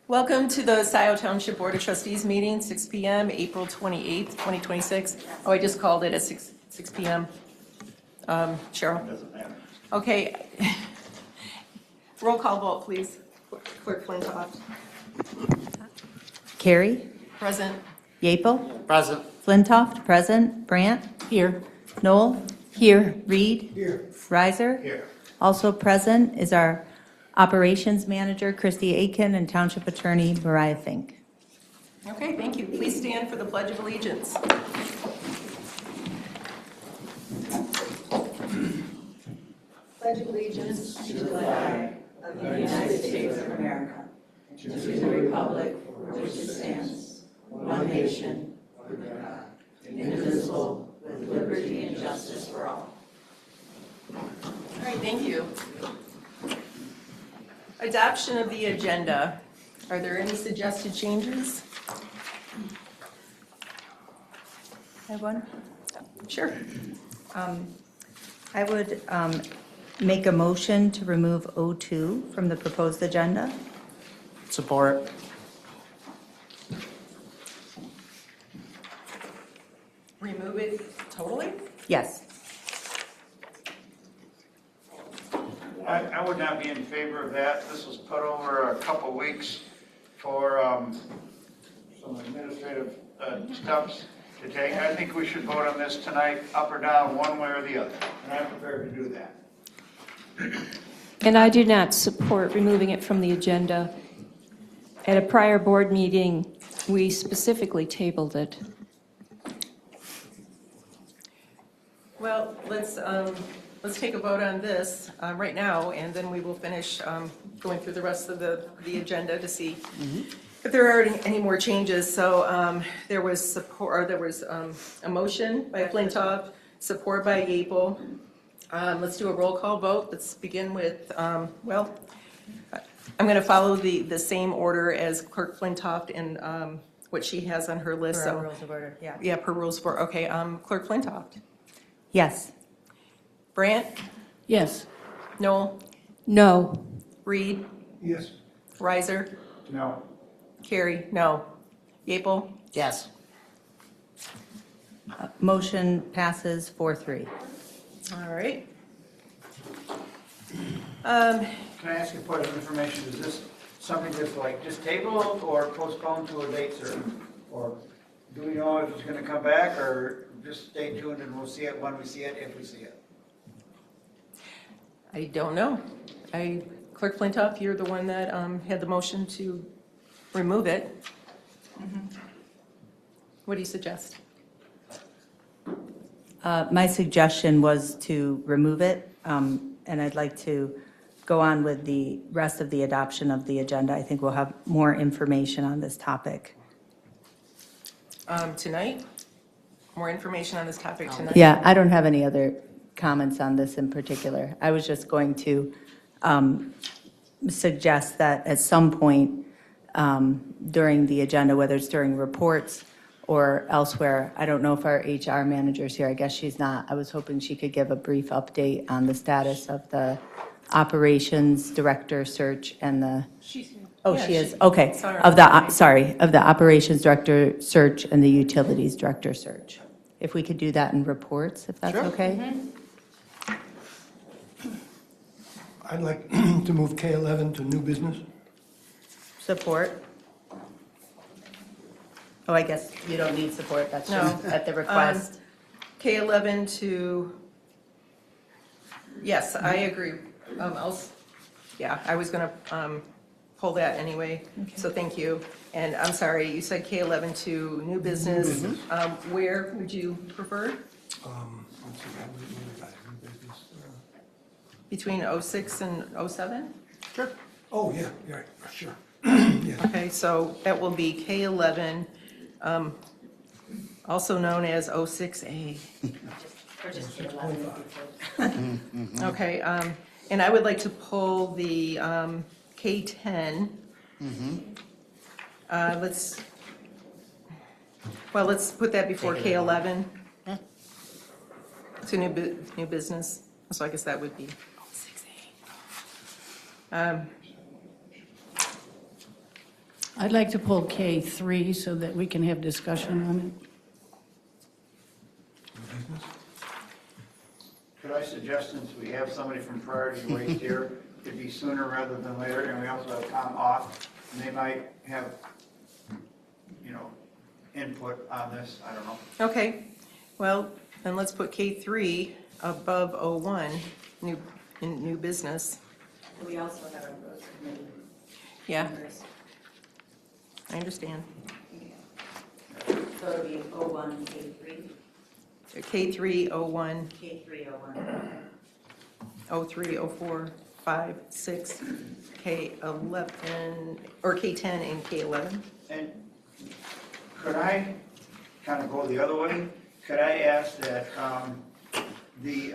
Welcome to the Scio Township Board of Trustees meeting, 6 p.m., April 28th, 2026. Oh, I just called it at 6 p.m. Cheryl? Doesn't matter. Okay. Roll call vote, please. Clerk Flintoff. Carey? Present. Yapel? Present. Flintoff, present. Brandt? Here. Noel? Here. Reed? Here. Riser? Here. Also present is our Operations Manager, Christy Aiken, and Township Attorney, Mariah Fink. Okay, thank you. Please stand for the Pledge of Allegiance. Pledge allegiance to the flag of the United States of America, to the republic for which it stands, one nation, under God, indivisible, with liberty and justice for all. All right, thank you. Adoption of the agenda. Are there any suggested changes? I have one. Sure. I would make a motion to remove O2 from the proposed agenda. Support. Remove it totally? Yes. I would not be in favor of that. This was put over a couple weeks for some administrative steps to take. I think we should vote on this tonight, up or down, one way or the other, and I'm prepared to do that. And I do not support removing it from the agenda. At a prior board meeting, we specifically tabled it. Well, let's take a vote on this right now, and then we will finish going through the rest of the agenda to see if there are any more changes. So there was support, or there was a motion by Flintoff, support by Yapel. Let's do a roll call vote. Let's begin with, well, I'm going to follow the same order as Clerk Flintoff and what she has on her list. Per our So rules of order, yeah. yeah, per rules for, okay, Clerk Flintoff. Yes. Brandt? Yes. Noel? No. Reed? Yes. Riser? No. Carey? No. Yapel? Yes. Motion passes 4-3. All right. Can I ask you a point of information? Is this something that's like just tabled or postponed to a date certain? Or do we know if it's going to come back, or just stay tuned and we'll see it when we see it, if we see it? I don't know. Clerk Flintoff, you're the one that had the motion to remove it. What do you suggest? My suggestion was to remove it, and I'd like to go on with the rest of the adoption of the agenda. I think we'll have more information on this topic. Tonight? More information on this topic tonight? Yeah, I don't have any other comments on this in particular. I was just going to suggest that at some point during the agenda, whether it's during reports or elsewhere, I don't know if our HR manager's here. I guess she's not. I was hoping she could give a brief update on the status of the operations director search and the... She's here. Oh, Yeah, she is? Okay. Sorry. Of the operations director search and the utilities director search. If we could do that in reports, if that's Sure. okay? I'd like to move K11 to new business. Support? Oh, I guess you don't need support, that's No. just at the request. K11 to, yes, I agree. Yeah, I was going to pull that anyway, so thank you. And I'm sorry, you said K11 to new business. Where would you prefer? Let's see, how many minutes I have new business? Between 06 and 07? Sure. Oh, yeah, right, sure. Yes. Okay, so that will be K11, also known as 06A. Okay, and I would like to pull the K10. Let's put that before K11. To new business, so I guess that would be 06A. I'd like to pull K3 so that we can have discussion on it. Could I suggest, since we have somebody from Priority Waste here, it'd be sooner rather than later, and we also have Tom off, and they might have, input on this, I don't know. Okay, well, then let's put K3 above O1, new business. We also have a roads committee. Yeah, I understand. So it'll be O1, K3, K3, O1, K3, O1. O3, O4, 5, 6, K11, or K10 and K11. And could I kind of go the other way? Could I ask that the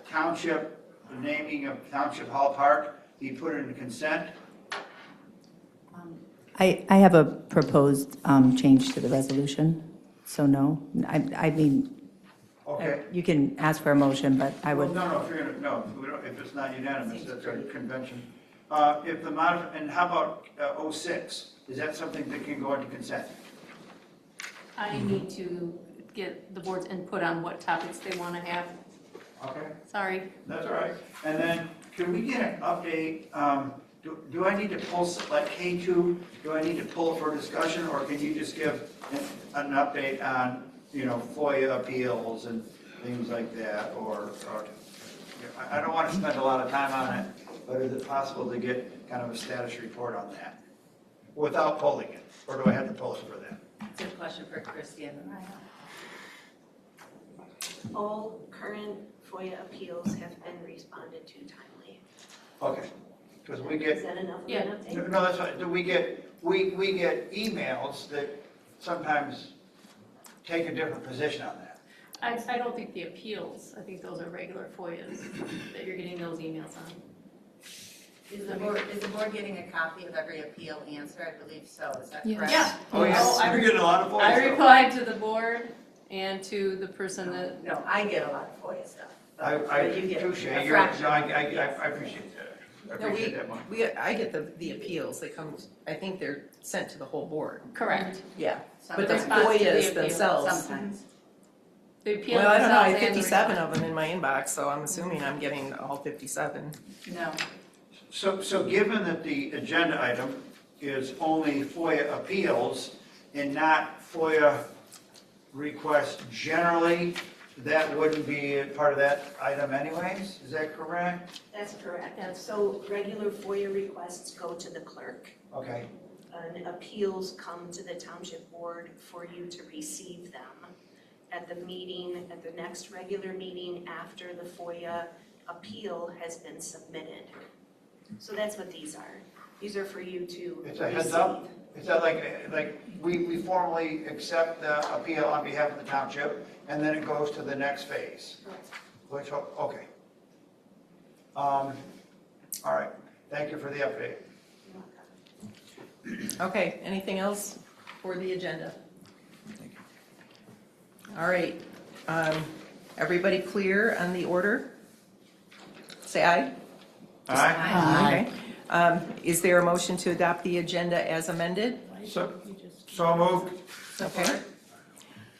township, the naming of Township Hall Park be put in consent? I have a proposed change to the resolution, so no. I mean, Okay. you can ask for a motion, but I Well, would, no, if you're gonna, no, if it's not unanimous, that's our convention. If the and how about 06? Is that something that can go into consent? I need to get the board's input on what topics they want to have. Okay. Sorry. That's all right. And then, can we get an update, do I need to pull, like K2, do I need to pull it for discussion, or can you just give an update on, FOIA appeals and things like that, or I don't want to spend a lot of time on it, but is it possible to get kind of a status report on that without pulling it, or do I have to pull it for that? it's a question for Christie and Mariah. All current FOIA appeals have been responded to timely. Okay, because we Is get, that enough of Yeah. an update? no, that's fine. Do we get emails that sometimes take a different position on that? I don't think the appeals, I think those are regular FOIAs that you're getting those emails on. Is the board getting a copy of every appeal answer? I believe so, is that Yes. correct? Yeah. Oh, yes, I you're getting a lot of I FOIA stuff. replied to the board and to the person that, No, I get a lot of FOIA stuff. I But you get appreciate a your, fraction. no, I appreciate that. I No, appreciate that much. I get the appeals, they come, I think they're sent to the whole board. correct. Yeah, but the Response to the FOIAs appeal. themselves. Sometimes. The appeal Well, I don't know, I have themselves and the 57 of them in my inbox, so I'm assuming I'm getting all 57. No. So given that the agenda item is only FOIA appeals and not FOIA requests generally, that wouldn't be a part of that item anyways? Is that correct? That's correct. Yes. So regular FOIA requests go to the clerk, Okay, and appeals come to the township board for you to receive them at the meeting, at the next regular meeting after the FOIA appeal has been submitted. So that's what these are. These are for you to it's a heads up? receive. Is that like we formally accept the appeal on behalf of the township and then it goes to the next phase? Which, okay. All right, thank you for the update. Okay, anything else for the agenda? All right, everybody clear on the order? Say aye. All right? Okay. Is there a motion to adopt the agenda as amended? So moved. Okay.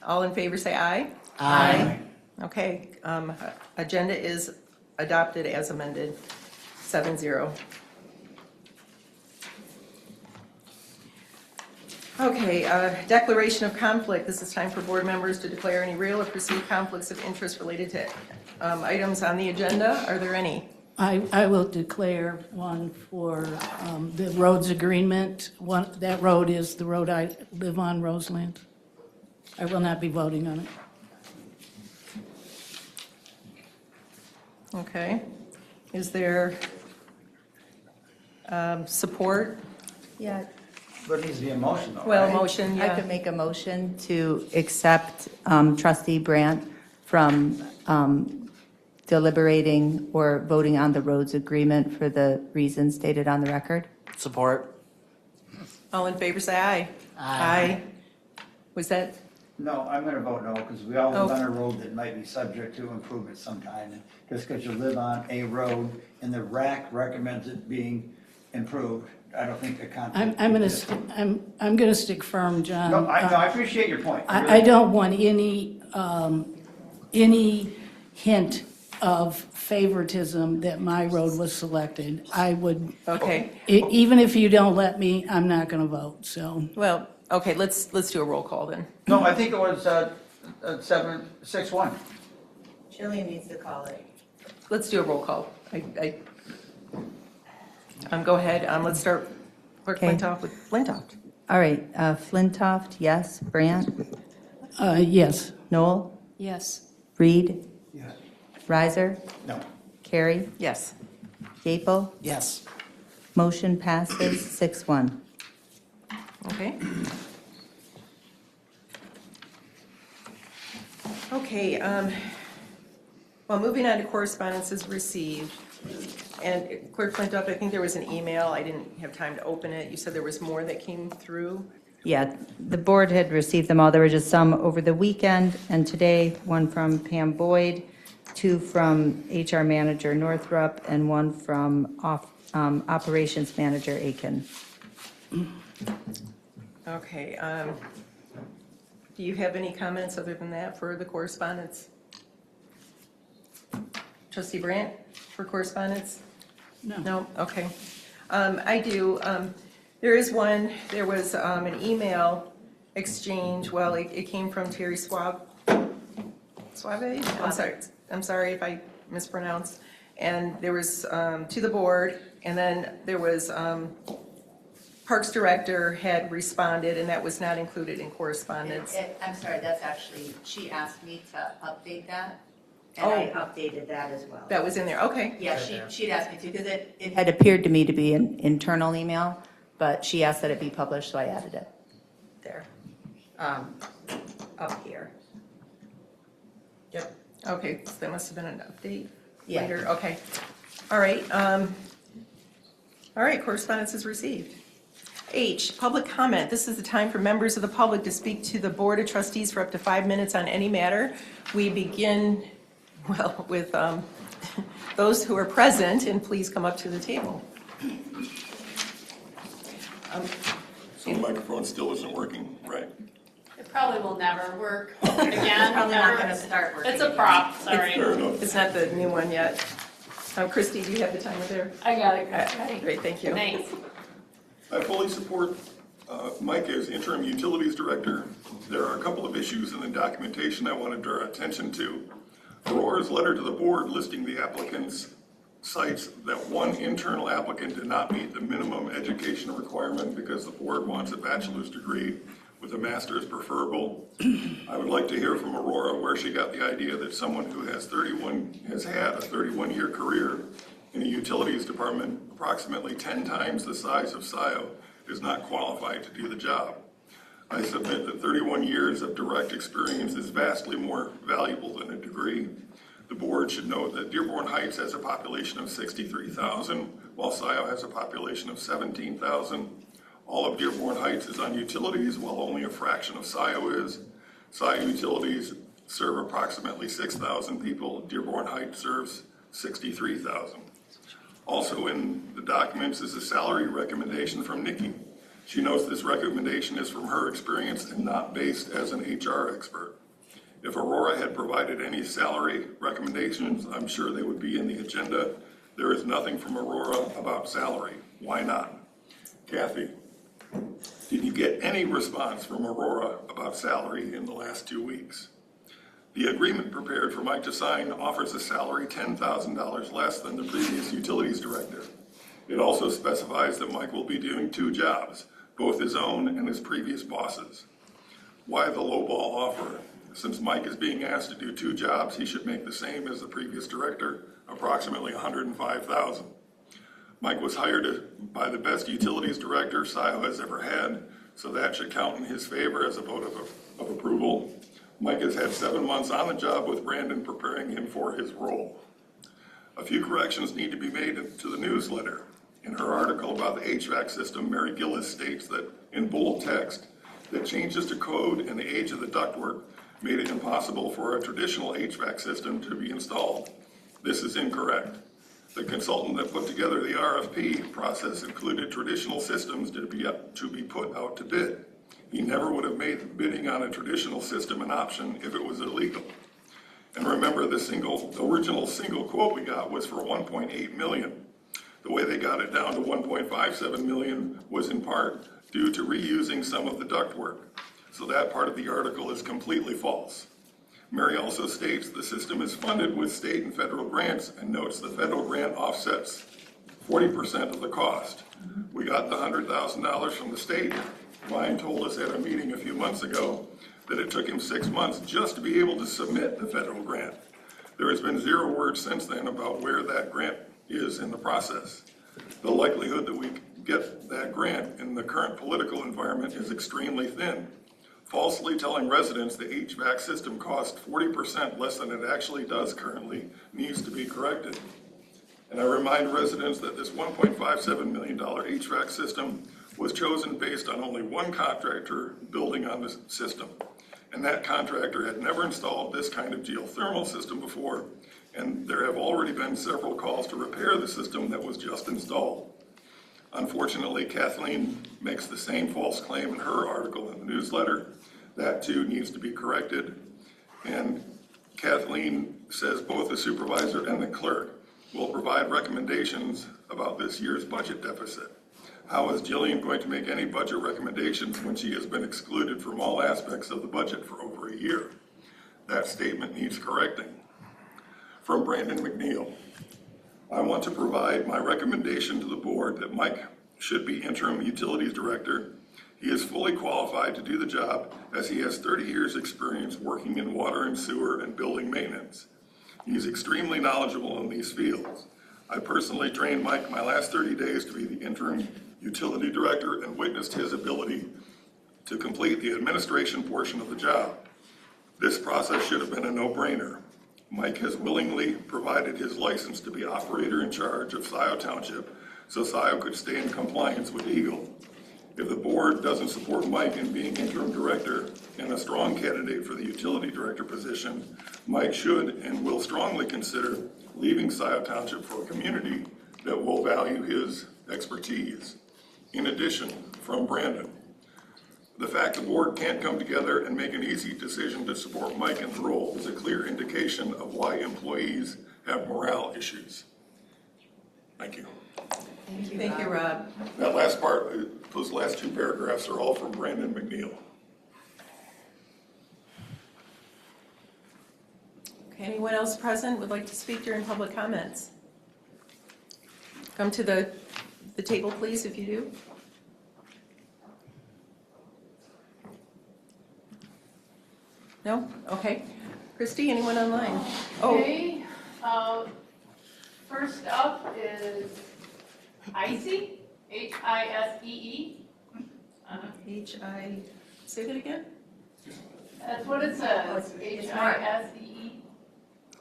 All in favor, say aye. Aye. Okay, agenda is adopted as amended, 7-0. Okay, declaration of conflict. This is time for board members to declare any real or perceived conflicts of interest related to items on the agenda. Are there any? I will declare one for the roads agreement. That road is the road I live on, Roseland. I will not be voting on it. Okay. Is there support? Yeah, But it needs to be a motion though, Well, right? motion, I yeah. could make a motion to accept trustee Brandt from deliberating or voting on the roads agreement for the reasons stated on the record. Support. All in favor, say aye. Aye. Was that No, I'm gonna vote no, because we all live Oh. on a road that might be subject to improvement sometime. And just because you live on a road and the RAC recommends it being improved, I don't think the content. I'm gonna stick firm, John. No, I appreciate your point. I don't want any hint of favoritism that my road was selected. I would, Okay, even if you don't let me, I'm not gonna vote, so. well, okay, let's do a roll call then. No, I think it was 7-6-1. Jillian needs to call it. Let's do a roll call. Go ahead, let's start Clerk Okay. Flintoff with Flintoff. All right, Flintoff, yes. Brandt? Yes. Noel? Yes. Reed? Yes. Riser? No. Carrie? Yes. Gapel? Yes. Motion passes 6-1. Okay. Okay, well, moving on to correspondences received. And Clerk Flintoff, I think there was an email, I didn't have time to open it. You said there was more that came through? Yeah, the board had received them all. There were just some over the weekend, and today, one from Pam Boyd, two from HR Manager Northrup, and one from Operations Manager Aiken. Okay, do you have any comments other than that for the correspondence? Trustee Brandt, for correspondence? No. No, okay. I do. There is one, there was an email exchange, well, it came from Terry Suave? I'm sorry if I mispronounced. And there was to the board, and then there was Parks Director had responded, and that was not included in correspondence. I'm sorry, that's actually, she asked me to update that, and I updated that as well. That was in there, okay. Yeah, she'd asked me to, because it had appeared to me to be an internal email, but she asked that it be published, so I added it there, up here. Yep. Okay, so that must have been an update Yeah. later, okay. All right, correspondence is received. H, public comment. This is the time for members of the public to speak to the Board of Trustees for up to 5 minutes on any matter. We begin, well, with those who are present, and please come up to the table. So the microphone still isn't working, right? It probably will never work again. Probably not never. gonna start working It's a again. prop, sorry. Fair enough. It's not the new one yet. Christie, do you have the timer there? I got it. Great, thank you. Thanks. I fully support Mike as interim utilities director. There are a couple of issues in the documentation I want to draw attention to. Aurora's letter to the board listing the applicants cites that one internal applicant did not meet the minimum education requirement because the board wants a bachelor's degree with a master's preferable. I would like to hear from Aurora where she got the idea that someone who has had a 31-year career in the utilities department, approximately 10 times the size of Scio, is not qualified to do the job. I submit that 31 years of direct experience is vastly more valuable than a degree. The board should note that Dearborn Heights has a population of 63,000, while Scio has a population of 17,000. All of Dearborn Heights is on utilities, while only a fraction of Scio is. Scio utilities serve approximately 6,000 people. Dearborn Heights serves 63,000. Also in the documents is a salary recommendation from Nikki. She notes this recommendation is from her experience and not based as an HR expert. If Aurora had provided any salary recommendations, I'm sure they would be in the agenda. There is nothing from Aurora about salary. Why not? Kathy, did you get any response from Aurora about salary in the last 2 weeks? The agreement prepared for Mike to sign offers a salary $10,000 less than the previous utilities director. It also specifies that Mike will be doing 2 jobs, both his own and his previous boss's. Why the lowball offer? Since Mike is being asked to do 2 jobs, he should make the same as the previous director, approximately $105,000. Mike was hired by the best utilities director Scio has ever had, so that should count in his favor as a vote of approval. Mike has had 7 months on the job with Brandon preparing him for his role. A few corrections need to be made to the newsletter. In her article about the HVAC system, Mary Gillis states that in bold text, that changes to code and the age of the ductwork made it impossible for a traditional HVAC system to be installed. This is incorrect. The consultant that put together the RFP process included traditional systems to be put out to bid. He never would have made bidding on a traditional system an option if it was illegal. And remember, the original single quote we got was for 1.8 million. The way they got it down to 1.57 million was in part due to reusing some of the ductwork. So that part of the article is completely false. Mary also states the system is funded with state and federal grants and notes the federal grant offsets 40% of the cost. We got the $100,000 from the state. Ryan told us at a meeting a few months ago that it took him 6 months just to be able to submit the federal grant. There has been zero word since then about where that grant is in the process. The likelihood that we get that grant in the current political environment is extremely thin. Falsely telling residents the HVAC system costs 40% less than it actually does currently needs to be corrected. And I remind residents that this $1.57 million HVAC system was chosen based on only one contractor building on the system. And that contractor had never installed this kind of geothermal system before, and there have already been several calls to repair the system that was just installed. Unfortunately, Kathleen makes the same false claim in her article in the newsletter. That too needs to be corrected. And Kathleen says both the supervisor and the clerk will provide recommendations about this year's budget deficit. How is Jillian going to make any budget recommendations when she has been excluded from all aspects of the budget for over a year? That statement needs correcting. From Brandon McNeil. I want to provide my recommendation to the board that Mike should be interim utilities director. He is fully qualified to do the job as he has 30 years experience working in water and sewer and building maintenance. He is extremely knowledgeable in these fields. I personally trained Mike my last 30 days to be the interim utility director and witnessed his ability to complete the administration portion of the job. This process should have been a no-brainer. Mike has willingly provided his license to be operator in charge of Scio Township so Scio could stay in compliance with Eagle. If the board doesn't support Mike in being interim director and a strong candidate for the utility director position, Mike should and will strongly consider leaving Scio Township for a community that will value his expertise. In addition, from Brandon, the fact the board can't come together and make an easy decision to support Mike in the role is a clear indication of why employees have morale issues. Thank you. Thank you, Rob. That last part, those last two paragraphs are all from Brandon McNeil. Okay, anyone else present would like to speak during public comments? Come to the table, please, if you do. No? Okay. Christy, anyone online? Okay, first up is ICE, H-I-S-E-E. Say that again? That's what it says, H-I-S-E-E.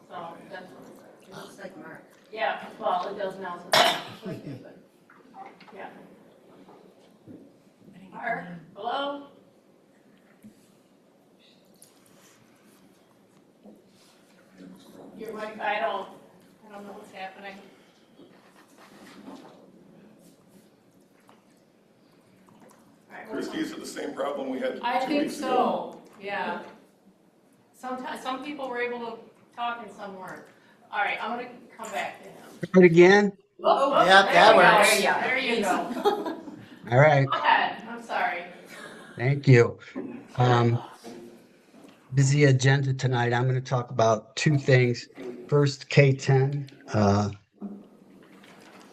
So that's what it says. Looks like Mark. Yeah, well, it does now, so yeah. Mark, hello? Your mic, I don't know what's happening. All right, Christie, is it the same problem we had I 2 think weeks ago? so, yeah. Sometimes, some people were able to talk and some weren't. All right, I'm gonna come back to him. Do it again? Oh, Yep, that works. There you go. All right, Go ahead, I'm sorry. thank you. Busy agenda tonight. I'm going to talk about two things. First, K10,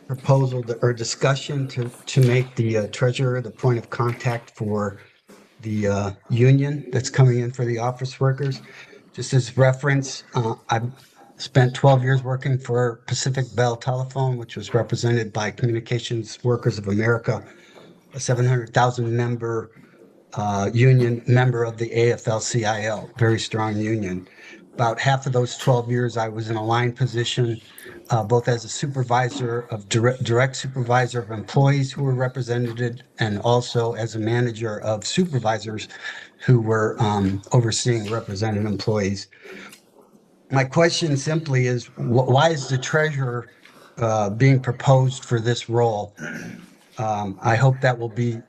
proposal or discussion to make the treasurer the point of contact for the union that's coming in for the office workers. Just as reference, I've spent 12 years working for Pacific Bell Telephone, which was represented by Communications Workers of America, a 700,000 member union member of the AFL-CIO, very strong union. About half of those 12 years, I was in a line position, both as a supervisor of direct supervisor of employees who were represented, and also as a manager of supervisors who were overseeing represented employees. My question simply is, why is the treasurer being proposed for this role? I hope that will be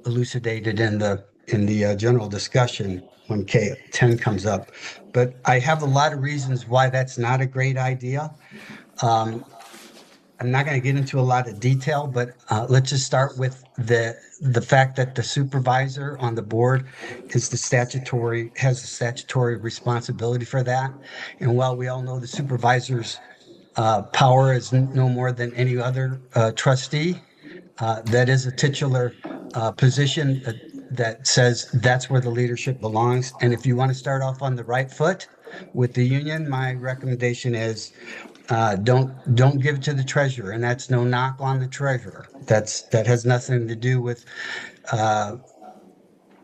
elucidated in the general discussion when K10 comes up. But I have a lot of reasons why that's not a great idea. I'm not going to get into a lot of detail, but let's just start with the fact that the supervisor on the board has the statutory responsibility for that. And while we all know the supervisor's power is no more than any other trustee, that is a titular position that says that's where the leadership belongs. And if you want to start off on the right foot with the union, my recommendation is don't give it to the treasurer, and that's no knock on the treasurer. That has nothing to do with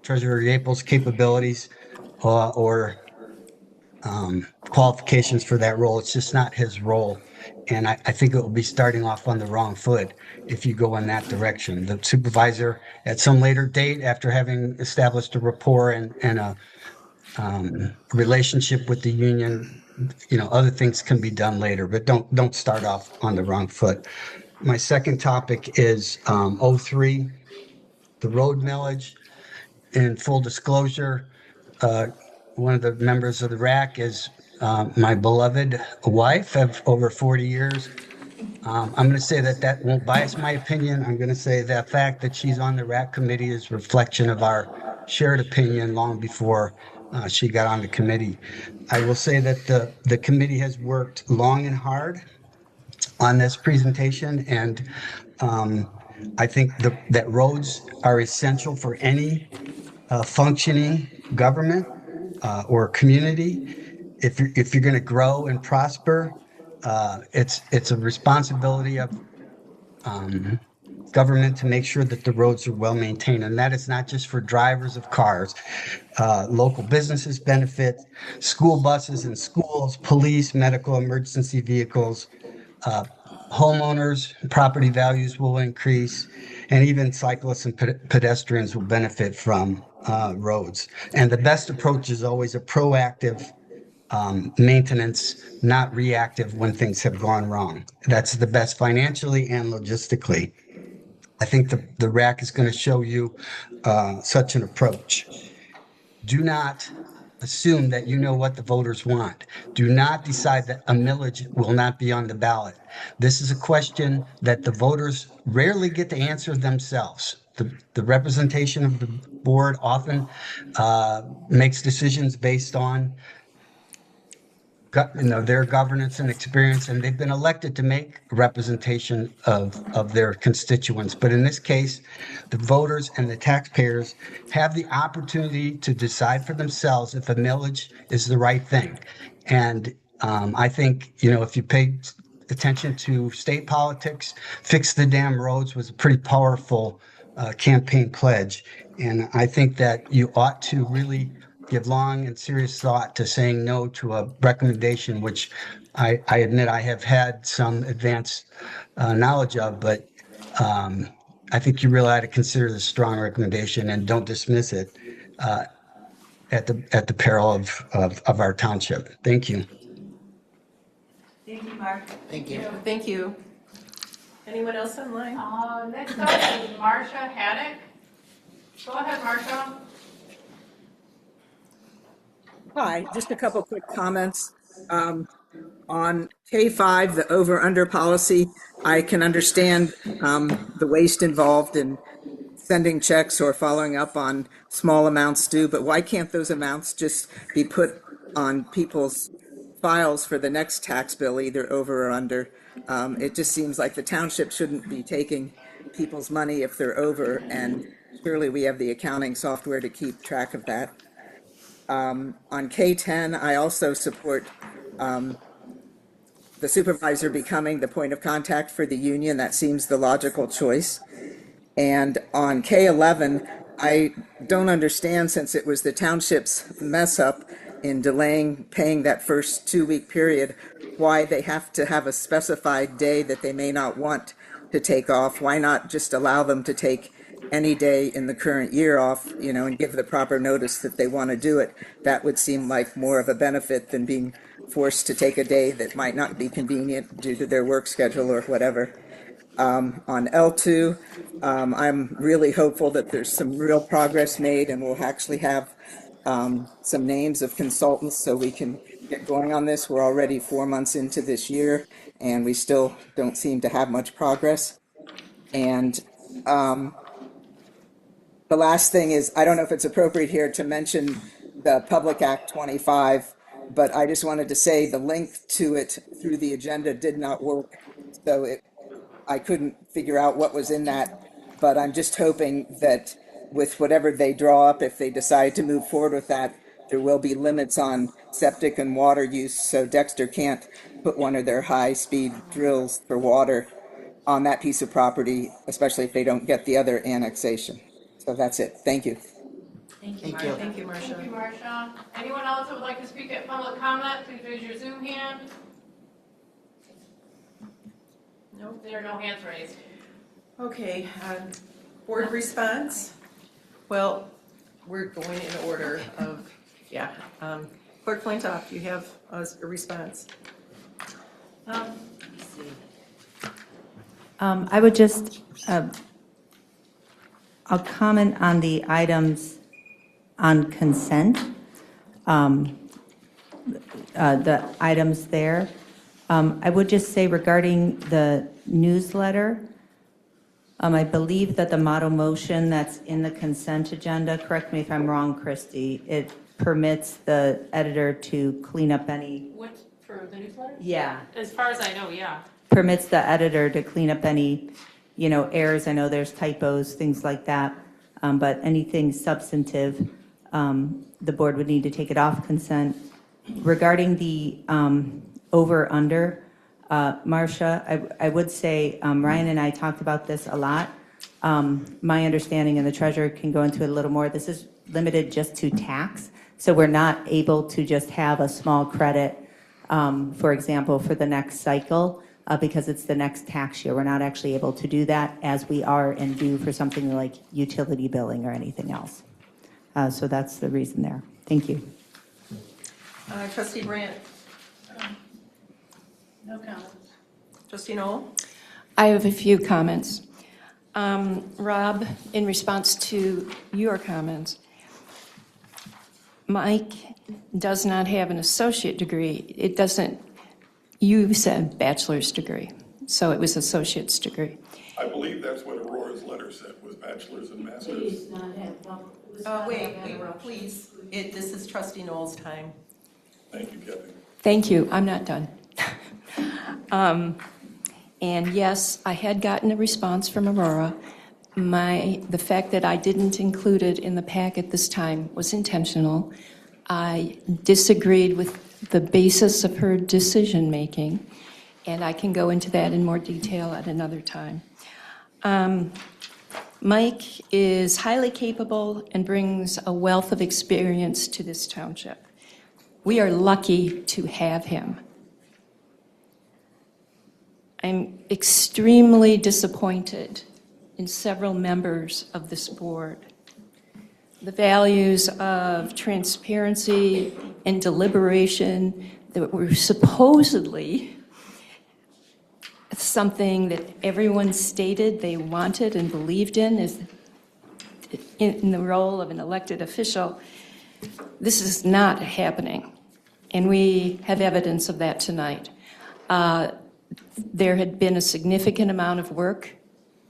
Treasurer Yaples' capabilities or qualifications for that role. It's just not his role. And I think it will be starting off on the wrong foot if you go in that direction. The supervisor, at some later date, after having established a rapport and a relationship with the union, other things can be done later, but don't start off on the wrong foot. My second topic is 03, the road millage. In full disclosure, one of the members of the RAC is my beloved wife of over 40 years. I'm going to say that won't bias my opinion. I'm going to say that fact that she's on the RAC committee is a reflection of our shared opinion long before she got on the committee. I will say that the committee has worked long and hard on this presentation, and I think that roads are essential for any functioning government or community. If you're going to grow and prosper, it's a responsibility of government to make sure that the roads are well maintained, and that is not just for drivers of cars. Local businesses benefit, school buses and schools, police, medical emergency vehicles, homeowners, property values will increase, and even cyclists and pedestrians will benefit from roads. And the best approach is always a proactive maintenance, not reactive when things have gone wrong. That's the best financially and logistically. I think the RAC is going to show you such an approach. Do not assume that you know what the voters want. Do not decide that a millage will not be on the ballot. This is a question that the voters rarely get to answer themselves. The representation of the board often makes decisions based on their governance and experience, and they've been elected to make representation of their constituents. But in this case, the voters and the taxpayers have the opportunity to decide for themselves if a millage is the right thing. And I think, if you pay attention to state politics, Fix the Damn Roads was a pretty powerful campaign pledge. And I think that you ought to really give long and serious thought to saying no to a recommendation, which I admit I have had some advanced knowledge of, but I think you really ought to consider this a strong recommendation and don't dismiss it at the peril of our township. Thank you. Thank you, Mark. Thank you. Thank you. Anyone else online? Next up is Marcia Haddock. Go ahead, Marcia. Hi, just a couple quick comments. On K5, the over-under policy, I can understand the waste involved in sending checks or following up on small amounts due, but why can't those amounts just be put on people's files for the next tax bill, either over or under? It just seems like the township shouldn't be taking people's money if they're over, and surely we have the accounting software to keep track of that. On K10, I also support the supervisor becoming the point of contact for the union. That seems the logical choice. And on K11, I don't understand, since it was the township's mess up, in delaying paying that first 2-week period, why they have to have a specified day that they may not want to take off. Why not just allow them to take any day in the current year off, and give the proper notice that they want to do it? That would seem like more of a benefit than being forced to take a day that might not be convenient due to their work schedule or whatever. On L2, I'm really hopeful that there's some real progress made and we'll actually have some names of consultants so we can get going on this. We're already 4 months into this year and we still don't seem to have much progress. And the last thing is, I don't know if it's appropriate here to mention the Public Act 25, but I just wanted to say the link to it through the agenda did not work. So I couldn't figure out what was in that, but I'm just hoping that with whatever they draw up, if they decide to move forward with that, there will be limits on septic and water use, so Dexter can't put one of their high-speed drills for water on that piece of property, especially if they don't get the other annexation. So that's it. Thank you. Thank you, Thank you. Marcia. Thank you, Marcia. Thank you, Marcia. Anyone else that would like to speak at public comment, please raise your Zoom hand. Nope. There are no hands raised. Okay, board response? Well, we're going in order of, Clerk Flintoff, do you have a response? I would just, I'll comment on the items on consent, the items there. I would just say regarding the newsletter, I believe that the model motion that's in the consent agenda, correct me if I'm wrong, Christy, it permits the editor to clean up any, What, for the newsletter? yeah, As far as I know, yeah. permits the editor to clean up any, errors. I know there's typos, things like that, but anything substantive, the board would need to take it off consent. Regarding the over/under, Marcia, I would say Ryan and I talked about this a lot. My understanding, and the treasurer can go into it a little more, this is limited just to tax, so we're not able to just have a small credit, for example, for the next cycle. Because it's the next tax year. We're not actually able to do that as we are and do for something like utility billing or anything else. So that's the reason there. Thank you. Trustee Brandt? No comments. Trustee Noel? I have a few comments. Rob, in response to your comments, Mike does not have an associate degree. It doesn't. You said bachelor's degree, so it was associate's degree. I believe that's what Aurora's letter said, was bachelor's and master's. Wait, please. This is Trustee Noel's time. Thank you, Kevin. Thank you. I'm not done. And yes, I had gotten a response from Aurora. The fact that I didn't include it in the packet this time was intentional. I disagreed with the basis of her decision-making, and I can go into that in more detail at another time. Mike is highly capable and brings a wealth of experience to this township. We are lucky to have him. I'm extremely disappointed in several members of this board. The values of transparency and deliberation that were supposedly something that everyone stated they wanted and believed in is in the role of an elected official. This is not happening, and we have evidence of that tonight. There had been a significant amount of work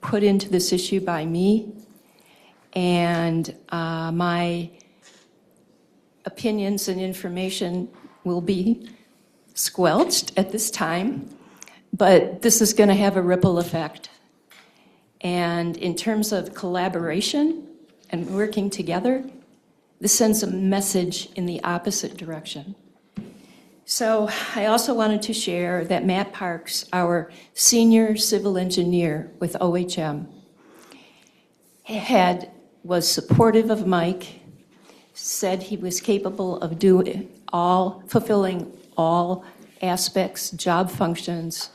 put into this issue by me, and my opinions and information will be squelched at this time, but this is going to have a ripple effect. And in terms of collaboration and working together, this sends a message in the opposite direction. So I also wanted to share that Matt Parks, our senior civil engineer with OHM, was supportive of Mike, said he was capable of fulfilling all aspects, job functions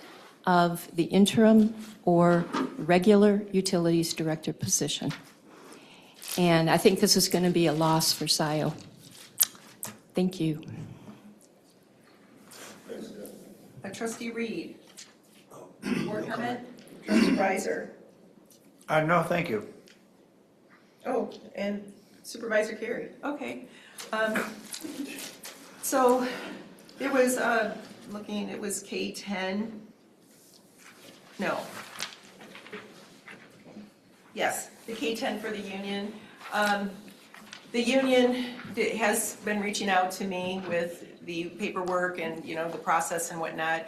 of the interim or regular utilities director position. And I think this is going to be a loss for Scio. Thank you. Trustee Reed. More comment? Trustee Riser. No, thank you. Oh, and Supervisor Carey. Okay. So there was, looking, it was K10. No. Yes, the K10 for the union. The union has been reaching out to me with the paperwork and, you know, the process and whatnot.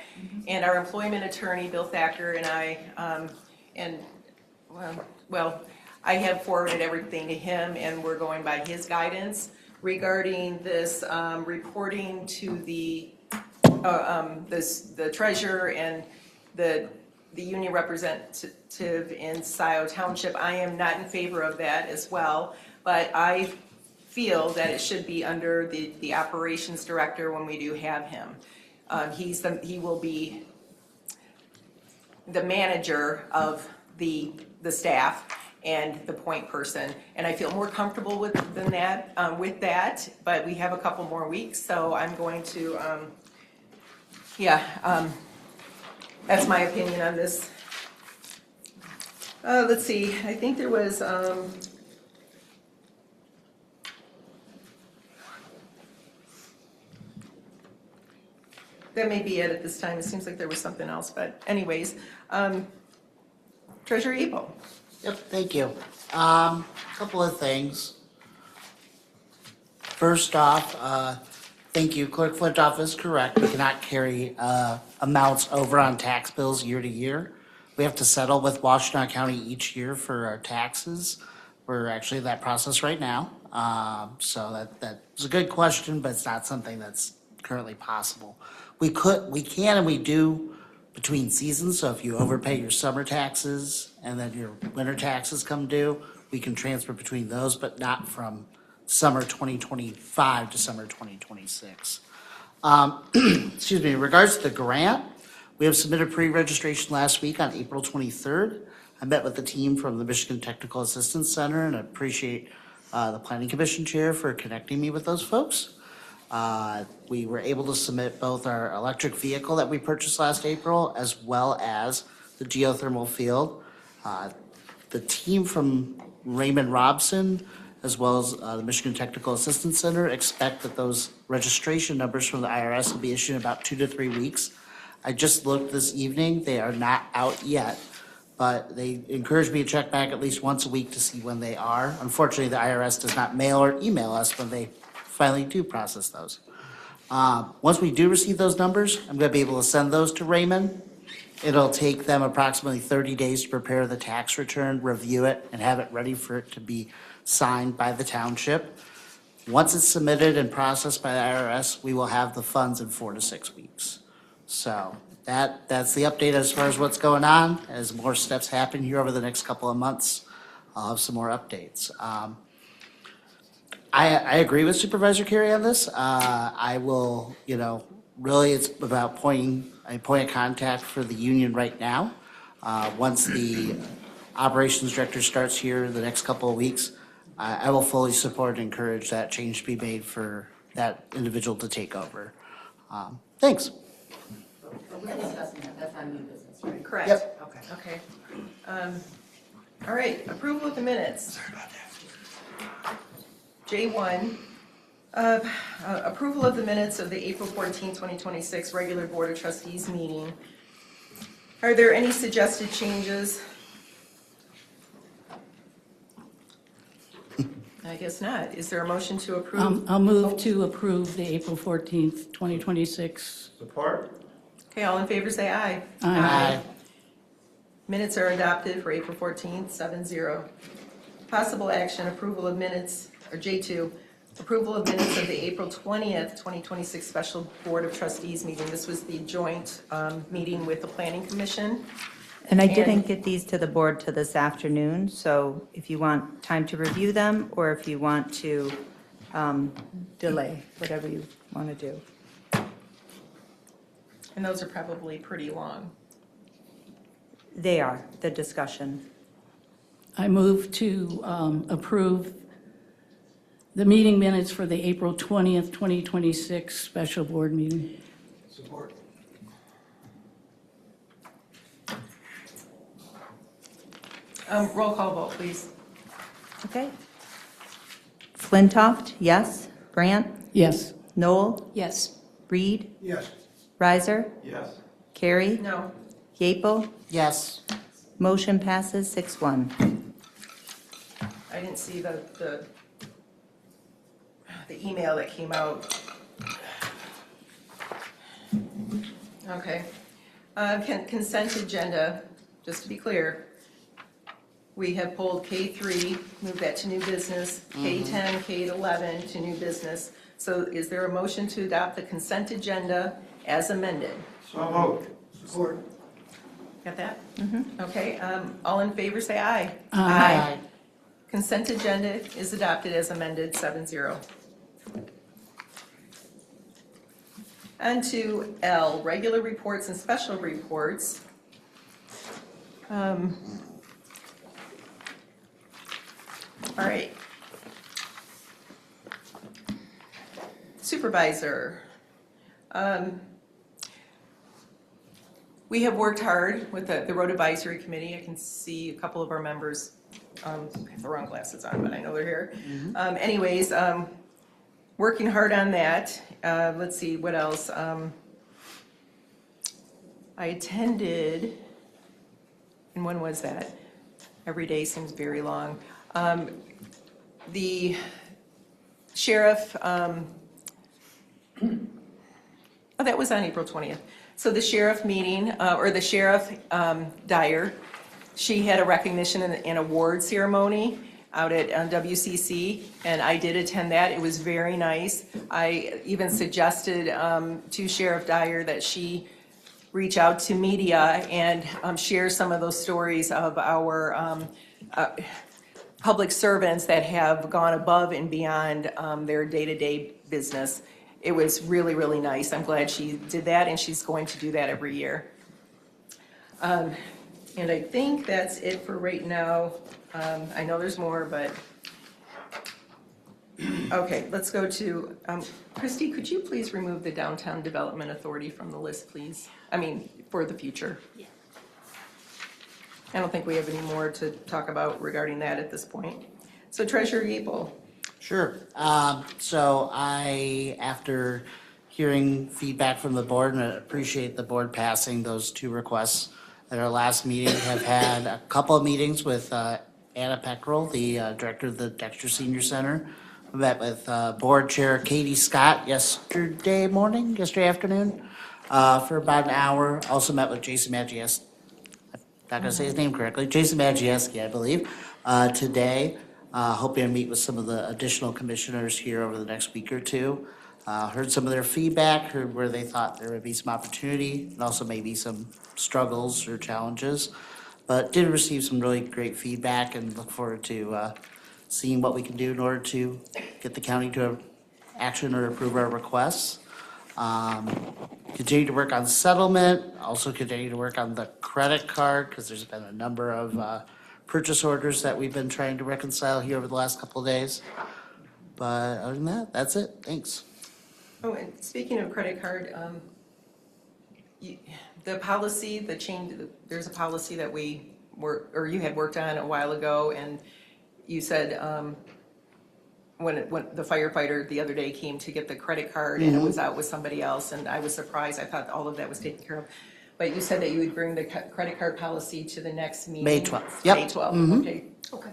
And our employment attorney, Bill Thacker, and I, I have forwarded everything to him, and we're going by his guidance regarding this reporting to the treasurer and the union representative in Scio Township. I am not in favor of that as well, but I feel that it should be under the operations director when we do have him. He will be the manager of the staff and the point person, and I feel more comfortable with that. But we have a couple more weeks, so I'm going to, that's my opinion on this. Let's see. I think there was. That may be it at this time. It seems like there was something else, but anyways, Treasurer Ebo. Yep, thank you. Couple of things. First off, thank you. Clerk Flintoff is correct. We cannot carry amounts over on tax bills year to year. We have to settle with Washtenaw County each year for our taxes. We're actually in that process right now. So that's a good question, but it's not something that's currently possible. We can and we do between seasons. So if you overpay your summer taxes and then your winter taxes come due, we can transfer between those, but not from summer 2025 to summer 2026. Excuse me, in regards to the grant, we have submitted pre-registration last week on April 23rd. I met with the team from the Michigan Technical Assistance Center, and I appreciate the Planning Commission Chair for connecting me with those folks. We were able to submit both our electric vehicle that we purchased last April as well as the geothermal field. The team from Raymond Robson as well as the Michigan Technical Assistance Center expect that those registration numbers from the IRS will be issued in about 2 to 3 weeks. I just looked this evening. They are not out yet, but they encouraged me to check back at least once a week to see when they are. Unfortunately, the IRS does not mail or email us when they finally do process those. Once we do receive those numbers, I'm going to be able to send those to Raymond. It'll take them approximately 30 days to prepare the tax return, review it, and have it ready for it to be signed by the township. Once it's submitted and processed by the IRS, we will have the funds in 4 to 6 weeks. So that's the update as far as what's going on. As more steps happen here over the next couple of months, I'll have some more updates. I agree with Supervisor Carey on this. I will, really it's about a point of contact for the union right now. Once the operations director starts here in the next couple of weeks, I will fully support and encourage that change to be made for that individual to take over. Thanks. We're discussing that. That's on new business, right? Correct. Yep. Okay. All right, approval of the minutes. J1, approval of the minutes of the April 14, 2026 regular Board of Trustees meeting. Are there any suggested changes? I guess not. Is there a motion to approve? I'll move to approve the April 14th, 2026. Support? Okay, all in favor say aye. Aye. Minutes are adopted for April 14th, 7-0. Possible action, approval of minutes, or J2, approval of minutes of the April 20th, 2026 Special Board of Trustees meeting. This was the joint meeting with the Planning Commission. And I didn't get these to the board till this afternoon, so if you want time to review them, or if you want to delay, whatever you want to do. And those are probably pretty long. They are, the discussion. I move to approve the meeting minutes for the April 20th, 2026 special board meeting. Support. Roll call vote, please. Okay. Flintoff, yes. Brant, Yes. Noel, Yes. Reed, Yes. Riser, Yes. Carrie, No. Yeaple. Yes. Motion passes 6-1. I didn't see the email that came out. Okay. Consent agenda, just to be clear, we have pulled K3, moved that to new business, K10, K11 to new business. So is there a motion to adopt the consent agenda as amended? So moved. Support. Got that? Okay, all in favor, say aye. Aye. Consent agenda is adopted as amended, 7-0. On to L, regular reports and special reports. All right. Supervisor. We have worked hard with the Road Advisory Committee. I can see a couple of our members, I have the wrong glasses on, but I know they're here. Anyways, working hard on that. Let's see, what else? I attended, and when was that? Every day seems very long. The sheriff, oh, that was on April 20th. So the sheriff meeting, or the sheriff Dyer, she had a recognition and award ceremony out at WCC, and I did attend that. It was very nice. I even suggested to Sheriff Dyer that she reach out to media and share some of those stories of our public servants that have gone above and beyond their day-to-day business. It was really, really nice. I'm glad she did that, and she's going to do that every year. And I think that's it for right now. I know there's more, but, okay, let's go to, Christy, could you please remove the Downtown Development Authority from the list, please? I mean, for the future. Yeah. I don't think we have any more to talk about regarding that at this point. So Treasurer Yeaple. Sure. So I, after hearing feedback from the board, and I appreciate the board passing those two requests at our last meeting, have had a couple of meetings with Anna Peckrell, the director of the Dexter Senior Center. I met with board chair Katie Scott yesterday afternoon, for about an hour. Also met with Jason Magieski. I'm not going to say his name correctly. Jason Magieski, I believe, today. Hoping to meet with some of the additional commissioners here over the next week or two. Heard some of their feedback, heard where they thought there would be some opportunity, and also maybe some struggles or challenges. But did receive some really great feedback, and look forward to seeing what we can do in order to get the county to action or approve our requests. Continue to work on settlement, also continue to work on the credit card, because there's been a number of purchase orders that we've been trying to reconcile here over the last couple of days. But other than that, that's it. Thanks. Oh, and speaking of credit card, the policy, the change, there's a policy that we were, or you had worked on a while ago, and you said when the firefighter the other day came to get the credit card and it was out with somebody else, and I was surprised. I thought all of that was taken care of. But you said that you would bring the credit card policy to the next meeting? May 12th. Yep. May 12th, okay. Okay,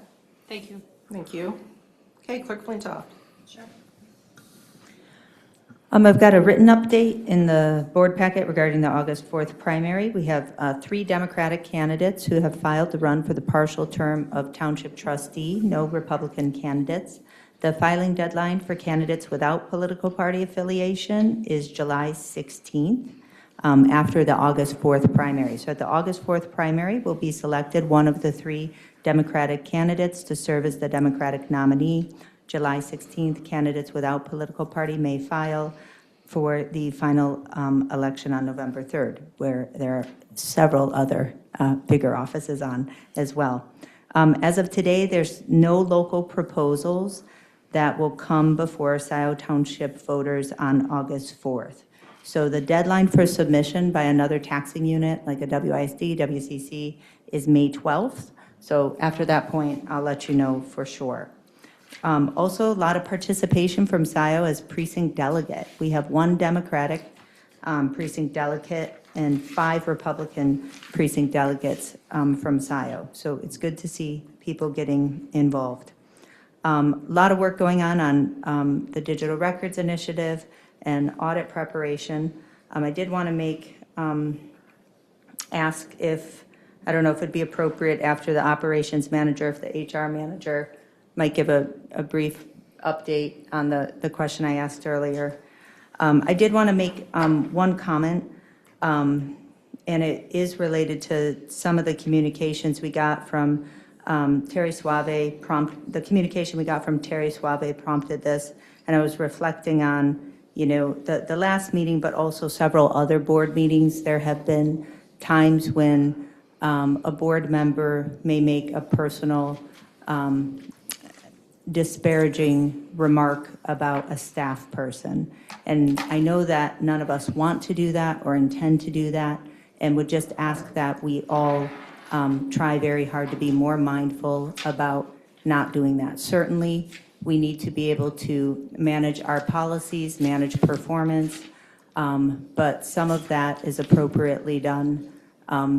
thank you. Thank you. Okay, Clerk Flintoff. Sure. I've got a written update in the board packet regarding the August 4th primary. We have 3 Democratic candidates who have filed to run for the partial term of Township Trustee, no Republican candidates. The filing deadline for candidates without political party affiliation is July 16th. After the August 4th primary. So at the August 4th primary, will be selected one of the 3 Democratic candidates to serve as the Democratic nominee. July 16th. Candidates without political party may file for the final election on November 3rd, where there are several other bigger offices on as well. As of today, there's no local proposals that will come before Scio Township voters on August 4th. So the deadline for submission by another taxing unit, like a WISD, WCC, is May 12th. So after that point, I'll let you know for sure. Also, a lot of participation from Scio as precinct delegate. We have 1 Democratic precinct delegate and 5 Republican precinct delegates from Scio. So it's good to see people getting involved. A lot of work going on the Digital Records Initiative and audit preparation. I did want to ask if, I don't know if it'd be appropriate after the operations manager, if the HR manager might give a brief update on the question I asked earlier. I did want to make one comment, and it is related to some of the communications we got from Terry Suave. The communication we got from Terry Suave prompted this, and I was reflecting on, the last meeting, but also several other board meetings. There have been times when a board member may make a personal disparaging remark about a staff person. And I know that none of us want to do that or intend to do that, and would just ask that we all try very hard to be more mindful about not doing that. Certainly, we need to be able to manage our policies, manage performance, but some of that is appropriately done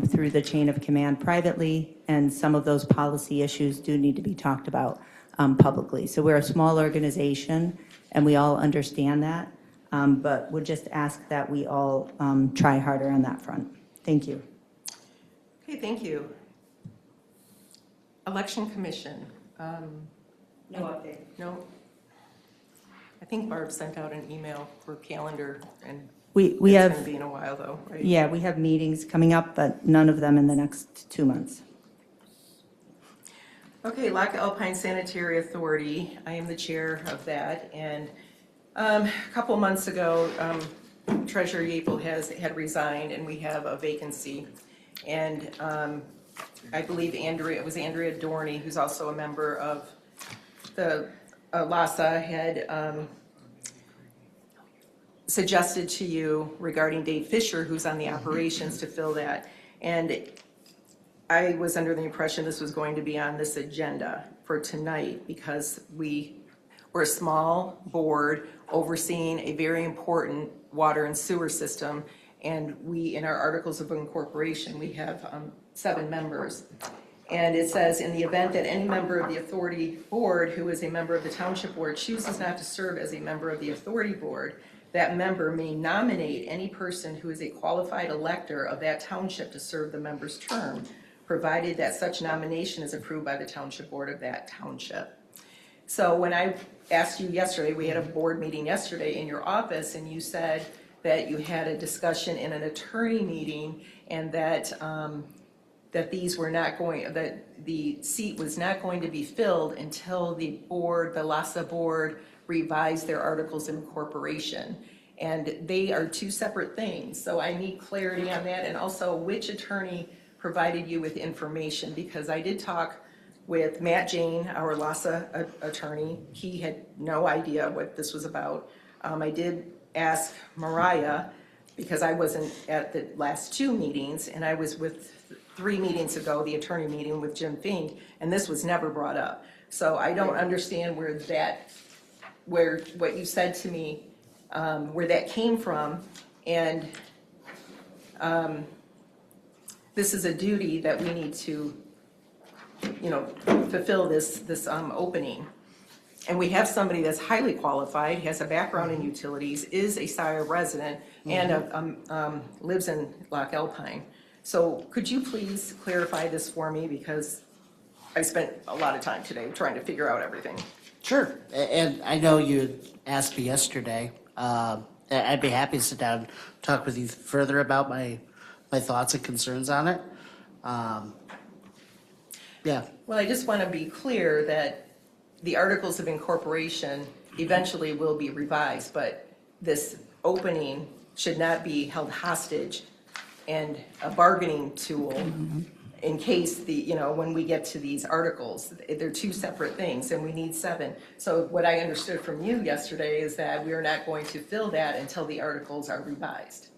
through the chain of command privately, and some of those policy issues do need to be talked about publicly. So we're a small organization, and we all understand that, but would just ask that we all try harder on that front. Thank you. Okay, thank you. Election Commission. No update. No. I think Barb sent out an email for calendar, and We it's have, going to be in a while, though, right? yeah, we have meetings coming up, but none of them in the next 2 months. Okay, Lac Alpine Sanitary Authority. I am the chair of that, and a couple months ago, Treasurer Yapel had resigned, and we have a vacancy. And I believe it was Andrea Dorney, who's also a member of the LASA, had suggested to you regarding Dave Fisher, who's on the operations, to fill that. And I was under the impression this was going to be on this agenda for tonight because we're a small board overseeing a very important water and sewer system. And we, in our articles of incorporation, we have 7 members. And it says, in the event that any member of the authority board who is a member of the township board chooses not to serve as a member of the authority board, that member may nominate any person who is a qualified elector of that township to serve the member's term, provided that such nomination is approved by the township board of that township. So when I asked you yesterday, we had a board meeting yesterday in your office, and you said that you had a discussion in an attorney meeting, and that that the seat was not going to be filled until the LASA board revised their articles of incorporation. And they are 2 separate things. So I need clarity on that, and also which attorney provided you with information, because I did talk with Matt Jane, our LASA attorney. He had no idea what this was about. I did ask Mariah, because I wasn't at the last 2 meetings, and I was with 3 meetings ago, the attorney meeting with Jim Fink, and this was never brought up. So I don't understand where what you said to me, where that came from, and this is a duty that we need to, fulfill this opening. And we have somebody that's highly qualified, has a background in utilities, is a Scio resident, and lives in Lac Alpine. So could you please clarify this for me, because I spent a lot of time today trying to figure out everything. Sure, and I know you had asked me yesterday. I'd be happy to sit down and talk with you further about my thoughts and concerns on it. Yeah. Well, I just want to be clear that the articles of incorporation eventually will be revised, but this opening should not be held hostage and a bargaining tool in case when we get to these articles. They're two separate things, and we need 7. So what I understood from you yesterday is that we are not going to fill that until the articles are revised.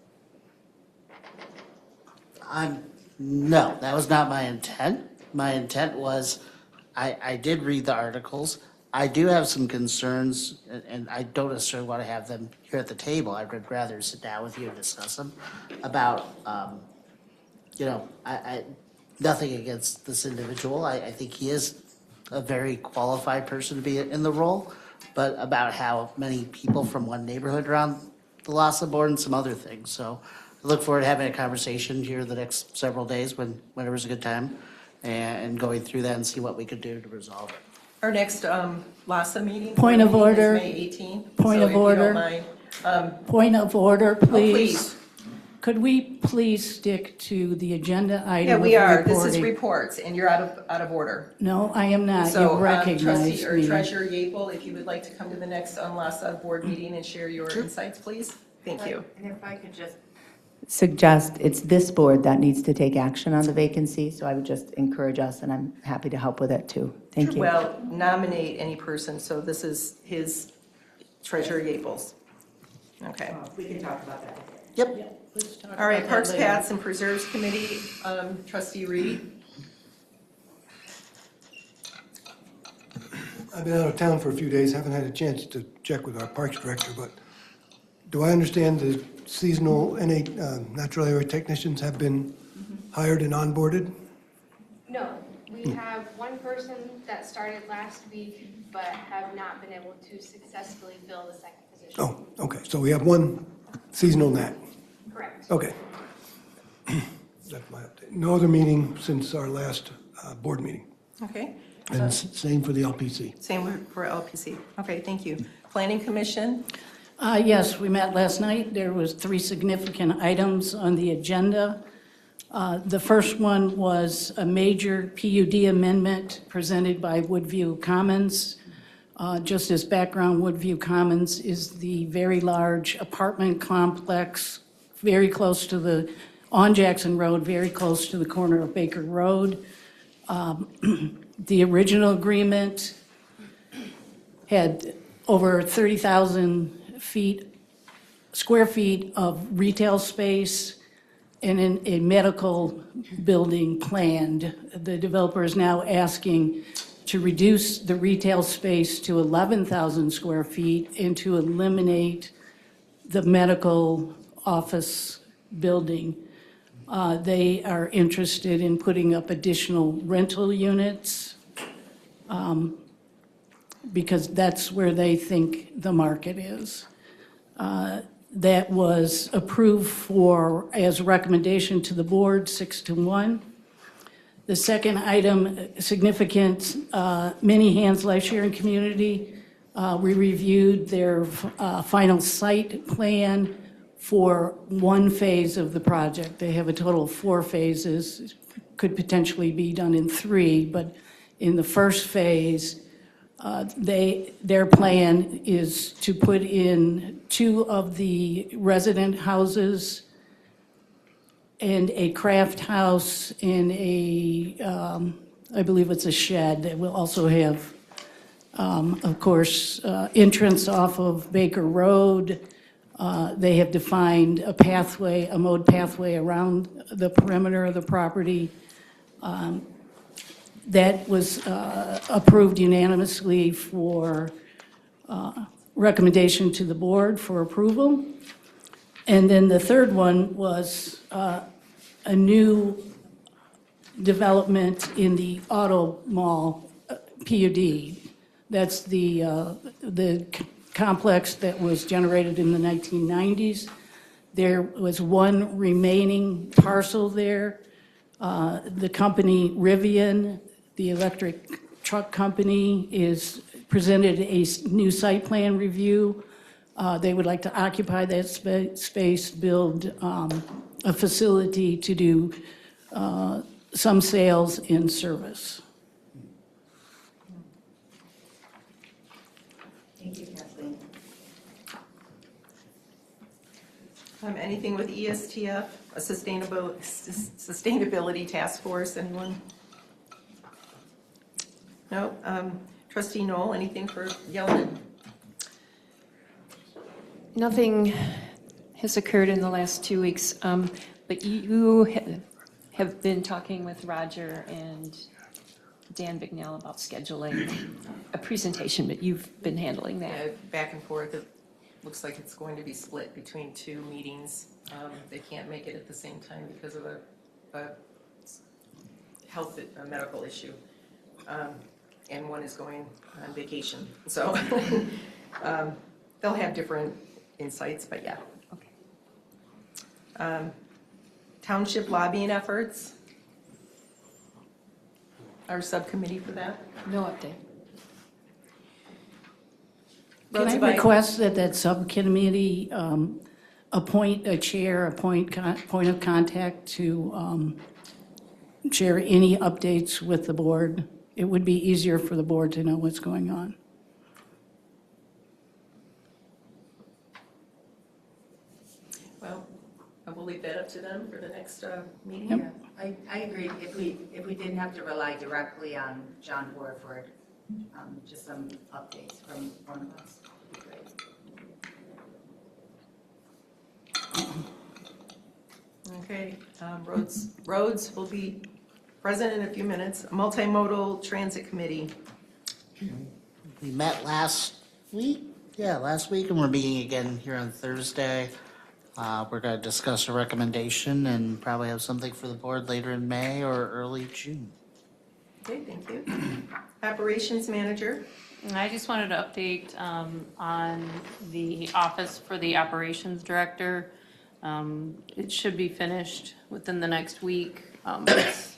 No, that was not my intent. My intent was, I did read the articles. I do have some concerns, and I don't necessarily want to have them here at the table. I'd rather sit down with you and discuss them about, nothing against this individual. I think he is a very qualified person to be in the role, but about how many people from one neighborhood around the Lhasa board and some other things. So I look forward to having a conversation here the next several days whenever's a good time, and going through that and see what we could do to resolve it. Our next Lhasa meeting. Point of order. Is May 18th. Point So of if you don't order. mind, Point of order, please. please. Could we please stick to the agenda item Yeah, of we are. This is reporting? reports, and you're out of order. No, I am not. So, You recognize trustee or me. treasurer Yapel, if you would like to come to the next Lhasa board meeting and share your insights, please. Thank you. And if I could just suggest, it's this board that needs to take action on the vacancy, so I would just encourage us, and I'm happy to help with it too. Thank you. Well, nominate any person, so this is his treasurer Yapel's. Okay. We can talk about that. Yep. Let's talk All right, about that Parks, later. Paths, and Preserves Committee, trustee Reed. I've been out of town for a few days, haven't had a chance to check with our parks director, but do I understand the seasonal natural area technicians have been hired and onboarded? No, we have one person that started last week, but have not been able to successfully fill the second position. Oh, okay, so we have one seasonal nat. Correct. Okay. That's my update. No other meeting since our last board meeting. Okay. And same for the LPC. Same for LPC. Okay, thank you. Planning Commission, Yes, we met last night. There was 3 significant items on the agenda. The first one was a major PUD amendment presented by Woodview Commons. Just as background, Woodview Commons is the very large apartment complex very close to on Jackson Road, very close to the corner of Baker Road. The original agreement had over 30,000 square feet of retail space and a medical building planned. The developer is now asking to reduce the retail space to 11,000 square feet and to eliminate the medical office building. They are interested in putting up additional rental units because that's where they think the market is. That was approved as a recommendation to the board, 6-1. The second item, significant Many Hands Life Sharing Community. We reviewed their final site plan for one phase of the project. They have a total of 4 phases. Could potentially be done in 3, but in the first phase, their plan is to put in 2 of the resident houses and a craft house and I believe it's a shed that will also have, of course, entrance off of Baker Road. They have defined a mode pathway around the perimeter of the property. That was approved unanimously for recommendation to the board for approval. And then the third one was a new development in the auto mall PUD. That's the complex that was generated in the 1990s. There was one remaining parcel there. The company Rivian, the electric truck company, is presented a new site plan review. They would like to occupy that space, build a facility to do some sales and service. Anything with ESTF, a sustainability task force, anyone? No? Trustee Knoll, anything for Yeldon? Nothing has occurred in the last 2 weeks, but you have been talking with Roger and Dan Bignell about scheduling a presentation, but you've been handling that. Back and forth, it looks like it's going to be split between 2 meetings. They can't make it at the same time because of a medical issue. And one is going on vacation, so they'll have different insights, but yeah. Okay. Township lobbying efforts. Our subcommittee for that. No update. Can I request that that subcommittee appoint a chair, a point of contact to share any updates with the board? It would be easier for the board to know what's going on. Well, I will leave that up to them for the next meeting. Yep. I agree. If we didn't have to rely directly on John Horford, just some updates from one of us would be great. Okay, roads will be present in a few minutes. Multimodal Transit Committee. We met last week, and we're meeting again here on Thursday. We're going to discuss a recommendation and probably have something for the board later in May or early June. Okay, thank you. Operations Manager. I just wanted to update on the office for the operations director. It should be finished within the next week. It's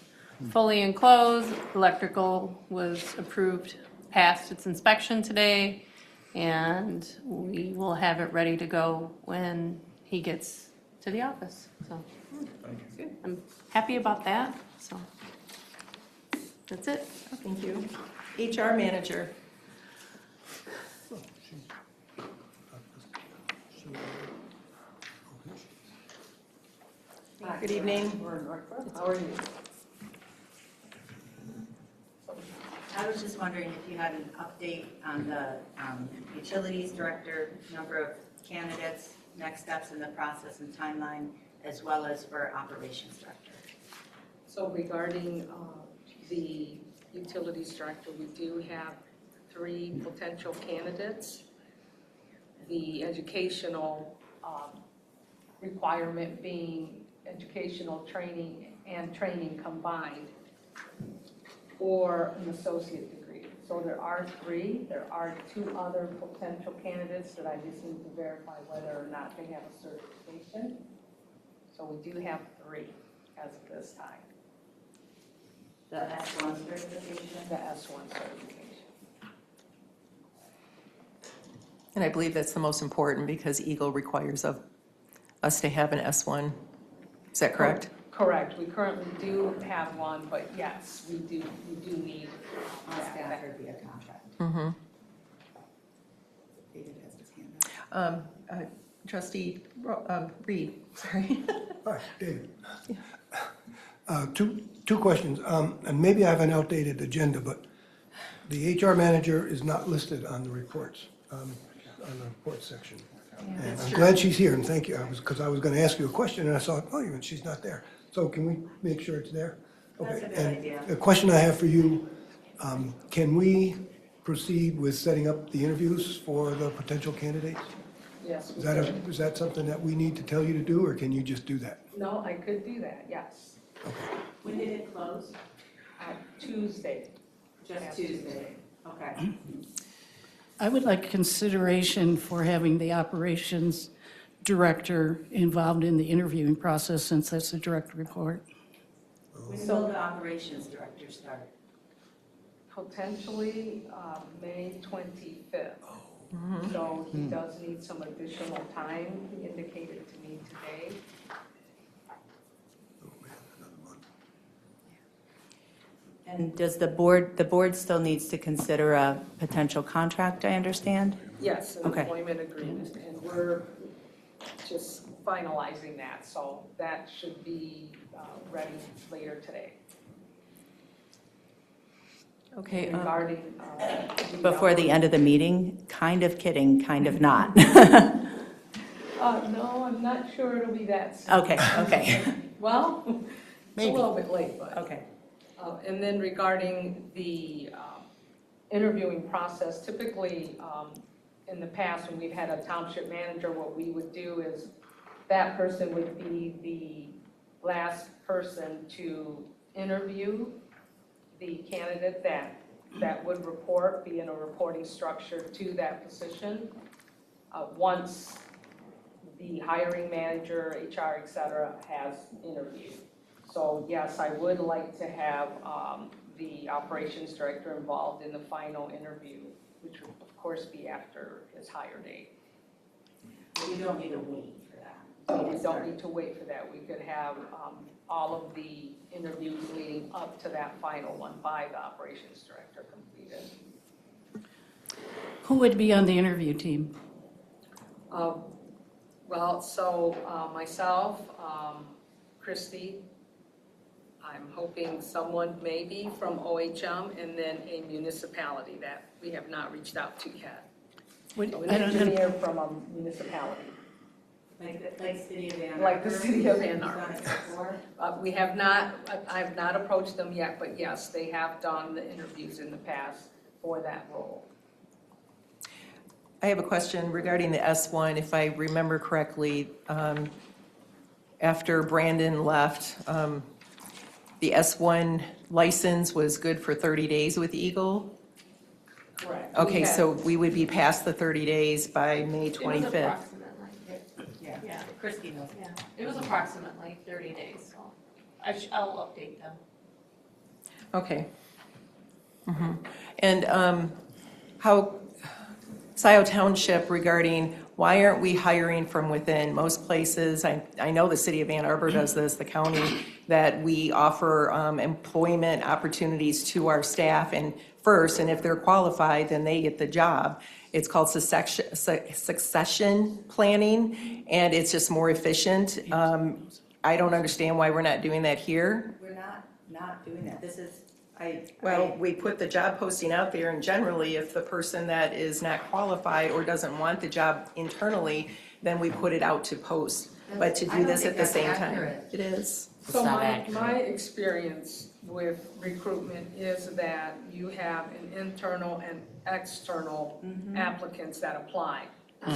fully enclosed. Electrical was approved, passed its inspection today, and we will have it ready to go when he gets to the office. So I'm happy about that. So that's it. Thank you. HR Manager. Good evening. How are you? I was just wondering if you had an update on the utilities director, number of candidates, next steps in the process and timeline, as well as for operations director. So regarding the utilities director, we do have 3 potential candidates. The educational requirement being educational training and training combined, or an associate degree. So there are 3. There are 2 other potential candidates that I just need to verify whether or not they have a certification. So we do have 3 as of this time. The S1 certification? The S1 certification. And I believe that's the most important because Eagle requires of us to have an S1. Is that correct? Correct. We currently do have one, but yes, we do need That would be a contract. Mm-hmm. David has his hand up. Trustee Reed, sorry. Hi, David. Two questions, and maybe I have an outdated agenda, but the HR manager is not listed on the reports, on the report section. And I'm glad she's here, and thank you, because I was going to ask you a question, and I saw, she's not there. So can we make sure it's there? That's Okay. a good And idea. a question I have for you, can we proceed with setting up the interviews for the potential candidates? Yes. Is that something that we need to tell you to do, or can you just do that? No, I could do that, yes. When did it close? Tuesday. Just Tuesday. Okay. I would like consideration for having the operations director involved in the interviewing process, since that's a direct report. When will the operations director start? Potentially May 25th. So he does need some additional time, he indicated to me today. And does the board still needs to consider a potential contract, I understand? Yes, an Okay. employment agreement, and we're just finalizing that, so that should be ready later today. Okay, Regarding. before the end of the meeting, kind of kidding, kind of not. No, I'm not sure it'll be that soon. Okay. Well, it's a Maybe. little bit late, but. Okay. And then regarding the interviewing process, typically, in the past, when we've had a township manager, what we would do is that person would be the last person to interview the candidate that would report, be in a reporting structure to that position. Once the hiring manager, HR, et cetera, has interviewed. So yes, I would like to have the operations director involved in the final interview, which would of course be after his hire date. You don't need to wait for that. We don't need to wait for that. We could have all of the interviews leading up to that final one by the operations director completed. Who would be on the interview team? Well, so myself, Christy, I'm hoping someone maybe from OHM, and then a municipality that we have not reached out to yet. An An engineer from a municipality. Like City of Ann Arbor? Like the City of Ann Arbor. Done it before? We have not, I have not approached them yet, but yes, they have done the interviews in the past for that role. I have a question regarding the S1. If I remember correctly, after Brandon left, the S1 license was good for 30 days with Eagle? Correct. Okay, so we would be past the 30 days by May 25th. Yeah, Christie knows. yeah. It was approximately 30 days, so I'll update them. Okay. And how, Scio Township, regarding why aren't we hiring from within? Most places, I know the City of Ann Arbor does this, the county, that we offer employment opportunities to our staff and first, and if they're qualified, then they get the job. It's called succession planning, and it's just more efficient. I don't understand why we're not doing that here. We're not doing that. This is, Well, we put the job posting out there, and generally, if the person that is not qualified or doesn't want the job internally, then we put it out to post. But to I do don't this think at the that's same time. accurate. It is. So not my accurate. experience with recruitment is that you have an internal and external applicants that apply.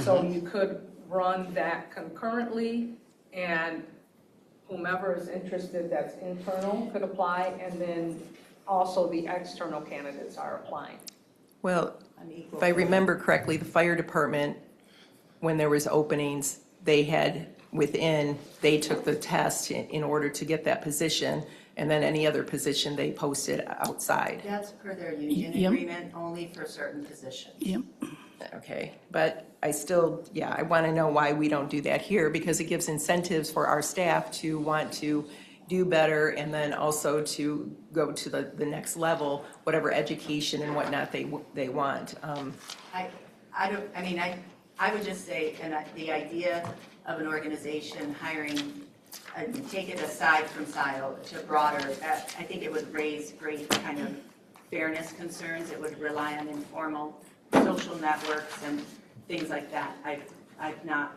So you could run that concurrently, and whomever is interested that's internal could apply, and then also the external candidates are applying. Well, if I remember correctly, the fire department, when there was openings, they had they took the test in order to get that position, and then any other position they posted outside. that's per their union Yep. agreement, only for certain positions. Yep. Okay, but I still, I want to know why we don't do that here, because it gives incentives for our staff to want to do better, and then also to go to the next level, whatever education and whatnot they want. I would just say, and the idea of an organization hiring, take it aside from Scio to broader, I think it would raise great kind of fairness concerns. It would rely on informal social networks and things like that. I've not,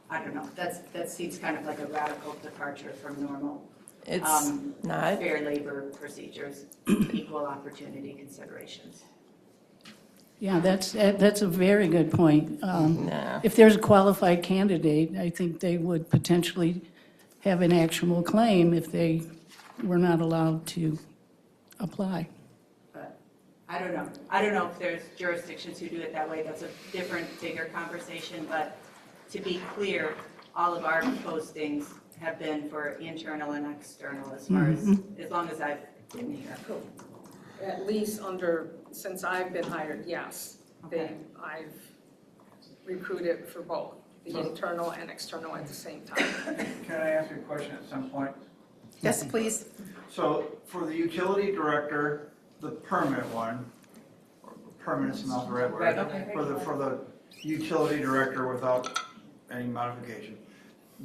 I don't know, that seems kind of like a radical departure from normal It's not. fair labor procedures, equal opportunity considerations. Yeah, that's a very good point. No. If there's a qualified candidate, I think they would potentially have an actual claim if they were not allowed to apply. But I don't know. I don't know if there's jurisdictions who do it that way. That's a different, bigger conversation. But to be clear, all of our postings have been for internal and external as far as long as I've been here. At least since I've been hired, yes. Okay. I've recruited for both, the internal and external at the same time. Can I ask you a question at some point? Yes, please. So for the utility director, the permanent one, permanent's not the right word. Right, okay. For the utility director without any modification.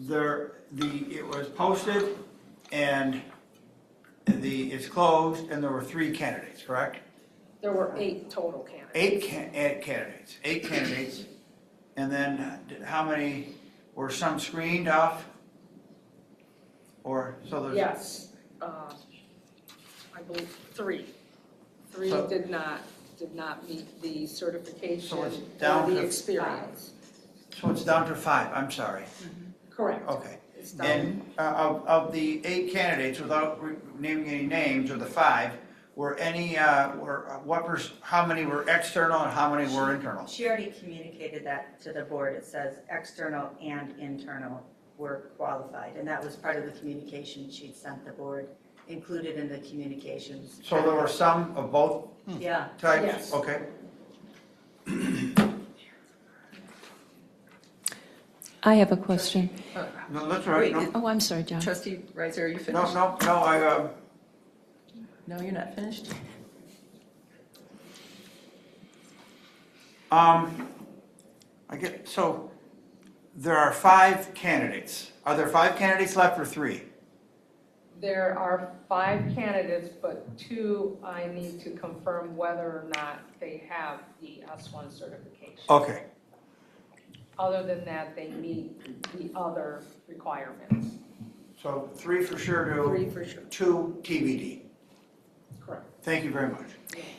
It was posted and it's closed and there were 3 candidates, correct? There were 8 total candidates. 8 candidates. And then how many, were some screened off? Or, so there's. Yes, I believe 3. 3 So- did not meet the certification So it's or down the to experience. So it's down to 5, I'm sorry. Correct. Okay. It's down. And of the 8 candidates, without naming any names, or the 5, were any, how many were external and how many were internal? She already communicated that to the board. It says external and internal were qualified, and that was part of the communication she'd sent the board, included in the communications. So there were some of both Yeah. types? Yes. Okay. I have a question. No, that's right. Wait, No, Oh, I'm sorry, John. Trustee Reiser, are you no, finished? No, you're not finished? So there are 5 candidates. Are there 5 candidates left or 3? There are 5 candidates, but 2 I need to confirm whether or not they have the S1 certification. Okay. Other than that, they meet the other requirements. So 3 for sure, 3 for sure. 2 TBD. Correct. Thank you very much.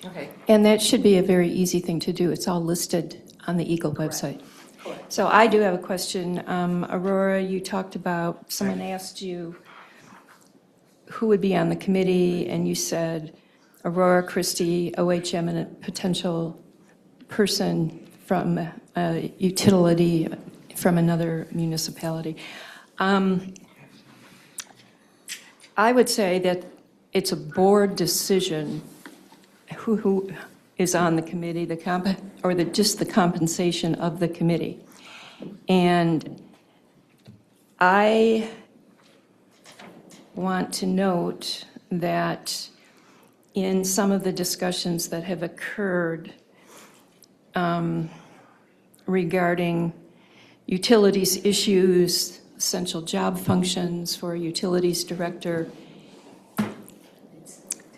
Okay. And that should be a very easy thing to do. It's all listed on the Eagle website. Correct. So I do have a question. Aurora, you talked about, someone asked you who would be on the committee, and you said Aurora, Christie, OHM, and a potential person from a utility from another municipality. I would say that it's a board decision who is on the committee, just the compensation of the committee. And I want to note that in some of the discussions that have occurred regarding utilities issues, essential job functions for a utilities director,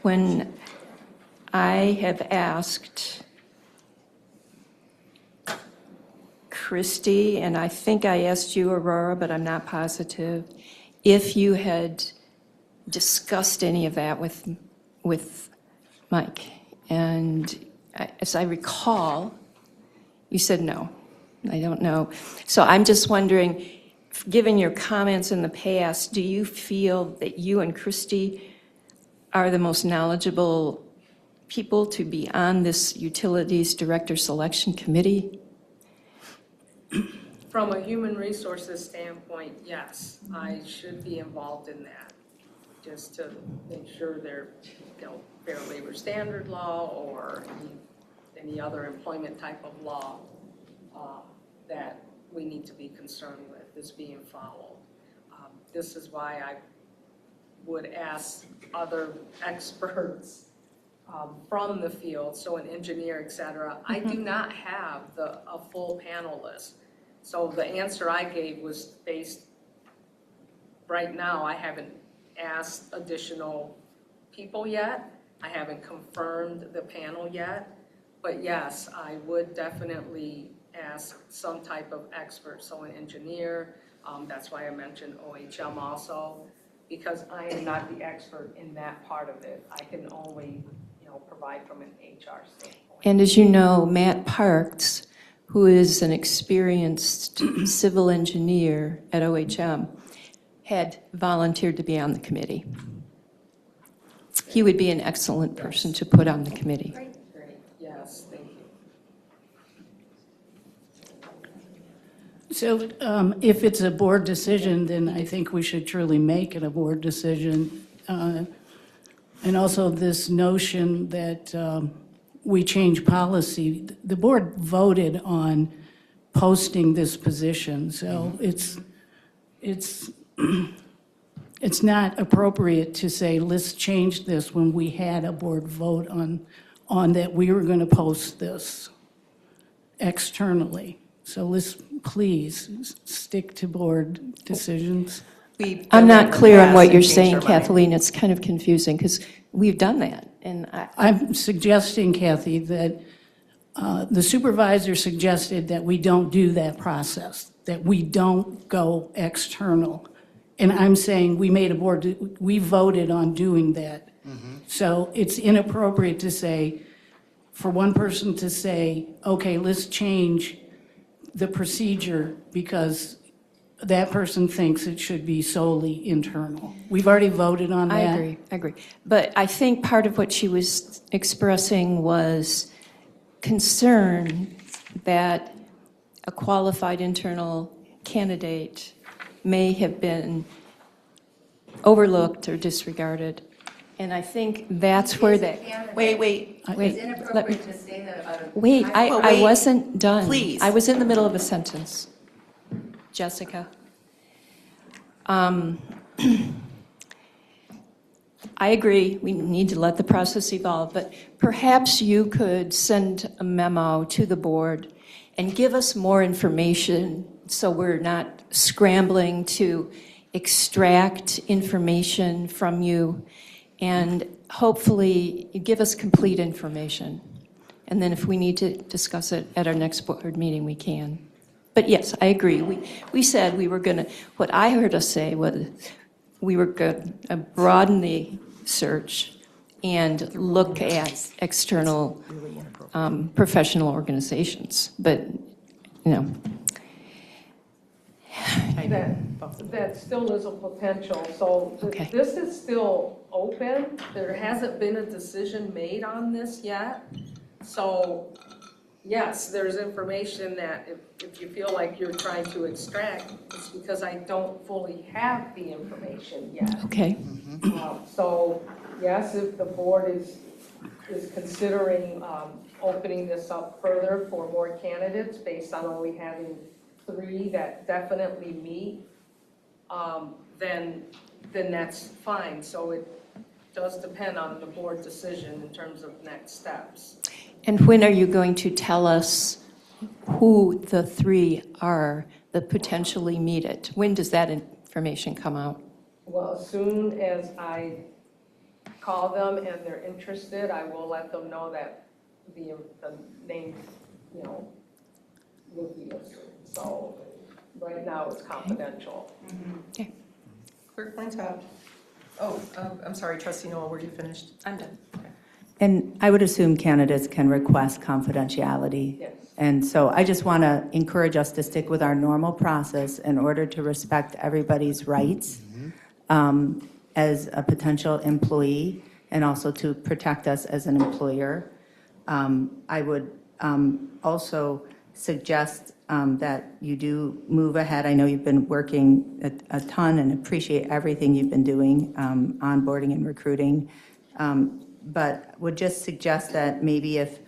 when I have asked Christie, and I think I asked you, Aurora, but I'm not positive, if you had discussed any of that with Mike. And as I recall, you said no. I don't know. So I'm just wondering, given your comments in the past, do you feel that you and Christie are the most knowledgeable people to be on this utilities director selection committee? From a human resources standpoint, yes, I should be involved in that, just to make sure they're, Fair Labor Standard Law or any other employment type of law that we need to be concerned with is being followed. This is why I would ask other experts from the field, so an engineer, et cetera. I do not have a full panel list. So the answer I gave was based, right now, I haven't asked additional people yet. I haven't confirmed the panel yet. But yes, I would definitely ask some type of expert, so an engineer. That's why I mentioned OHM also, because I am not the expert in that part of it. I can only, provide from an HR standpoint. And as you know, Matt Parks, who is an experienced civil engineer at OHM, had volunteered to be on the committee. He would be an excellent person to put on the committee. Great. Yes, thank you. So if it's a board decision, then I think we should truly make it a board decision. And also this notion that we change policy. The board voted on posting this position, so it's not appropriate to say, let's change this when we had a board vote on that we were going to post this externally. So let's please stick to board decisions. We've I'm done that not in the clear on past what and you're changed saying, our mind. Kathleen. It's kind of confusing because we've done that. And I'm suggesting, Kathy, that the supervisor suggested that we don't do that process, that we don't go external. And I'm saying we voted on doing that. So it's inappropriate to say, for one person to say, okay, let's change the procedure because that person thinks it should be solely internal. We've already voted on that. I agree. But I think part of what she was expressing was concern that a qualified internal candidate may have been overlooked or disregarded. And I think that's where that. Wait. Wait, It's let me- inappropriate to say that about a. Wait, Well, I wait. wasn't done. Please. I was in the middle of a sentence. Jessica. I agree, we need to let the process evolve, but perhaps you could send a memo to the board and give us more information so we're not scrambling to extract information from you, and hopefully you give us complete information. And then if we need to discuss it at our next board meeting, we can. But yes, I agree. We said we were going to, what I heard us say was we were going to broaden the search and look at external professional organizations. But, you know. That still is a potential, so Okay. this is still open. There hasn't been a decision made on this yet. So, yes, there's information that if you feel like you're trying to extract, it's because I don't fully have the information yet. Okay. So, yes, if the board is considering opening this up further for more candidates based on only having 3 that definitely meet, then that's fine. So it does depend on the board decision in terms of next steps. And when are you going to tell us who the 3 are that potentially meet it? When does that information come out? Well, as soon as I call them and they're interested, I will let them know that the names, will be listed. So right now it's confidential. Okay. Clerk Flintoff. Oh, I'm sorry, Trustee Noel, were you finished? I'm done. And I would assume candidates can request confidentiality. Yes. And so I just want to encourage us to stick with our normal process in order to respect everybody's rights as a potential employee and also to protect us as an employer. I would also suggest that you do move ahead. I know you've been working a ton and appreciate everything you've been doing, onboarding and recruiting. But would just suggest that maybe if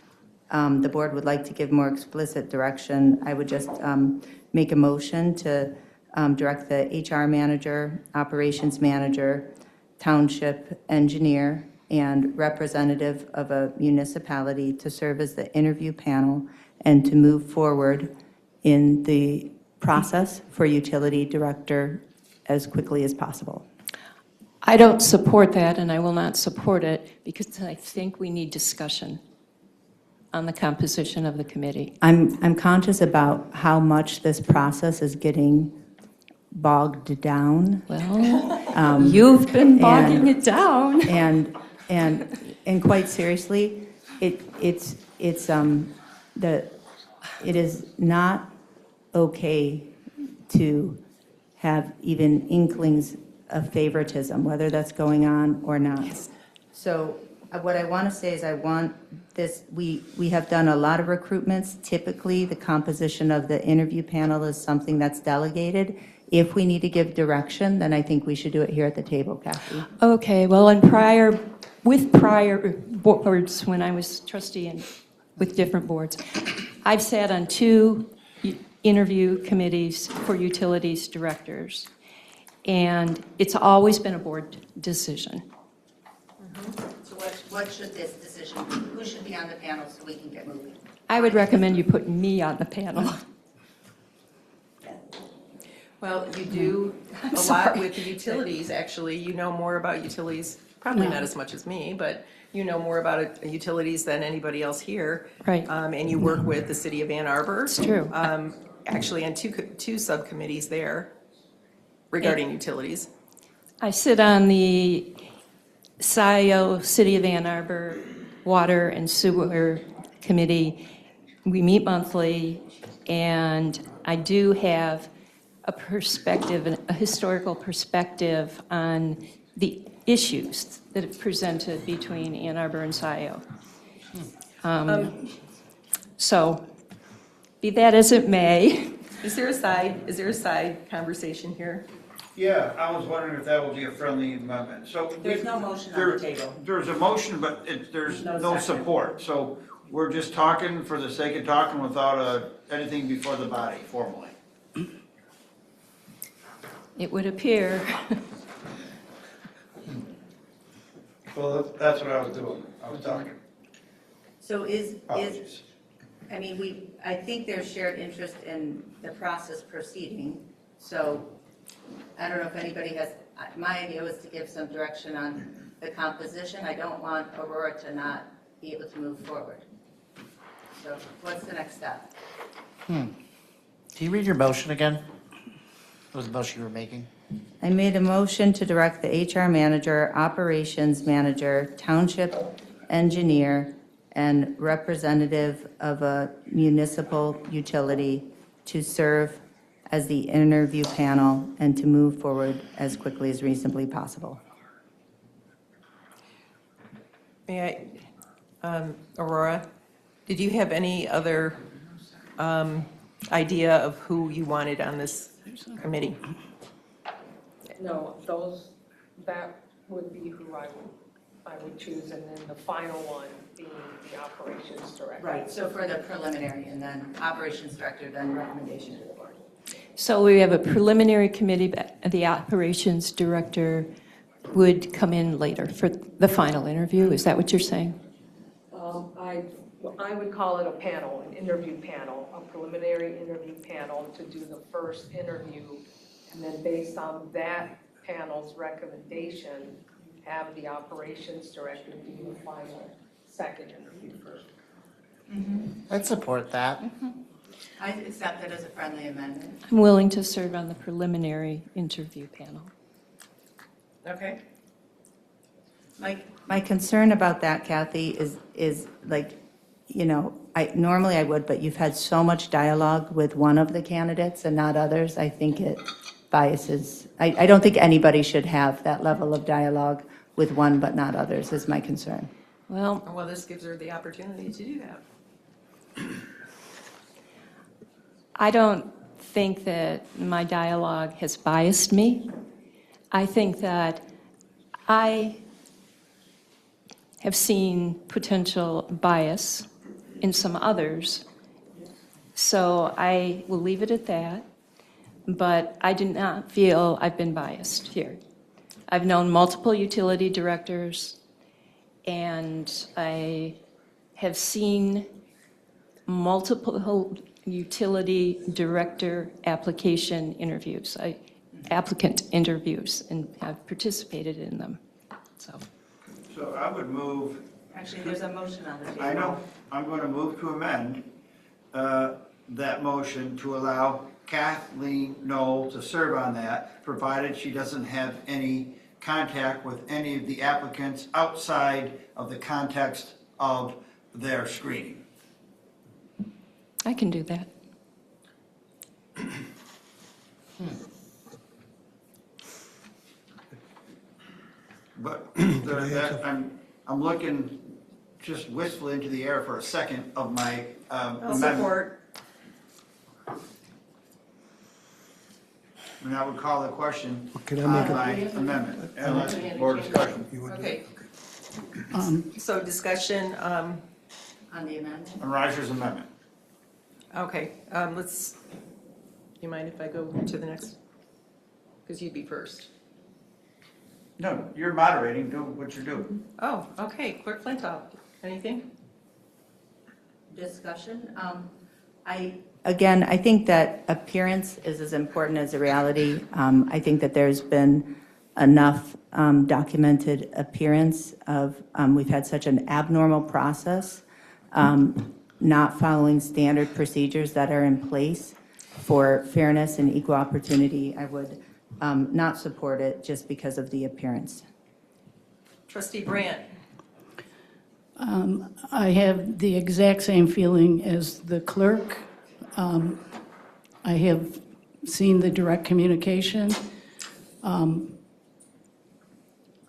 the board would like to give more explicit direction, I would just make a motion to direct the HR manager, operations manager, township engineer, and representative of a municipality to serve as the interview panel and to move forward in the process for utility director as quickly as possible. I don't support that, and I will not support it because I think we need discussion on the composition of the committee. I'm conscious about how much this process is getting bogged down. Well, you've been bogging it down. And quite seriously, it is not okay to have even inklings of favoritism, whether that's going on or not. Yes. So what I want to say is I want this, we have done a lot of recruitments. Typically, the composition of the interview panel is something that's delegated. If we need to give direction, then I think we should do it here at the table, Kathy. Okay, well, with prior boards, when I was trustee and with different boards, I've sat on 2 interview committees for utilities directors, and it's always been a board decision. So what should this decision, who should be on the panel so we can get moving? I would recommend you put me on the panel. Well, you do a lot sorry. with the utilities, actually. You know more about utilities, probably No. not as much as me, but you know more about utilities than anybody else here. Right. And you work with the city of Ann Arbor. It's true. Actually, on two subcommittees there regarding utilities. I sit on the Scio City of Ann Arbor Water and Sewer Committee. We meet monthly, and I do have a perspective, a historical perspective on the issues that have presented between Ann Arbor and Scio. So, be that as it may, Is there a side conversation here? Yeah, I was wondering if that would be a friendly amendment. So There's no motion on the table. There's a motion, but there's no support. So we're just talking for the sake of talking without anything before the body formally. it would appear. Well, that's what I was doing. I was talking. So Apologies. I mean, I think there's shared interest in the process proceeding, so I don't know if anybody has, my idea was to give some direction on the composition. I don't want Aurora to not be able to move forward. So what's the next step? Can you read your motion again? What was the motion you were making? I made a motion to direct the HR manager, operations manager, township engineer, and representative of a municipal utility to serve as the interview panel and to move forward as quickly as reasonably possible. May I, Aurora, did you have any other idea of who you wanted on this committee? No, that would be who I would choose, and then the final one being the operations director. Right, so for the preliminary and then operations director, then recommendation to the board. So we have a preliminary committee, but the operations director would come in later for the final interview. Is that what you're saying? I would call it a panel, an interview panel, a preliminary interview panel to do the first interview, and then based on that panel's recommendation, have the operations director do the final second interview first. I'd support that. I accept it as a friendly amendment. I'm willing to serve on the preliminary interview panel. Okay. My concern about that, Kathy, is like, you know, normally I would, but you've had so much dialogue with one of the candidates and not others. I think it biases. I don't think anybody should have that level of dialogue with one but not others, is my concern. Well, Well, this gives her the opportunity to do that. I don't think that my dialogue has biased me. I think that I have seen potential bias in some others. So I will leave it at that. But I do not feel I've been biased here. I've known multiple utility directors, and I have seen multiple utility director applicant interviews, and have participated in them. So I would move, Actually, there's a motion on the table. I know, I'm going to move to amend that motion to allow Kathleen Knoll to serve on that, provided she doesn't have any contact with any of the applicants outside of the context of their screening. I can do that. But I'm looking just wistfully into the air for a second of my I'll amendment. support. And I would call the question Can I on make a- my amendment, unless more discussion You would- Okay. So discussion, On the amendment? on Roger's amendment. okay, let's, do you mind if I go to the next? Because you'd be first. No, you're moderating, do what you're doing. Oh, okay, Clerk Flintoff, anything? Discussion. Again, I think that appearance is as important as the reality. I think that there's been enough documented appearance of, we've had such an abnormal process, not following standard procedures that are in place for fairness and equal opportunity. I would not support it just because of the appearance. Trustee Brandt? I have the exact same feeling as the clerk. I have seen the direct communication.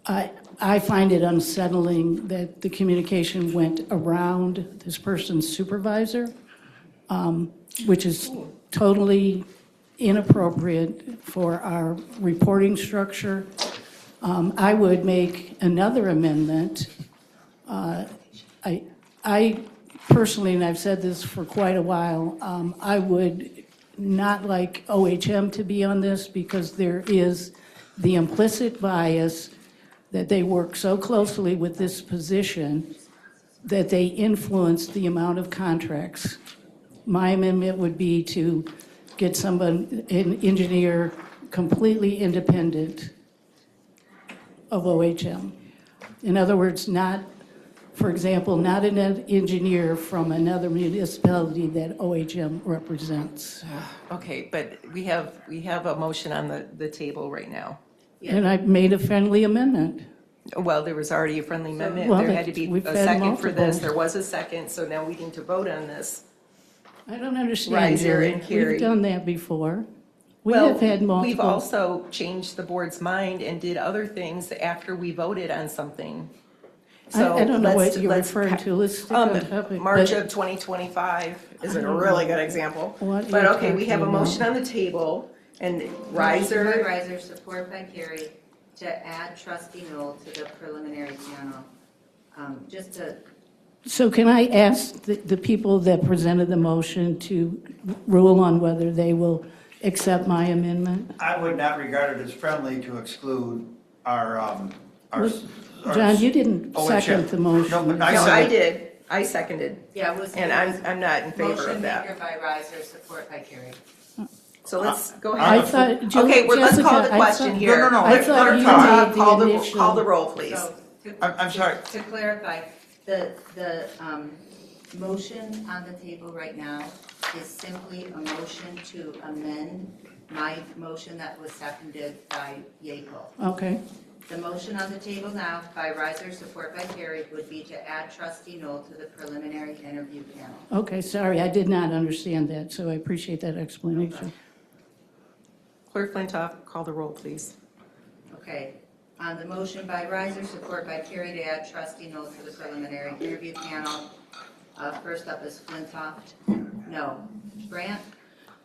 I find it unsettling that the communication went around this person's supervisor, which is totally inappropriate for our reporting structure. I would make another amendment. I personally, and I've said this for quite a while, I would not like OHM to be on this because there is the implicit bias that they work so closely with this position that they influence the amount of contracts. My amendment would be to get someone, an engineer, completely independent of OHM. In other words, not, for example, not an engineer from another municipality that OHM represents. Okay, but we have a motion on the table right now. And I've made a friendly amendment. Well, there was already a friendly amendment. Well, There had to be we've a had second for this. multiple. There was a second, so now we need to vote on this. I don't understand, Riser Jerry. and Carey. We've done that before. We Well, have had multiple. we've also changed the board's mind and did other things after we voted on something. So I don't know let's- what you're let's referring to. Let's stick on topic. March but- of 2025 is a I don't really know good example. what But you're okay, we have a talking about. motion on the table and Motion by Riser, Riser, support by Carey, to add trustee Knoll to the preliminary panel. Just to, So can I ask the people that presented the motion to rule on whether they will accept my amendment? I would not regard it as friendly to exclude our. John, you didn't Oh, second shit. the motion. No, but no, I I said, did, I seconded, yeah, it was. and I'm not in favor Motion of that. maker by Riser, support by Carey. So let's go I ahead. thought, Okay, let's call Jessica, the I question thought- here. No, I let thought her you talk. made Call the the initial. roll, please. So, I'm sorry. To clarify, the motion on the table right now is simply a motion to amend my motion that was seconded by Yeaple. Okay, The motion on the table now by Riser, support by Carey, would be to add trustee Knoll to the preliminary interview panel. okay, sorry, I did not understand that, so I appreciate that explanation. Clerk Flintoff, call the roll, please. Okay, on the motion by Riser, support by Carey to add trustee Knoll to the preliminary interview panel, first up is Flintoff. No. Brandt?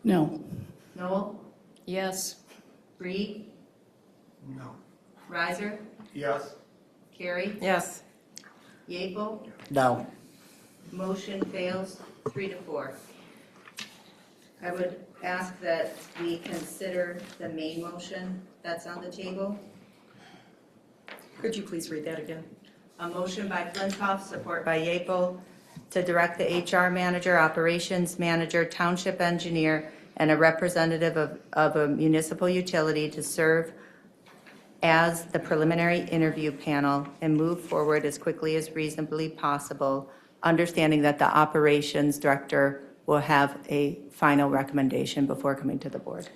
No, Knoll? Yes. Reed? No. Riser? Yes. Carey? Yes. Yeaple? No. Motion fails 3-4. I would ask that we consider the main motion that's on the table. Could you please read that again? A motion by Flintoff, support By Yeaple, to direct the HR manager, operations manager, township engineer, and a representative of a municipal utility to serve as the preliminary interview panel and move forward as quickly as reasonably possible, understanding that the operations director will have a final recommendation before coming to the board.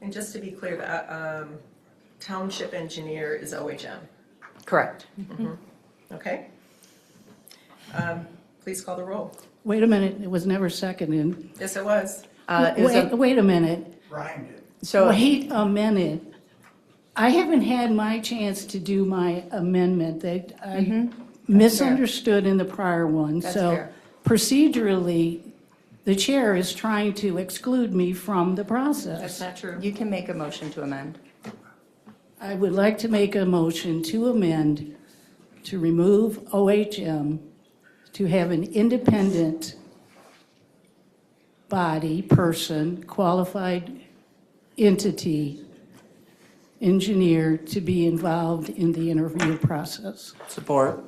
And just to be clear, the township engineer is OHM, Correct. okay? Please call the roll. wait a minute, it was never seconded. Yes, it was. It was a- Wait a minute. Brian did. So, Wait a minute. I haven't had my chance to do my amendment that I misunderstood in the prior one. That's So fair. procedurally, the chair is trying to exclude me from the That's process. not true. you can make a motion to amend. I would like to make a motion to amend to remove OHM, to have an independent body, person, qualified entity, engineer to be involved in the interview process. Support.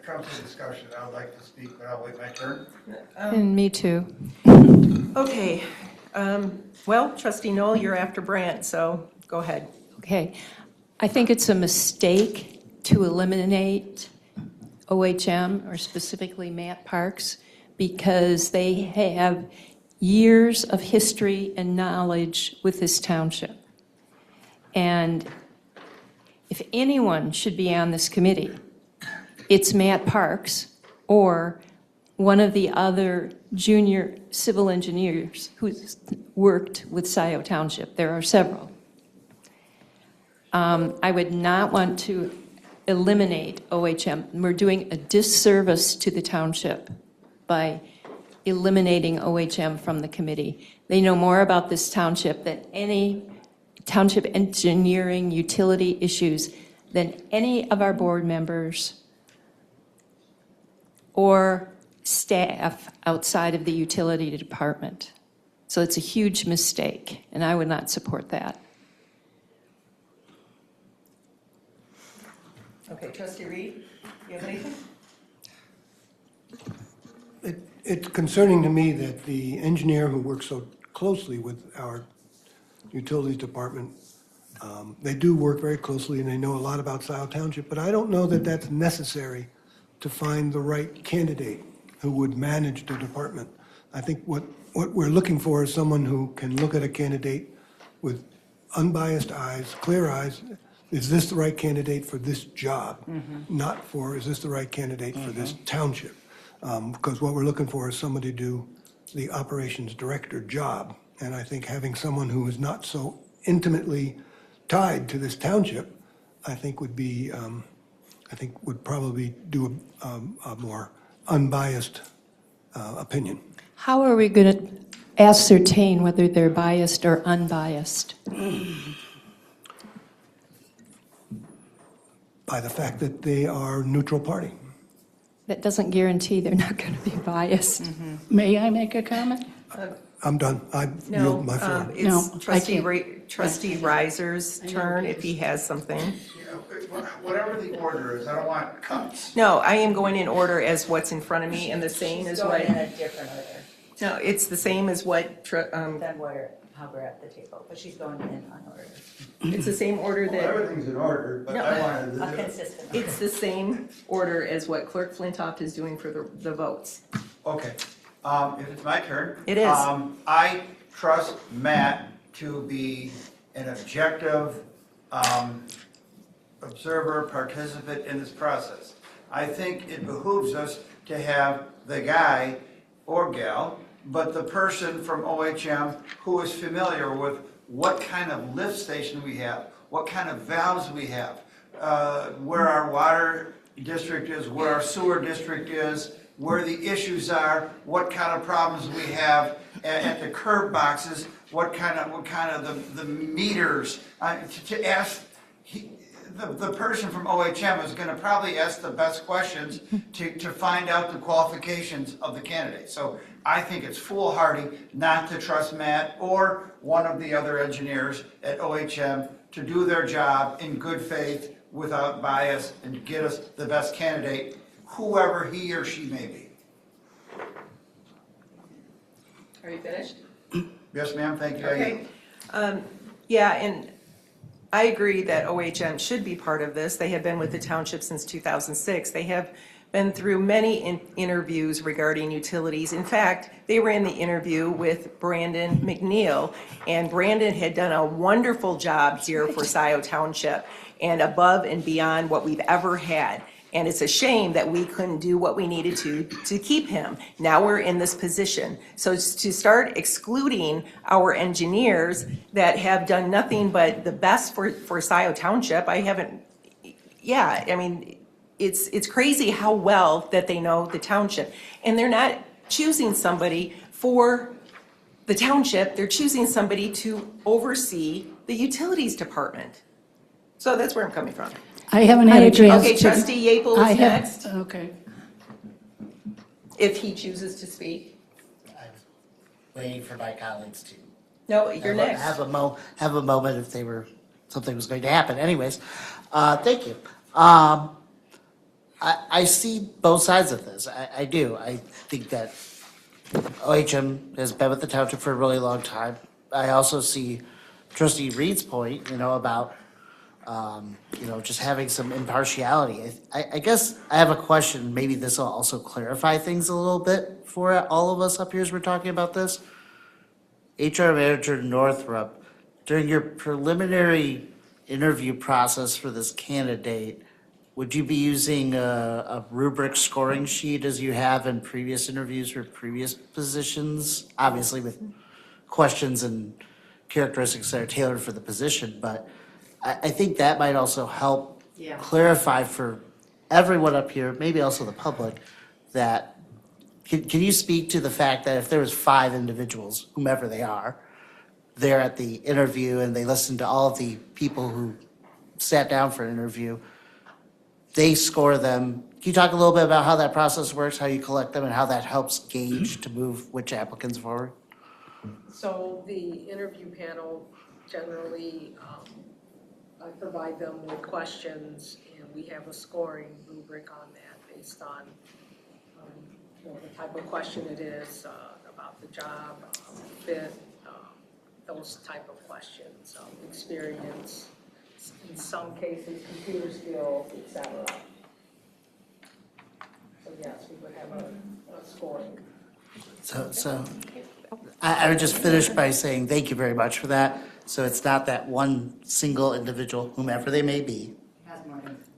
trustee discussion. I would like to speak, but I'll wait my turn. And me too. Okay, well, trustee Noel, you're after Brant, so go ahead. Okay. I think it's a mistake to eliminate OHM, or specifically Matt Parks, because they have years of history and knowledge with this township. And if anyone should be on this committee, it's Matt Parks or one of the other junior civil engineers who's worked with Scio Township. There are several. I would not want to eliminate OHM. We're doing a disservice to the township by eliminating OHM from the committee. They know more about this township than any township engineering utility issues than any of our board members or staff outside of the utility department. So it's a huge mistake, and I would not support that. Okay, trustee Reed, you have anything? It's concerning to me that the engineer who works so closely with our utilities department, they do work very closely and they know a lot about Scio Township, but I don't know that that's necessary to find the right candidate who would manage the department. I think what we're looking for is someone who can look at a candidate with unbiased eyes, clear eyes. Is this the right candidate for this job? Not for, is this the right candidate for this township? Because what we're looking for is somebody to do the operations director job. And I think having someone who is not so intimately tied to this township, I think would be, would probably do a more unbiased opinion. How are we going to ascertain whether they're biased or unbiased? By the fact that they are neutral party. That doesn't guarantee they're not going to be biased. May I make a comment? I'm done. I No, yield my floor. No, it's I can't. trustee Reiser's turn if he has something. Whatever the order is, I don't want cuts. No, I am going in order as what's in front of me and the same as what, a different order no, it's the same as what, than how we're at the table, but she's going in on order. it's the same order that, Everything's in order, but No. I wanted to do A it. consistent order. it's the same order as what Clerk Flintoff is doing for the votes. Okay, if it's my turn. It is. I trust Matt to be an objective observer, participant in this process. I think it behooves us to have the guy or gal, but the person from OHM who is familiar with what kind of lift station we have, what kind of valves we have, where our water district is, where our sewer district is, where the issues are, what kind of problems we have at the curb boxes, what kind of the meters. To ask, the person from OHM is going to probably ask the best questions to find out the qualifications of the candidate. So I think it's foolhardy not to trust Matt or one of the other engineers at OHM to do their job in good faith, without bias, and to get us the best candidate, whoever he or she may be. Are you finished? Yes, ma'am, thank you. Okay. Yeah, and I agree that OHM should be part of this. They have been with the township since 2006. They have been through many interviews regarding utilities. In fact, they were in the interview with Brandon McNeil, and Brandon had done a wonderful job here for Scio Township and above and beyond what we've ever had. And it's a shame that we couldn't do what we needed to keep him. Now we're in this position. So to start excluding our engineers that have done nothing but the best for Scio Township, I mean, it's crazy how well that they know the township. And they're not choosing somebody for the township, they're choosing somebody to oversee the utilities department. So that's where I'm coming from. I haven't had a chance to. Okay, trustee Yapel is next, Okay. if he chooses to speak. Waiting for my colleagues to. No, you're next. Have a moment if something was going to happen. Anyways, thank you. I see both sides of this. I do. I think that OHM has been with the township for a really long time. I also see Trustee Reed's point, about, just having some impartiality. I guess I have a question. Maybe this will also clarify things a little bit for all of us up here as we're talking about this. HR Manager Northrup, during your preliminary interview process for this candidate, would you be using a rubric scoring sheet as you have in previous interviews for previous positions? Obviously with questions and characteristics that are tailored for the position, but I think that might also help clarify for everyone up here, maybe also the public, that can you speak to the fact that if there was 5 individuals, whomever they are, there at the interview and they listened to all of the people who sat down for an interview, they score them. Can you talk a little bit about how that process works, how you collect them, and how that helps gauge to move which applicants forward? So the interview panel generally, I provide them with questions, and we have a scoring rubric on that based on the type of question it is, about the job, fit, those type of questions, experience, in some cases, computer skills, et cetera. So yes, we would have a scoring. So I would just finish by saying thank you very much for that. So it's not that one single individual, whomever they may be,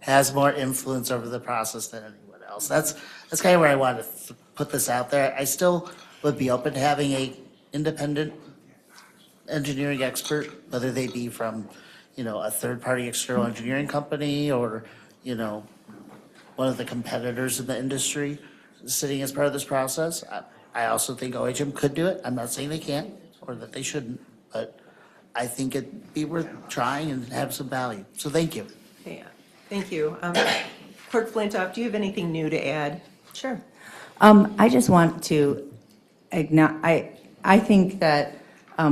has more influence over the process than anyone else. That's kind of where I wanted to put this out there. I still would be open to having a independent engineering expert, whether they be from, a third-party external engineering company or, one of the competitors in the industry sitting as part of this process. I also think OHM could do it. I'm not saying they can't or that they shouldn't, but I think it'd be worth trying and have some value. So thank you. Yeah, thank you. Clerk Flintoff, do you have anything new to add? Sure. I just want to I think that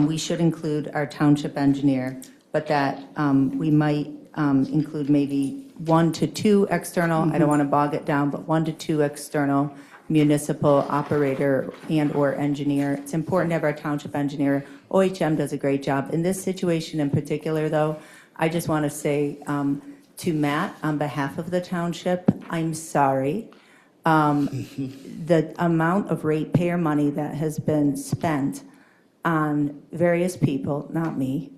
we should include our township engineer, but that we might include maybe 1 to 2 external, I don't want to bog it down, but 1 to 2 external municipal operator and/or engineer. It's important to have our township engineer. OHM does a great job. In this situation in particular, though, I just want to say to Matt, on behalf of the township, I'm sorry. The amount of ratepayer money that has been spent on various people, not me,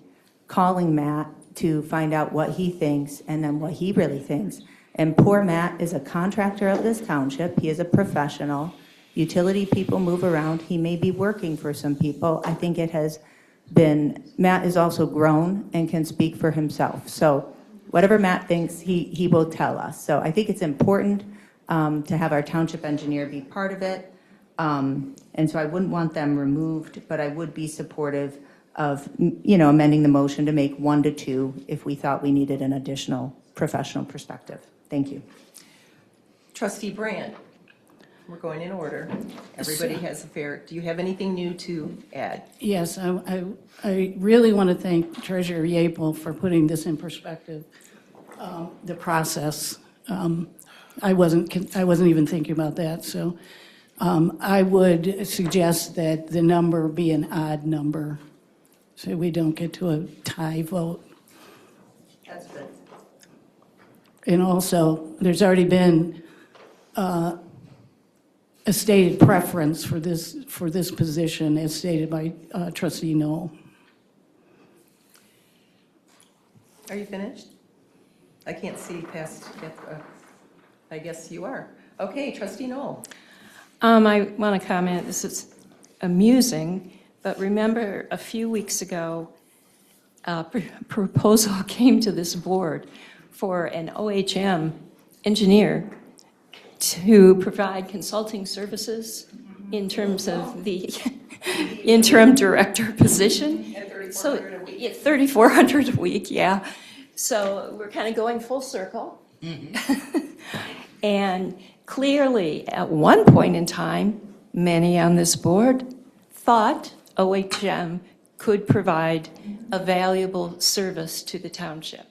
calling Matt to find out what he thinks and then what he really thinks. And poor Matt is a contractor of this township. He is a professional. Utility people move around. He may be working for some people. I think it has been, Matt is also grown and can speak for himself. So whatever Matt thinks, he will tell us. So I think it's important to have our township engineer be part of it. And so I wouldn't want them removed, but I would be supportive of, amending the motion to make 1 to 2 if we thought we needed an additional professional perspective. Thank you. Trustee Brandt, we're going in order. Everybody has do you have anything new to add? Yes, I really want to thank Treasurer Yapel for putting this in perspective, the process. I wasn't even thinking about that, so I would suggest that the number be an odd number, so we don't get to a tie vote. That's good. And also, there's already been a stated preference for this position, as stated by Trustee Knoll. Are you finished? I can't see past, I guess you are. Okay, Trustee Knoll. I want to comment, this is amusing, but remember a few weeks ago, a proposal came to this board for an OHM engineer to provide consulting services in terms of the interim director position. At So, $3,400 a week. yeah, $3,400 a week, yeah. So we're kind of going full circle. And clearly, at one point in time, many on this board thought OHM could provide a valuable service to the township.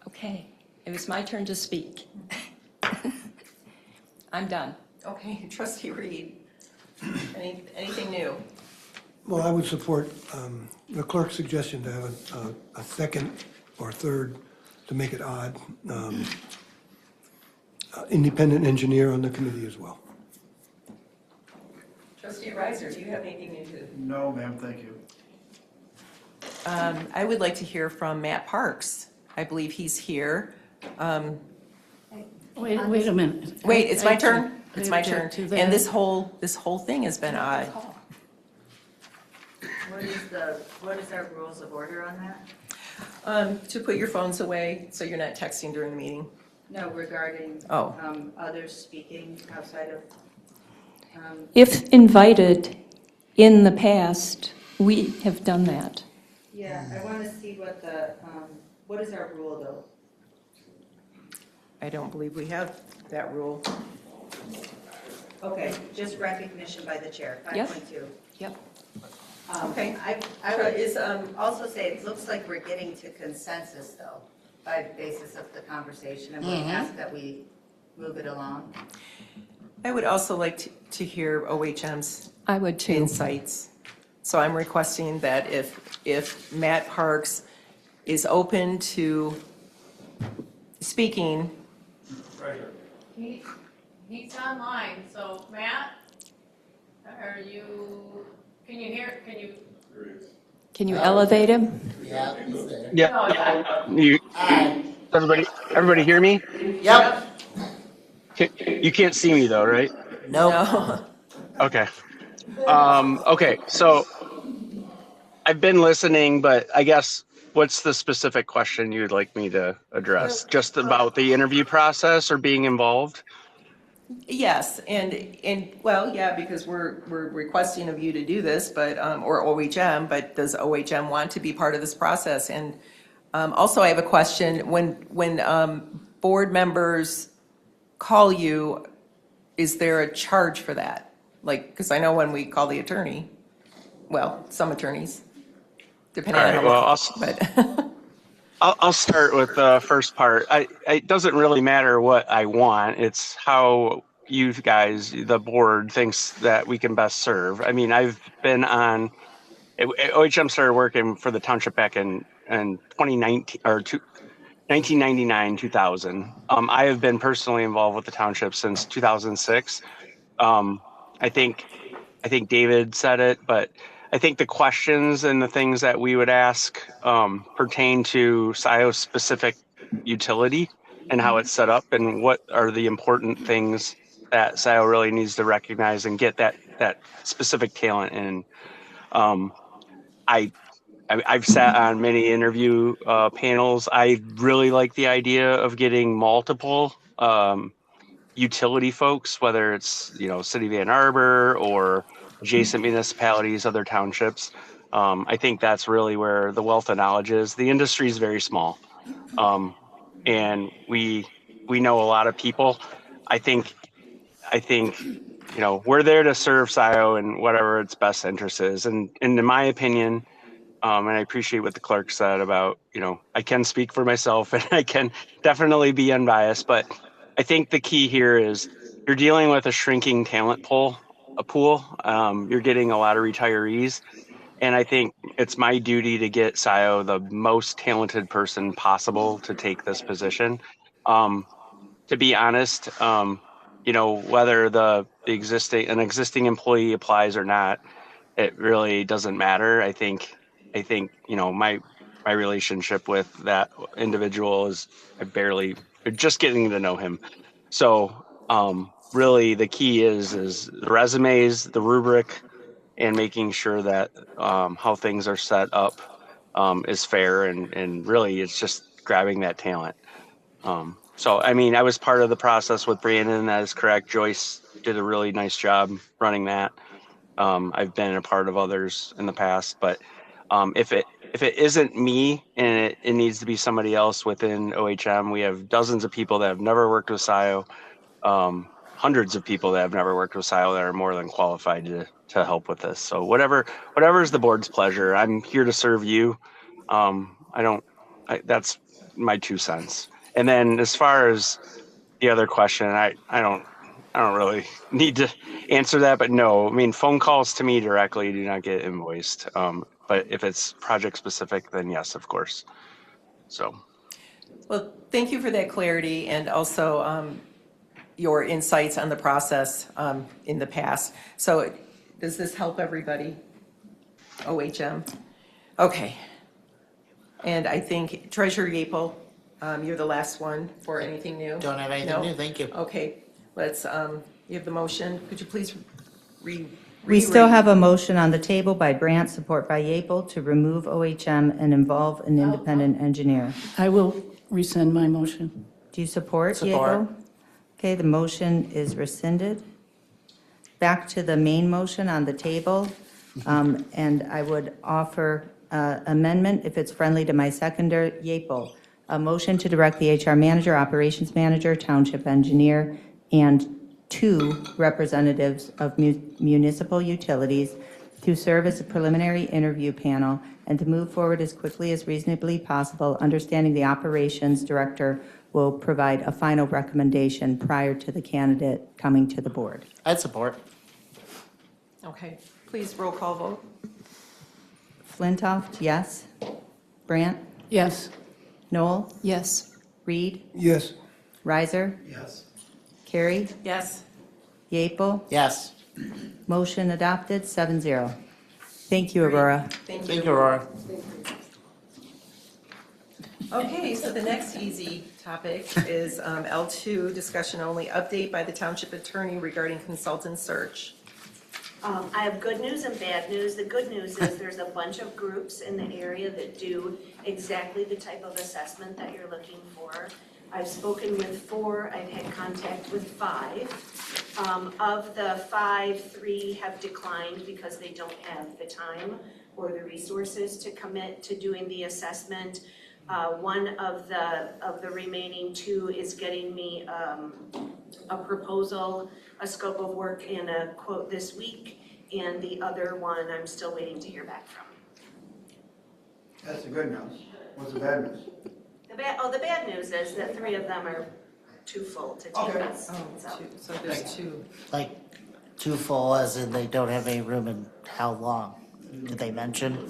Okay. It was my turn to speak. I'm done. Okay, trustee Reed, anything new? Well, I would support the clerk's suggestion to have a second or third, to make it odd, independent engineer on the committee as well. Trustee Reiser, do you have anything new to? No, ma'am, thank you. I would like to hear from Matt Parks. I believe he's here. Wait a minute. Wait, it's my turn? It's my To- turn. to that. And this whole thing has been odd. What is our rules of order on that? To put your phones away so you're not texting during the meeting. No, regarding Oh. others speaking outside of, If invited in the past, we have done that. yeah, I want to see what is our rule though? I don't believe we have that rule. Okay, just recognition by the chair, Yep. 5.2. Yep. Okay. I would Is, also say, it looks like we're getting to consensus though, by basis of the conversation, and we ask that we move it along. I would also like to hear OHM's I would too. insights. So I'm requesting that if Matt Parks is open to speaking, He's online, so Matt, can you hear, Can you elevate him? Yeah, he's there. Yeah. Hi. Everybody hear me? Yep. You can't see me though, right? Nope. no. Okay. Okay. So I've been listening, but I guess what's the specific question you'd like me to address? Just about the interview process or being involved? Yes, and well, yeah, because we're requesting of you to do this, but or OHM, but does OHM want to be part of this process? And also, I have a question: when board members call you, is there a charge for that? Like, because I know when we call the attorney, well, some attorneys, depending All right, on well, but I'll start with the first part. It doesn't really matter what I want. It's how you guys, the board, thinks that we can best serve. I mean, I've been on, OHM started working for the township back in 2019 or 1999, 2000. I have been personally involved with the township since 2006. I think David said it, but I think the questions and the things that we would ask pertain to Scio's specific utility and how it's set up and what are the important things that Scio really needs to recognize and get that specific talent in. I've sat on many interview panels. I really like the idea of getting multiple utility folks, whether it's, City of Ann Arbor or adjacent municipalities, other townships. I think that's really where the wealth of knowledge is. The industry is very small, and we know a lot of people. I think we're there to serve Scio and whatever its best interest is. And in my opinion, and I appreciate what the clerk said about, I can speak for myself and I can definitely be unbiased, but I think the key here is you're dealing with a shrinking talent pool. You're getting a lot of retirees. And I think it's my duty to get Scio the most talented person possible to take this position. To be honest, whether an existing employee applies or not, it really doesn't matter. I think my relationship with that individual is just getting to know him. So really the key is the resumes, the rubric, and making sure that how things are set up is fair, and really it's just grabbing that talent. So I mean, I was part of the process with Brandon. That is correct. Joyce did a really nice job running that. I've been a part of others in the past, but if it isn't me and it needs to be somebody else within OHM, we have dozens of people that have never worked with Scio, hundreds of people that have never worked with Scio that are more than qualified to help with this. So whatever is the board's pleasure. I'm here to serve you. That's my 2 cents. And then as far as the other question, I don't really need to answer that, but no, I mean, phone calls to me directly do not get invoiced. But if it's project specific, then yes, of course. So. Well, thank you for that clarity and also your insights on the process in the past. So does this help everybody? OHM? Okay. And I think Treasurer Yapel, you're the last one for anything new? Don't have anything No? new, thank you. Okay, let's, you have the motion. Could you please We still have a motion on the table by Brandt, support by Yapel, to remove OHM and involve an independent engineer. I will rescind my motion. Do you support Support. Yapel? Okay, the motion is rescinded. Back to the main motion on the table, and I would offer amendment, if it's friendly to my seconder, Yapel. A motion to direct the HR manager, operations manager, township engineer, and 2 representatives of municipal utilities to serve as a preliminary interview panel and to move forward as quickly as reasonably possible, understanding the operations director will provide a final recommendation prior to the candidate coming to the board. I'd support. Okay, please roll call vote. Flintoff, yes. Brandt? Yes. Noel? Yes. Reed? Yes. Riser? Yes. Carrie? Yes. Yapel? Yes. Motion adopted, 7-0. Thank you, Aurora. Thank Thank you, Aurora. Okay, so the next easy topic is L2, discussion only, update by the township attorney regarding consultant search. I have good news and bad news. The good news is there's a bunch of groups in the area that do exactly the type of assessment that you're looking for. I've spoken with 4, I've had contact with 5. Of the 5, 3 have declined because they don't have the time or the resources to commit to doing the assessment. One of the remaining 2 is getting me a proposal, a scope of work, and a quote this week, and the other one I'm still waiting to hear back from. That's the good news. What's the bad news? The bad news is that 3 of them are too full to take us. So there's 2. Like, too full as in they don't have any room, and how long? Did they mention?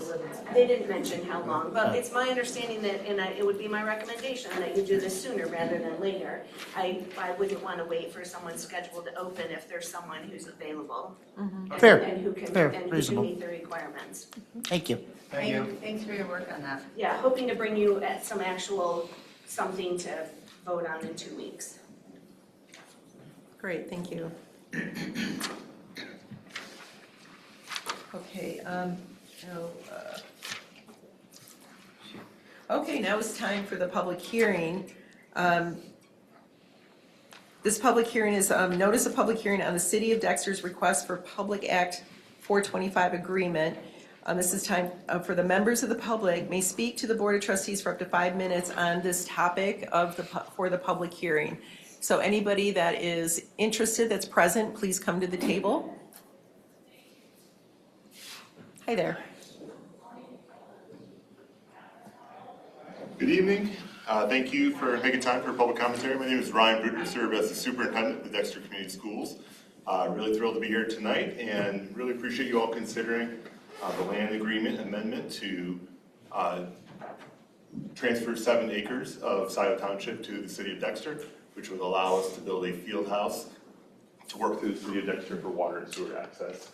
They didn't mention how long, but it's my understanding that, and it would be my recommendation that you do this sooner rather than later. I wouldn't want to wait for someone's schedule to open if there's someone who's available. Fair, And who can, fair, and who can reasonable. meet the requirements. Thank you. Thank you. Thanks for your work on that. Yeah, hoping to bring you at some actual, something to vote on in 2 weeks. Great, thank you. Okay, okay, now it's time for the public hearing. This public hearing is notice of public hearing on the City of Dexter's request for Public Act 425 agreement. This is time for the members of the public may speak to the Board of Trustees for up to 5 minutes on this topic for the public hearing. So anybody that is interested that's present, please come to the table. Hi there. Good evening. Thank you for making time for public commentary. My name is Ryan Bruder, serve as the superintendent of the Dexter Community Schools. Really thrilled to be here tonight and really appreciate you all considering the land agreement amendment to transfer 7 acres of Scio Township to the City of Dexter, which would allow us to build a field house to work through the City of Dexter for water and sewer access.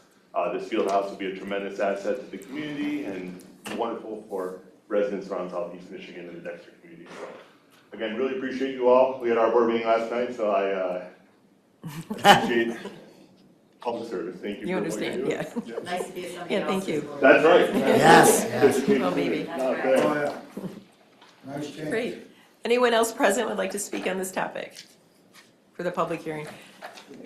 This field house would be a tremendous asset to the community and wonderful for residents around Southeast Michigan and the Dexter community. So, again, really appreciate you all. We had our board meeting last night, so I appreciate public service. Thank you. You understand, yeah. Nice to be at somebody Yeah, thank else's you. board. That's right. Yes. Well, maybe. Okay. Nice change. Great. Anyone else present would like to speak on this topic for the public hearing?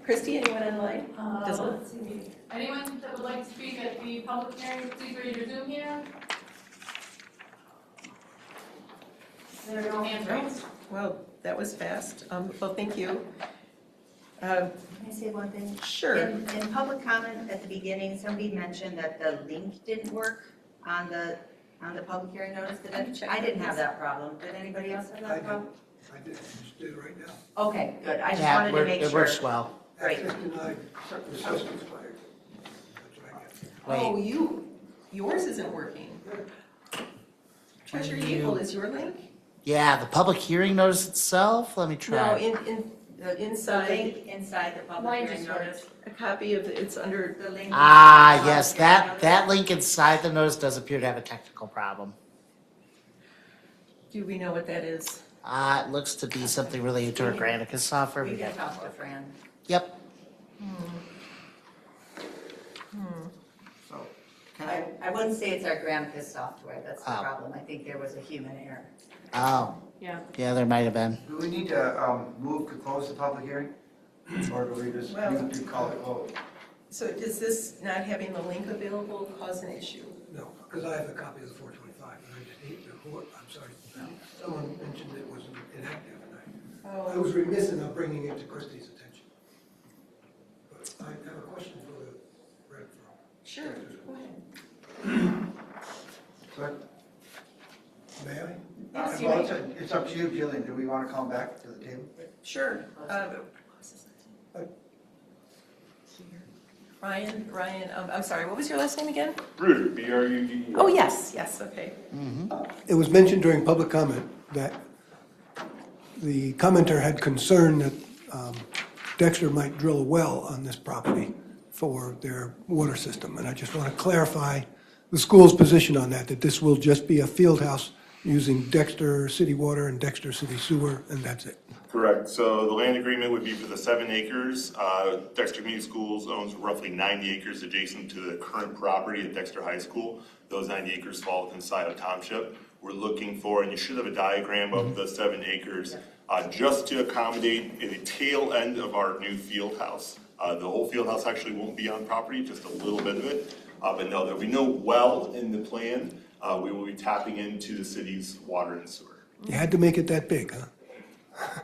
Christy, anyone online? Doesn't- Let's see. Anyone that would like to speak at the public hearing, please raise your Zoom hand. There are no hands raised. Well, that was fast. Well, thank you. Can I say one thing? Sure. In public comment at the beginning, somebody mentioned that the link didn't work on the public hearing notice. Did it? I didn't have that problem. Did anybody else have that problem? I did, I just did it right now. Okay, good. I just Yeah, wanted to make we're sure. swell. Great. At 59, the system expired. That's what I get. Oh, yours isn't working. Treasurer Yeaple, is your link? Yeah, the public hearing notice itself, let me No, try. inside, Inside the public Mine hearing just notice. a copy of, it's under, The link. Ah, yes, that link inside the notice does appear to have a technical problem. do we know what that is? It looks to be something related to our Granicus software. We can talk to Fran. Yep. I wouldn't say it's our Granicus software, that's the Oh. problem. I think there was a human error. Oh, Yeah. yeah, there might have been. Do we need to move to close the public hearing? Or do we just need to call it closed? So does this not having the link available cause an issue? No, because I have a copy of the 425, and I just hate the, I'm sorry, someone mentioned it was inactive, and I was remiss in not bringing it to Christie's attention. But I have a question for the rep. Sure, go ahead. May I? Yes, you Well, may. it's up to you, Jillian. Do we want to come back to the table? Sure. Ryan, I'm sorry, what was your last name again? Ruder, B-R-U-D-E. Oh, yes, okay. It was mentioned during public comment that the commenter had concern that Dexter might drill a well on this property for their water system. And I just want to clarify the school's position on that this will just be a field house using Dexter City Water and Dexter City Sewer, and that's it. Correct. So the land agreement would be for the 7 acres. Dexter Community Schools owns roughly 90 acres adjacent to the current property at Dexter High School. Those 90 acres fall within Scio Township. We're looking for, and you should have a diagram of the 7 acres, just to accommodate the tail end of our new field house. The whole field house actually won't be on property, just a little bit of it. But no, there'll be no well in the plan. We will be tapping into the city's water and sewer. You had to make it that big, huh?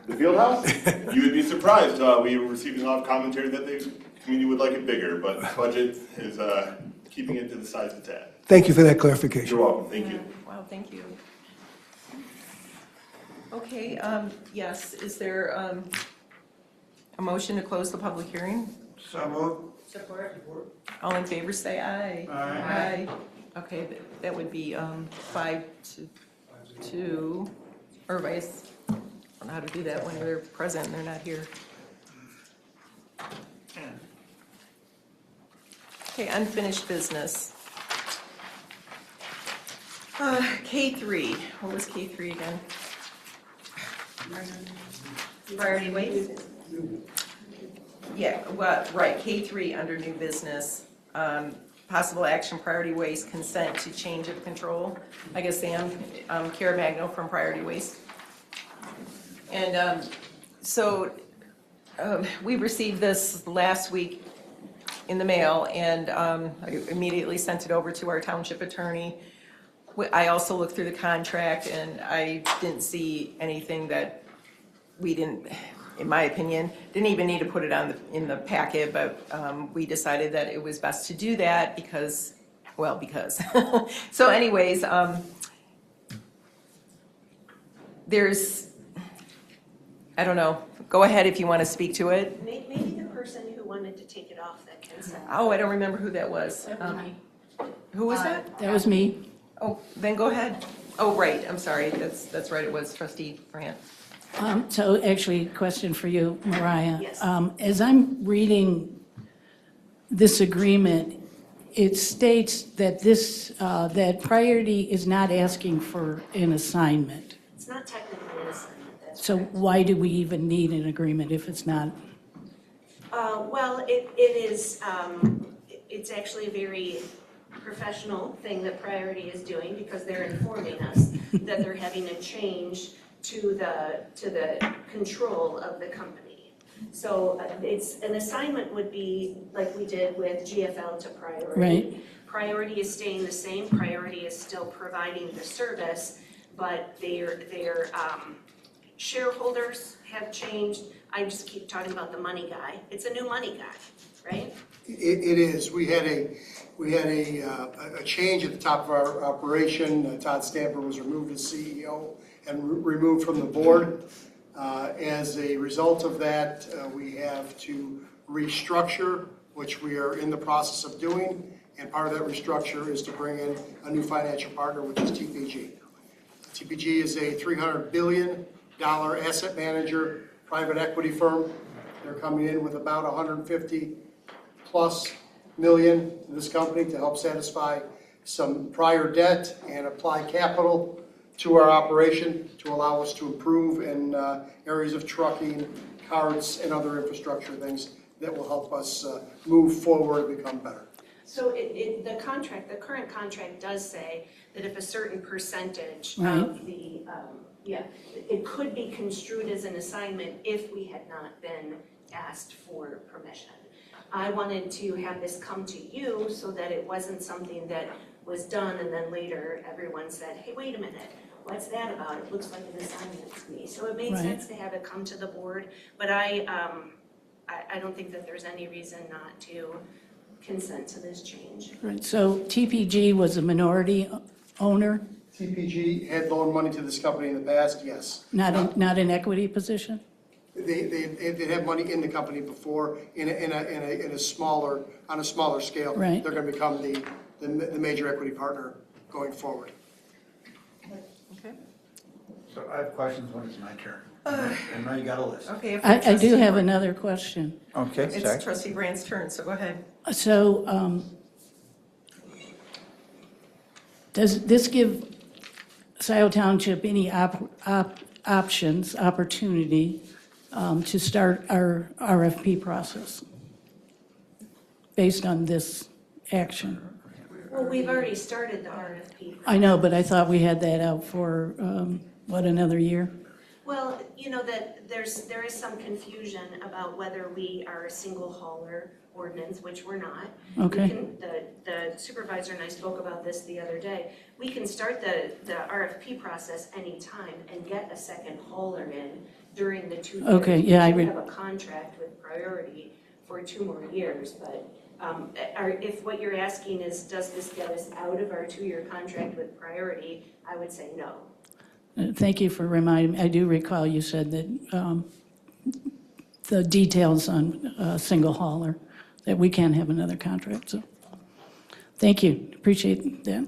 The field house? You would be surprised. We were receiving a lot of commentary that the community would like it bigger, but budget is keeping it to the size it's at. Thank you for that clarification. You're welcome. Thank you. Wow, thank you. Okay, yes, is there a motion to close the public hearing? So moved. Support. All in favor, say aye. Aye. Okay, that would be 5 to 2, or vice, I don't know how to do that when they're present and they're not here. Okay, unfinished business. K3, what was K3 again? Priority waste? Yeah, well, right, K3 under new business. Possible action, priority waste, consent to change of control. I guess Sam, Kara Magno from Priority Waste. And we received this last week in the mail, and I immediately sent it over to our township attorney. I also looked through the contract, and I didn't see anything that we didn't, in my opinion, didn't even need to put it on in the packet, but we decided that it was best to do that because. So anyways, there's, I don't know, go ahead if you want to speak to it. Maybe the person who wanted to take it off that consent. Oh, I don't remember who that was. That was me. Who was that? That was me. Oh, then go ahead. Oh, right, I'm sorry, that's right, it was trustee Grant. So actually, question for you, Mariah. Yes. As I'm reading this agreement, it states that that Priority is not asking for an assignment. It's not technically an assignment, that's So correct. why do we even need an agreement if it's not? Well, it is, it's actually a very professional thing that Priority is doing because they're informing us that they're having a change to the control of the company. So it's, an assignment would be like we did with GFL to Priority. Right. Priority is staying the same, Priority is still providing the service, but their shareholders have changed. I just keep talking about the money guy. It's a new money guy, right? It is. We had a change at the top of our operation. Todd Stamper was removed as CEO and removed from the board. As a result of that, we have to restructure, which we are in the process of doing, and part of that restructure is to bring in a new financial partner, which is TPG. TPG is a $300 billion asset manager, private equity firm. They're coming in with about 150 plus million to this company to help satisfy some prior debt and apply capital to our operation to allow us to improve in areas of trucking, carts, and other infrastructure things that will help us move forward and become better. So the current contract does say that if a certain percentage Right. of the, it could be construed as an assignment if we had not been asked for permission. I wanted to have this come to you so that it wasn't something that was done and then later everyone said, hey, wait a minute, what's that about? It looks like an assignment to me. So it made Right. sense to have it come to the board, but I don't think that there's any reason not to consent to this change. Right, so TPG was a minority owner, TPG had loaned money to this company in the past, yes. not an equity position? They have money in the company before on a smaller scale. Right. They're going to become the major equity partner going forward. Okay. So I have questions when it's my turn. And now you got a list. Okay. if I do trustee- have another question. Okay, sorry. It's trustee Brandt's turn, so go ahead. So, does this give Scio Township any opportunity to start our RFP process based on this action? Well, we've already started the RFP. I know, but I thought we had that out for, another year? Well, you know that there is some confusion about whether we are a single hauler ordinance, which we're not. Okay. We can, the supervisor and I spoke about this the other day. We can start the RFP process anytime and get a second hauler in during the 2 years. Okay, yeah, We have a contract with priority for 2 more years, but if what you're asking is, does this get us out of our 2-year contract with priority, I would say no. Thank you for reminding me. I do recall you said that the details on single hauler, that we can have another contract, so thank you, appreciate that.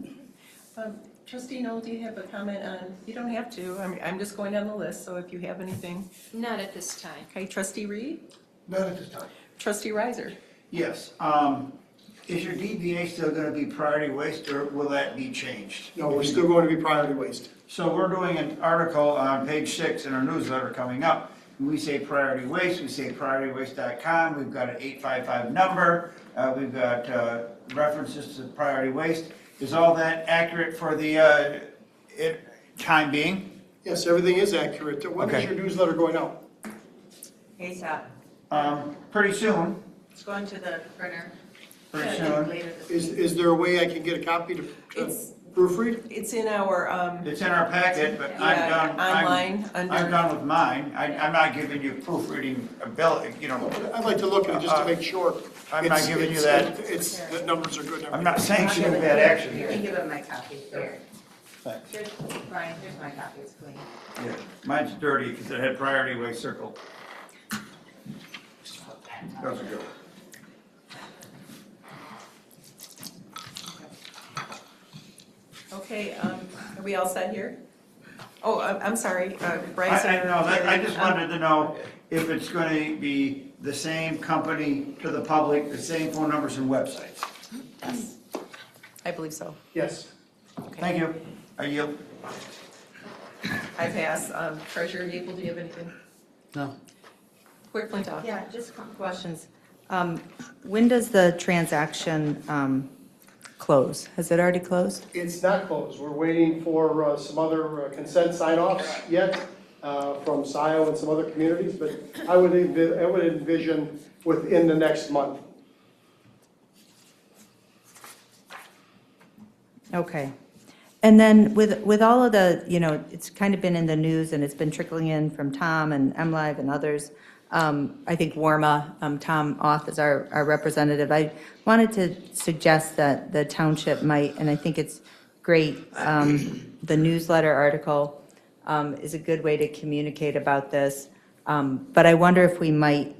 Trustee Noel, do you have a comment on, you don't have to, I'm just going down the list, so if you have anything. Not at this time. Okay, trustee Reed? Not at this time. Trustee Riser? Yes. Is your DBA still going to be priority waste, or will that be changed? No, we're still going to be priority waste. So we're doing an article on page 6 in our newsletter coming up. When we say priority waste, we say prioritywaste.com. We've got an 855 number. We've got references to priority waste. Is all that accurate for the time being? Yes, everything is accurate. When is Okay. your newsletter going out? ASAP. Pretty soon. It's going to the printer. Pretty soon. Later this week. Is there a way I can get a copy to proofread? It's in our, It's in our packet, but Yeah, I'm done. online, I'm under- done with mine. I'm not giving you proofreading ability, you know. I'd like to look at it just to make sure. I'm not giving you that. The numbers are good. I'm not sanctioning that action. You can give him my copy. Here. Thanks. Here's, Brian, here's my copy, it's clean. Yeah, mine's dirty because it had priority waste circled. Those are good. okay, are we all set here? Oh, I'm sorry, Bryce. I just wanted to know if it's going to be the same company to the public, the same phone numbers and websites. Yes, I believe so. Yes. Thank you. I yield. I pass. Treasurer Gable, do you have anything? No. Clerk Flintoff? Yeah, just a couple questions. When does the transaction close? Has it already closed? It's not closed. We're waiting for some other consent sign-offs yet from Scio and some other communities, but I would envision within the next month. Okay. And then with all of the, it's kind of been in the news and it's been trickling in from Tom and MLive and others. I think Warma, Tom Oth is our representative. I wanted to suggest that the township might, and I think it's great, the newsletter article is a good way to communicate about this. But I wonder if we might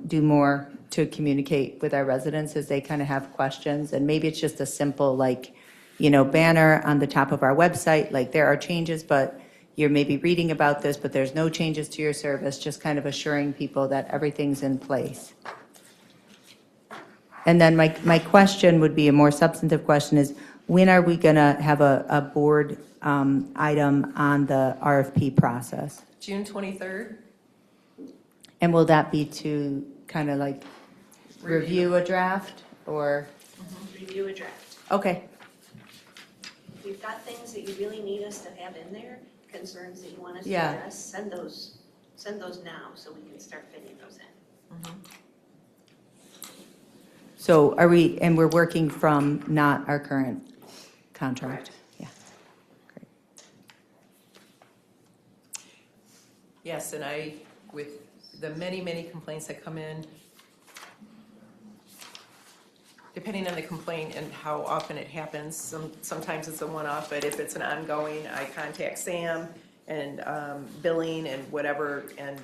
do more to communicate with our residents as they kind of have questions. And maybe it's just a simple, like, banner on the top of our website, like there are changes, but you're maybe reading about this, but there's no changes to your service, just kind of assuring people that everything's in place. And then my question would be, a more substantive question is, when are we going to have a board item on the RFP process? June 23rd? And will that be to kind of like review a draft or? Review a draft. Okay. If you've got things that you really need us to have in there, concerns that you want us to Yeah. address, send those now so we can start fitting those in. So we're working from not our current contract? Yeah. Great. Yes, and with the many, many complaints that come in, depending on the complaint and how often it happens, sometimes it's a one-off, but if it's an ongoing, I contact Sam and billing and whatever, and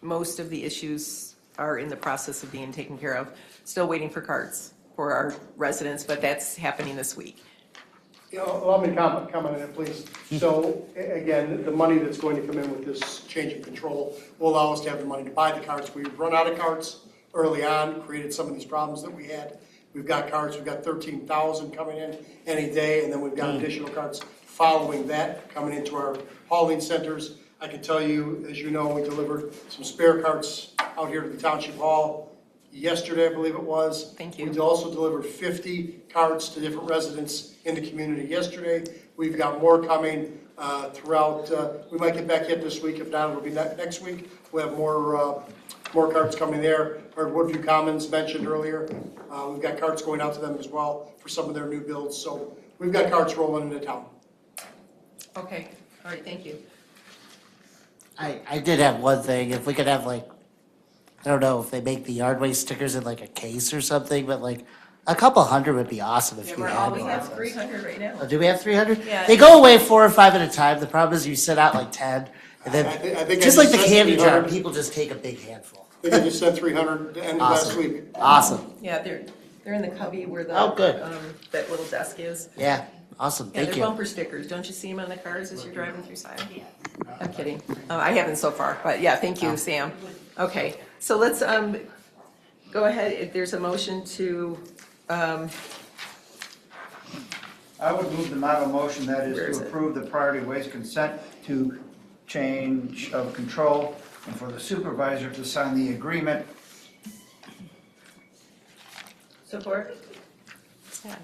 most of the issues are in the process of being taken care of. Still waiting for cards for our residents, but that's happening this week. Allow me to comment on it, please. So, again, the money that's going to come in with this change of control will allow us to have the money to buy the cards. We've run out of cards early on, created some of these problems that we had. We've got cards, we've got 13,000 coming in any day, and then we've got additional cards following that coming into our hauling centers. I can tell you, as you know, we delivered some spare cards out here to the Township Hall yesterday, I believe it was. Thank you. We also delivered 50 cards to different residents in the community yesterday. We've got more coming throughout. We might get back yet this week. If not, it'll be next week. We'll have more cards coming there. Heard Woodview Commons mentioned earlier. We've got cards going out to them as well for some of their new builds. So we've got cards rolling into town. Okay, all right, thank you. I did have one thing. If we could have I don't know if they make the yard waste stickers in like a case or something, but a couple hundred would be awesome if you had We one. have 300 right now. Oh, do we have 300? Yeah. They go away 4 or 5 at a time. The problem is you set out 10, and then I think just I like the just candy said jar, 300. people just take a big handful. I think I just said 300 the end of last Awesome. week. Awesome. Yeah, they're in the cubby where the Oh, good. that little desk is. Yeah. Awesome. Yeah, Thank they're you. bumper stickers. Don't you see them on the cars as you're driving through Scio? I'm kidding. I haven't so far, but yeah, thank you, Sam. Okay, so let's go ahead. If there's a motion to, I would move the model motion, that is Where is to it? approve the priority waste consent to change of control and for the supervisor to sign the agreement. Support? yeah,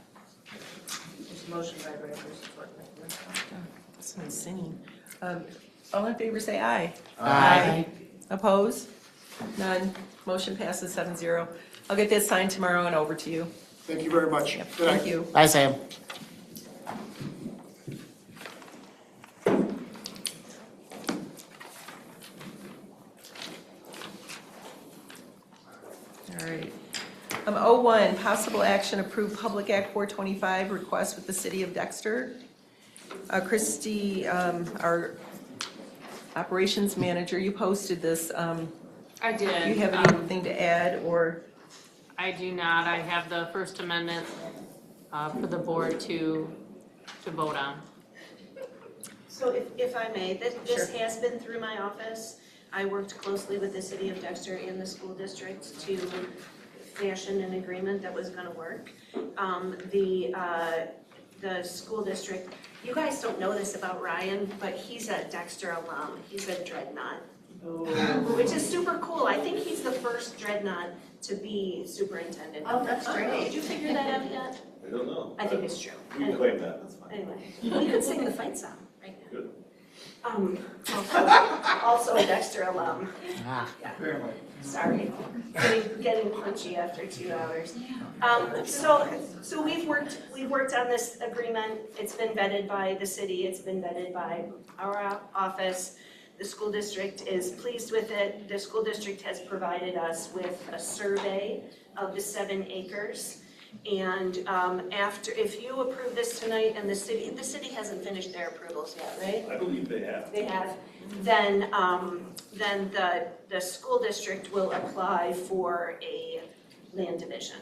Motion by Riser, support by someone's singing. All in favor, say aye. Aye. Oppose? None. Motion passes 7-0. I'll get this signed tomorrow and over to you. Thank you very much. Yep, Good night. thank you. Bye, Sam. All right. 01, possible action, approve Public Act 425, request with the City of Dexter. Christy, our operations manager, you posted this. I did. Do you have anything to add, or? I do not. I have the First Amendment for the board to vote on. So if I may, this Sure. has been through my office. I worked closely with the City of Dexter and the school district to fashion an agreement that was gonna work. The school district, you guys don't know this about Ryan, but he's a Dexter alum. He's a dreadnought, which is super cool. I think he's the first dreadnought to be superintendent. Oh, that's great. Did you figure that out yet? I don't know. I think it's true. We can claim that, that's fine. Anyway, we could sing the fight song right now. Good. Also a Dexter alum. Ah. Yeah, Apparently. sorry, getting punchy after 2 hours. So we've worked on this agreement. It's been vetted by the city. It's been vetted by our office. The school district is pleased with it. The school district has provided us with a survey of the 7 acres. And if you approve this tonight and the city hasn't finished their approvals yet, right? I believe they have. They have, then the school district will apply for a land division.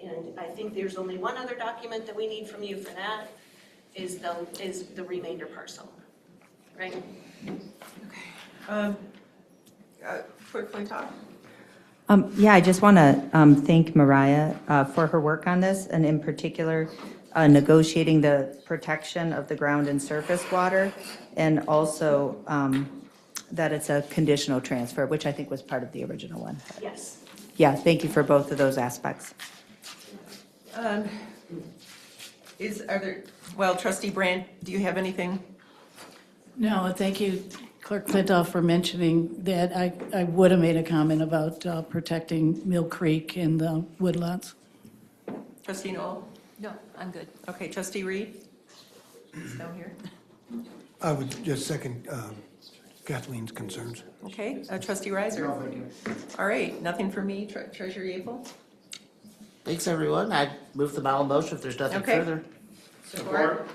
And I think there's only one other document that we need from you for that, is the remainder parcel, right? Clerk Flintoff? Yeah, I just want to thank Mariah for her work on this, and in particular, negotiating the protection of the ground and surface water, and also that it's a conditional transfer, which I think was part of the original one. Yes. Yeah, thank you for both of those aspects. Trustee Brand, do you have anything? No, thank you, Clerk Flintoff, for mentioning that. I would have made a comment about protecting Mill Creek and the woodlots. Trustee Noel? No, I'm good. Okay, Trustee Reed? He's down here. I would just second Kathleen's concerns. Okay, Trustee Reiser? No, thank you. All right, nothing for me. Treasurer Yapel? Thanks, everyone. I move the ballot motion if there's nothing Okay. further. Support?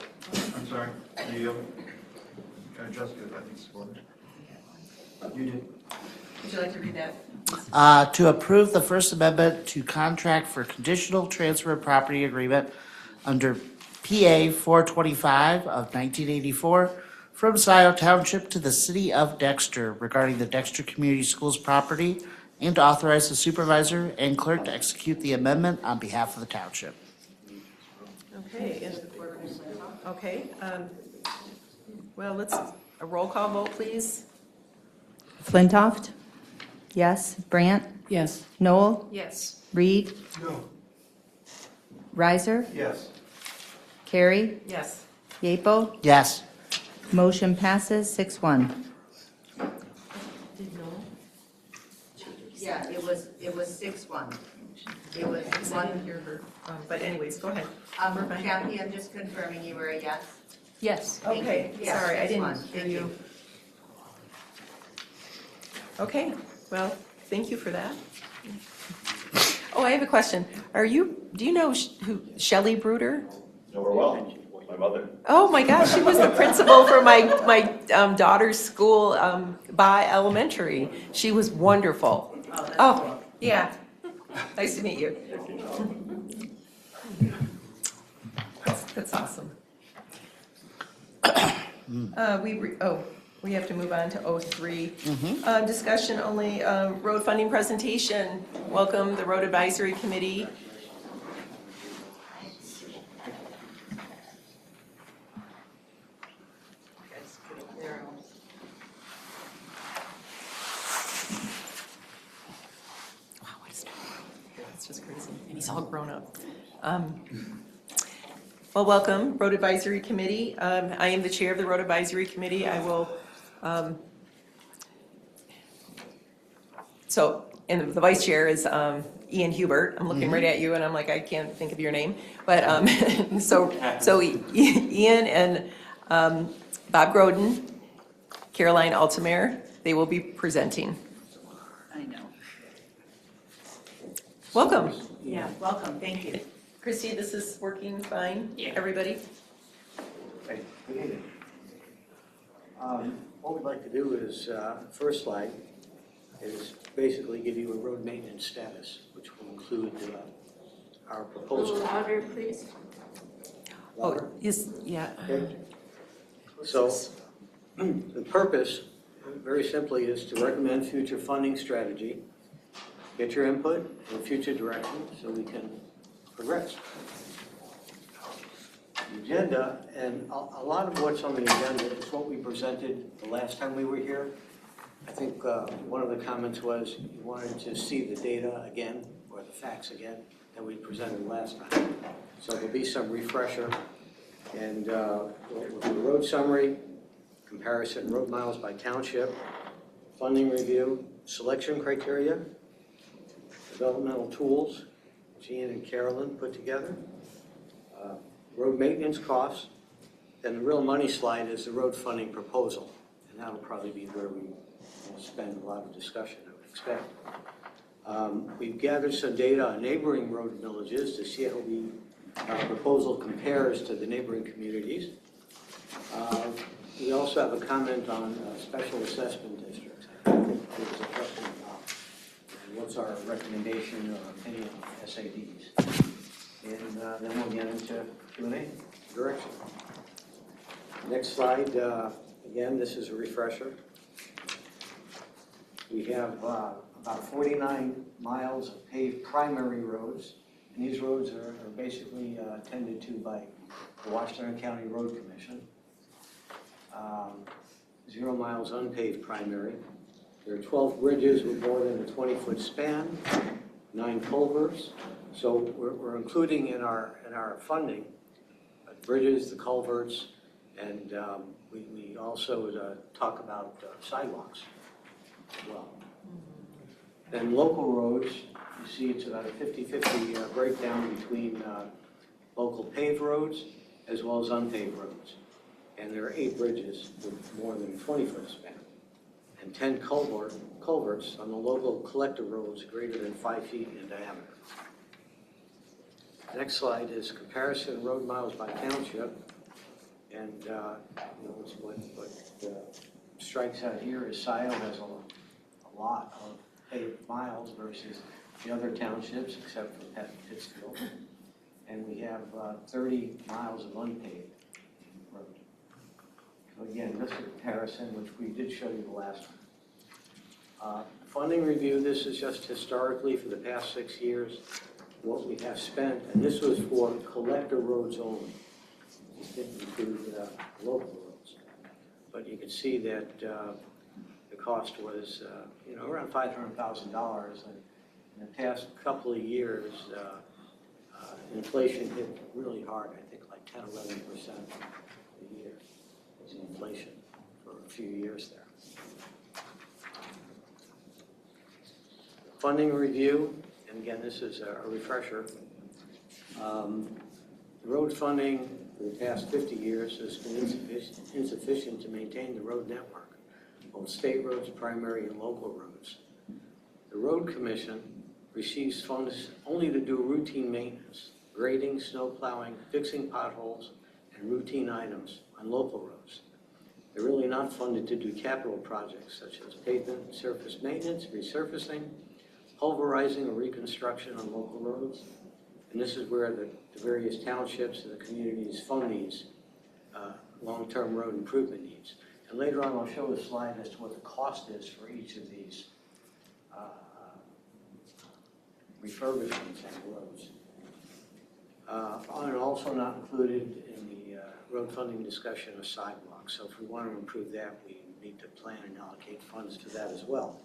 I'm sorry. You just did, I think, support. You did. Would you like to read that? To approve the First Amendment to contract for conditional transfer of property agreement under PA 425 of 1984 from Scio Township to the City of Dexter regarding the Dexter Community Schools property, and to authorize the supervisor and clerk to execute the amendment on behalf of the township. Okay. Okay. Well, let's, a roll call vote, please. Flintoff? Yes. Brandt? Yes. Noel? Yes. Reed? No. Riser? Yes. Carrie? Yes. Yeaple? Yes. Motion passes 6-1. Yeah, it was 6-1. It was I didn't hear her. But anyways, go ahead. We're fine. Kathy, I'm just confirming you were a yes? Yes. Thank Okay, you. Yes, sorry, I didn't 6-1. hear Thank you. Okay, well, thank you for that. Oh, I have a question. Do you know who Shelley Bruder? Know her well, my mother. Oh my gosh, she was the principal for my daughter's school, Ba Elementary. She was wonderful. Oh, yeah. Nice to meet you. That's awesome. We have to move on to 03. Discussion only, road funding presentation. Welcome the Road Advisory Committee. It's just crazy. And he's all grown up. Well, welcome, Road Advisory Committee. I am the chair of the Road Advisory Committee. I will, and the vice chair is Ian Hubert. I'm looking right at you and I'm like, I can't think of your name. But so Ian and Bob Groden, Caroline Altamere, they will be presenting. I know. Welcome. Yeah, welcome, thank you. Christy, this is working fine? Yeah. Everybody? Hey, good evening. What we'd like to do is, first slide is basically give you a road maintenance status, which will include our A proposal. little louder, please. Louder? Yeah. Okay. So, the purpose, very simply, is to recommend future funding strategy, get your input and future direction so we can progress. The agenda, and a lot of what's on the agenda is what we presented the last time we were here. I think one of the comments was you wanted to see the data again, or the facts again, that we presented last time. So there'll be some refresher, and we'll do a road summary, comparison road miles by township, funding review, selection criteria, developmental tools, Jean and Carolyn put together, road maintenance costs, and the real money slide is the road funding proposal. And that'll probably be where we will spend a lot of discussion, I would expect. We've gathered some data on neighboring road villages to see how our proposal compares to the neighboring communities. We also have a comment on special assessment districts. I think there's a question about what's our recommendation or opinion on SADs. And then we'll get into Q&A direction. Next slide, again, this is a refresher. We have about 49 miles of paved primary roads, and these roads are basically tended to by the Washington County Road Commission. 0 miles unpaved primary. There are 12 bridges with more than a 20-foot span, 9 culverts. So we're including in our funding bridges, the culverts, and we also talk about sidewalks as well. Then local roads, you see it's about a 50-50 breakdown between local paved roads as well as unpaved roads. And there are 8 bridges with more than a 20-foot span, and 10 culverts on the local collector roads greater than 5 feet in diameter. Next slide is comparison road miles by township, and what strikes out here is Scio has a lot of paved miles versus the other townships except for Pittsfield, and we have 30 miles of unpaved road. So again, this is a comparison which we did show you the last one. Funding review, this is just historically for the past 6 years what we have spent, and this was for collector roads only. This didn't include local roads. But you can see that the cost was around $500,000, and in the past couple of years, inflation hit really hard. I think like 10-11% a year was inflation for a few years there. Funding review, and again, this is a refresher. Road funding for the past 50 years has been insufficient to maintain the road network, both state roads, primary and local roads. The Road Commission receives funds only to do routine maintenance, grading, snow plowing, fixing potholes, and routine items on local roads. They're really not funded to do capital projects such as pavement, surface maintenance, resurfacing, pulverizing or reconstruction on local roads. And this is where the various townships and the communities fund these long-term road improvement needs. And later on, I'll show a slide as to what the cost is for each of these refurbishments on roads. And also not included in the road funding discussion of sidewalks. So if we want to improve that, we need to plan and allocate funds to that as well.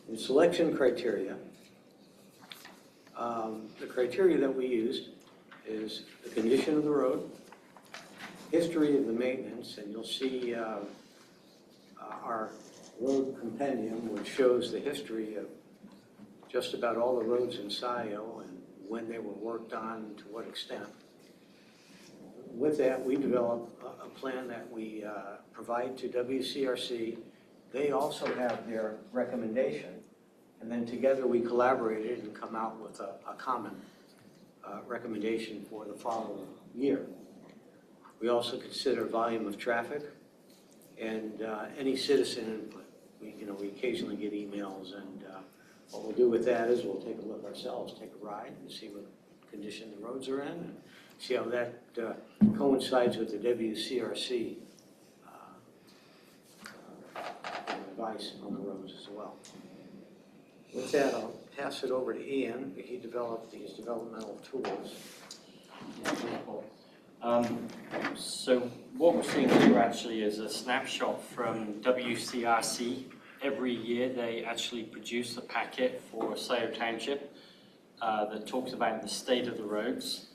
In selection criteria, the criteria that we used is the condition of the road, history of the maintenance, and you'll see our road compendium, which shows the history of just about all the roads in Scio and when they were worked on, to what extent. With that, we developed a plan that we provide to WCRC. They also have their recommendation, and then together we collaborated and come out with a common recommendation for the following year. We also consider volume of traffic and any citizen input. We occasionally get emails, and what we'll do with that is we'll take a look ourselves, take a ride, and see what condition the roads are in, and see how that coincides with the WCRC advice on the roads as well. With that, I'll pass it over to Ian. He developed these developmental tools. So what we're seeing here actually is a snapshot from WCRC. Every year they actually produce a packet for Scio Township that talks about the state of the roads.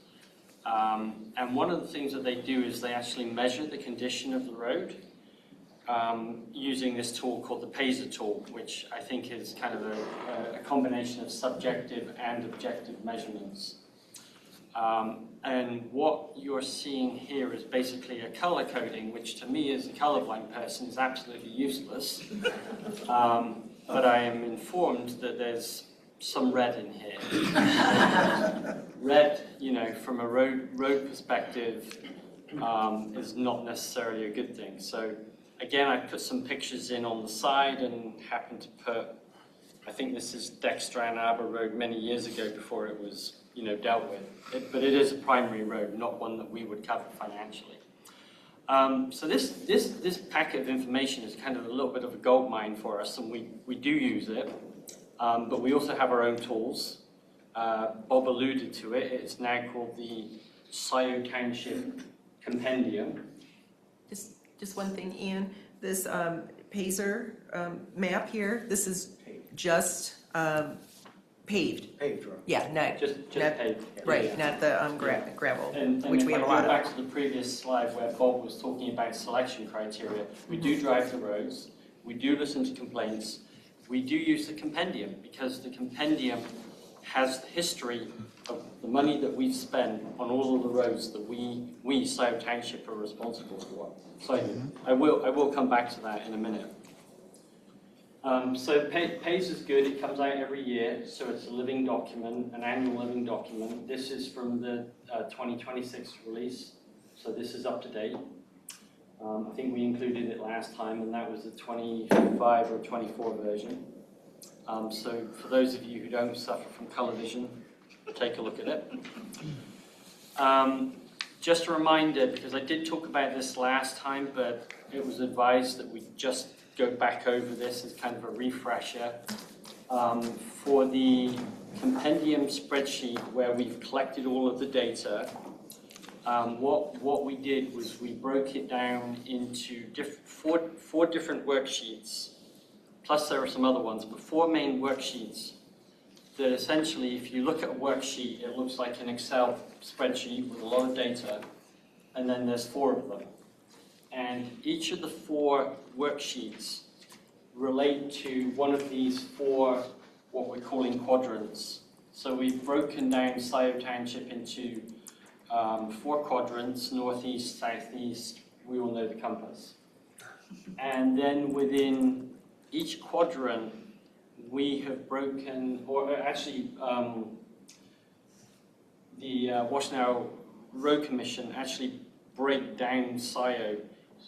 And one of the things that they do is they actually measure the condition of the road using this tool called the PASER tool, which I think is kind of a combination of subjective and objective measurements. And what you're seeing here is basically a color coding, which to me as a colorblind person is absolutely useless. but I am informed that there's some red in here. Red, you know, from a road perspective, is not necessarily a good thing. So again, I put some pictures in on the side and happened to put, I think this is Dexter Ann Arbor Road many years ago before it was, you know, dealt with. But it is a primary road, not one that we would cover financially. So this packet of information is kind of a little bit of a gold mine for us, and we do use it. But we also have our own tools. Bob alluded to it. It's now called the Scio Township Compendium. Just one thing, Ian, this Pazer map here, this is just paved. Paved road. Yeah, not Just not, paved. right, Yeah. not the gravel, And which if we have a I lot go back of. to the previous slide where Bob was talking about selection criteria, we do drive the roads, we do listen to complaints, we do use the compendium because the compendium has the history of the money that we've spent on all of the roads that we Scio Township are responsible for. So I will come back to that in a minute. So PAYS is good. It comes out every year, so it's a living document, an annual living document. This is from the 2026 release, so this is up to date. I think we included it last time, and that was the 25 or 24 version. So for those of you who don't suffer from colour vision, take a look at it. Just a reminder, because I did talk about this last time, but it was advised that we just go back over this as kind of a refresher. For the compendium spreadsheet where we've collected all of the data, what we did was we broke it down into four different worksheets, plus there are some other ones, but 4 main worksheets that essentially, if you look at a worksheet, it looks like an Excel spreadsheet with a lot of data, and then there's 4 of them. And each of the 4 worksheets relate to one of these 4, what we're calling quadrants. So we've broken down Scio Township into 4 quadrants, northeast, southeast, we all know the compass. And then within each quadrant, we have broken, or actually the Washtenaw Road Commission actually break down Scio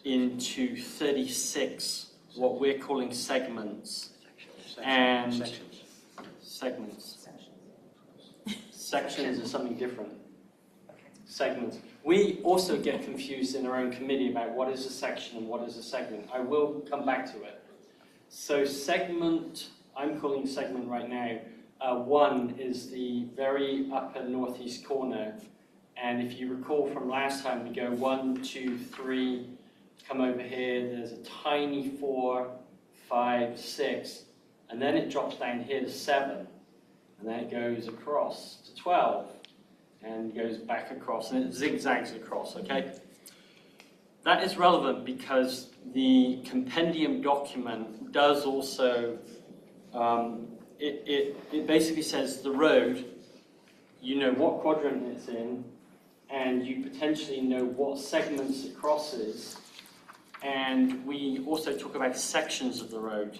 into 36, what we're calling segments. And segments. Sections is something different. Segments. We also get confused in our own committee about what is a section and what is a segment. I will come back to it. So segment, I'm calling segment right now, 1 is the very upper northeast corner. And if you recall from last time, we go 1, 2, 3, come over here, there's a tiny 4, 5, 6, and then it drops down here to 7, and then it goes across to 12, and goes back across, and it zigzags across, okay? That is relevant because the compendium document does also, it basically says the road, you know what quadrant it's in, and you potentially know what segments it crosses, and we also talk about sections of the road.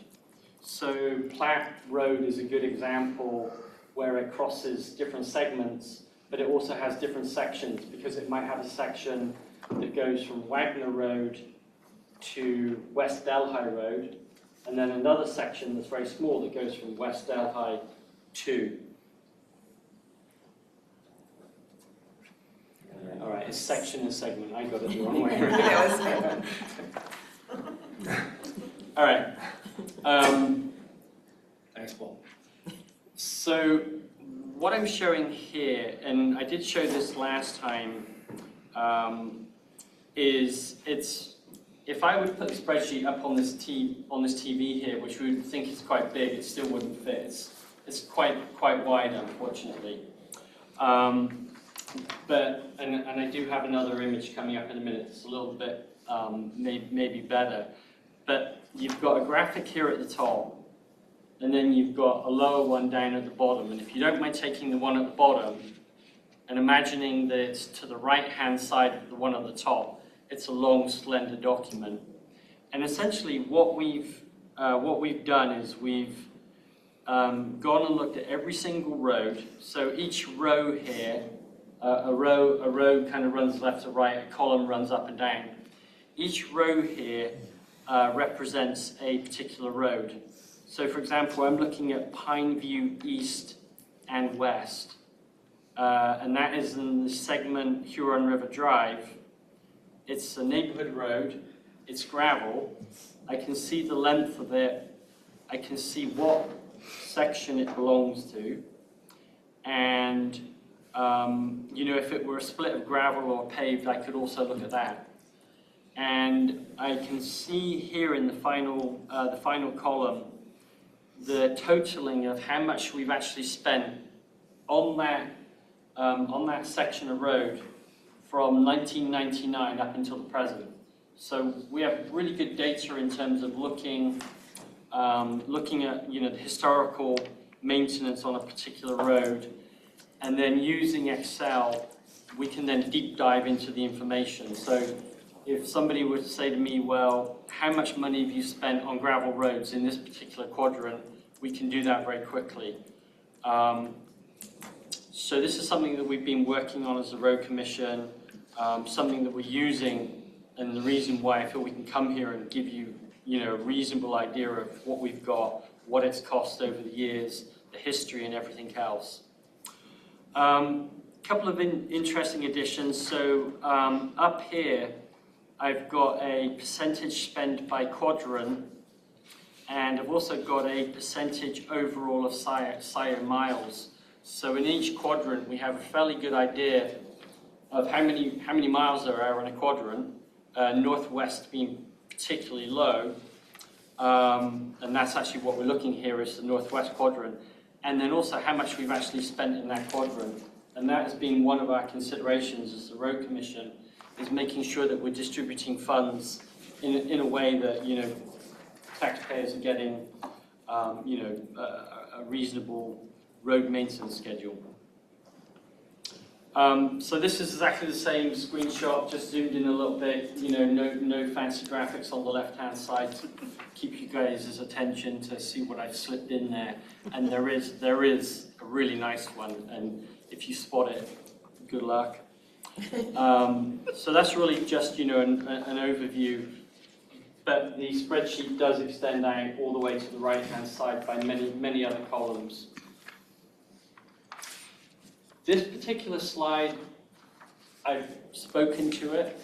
So Platt Road is a good example where it crosses different segments, but it also has different sections because it might have a section that goes from Wagner Road to West Delhi Road, and then another section that's very small that goes from West Delhi to. All right, it's section and segment. I got it the wrong way around. All right. Thanks, Paul. So what I'm showing here, and I did show this last time, is if I would put the spreadsheet up on this TV here, which we would think is quite big, it still wouldn't fit. It's quite wide, unfortunately. But I do have another image coming up in a minute. It's a little bit maybe better. But you've got a graphic here at the top, and then you've got a lower one down at the bottom. And if you don't mind taking the one at the bottom and imagining that it's to the right-hand side of the one at the top, it's a long, slender document. And essentially what we've what we've done is we've gone and looked at every single road. So each row here, a row kind of runs left to right, a column runs up and down. Each row here represents a particular road. So for example, I'm looking at Pineview East and West, and that is in the segment Huron River Drive. It's a neighborhood road, it's gravel. I can see the length of it, I can see what section it belongs to, and you know, if it were a split of gravel or paved, I could also look at that. And I can see here in the final column the totaling of how much we've actually spent on that section of road from 1999 up until the present. So we have really good data in terms of looking at, you know, the historical maintenance on a particular road, and then using Excel, we can then deep dive into the information. So if somebody were to say to me, well, how much money have you spent on gravel roads in this particular quadrant, we can do that very quickly. So this is something that we've been working on as a road commission, something that we're using, and the reason why I feel we can come here and give you, you know, a reasonable idea of what we've got, what it's cost over the years, the history and everything else. Couple of interesting additions. So up here, I've got a percentage spent by quadrant, and I've also got a percentage overall of Scio miles. So in each quadrant, we have a fairly good idea of how many miles there are in a quadrant, northwest being particularly low, and that's actually what we're looking here is the northwest quadrant, and then also how much we've actually spent in that quadrant. And that has been one of our considerations as the Road Commission, is making sure that we're distributing funds in a way that, you know, taxpayers are getting, you know, a reasonable road maintenance schedule. So this is exactly the same screenshot, just zoomed in a little bit, you know, no fancy graphics on the left-hand side to keep you guys' attention to see what I've slipped in there. And there is a really nice one, and if you spot it, good luck. So that's really just, you know, an overview, but the spreadsheet does extend out all the way to the right-hand side by many other columns. This particular slide, I've spoken to it.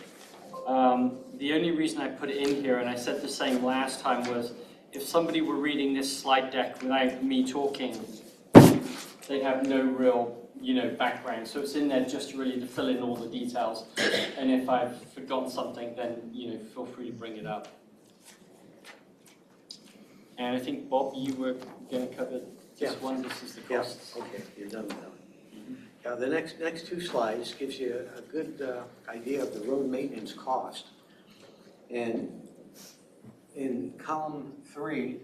The only reason I put it in here, and I said the same last time, was if somebody were reading this slide deck without me talking, they have no real, you know, background. So it's in there just really to fill in all the details. And if I've forgotten something, then, you know, feel free to bring it up. And I think, Bob, you were going to cover this one. This is the costs. Yeah. Okay, you're done with that one. The next two slides gives you a good idea of the road maintenance cost. And in column 3,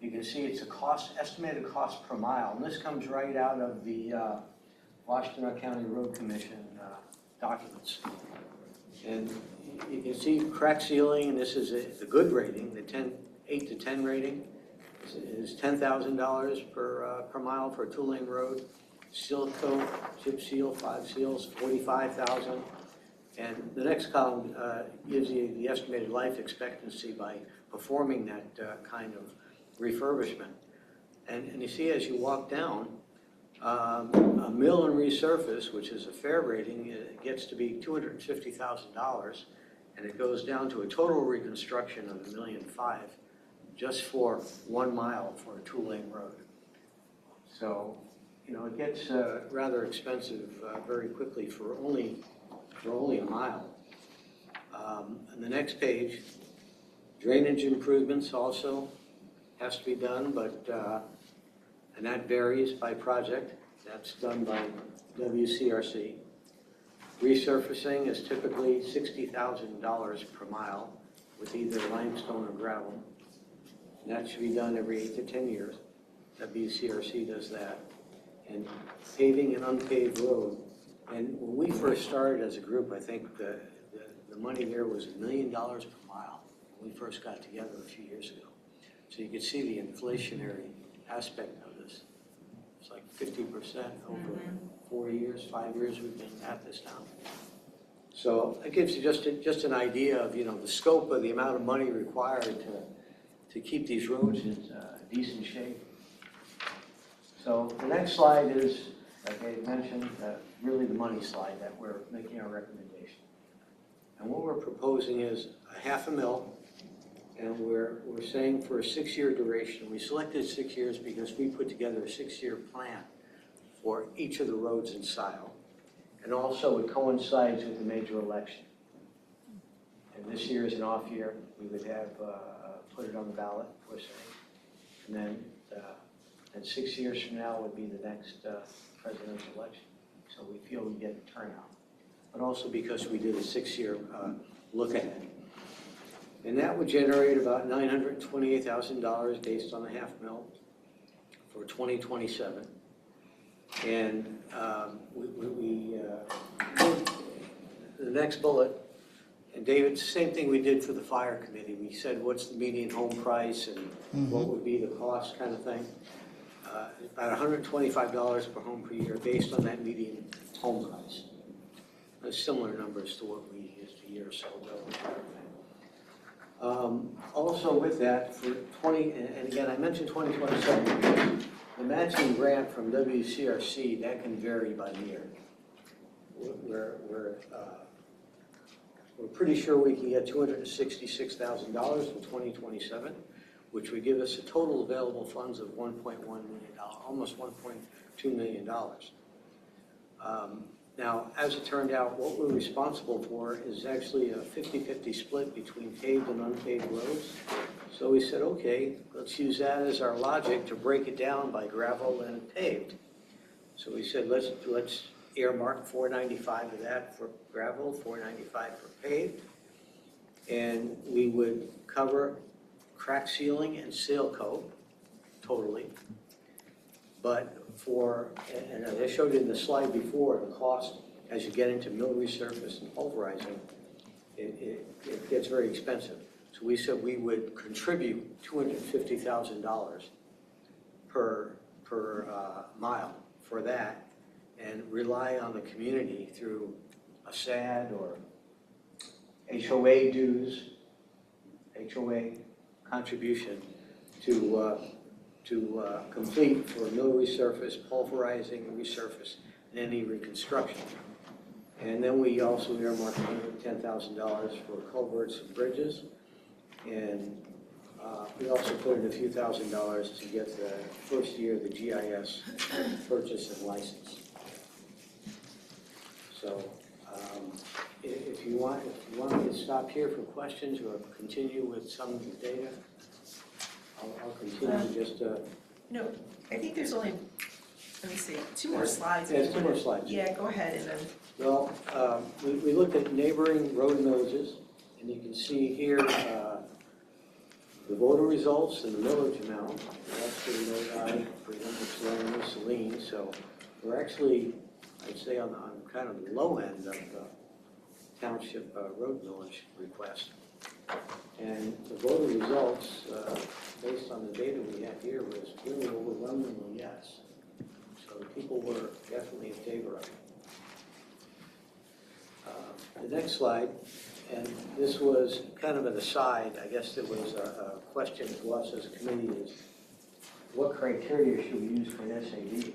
you can see it's a estimated cost per mile. And this comes right out of the Washington County Road Commission documents. And you can see crack sealing, and this is the good rating, the 8 to 10 rating is $10,000 per mile for a 2-lane road. Seal coat, chip seal, 5 seals, $45,000. And the next column gives you the estimated life expectancy by performing that kind of refurbishment. And you see as you walk down, a mill and resurface, which is a fair rating, it gets to be $250,000, and it goes down to a total reconstruction of $1.5 million just for 1 mile for a 2-lane road. So, you know, it gets rather expensive very quickly for only a mile. On the next page, drainage improvements also has to be done, but and that varies by project. That's done by WCRC. Resurfacing is typically $60,000 per mile with either limestone or gravel. And that should be done every 8 to 10 years. WCRC does that. And paving an unpaved road. And when we first started as a group, I think the money there was $1 million per mile when we first got together a few years ago. So you can see the inflationary aspect of this. It's like 50% over 4 years, 5 years we've been at this now. So it gives you just an idea of, you know, the scope of the amount of money required to keep these roads in decent shape. So the next slide is, like I mentioned, really the money slide that we're making our recommendation. And what we're proposing is $500,000, and we're saying for a 6-year duration. We selected 6 years because we put together a 6-year plan for each of the roads in Scio. And also it coincides with the major election. And this year is an off year. We would have put it on the ballot, we're saying. And 6 years from now would be the next presidential election. So we feel we get a turnout. But also because we did a 6-year look ahead. And that would generate about $928,000 based on the $500,000 for 2027. And the next bullet, and David, same thing we did for the fire committee. We said, what's the median home price and what would be the cost kind of thing. About $125 per home per year based on that median home price. Similar numbers to what we used a year or so ago. Also with that, for and again, I mentioned 2027, the matching grant from WCRC, that can vary by year. We're pretty sure we can get $266,000 in 2027, which would give us a total available funds of $1.1 million, almost $1.2 million. Now, as it turned out, what we're responsible for is actually a 50-50 split between paved and unpaved roads. So we said, okay, let's use that as our logic to break it down by gravel and paved. So we said, let's earmark $495 of that for gravel, $495 for paved, and we would cover crack sealing and seal coat totally. But and as I showed you in the slide before, the cost as you get into mill resurface and pulverizing, it gets very expensive. So we said we would contribute $250,000 per mile for that, and rely on the community through a SAD or HOA dues, HOA contribution to complete for mill resurface, pulverizing, resurface, and any reconstruction. And then we also earmarked $110,000 for culverts and bridges, and we also put in a few $1,000s to get the first year of the GIS purchase and license. So if you want me to stop here for questions or continue with some of the data, I'll continue just No, I think there's only, let me see, 2 more slides. Yeah, 2 more slides. Yeah, go ahead and then. Well, we looked at neighboring road millages, and you can see here the voter results and the millage amount. That's for Lodi, for Lynn, Saline. So we're actually, I'd say, on kind of the low end of the township road millage request. And the voter results, based on the data we have here, was really overwhelmingly yes. So people were definitely in favor of it. The next slide, and this was kind of an aside, I guess there was a question to us as a committee is, what criteria should we use for an SAD?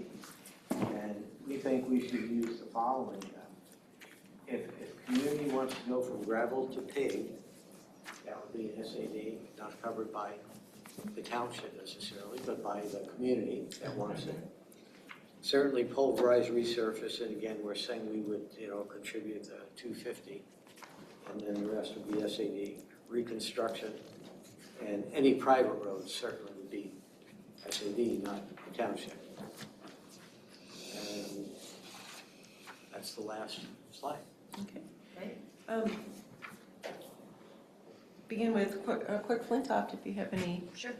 And we think we should use the following. If community wants to go from gravel to paved, that would be an SAD, not covered by the township necessarily, but by the community that wants it. Certainly pulverized resurface, and again, we're saying we would, contribute the $250, and then the rest would be SAD. Reconstruction, and any private roads certainly would be SAD, not the township. And that's the last slide. Okay. Begin with Clerk Flintoff, if you have any. Sure.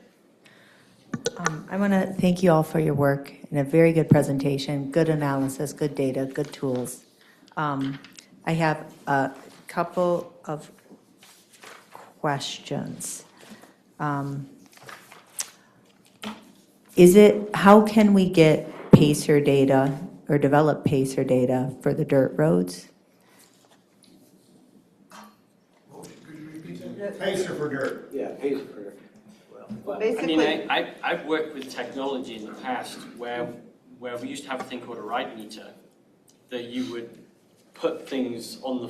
I want to thank you all for your work and a very good presentation, good analysis, good data, good tools. I have a couple of questions. how can we get PACER data or develop PACER data for the dirt roads? Pacer for dirt. Yeah, pays for it. Well, basically- I mean, I've worked with technology in the past where we used to have a thing called a ride meter, that you would put things on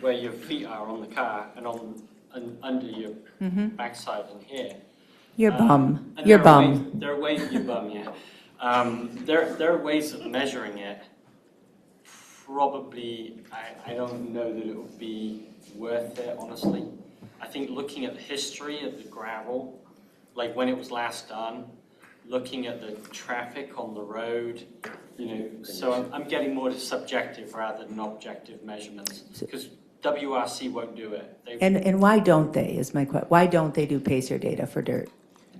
where your feet are on the car and under your backside and here. Your bum, And your there are bum. ways, there are ways your bum, yeah. There are ways of measuring it. Probably, I don't know that it would be worth it, honestly. I think looking at the history of the gravel, like when it was last done, looking at the traffic on the road, so I'm getting more to subjective rather than objective measurements, because WRC won't do it. And why don't they, is my question. Why don't they do PACER data for dirt?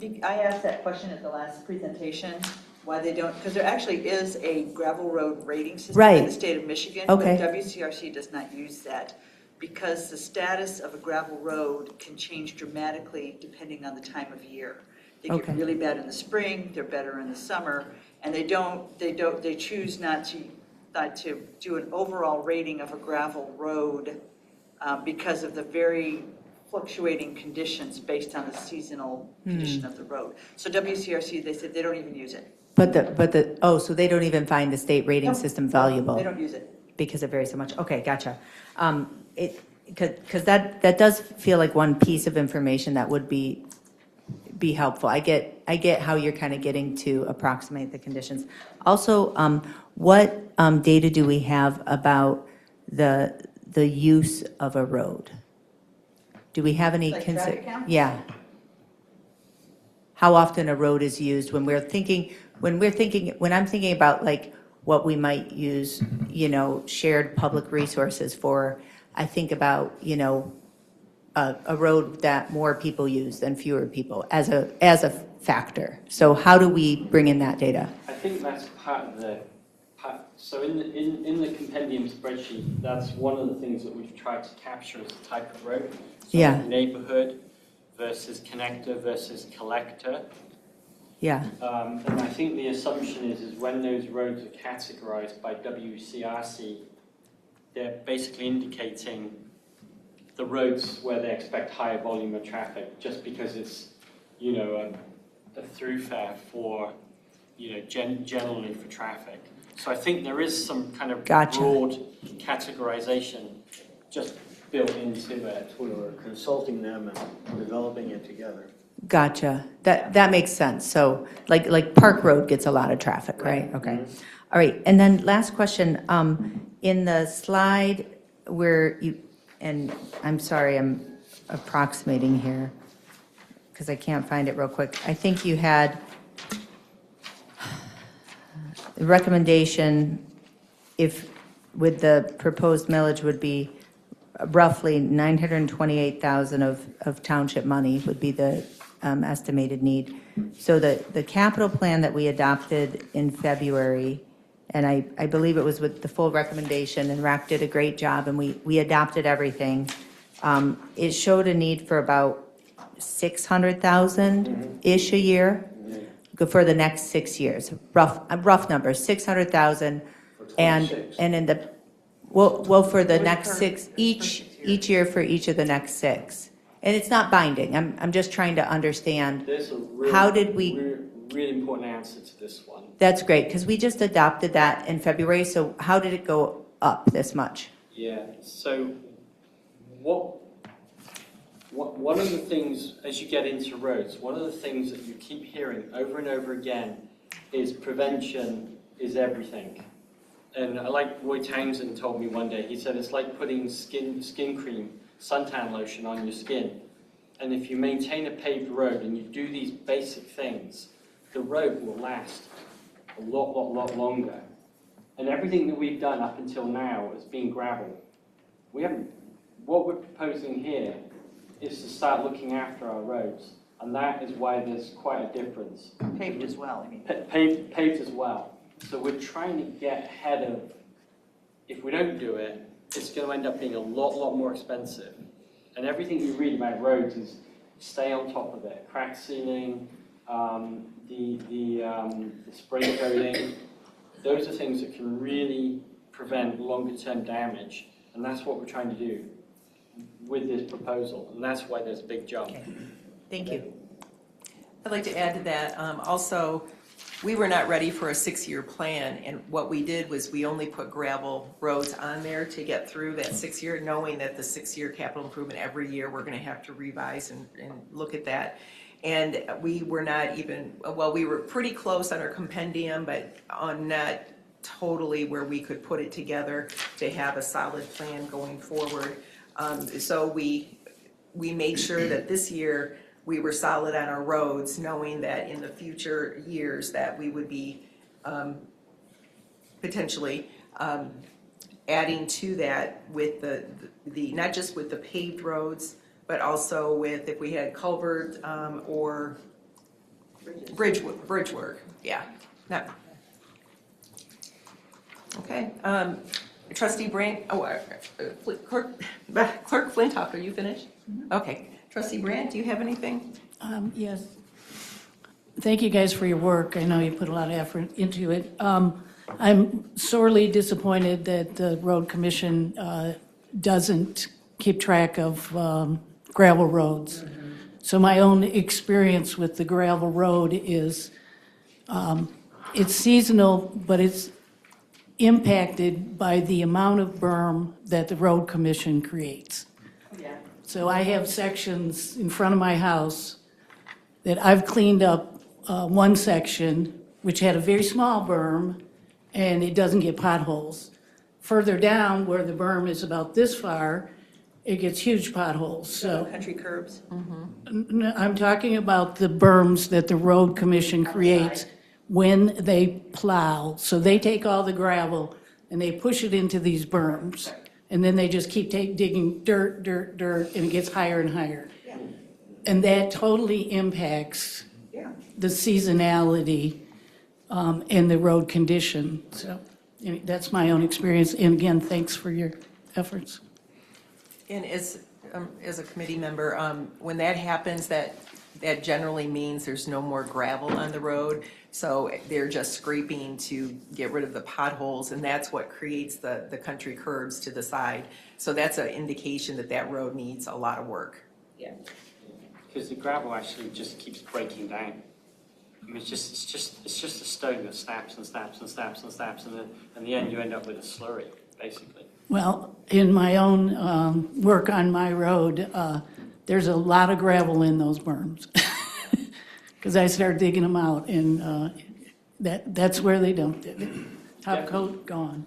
I asked that question at the last presentation, why they don't, because there actually is a gravel road rating system in the Right. state of Michigan. Okay. But WCRC does not use that because the status of a gravel road can change dramatically depending on the time of year. They get Okay. really bad in the spring, they're better in the summer, and they choose not to do an overall rating of a gravel road because of the very fluctuating conditions based on the seasonal condition of the road. So WCRC, they said they don't even use it. So they don't even find the state rating system valuable? They don't use it. Because it varies so much. Okay, gotcha. Because that does feel like one piece of information that would be helpful. I get how you're kind of getting to approximate the conditions. Also, what data do we have about the use of a road? Do we have any? Like traffic counts? Yeah. How often a road is used when I'm thinking about like what we might use, shared public resources for, I think about, a road that more people use than fewer people as a factor. So how do we bring in that data? I think that's part of so in the compendium spreadsheet, that's one of the things that we've tried to capture as a type of road. So Yeah. Neighborhood versus connector versus collector. Yeah. And I think the assumption is when those roads are categorized by WCRC, they're basically indicating the roads where they expect higher volume of traffic, just because it's, a thoroughfare for, generally for traffic. So I think there is some kind of Gotcha. broad categorization just built into it. We were consulting them and developing it together. Gotcha. That makes sense. So like Park Road gets a lot of traffic, right? Okay. All right. And then last question, in the slide where and I'm sorry, I'm approximating here because I can't find it real quick. I think you had the recommendation if with the proposed millage would be roughly 928,000 of township money would be the estimated need. So the capital plan that we adopted in February, and I believe it was with the full recommendation, and RAC did a great job, and we adopted everything. It showed a need for about 600,000-ish a year for the next 6 years. Rough numbers, 600,000, and in the for the next six each year for each of the next 6. And it's not binding. I'm just trying to understand. There's a really, how did we? really important answer to this one. That's great because we just adopted that in February. So how did it go up this much? Yeah. So one of the things as you get into roads, one of the things that you keep hearing over and over again is prevention is everything. And I like Roy Townsend told me one day. He said it's like putting skin cream, suntan lotion on your skin. And if you maintain a paved road and you do these basic things, the road will last a lot longer. And everything that we've done up until now has been gravel. What we're proposing here is to start looking after our roads. And that is why there's quite a difference. Paved as well, I mean. Paved as well. So we're trying to get ahead of, if we don't do it, it's going to end up being a lot more expensive. And everything you read about roads is stay on top of it. Crack sealing, the spray coating. Those are things that can really prevent longer-term damage, and that's what we're trying to do with this proposal, and that's why there's a big jump. Okay. Thank you. I'd like to add to that, also, we were not ready for a 6-year plan, and what we did was we only put gravel roads on there to get through that 6-year, knowing that the 6-year capital improvement every year, we're gonna have to revise and look at that. And we were not even, well, we were pretty close on our compendium, but on not totally where we could put it together to have a solid plan going forward. So we made sure that this year we were solid on our roads, knowing that in the future years that we would be potentially adding to that with the not just with the paved roads, but also with if we had culvert or bridge work. Yeah. No. Okay. Trustee Brandt, Clerk Flintoff, are you finished? Okay. Trustee Brandt, do you have anything? Yes. Thank you guys for your work. I know you put a lot of effort into it. I'm sorely disappointed that the road commission doesn't keep track of gravel roads. So my own experience with the gravel road is it's seasonal, but it's impacted by the amount of berm that the road commission creates. So I have sections in front of my house that I've cleaned up one section, which had a very small berm, and it doesn't get potholes. Further down, where the berm is about this far, it gets huge potholes, so. Country curbs. I'm talking about the berms that the road commission creates when they plow. So they take all the gravel and they push it into these berms. And then they just keep digging dirt, and it gets higher and higher. And that totally impacts the seasonality and the road condition. So that's my own experience. And again, thanks for your efforts. And as a committee member, when that happens, that generally means there's no more gravel on the road. So they're just scraping to get rid of the potholes, and that's what creates the country curbs to the side. So that's an indication that that road needs a lot of work. Yeah. Because the gravel actually just keeps breaking down. I mean, it's just a stone that snaps and snaps and snaps and snaps, and then in the end you end up with a slurry, basically. Well, in my own work on my road, there's a lot of gravel in those berms. Because I started digging them out, and that's where they dumped it. Top coat gone.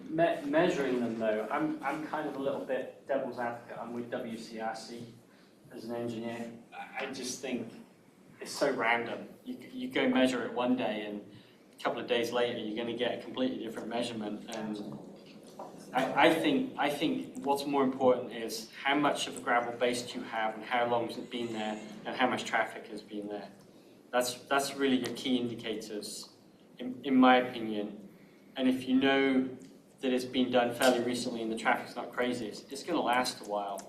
Measuring them though, I'm kind of a little bit devil's advocate. I'm with WCRC as an engineer. I just think it's so random. You go measure it one day, and a couple of days later you're going to get a completely different measurement. And I think what's more important is how much of a gravel base do you have, and how long has it been there, and how much traffic has been there. That's really your key indicators, in my opinion. And if you know that it's been done fairly recently and the traffic's not crazy, it's going to last a while.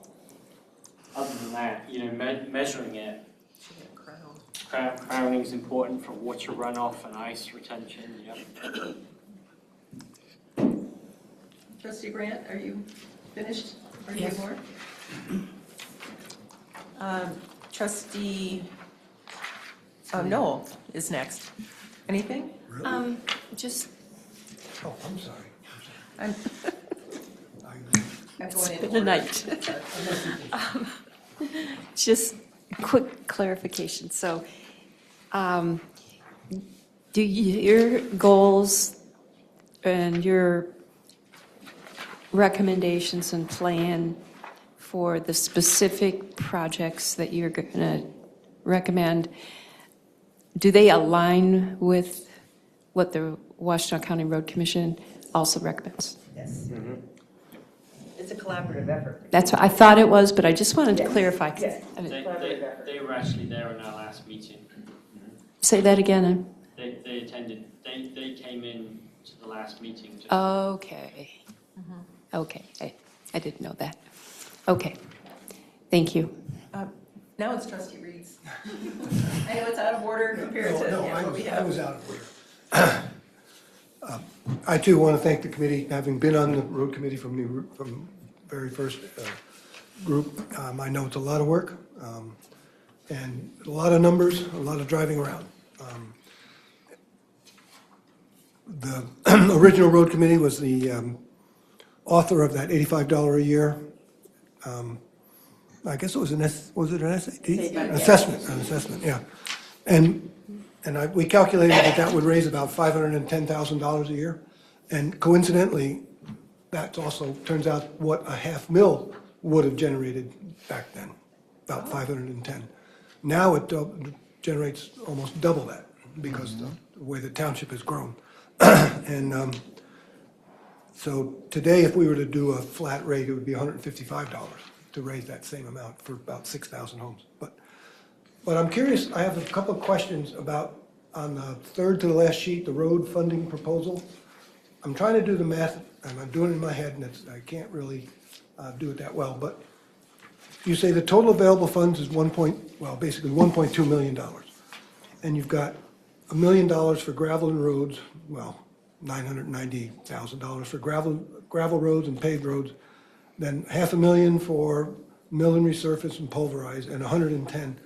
Other than that, measuring it, crowning is important for water runoff and ice retention. Yep. Trustee Grant, are you finished? Or do you Yes. have more? Trustee Noel is next. Anything? Just Oh, I'm sorry. I'm going It's been a night. Just quick clarification. So, do your goals and your recommendations and plan for the specific projects that you're going to recommend, do they align with what the Washington County Road Commission also recommends? Yes. It's a collaborative effort. That's what I thought it was, but I just wanted to clarify. Yes. They were actually there in our last meeting. Say that again. They attended. They came in to the last meeting. Okay. Okay. I didn't know that. Okay. Thank you. now it's Trustee Reed's. I know it's out of order compared to No, what we have. I was out of order. I too want to thank the committee, having been on the road committee from the very first group. I know it's a lot of work, and a lot of numbers, a lot of driving around. The original road committee was the author of that $85 a year. I guess it was an SAT? An assessment, yeah. And we calculated that would raise about $510,000 a year. And coincidentally, that also turns out what a $500,000 would have generated back then, about 510. Now it generates almost double that because of the way the township has grown. And so today, if we were to do a flat rate, it would be $155 to raise that same amount for about 6,000 homes. But I'm curious, I have a couple of questions about, on the third to the last sheet, the road funding proposal. I'm trying to do the math, and I'm doing it in my head, and I can't really do it that well, but you say the total available funds is basically $1.2 million. And you've got $1 million for gravel and roads, well, $990,000 for gravel roads and paved roads, then $500,000 for mill and resurface and pulverize, and $110,000.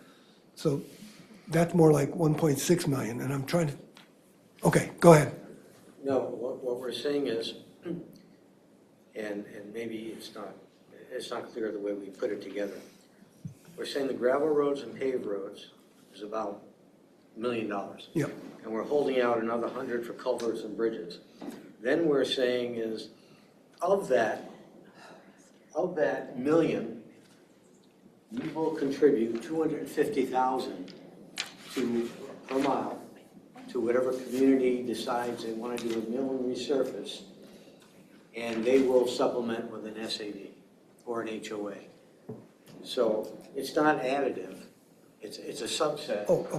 So that's more like $1.6 million, and I'm trying to, okay, go ahead. No, what we're saying is, and maybe it's not clear the way we put it together. We're saying the gravel roads and paved roads is about $1 million. Yep. And we're holding out another 100 for culverts and bridges. Then we're saying is, of that million, we will contribute 250,000 per mile to whatever community decides they want to do a mill and resurface, and they will supplement with an SAD or an HOA. So it's not additive, it's a subset of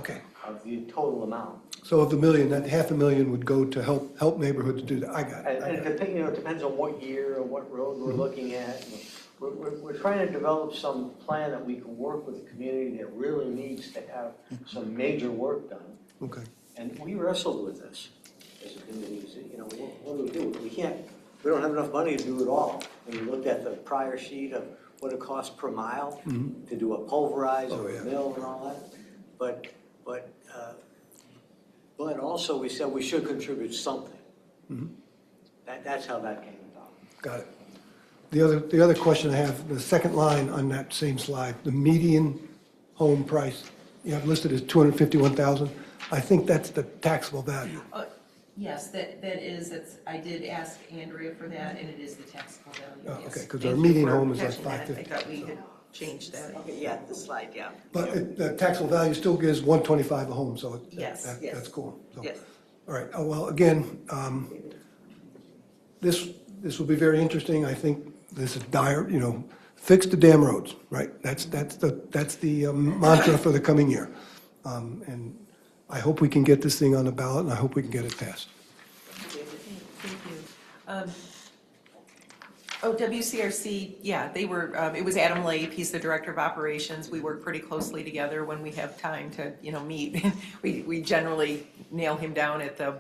the total amount. So of the million, that $500,000 would go to help neighborhoods do that. I got it. And it depends on what year and what road we're looking at. We're trying to develop some plan that we can work with the community that really needs to have some major work done. Okay. And we wrestled with this as a community. What do we do? We don't have enough money to do it all. When you looked at the prior sheet of what it costs per mile to do a pulverize or a mill and all that. But also we said we should contribute something. That's how that came about. Got it. The other question I have, the second line on that same slide, the median home price, you have listed as $251,000. I think that's the taxable value. Yes, that is, I did ask Andrea for that, and it is the taxable value, yes. Okay, because Thank our you median for home is like catching that. $550. I thought we had changed that. Okay, yeah, the slide, yeah. But the taxable value still gives $125 a home, so Yes. that's cool. So, Yes. all right, well, again, this will be very interesting. I think this is dire, fix the damn roads, right? That's the mantra for the coming year. And I hope we can get this thing on the ballot, and I hope we can get it passed. Thank you. WCRC, yeah, they were, it was Adam Lape, he's the Director of Operations. We work pretty closely together when we have time to, meet. We generally nail him down at the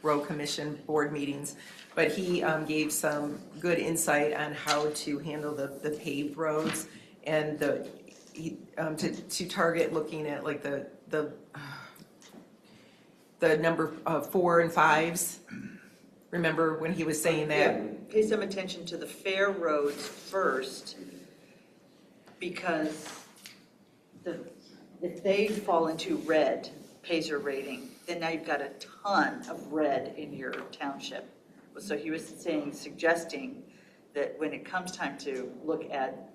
road commission board meetings. But he gave some good insight on how to handle the paved roads and to target looking at like the number 4 and 5s. Remember when he was saying that? Yeah, pay some attention to the fair roads first, because if they fall into red, Pacer rating, then now you've got a ton of red in your township. So he was suggesting that when it comes time to look at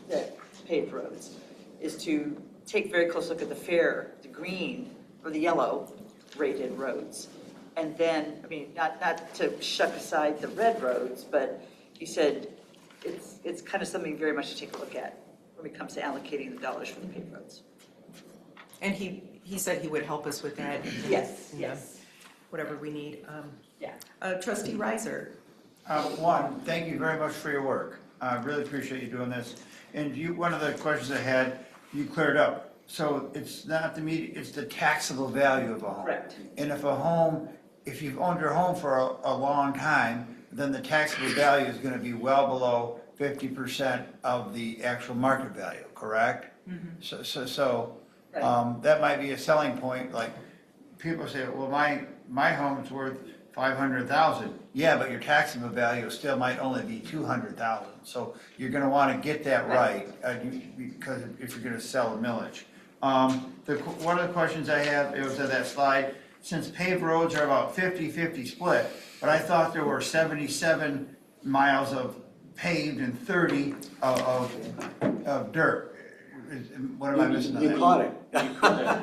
the paved roads, is to take a very close look at the green or the yellow rated roads. And then, not to shuck aside the red roads, but he said it's kind of something very much to take a look at when it comes to allocating the dollars for the paved roads. And he said he would help us with that. Yes. Whatever we need. Trustee Reiser. Thank you very much for your work. I really appreciate you doing this. And one of the questions I had, you cleared up. so it's not the median, it's the taxable value of a home. Correct. And if you've owned your home for a long time, then the taxable value is gonna be well below 50% of the actual market value, correct? So, that might be a selling point, like, people say, well, my home's worth 500,000. Yeah, but your taxable value still might only be 200,000. So you're gonna wanna get that right, because if you're gonna sell a millage. One of the questions I have, it was on that slide, since paved roads are about 50-50 split, but I thought there were 77 miles of paved and 30 of dirt. What am I missing on that? You caught it. No,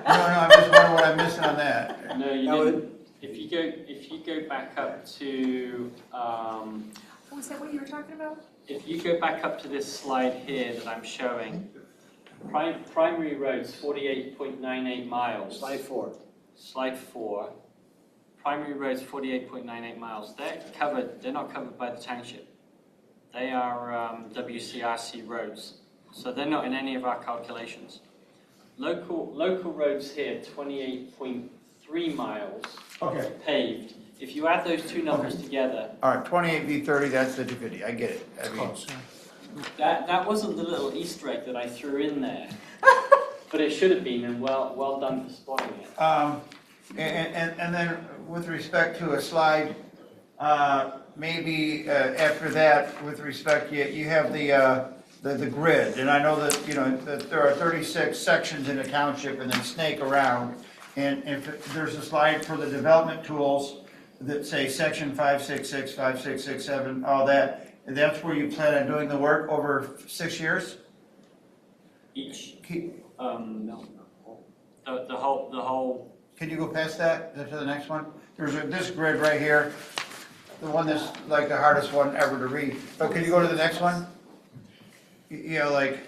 I'm just wondering what I'm missing on that. No, you didn't. If you go back up to, Oh, is that what you were talking about? if you go back up to this slide here that I'm showing, primary roads, 48.98 miles. Slide 4. Slide 4. Primary roads, 48.98 miles. They're not covered by the township. They are WCRC roads. So they're not in any of our calculations. Local roads here, 28.3 miles paved. If you add those two numbers together. All right, 28 v 30, that's the 50. I get it. I mean, That wasn't the little Easter egg that I threw in there. But it should have been, and well done for spotting it. and then with respect to a slide, maybe after that, with respect, you have the grid, and I know that, that there are 36 sections in a township and then snake around, and if there's a slide for the development tools that say section 566, 5667, all that, and that's where you plan on doing the work over 6 years? Each, no. The whole. Can you go past that to the next one? There's this grid right here, the one that's like the hardest one ever to read, but can you go to the next one? Yeah, like,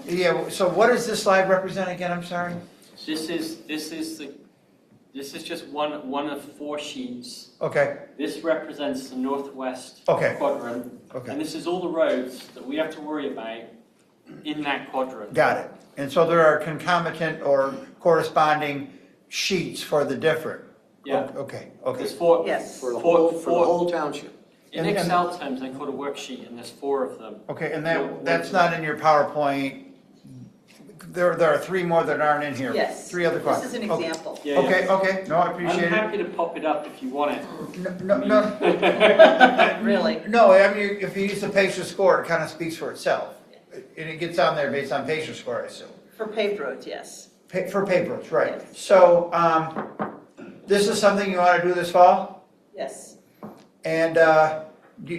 yeah, so what does this slide represent again, I'm sorry? This is just one of 4 sheets. Okay. This represents the northwest Okay. quadrant. Okay. And this is all the roads that we have to worry about in that quadrant. Got it. And so there are concomitant or corresponding sheets for the different? Yeah. Okay. There's 4. Yes. For the whole township. In Excel terms, they call it a worksheet, and there's 4 of them. Okay, and that's not in your PowerPoint. There are 3 more that aren't in here. Yes. 3 other This questions. is an example. Yeah, yeah. Okay, no, I appreciate it. I'm happy to pop it up if you want it. No. Really? No, I mean, if you use the patient score, it kind of speaks for itself. And it gets on there based on patient score, I assume. For paved roads, yes. For papers, right. So, this is something you want to do this fall? Yes. And do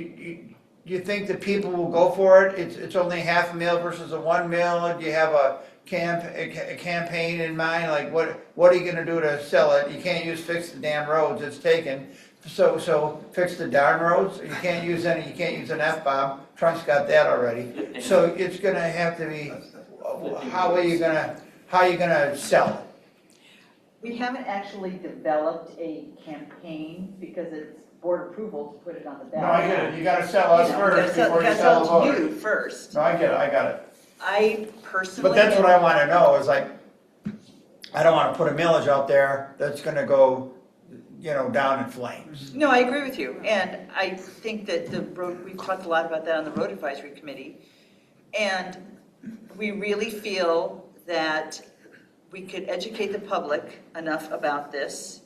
you think that people will go for it? It's only half a mil versus a 1 mil. Do you have a campaign in mind? Like, what are you going to do to sell it? You can't use fix the damn roads. It's taken. So fix the darn roads. You can't use an F-bomb. Trump's got that already. So it's going to have to be. How are you going to sell it? We haven't actually developed a campaign because it's board approval to put it on the ballot. No, I get it. You got to sell us first before you sell the voter. You first. No, I got it. I personally. But that's what I want to know is like, I don't want to put a millage out there that's going to go, down in flames. No, I agree with you. And I think that we've talked a lot about that on the road advisory committee. And we really feel that we could educate the public enough about this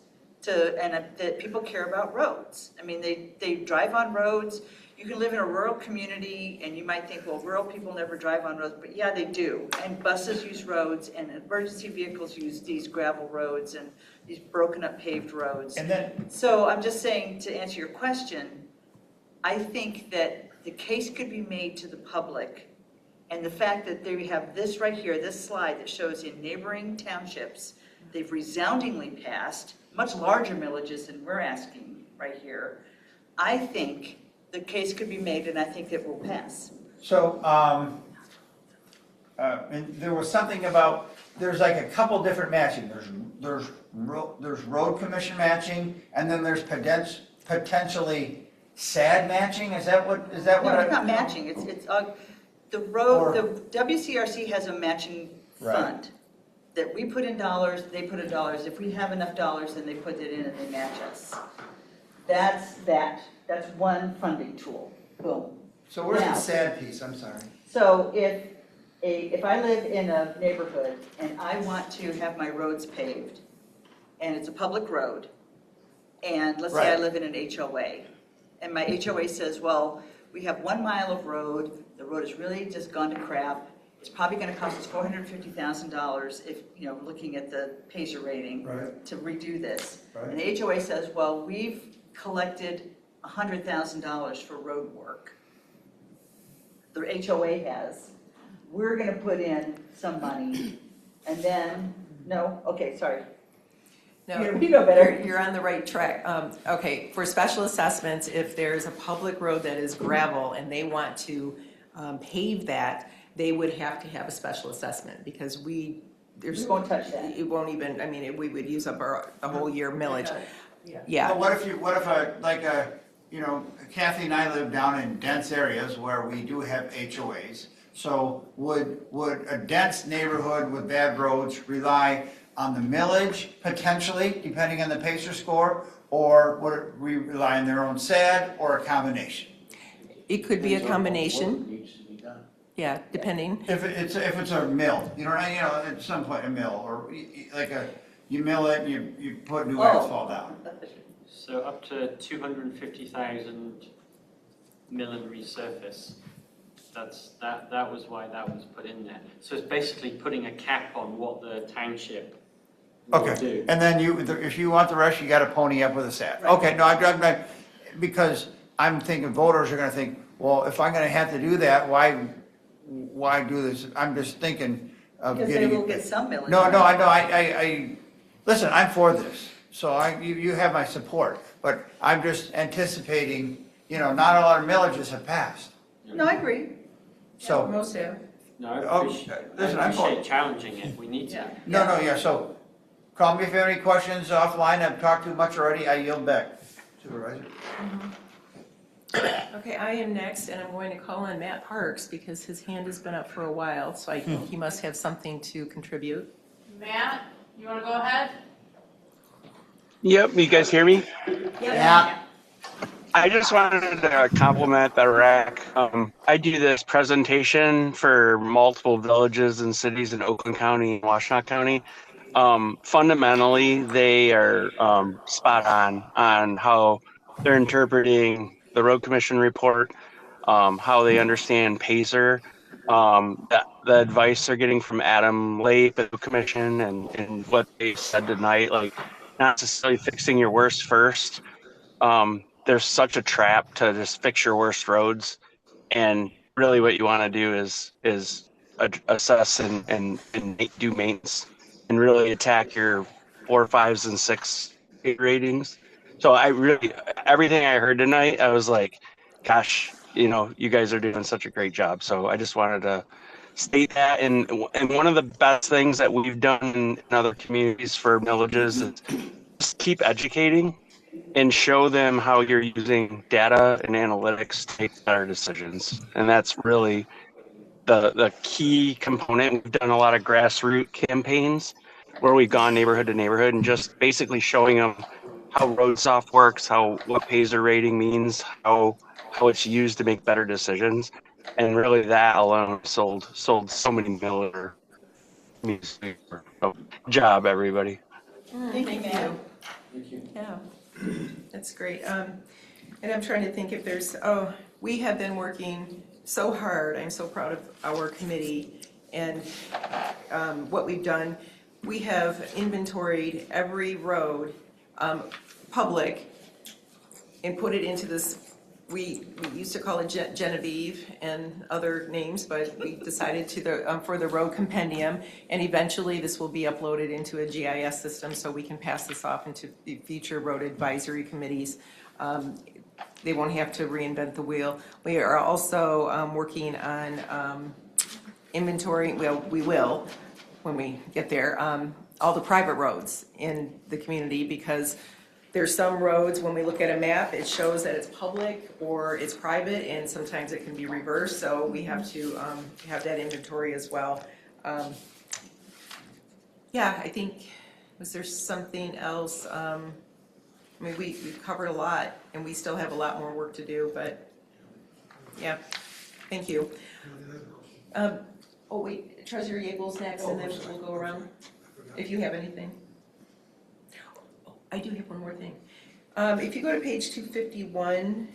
and that people care about roads. I mean, they drive on roads. You can live in a rural community and you might think, well, rural people never drive on roads, but yeah, they do. And buses use roads and emergency vehicles use these gravel roads and these broken up paved roads. So I'm just saying, to answer your question, I think that the case could be made to the public, and the fact that they have this right here, this slide that shows in neighboring townships, they've resoundingly passed much larger millages than we're asking right here. I think the case could be made, and I think it will pass. So, and there was something about, there's like a couple different matching. There's road commission matching, and then there's potentially SAD matching. Is that what? No, it's not matching. It's the road. The WCRC has a matching fund, that we put in dollars, they put in dollars. If we have enough dollars, then they put it in and they match us. That's that. That's one funding tool. Boom. So where's the Now- sad piece? I'm sorry. So if I live in a neighborhood and I want to have my roads paved, and it's a public road, and let's say I Right. live in an HOA, and my HOA says, well, we have 1 mile of road, the road has really just gone to crap, it's probably gonna cost us $450,000 if, looking at the Pacer rating, Right. to redo this. Right. And the HOA says, well, we've collected $100,000 for road work. The HOA has, we're gonna put in some money, and then, no, okay, sorry. No, You know better. You're on the right track. Okay, for special assessments, if there's a public road that is gravel and they want to pave that, they would have to have a special assessment because We won't touch that. it won't even, I mean, we would use up the whole year millage. Yeah. Well, Kathy and I live down in dense areas where we do have HOAs. So would a dense neighborhood with bad roads rely on the millage potentially, depending on the Pacer score? Or would it rely on their own SAD or a combination? It could be a combination, What needs to be done? yeah, depending. If it's a mill, at some point a mill, or you mill it, you put new asphalt down. So up to 250,000 mill and resurface. That was why that was put in there. So it's basically putting a cap on what the township will Okay, do. and then if you want the rest, you gotta pony up with a SAD. Okay, no, I'm not, because I'm thinking voters are gonna think, well, if I'm gonna have to do that, why do this? I'm just thinking of Because getting. they will get some millage. No, I know, listen, I'm for this, so you have my support, but I'm just anticipating, not a lot of millages have passed, No, I agree. so. Most have. No, I Oh, appreciate, listen, I I'm for- appreciate challenging it. We need to. Yeah. No, so, call me if you have any questions offline, I've talked too much already, I yield back. Supervisor? Okay, I am next, and I'm going to call on Matt Parks because his hand has been up for a while, so I think he must have something to contribute. Matt, you wanna go ahead? Yep, you guys hear me? Yeah. I just wanted to compliment the RAC. I do this presentation for multiple villages and cities in Oakland County and Washtenaw County. Fundamentally, they are spot on how they're interpreting the Road Commission report, how they understand Pacer, the advice they're getting from Adam Lape at the Commission, and what they said tonight, like not necessarily fixing your worst first. There's such a trap to just fix your worst roads, and really what you want to do is assess and do maintenance and really attack your 4, 5s, and 6 ratings. So everything I heard tonight, I was like, gosh, you guys are doing such a great job. So I just wanted to state that. And one of the best things that we've done in other communities for villages is just keep educating and show them how you're using data and analytics to make better decisions. And that's really the key component. We've done a lot of grassroots campaigns where we've gone neighborhood to neighborhood and just basically showing them how RoadSoft works, what Pacer rating means, how it's used to make better decisions. And really that alone sold so many million. Job, everybody. Thank you, Matt. Yeah, that's great. And I'm trying to think if we have been working so hard. I'm so proud of our committee and what we've done. We have inventoried every road, public, and put it into this, we used to call it Genevieve and other names, but we decided for the road compendium, and eventually this will be uploaded into a GIS system so we can pass this off into the future road advisory committees. They won't have to reinvent the wheel. We are also working on inventory, we will, when we get there, all the private roads in the community, because there's some roads, when we look at a map, it shows that it's public or it's private, and sometimes it can be reversed, so we have to have that inventory as well. Yeah, I think, was there something else? I mean, we've covered a lot, and we still have a lot more work to do, but, yeah, thank you. Oh, wait, Treasurer Yeagle's next, and then we'll go around, if you have anything. Oh, I do have one more thing. If you go to page 251,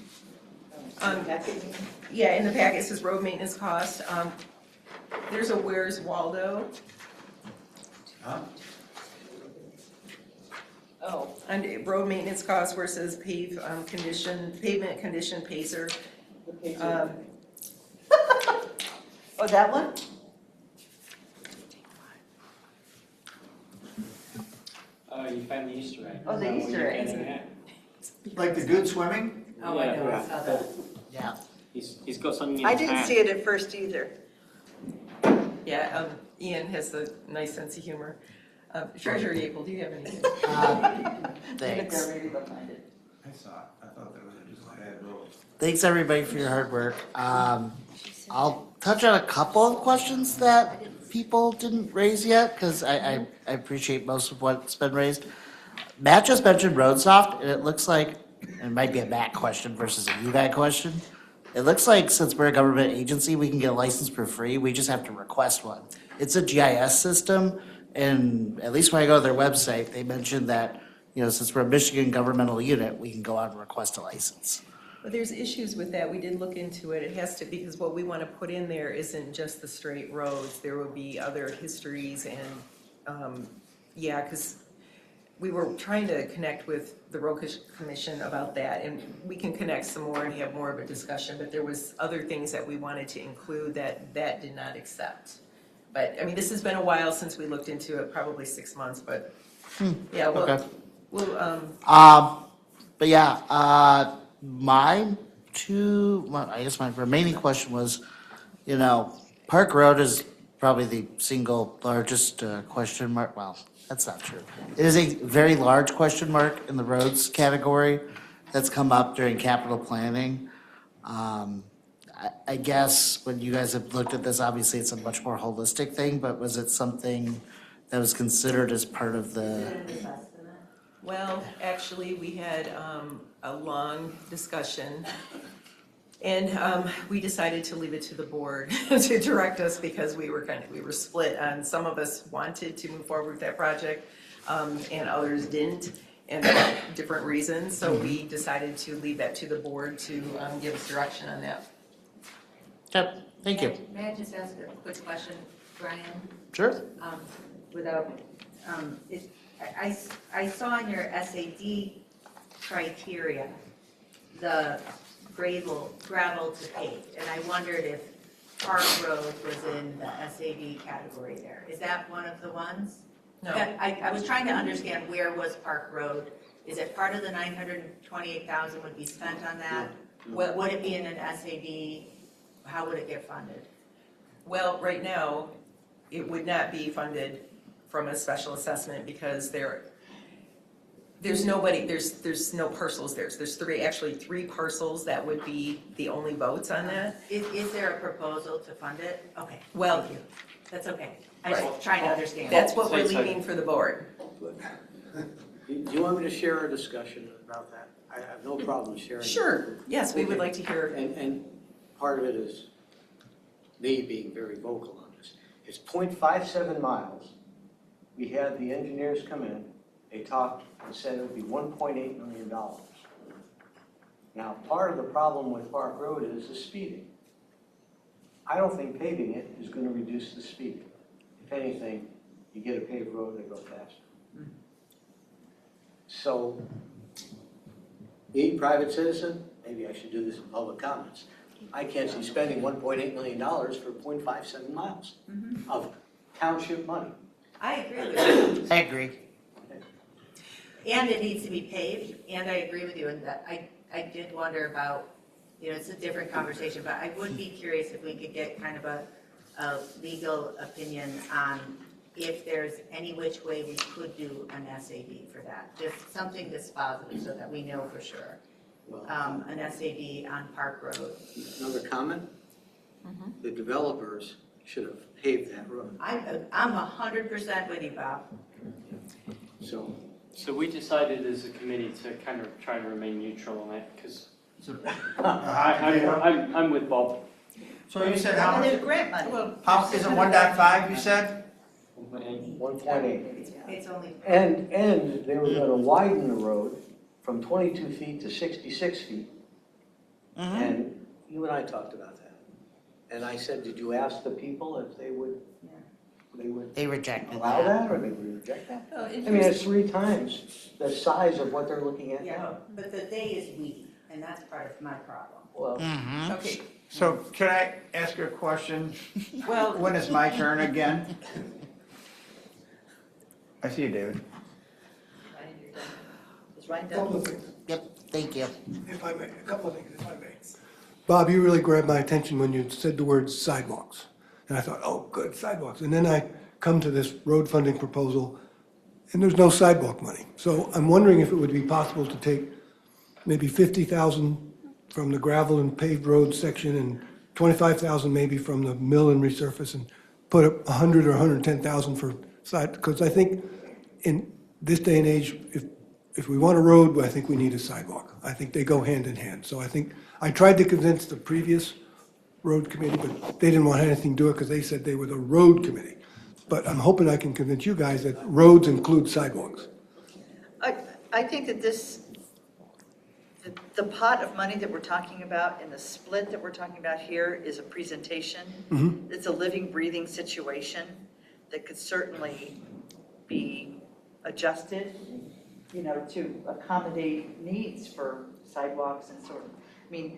yeah, in the packet, it says road maintenance cost. There's a Where's Waldo? Oh. And road maintenance costs where it says pavement condition pacer. Oh, that one? Oh, you found the Easter egg. Oh, the Is that what Easter you're egg. getting at? Like the dude swimming? Oh, I know, I saw that. Yeah. He's got something in I his didn't hand. see it at first either. Yeah, Ian has a nice sense of humor. Treasurer Yeagle, do you have anything? Thanks. Maybe they'll find it. I saw it. I thought that was just a bad roll. Thanks, everybody, for your hard work. I'll touch on a couple of questions that people didn't raise yet, because I appreciate most of what's been raised. Matt just mentioned RoadSoft, and it looks like, it might be a Matt question versus a you guy question. It looks like since we're a government agency, we can get a license for free. We just have to request one. It's a GIS system, and at least when I go to their website, they mentioned that, since we're a Michigan governmental unit, we can go out and request a license. Well, there's issues with that. We did look into it. It has to, because what we want to put in there isn't just the straight roads. There will be other histories and, yeah, because we were trying to connect with the Road Commission about that, and we can connect some more and have more of a discussion, but there was other things that we wanted to include that did not accept. But, I mean, this has been a while since we looked into it, probably 6 months, but, yeah, Okay. But yeah, my remaining question was, Park Road is probably the single largest question mark. Well, that's not true. It is a very large question mark in the roads category that's come up during capital planning. I guess when you guys have looked at this, obviously it's a much more holistic thing, but was it something that was considered as part of the? Well, actually, we had a long discussion, and we decided to leave it to the board to direct us because we were split on, some of us wanted to move forward with that project, and others didn't, and for different reasons. So we decided to leave that to the board to give us direction on that. Yep, thank you. May I just ask a quick question, Brian? Sure. I saw in your SAD criteria, the gravel to paved, and I wondered if Park Road was in the SAD category there. Is that one of the ones? No. I was trying to understand where was Park Road? Is it part of the 928,000 would be spent on that? Would it be in an SAD? How would it get funded? Well, right now, it would not be funded from a special assessment because there's nobody, there's no parcels there. So there's three parcels that would be the only votes on that. Is there a proposal to fund it? Okay. Well, thank you. That's okay. I was trying to understand. That's what we're leaving for the board. Do you want me to share a discussion about that? I have no problem sharing. Sure, yes, we would like to hear. And part of it is me being very vocal on this. It's 0.57 miles. We had the engineers come in, they talked and said it would be $1.8 million. Now, part of the problem with Park Road is the speeding. I don't think paving it is going to reduce the speed. If anything, you get a paved road, they go faster. So, me, private citizen, maybe I should do this in public comments. I can't see spending $1.8 million for 0.57 miles of township money. I agree with you. I agree. And it needs to be paved, and I agree with you in that. I did wonder about, it's a different conversation, but I would be curious if we could get kind of a legal opinion on if there's any which way we could do an SAD for that. Just something dispositive so that we know for sure. An SAD on Park Road. Another comment? The developers should have paved that road. I'm 100% with you, Bob. So we decided as a committee to kind of try to remain neutral on it, because I'm with Bob. So you said how much? There's grant money. How, is it 1.5 you said? 1.8. It's only. And they were gonna widen the road from 22 feet to 66 feet. And you and I talked about that. And I said, did you ask the people if they would They rejected allow that. that, or they would reject that? Well, I mean, it's 3 times the size of what they're looking at Yeah, now. but the day is weak, and that's part of my problem. Well, Okay, So can I ask you a question? well, When is my turn again? I see you, David. It's right Couple down. of things, Yep, thank you. if I may, a couple of things, if I may. Bob, you really grabbed my attention when you said the word sidewalks. And I thought, oh, good, sidewalks. And then I come to this road funding proposal, and there's no sidewalk money. So I'm wondering if it would be possible to take maybe 50,000 from the gravel and paved road section and 25,000 maybe from the mill and resurface and put up 100 or 110,000 for side, because I think in this day and age, if we want a road, I think we need a sidewalk. I think they go hand in hand. So I think, I tried to convince the previous road committee, but they didn't want anything to do it because they said they were the road committee. But I'm hoping I can convince you guys that roads include sidewalks. I think that the pot of money that we're talking about and the split that we're talking about here is a presentation. It's a living, breathing situation that could certainly be adjusted, you know, to accommodate needs for sidewalks and sort of, I mean,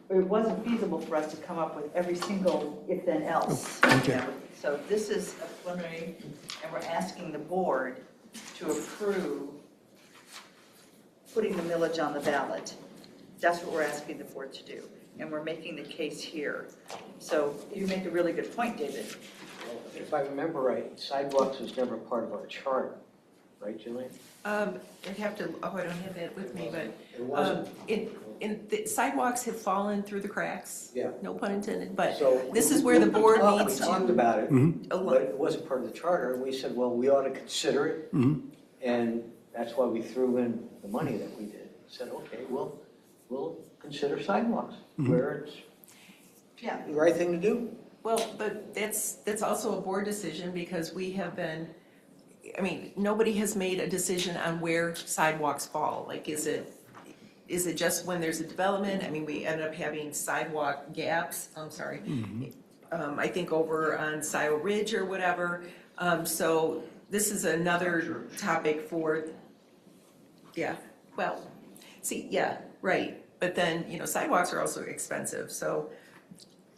it wasn't feasible for us to come up with every single if-then else. Okay. You know. So this is a preliminary, and we're asking the board to approve putting the millage on the ballot. That's what we're asking the board to do, and we're making the case here. So you make a really good point, David. if I remember right, sidewalks was never part of our chart, right, Julian? I'd have to, I don't have that with me, but It wasn't. the sidewalks have fallen through the cracks. Yeah. No pun intended, but So this is where the board needs We talked to. about it, Mhm. but it wasn't part of the charter, and we said, well, we ought to consider it, and that's why we threw in the money that we did. Said, okay, we'll consider sidewalks, where it's Yeah. the right thing to do. Well, but that's also a board decision because we have been, I mean, nobody has made a decision on where sidewalks fall. Like, is it just when there's a development? I mean, we ended up having sidewalk gaps, I think over on Scio Ridge or whatever. So this is another topic for, yeah, well, see, yeah, right. But then, sidewalks are also expensive, so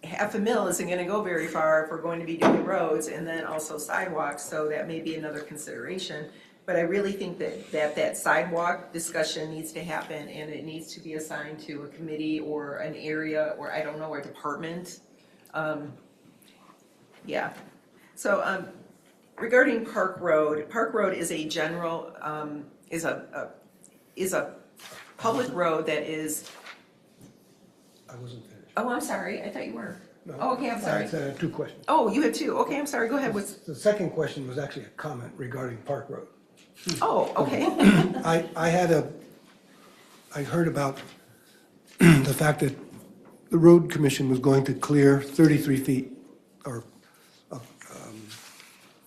$500,000 isn't gonna go very far if we're going to be doing roads and then also sidewalks, so that may be another consideration. But I really think that sidewalk discussion needs to happen, and it needs to be assigned to a committee or an area, or I don't know, a department. Yeah. So, regarding Park Road is a general, is a public road that is, I wasn't finished. oh, I'm sorry, I thought you were. No, Oh, okay, I'm sorry. I had two questions. Oh, you have two, okay, I'm sorry, go ahead, The second question was actually a comment regarding Park Road. oh, okay. I heard about the fact that the road commission was going to clear 33 feet, or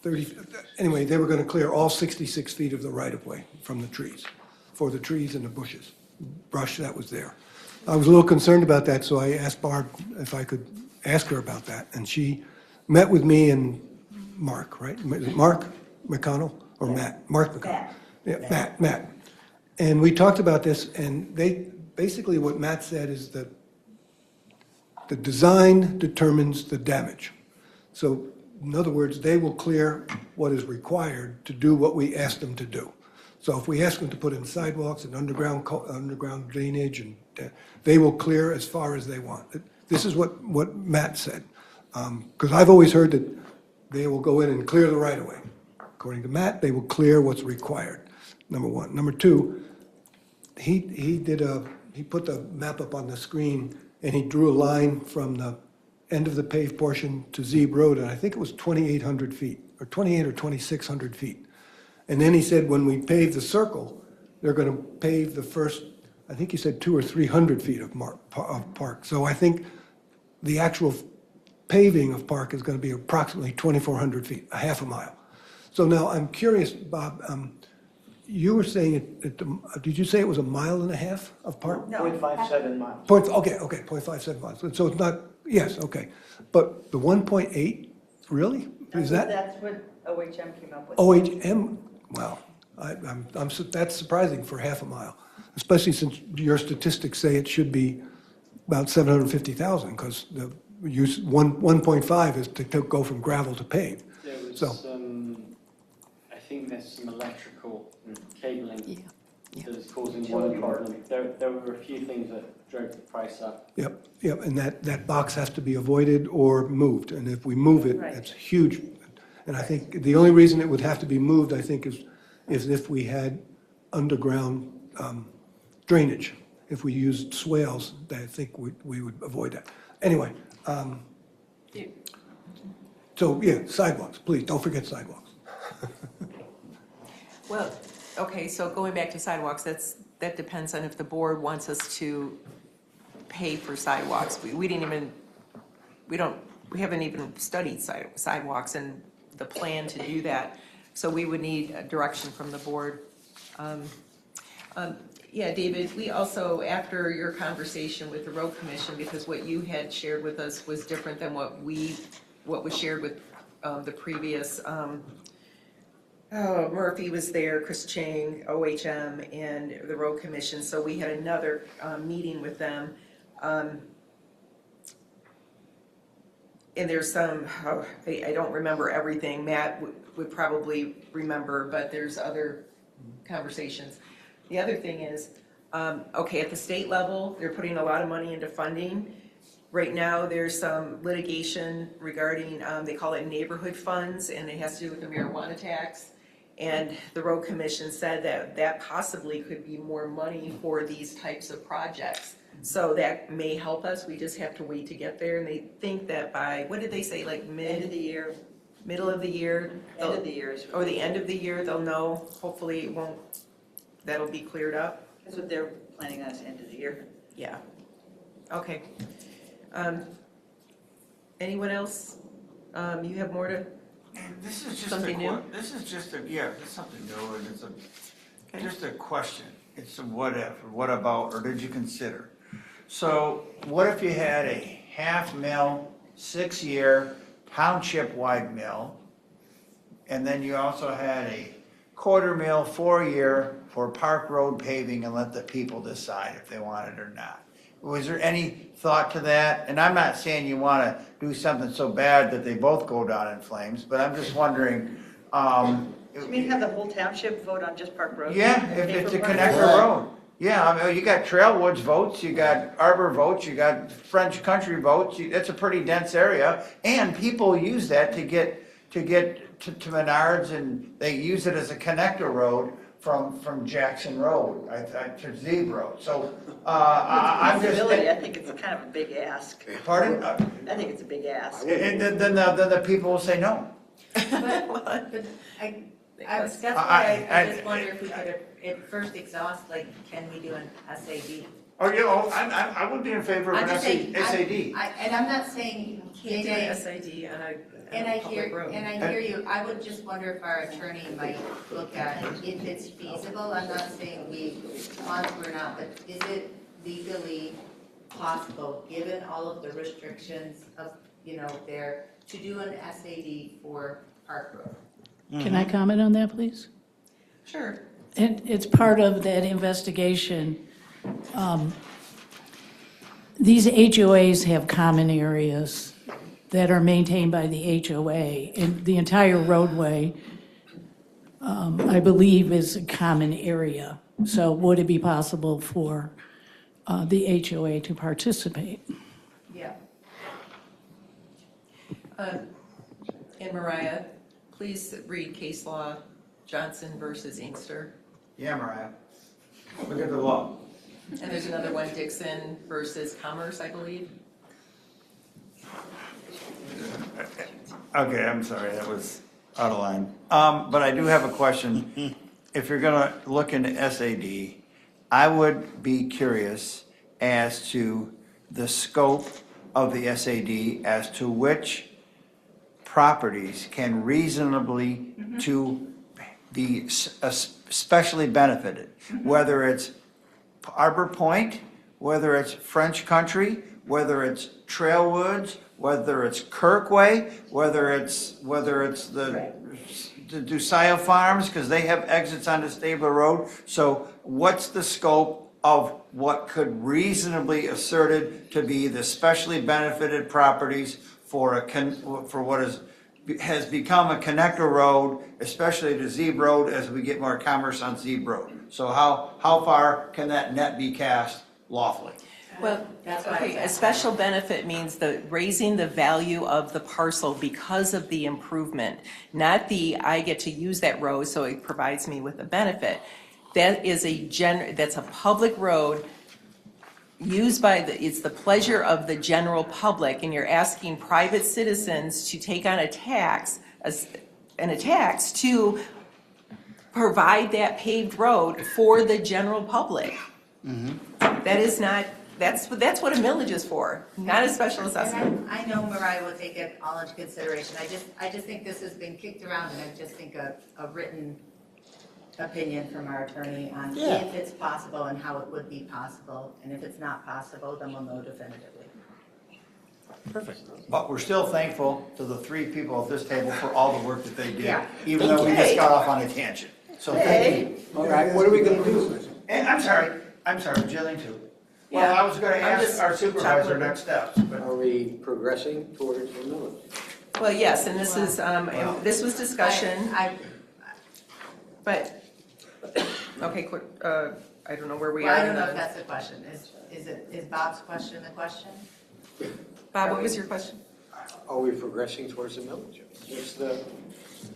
30, anyway, they were going to clear all 66 feet of the right-of-way from the trees, for the trees and the bushes, brush that was there. I was a little concerned about that, so I asked Barb if I could ask her about that, and she met with me and Mark, right? Is it Mark McConnell or Matt? Mark McConnell. Yeah, Matt. And we talked about this, and basically what Matt said is that the design determines the damage. So, in other words, they will clear what is required to do what we ask them to do. So if we ask them to put in sidewalks and underground drainage, and they will clear as far as they want. This is what Matt said. Because I've always heard that they will go in and clear the right-of-way. According to Matt, they will clear what's required, number one. Number two, he put the map up on the screen, and he drew a line from the end of the paved portion to Zeeb Road, and I think it was 2,800 feet, or 28 or 2,600 feet. And then he said when we pave the circle, they're going to pave the first, I think he said 200 or 300 feet of park. So I think the actual paving of park is going to be approximately 2,400 feet, a half a mile. So now I'm curious, Bob, you were saying, did you say it was 1.5 miles of park? No. 0.57 miles. Okay, 0.57 miles. So it's not, yes, okay. But the 1.8, really? Is that? That's what OHM came up with. OHM, wow, that's surprising for half a mile, especially since your statistics say it should be about 750,000, because the use 1.5 is to go from gravel to paved. There was So I think there's some electrical cabling that is causing Utility one problem. There were a few things that drove the price up. Yep, and that box has to be avoided or moved, and if we move it, Right. it's huge. And I think the only reason it would have to be moved, I think, is if we had underground drainage. If we used swales, I think we would avoid that. Anyway, so yeah, sidewalks, please, don't forget sidewalks. Well, okay, so going back to sidewalks, that depends on if the board wants us to pay for sidewalks. We haven't even studied sidewalks and the plan to do that. So we would need a direction from the board. Yeah, David, we also, after your conversation with the road commission, because what you had shared with us was different than what was shared with the previous, Murphy was there, Chris Chang, OHM, and the road commission. So we had another meeting with them. And there's some, I don't remember everything. Matt would probably remember, but there's other conversations. The other thing is, okay, at the state level, they're putting a lot of money into funding. Right now, there's some litigation regarding, they call it neighborhood funds, and it has to do with the marijuana tax. And the road commission said that possibly could be more money for these types of projects. So that may help us. We just have to wait to get there. And they think that by, what did they say, like End of the year. middle of the year? End of the year is. Or the end of the year, they'll know. Hopefully it won't, that'll be cleared up. That's what they're planning on, is end of the year. Yeah. Okay. Anyone else? You have more to, This is just something new? this is something new, and it's just a question. It's a what if, or what about, or did you consider? So what if you had a 1/2 mil, 6-year township-wide mill, and then you also had a 1/4 mil, 4-year for Park Road paving and let the people decide if they want it or not? Was there any thought to that? And I'm not saying you want to do something so bad that they both go down in flames, but I'm just wondering, You mean have the whole township vote on just Park Road? yeah, if it's a connector road. Yeah, I mean, you got Trailwoods votes, you got Arbor votes, you got French Country votes. It's a pretty dense area, and people use that to get to Menards, and they use it as a connector road from Jackson Road to Zeeb Road. So I'm just. I think it's kind of a big ask. Pardon? I think it's a big ask. And then the people will say no. But that's why I just wonder if we could at first exhaust, like, can we do an SAD? Oh, you know, I would be in favor of I'm an just saying, SAD. and I'm not saying can't do JJ, an SID on and a I public road. hear you. I would just wonder if our attorney might look at if it's feasible. I'm not saying we want to or not, but is it legally possible, given all of the restrictions of, there, to do an SAD for Park Road? Can I comment on that, please? Sure. And it's part of that investigation. These HOAs have common areas that are maintained by the HOA, and the entire roadway, I believe, is a common area. So would it be possible for the HOA to participate? Yeah. And Mariah, please read case law Johnson versus Inkster. Yeah, Mariah. Look at the law. And there's another one, Dixon versus Commerce, I believe. Okay, I'm sorry, that was out of line. But I do have a question. If you're gonna look into SAD, I would be curious as to the scope of the SAD, as to which properties can reasonably to be especially benefited, whether it's Arbor Point, whether it's French Country, whether it's Trailwoods, whether it's Kirkway, whether it's the Scio Farms, because they have exits onto Stabler Road. So what's the scope of what could reasonably asserted to be the specially benefited properties for what has become a connector road, especially to Zeeb Road, as we get more commerce on Zeeb Road? So how far can that net be cast lawfully? Well, okay, a special benefit means raising the value of the parcel because of the improvement, not I get to use that road, so it provides me with a benefit. That is that's a public road used it's the pleasure of the general public, and you're asking private citizens to take on a tax to provide that paved road for the general public. That is not, that's what a millage is for, not a special assessment. I know Mariah will take it all into consideration. I just think this has been kicked around, and I just think a written opinion from our attorney on if it's possible and how it would be possible, and if it's not possible, then we'll know definitively. Perfect. But we're still thankful to the three people at this table for all the work that they did, Yeah. even though we just got off on a tangent. So thank you. All right, what are we gonna do? And I'm sorry, Jillian too. Well, I was gonna ask our supervisor next steps, but. Are we progressing towards the millage? Well, yes, and this is, this was discussion, but, okay, quick, I don't know where we are. Well, I don't know if that's the question. Is Bob's question the question? Bob, what was your question? Are we progressing towards the millage?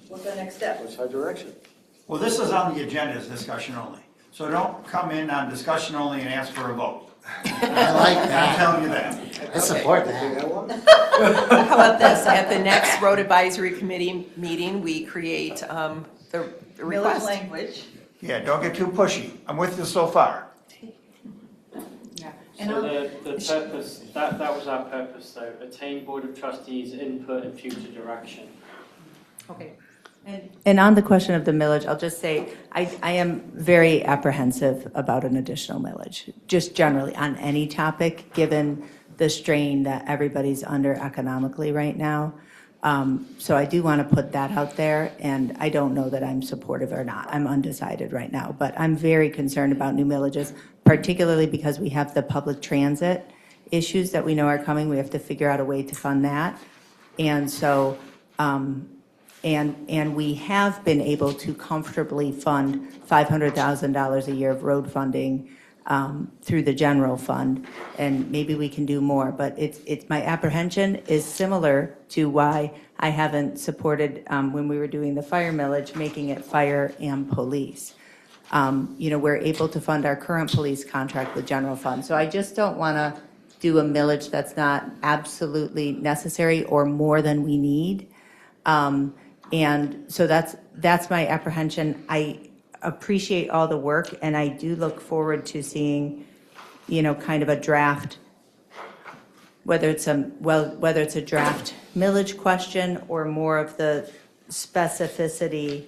What's the next step? What's our direction? Well, this is on the agenda as discussion only. So don't come in on discussion only and ask for a vote. I like I'm that. telling you that. I support that. How about this, at the next road advisory committee meeting, we create the Millage request. language. Yeah, don't get too pushy. I'm with you so far. So the purpose, that was our purpose though, attain Board of Trustees input and future direction. Okay. And on the question of the millage, I'll just say, I am very apprehensive about an additional millage, just generally on any topic, given the strain that everybody's under economically right now. So I do want to put that out there, and I don't know that I'm supportive or not. I'm undecided right now, but I'm very concerned about new millages, particularly because we have the public transit issues that we know are coming. We have to figure out a way to fund that. And so, and we have been able to comfortably fund $500,000 a year of road funding through the general fund, and maybe we can do more. But it's my apprehension is similar to why I haven't supported when we were doing the fire millage, making it fire and police. We're able to fund our current police contract with general fund, so I just don't want to do a millage that's not absolutely necessary or more than we need. And so that's my apprehension. I appreciate all the work, and I do look forward to seeing, kind of a draft, whether it's a draft millage question or more of the specificity,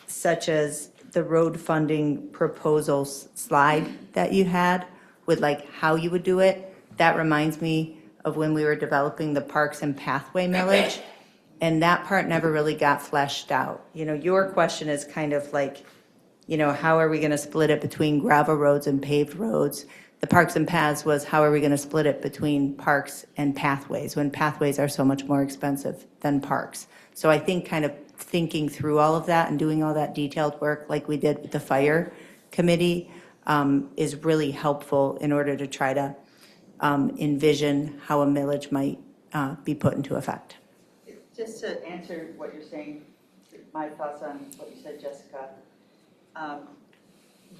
such as the road funding proposal slide that you had with like how you would do it. That reminds me of when we were developing the parks and pathway millage. And that part never really got fleshed out. Your question is kind of like, how are we going to split it between gravel roads and paved roads? The parks and paths was how are we going to split it between parks and pathways, when pathways are so much more expensive than parks. So I think kind of thinking through all of that and doing all that detailed work like we did with the fire committee is really helpful in order to try to envision how a millage might be put into effect. Just to answer what you're saying, my thoughts on what you said, Jessica.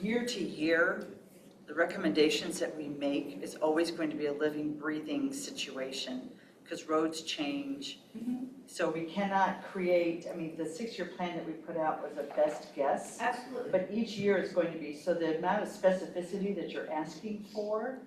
Year to year, the recommendations that we make is always going to be a living, breathing situation, because roads change. So we cannot create, I mean, the 6-year plan that we put out was a best guess. Absolutely. But each year is going to be, so the amount of specificity that you're asking for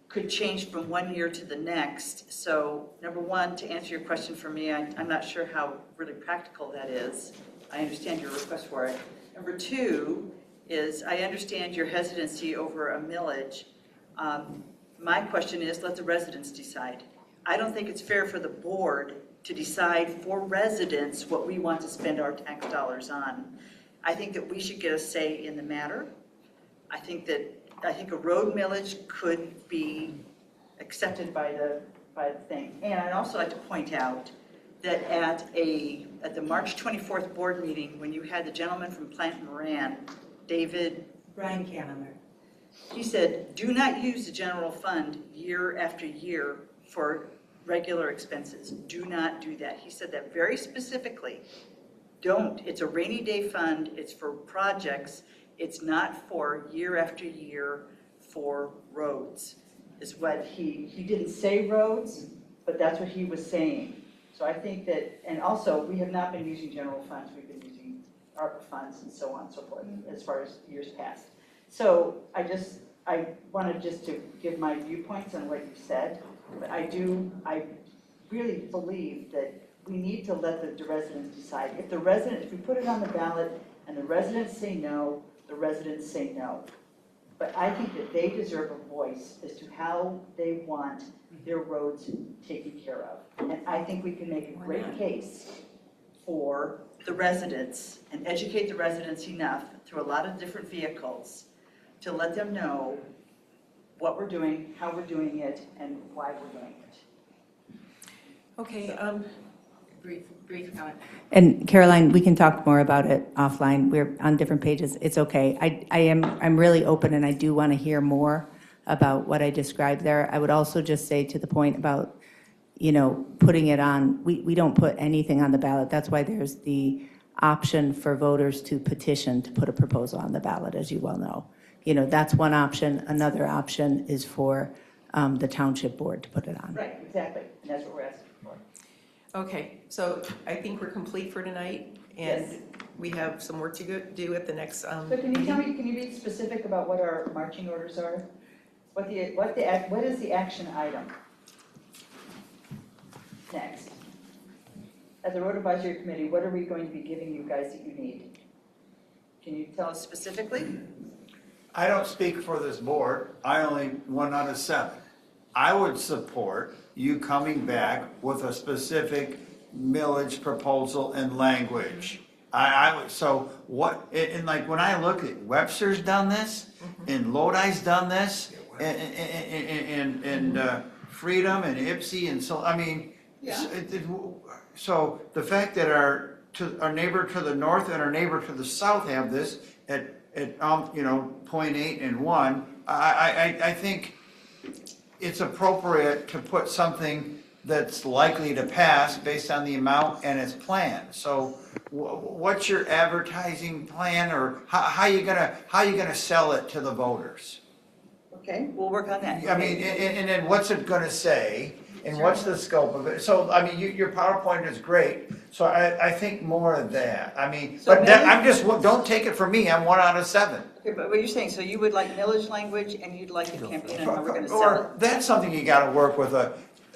could change from one year to the next. So number one, to answer your question for me, I'm not sure how really practical that is. I understand your request for it. Number two is I understand your hesitancy over a millage. My question is, let the residents decide. I don't think it's fair for the board to decide for residents what we want to spend our tax dollars on. I think that we should get a say in the matter. I think a road millage could be accepted by the thing. And I'd also like to point out that at the March 24th board meeting, when you had the gentleman from Plant Moran, Brian Canamer. He said, do not use the general fund year after year for regular expenses. Do not do that. He said that very specifically. Don't. It's a rainy day fund. It's for projects. It's not for year after year for roads, is what he didn't say roads, but that's what he was saying. So I think that, and also, we have not been using general funds. We've been using ARPA funds and so on and so forth, as far as years past. So I wanted just to give my viewpoints on what you said, but I really believe that we need to let the residents decide. If we put it on the ballot and the residents say no, the residents say no. But I think that they deserve a voice as to how they want their roads taken care of. And I think we can make a great case for the residents and educate the residents enough through a lot of different vehicles to let them know what we're doing, how we're doing it, and why we're doing it. Okay, Brief comment. And Caroline, we can talk more about it offline. We're on different pages. It's okay. I'm really open, and I do want to hear more about what I described there. I would also just say to the point about, putting it on, we don't put anything on the ballot. That's why there's the option for voters to petition to put a proposal on the ballot, as you well know. That's one option. Another option is for the township board to put it on. Right, exactly. And that's what we're asking for. okay, so I think we're complete for tonight, and Yes. we have some work to do at the next So can you be specific about what our marching orders are? What is the action item? Next. As a road advisory committee, what are we going to be giving you guys that you need? Can you tell us specifically? I don't speak for this board. I only 1 out of 7. I would support you coming back with a specific millage proposal and language. I would, so what, and like when I look at Webster's done this, and Lodi's done this, and Freedom and Ipsy, and so, I mean, so the fact that our neighbor to the north and our neighbor to the south have this at 0.8 and 1, I think it's appropriate to put something that's likely to pass based on the amount and its plan. So what's your advertising plan, or how you gonna sell it to the voters? Okay, we'll work on that. I mean, and then what's it gonna say, and what's the scope of it? So, I mean, your PowerPoint is great, so I think more of that. I mean, So but don't take it from me, I'm 1 out of 7. Okay, but what you're saying, so you would like millage language and you'd like a campaign on how we're gonna sell it? Or, that's something you gotta work with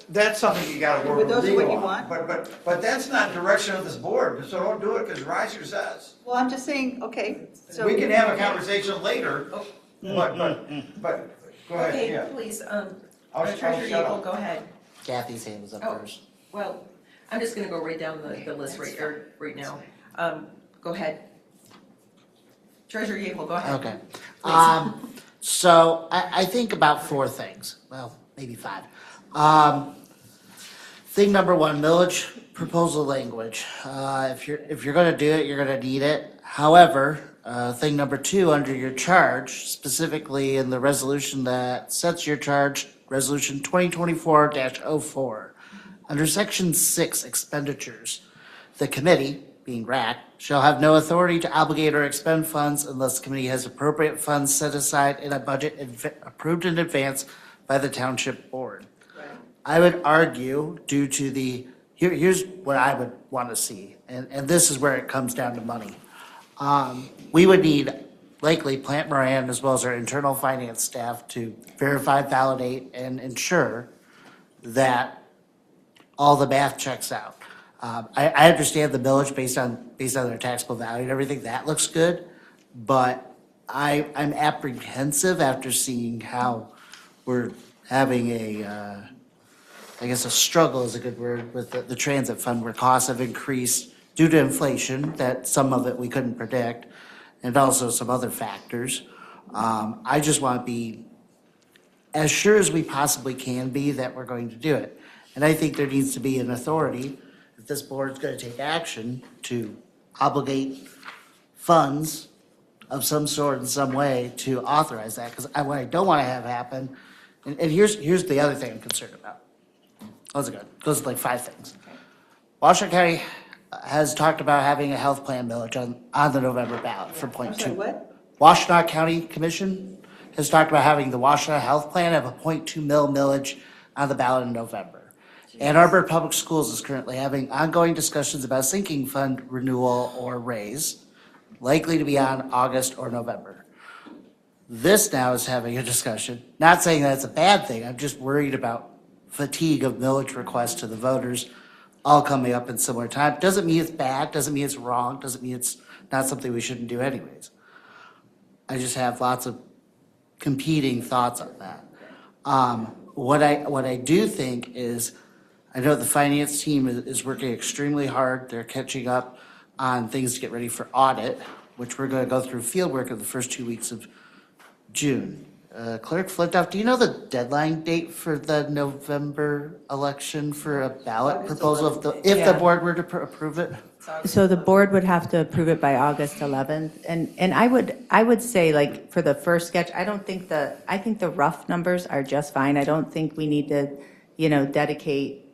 that's something you gotta work But with those are what legal you on. want? But that's not direction of this board, so don't do it, because Reiser says. Well, I'm just saying, okay, so. We can have a conversation later, but, go ahead, Okay, yeah. please, I'll Treasurer shut Gable, up. go ahead. Kathy's hand was up Oh. first. Well, I'm just gonna go right down the list right now. Go ahead. Treasurer Gable, go ahead. Okay. Please. So I think about 4 things. Well, maybe 5. Thing number 1, millage proposal language. If you're going to do it, you're going to need it. However, thing number 2, under your charge, specifically in the resolution that sets your charge, Resolution 2024-04, under Section 6, expenditures, the committee being RAC, shall have no authority to obligate or expend funds unless the committee has appropriate funds set aside in a budget approved in advance by the township board. I would argue due to here's what I would want to see, and this is where it comes down to money. We would need likely Plant Moran as well as our internal finance staff to verify, validate, and ensure that all the math checks out. I understand the millage based on their taxable value and everything, that looks good, but I'm apprehensive after seeing how we're having I guess a struggle is a good word, with the transit fund where costs have increased due to inflation, that some of it we couldn't predict, and also some other factors. I just want to be as sure as we possibly can be that we're going to do it. And I think there needs to be an authority, if this board's going to take action, to obligate funds of some sort in some way to authorize that. Because what I don't want to have happen, and here's the other thing I'm concerned about. How's it go? Goes to like 5 things. Washington County has talked about having a health plan millage on the November ballot for point 2. What? Washtenaw County Commission has talked about having the Washtenaw Health Plan have a 0.2 mil millage on the ballot in November. Ann Arbor Public Schools is currently having ongoing discussions about sinking fund renewal or raise, likely to be on August or November. This now is having a discussion, not saying that's a bad thing, I'm just worried about fatigue of millage requests to the voters all coming up in similar time. Doesn't mean it's bad, doesn't mean it's wrong, doesn't mean it's not something we shouldn't do anyways. I just have lots of competing thoughts on that. What I do think is, I know the finance team is working extremely hard. They're catching up on things to get ready for audit, which we're going to go through field work in the first 2 weeks of June. Clerk Flintoff, do you know the deadline date for the November election for a ballot proposal if the board were to approve it? So the board would have to approve it by August 11th. And I would say, like, for the first sketch, I think the rough numbers are just fine. I don't think we need to, dedicate,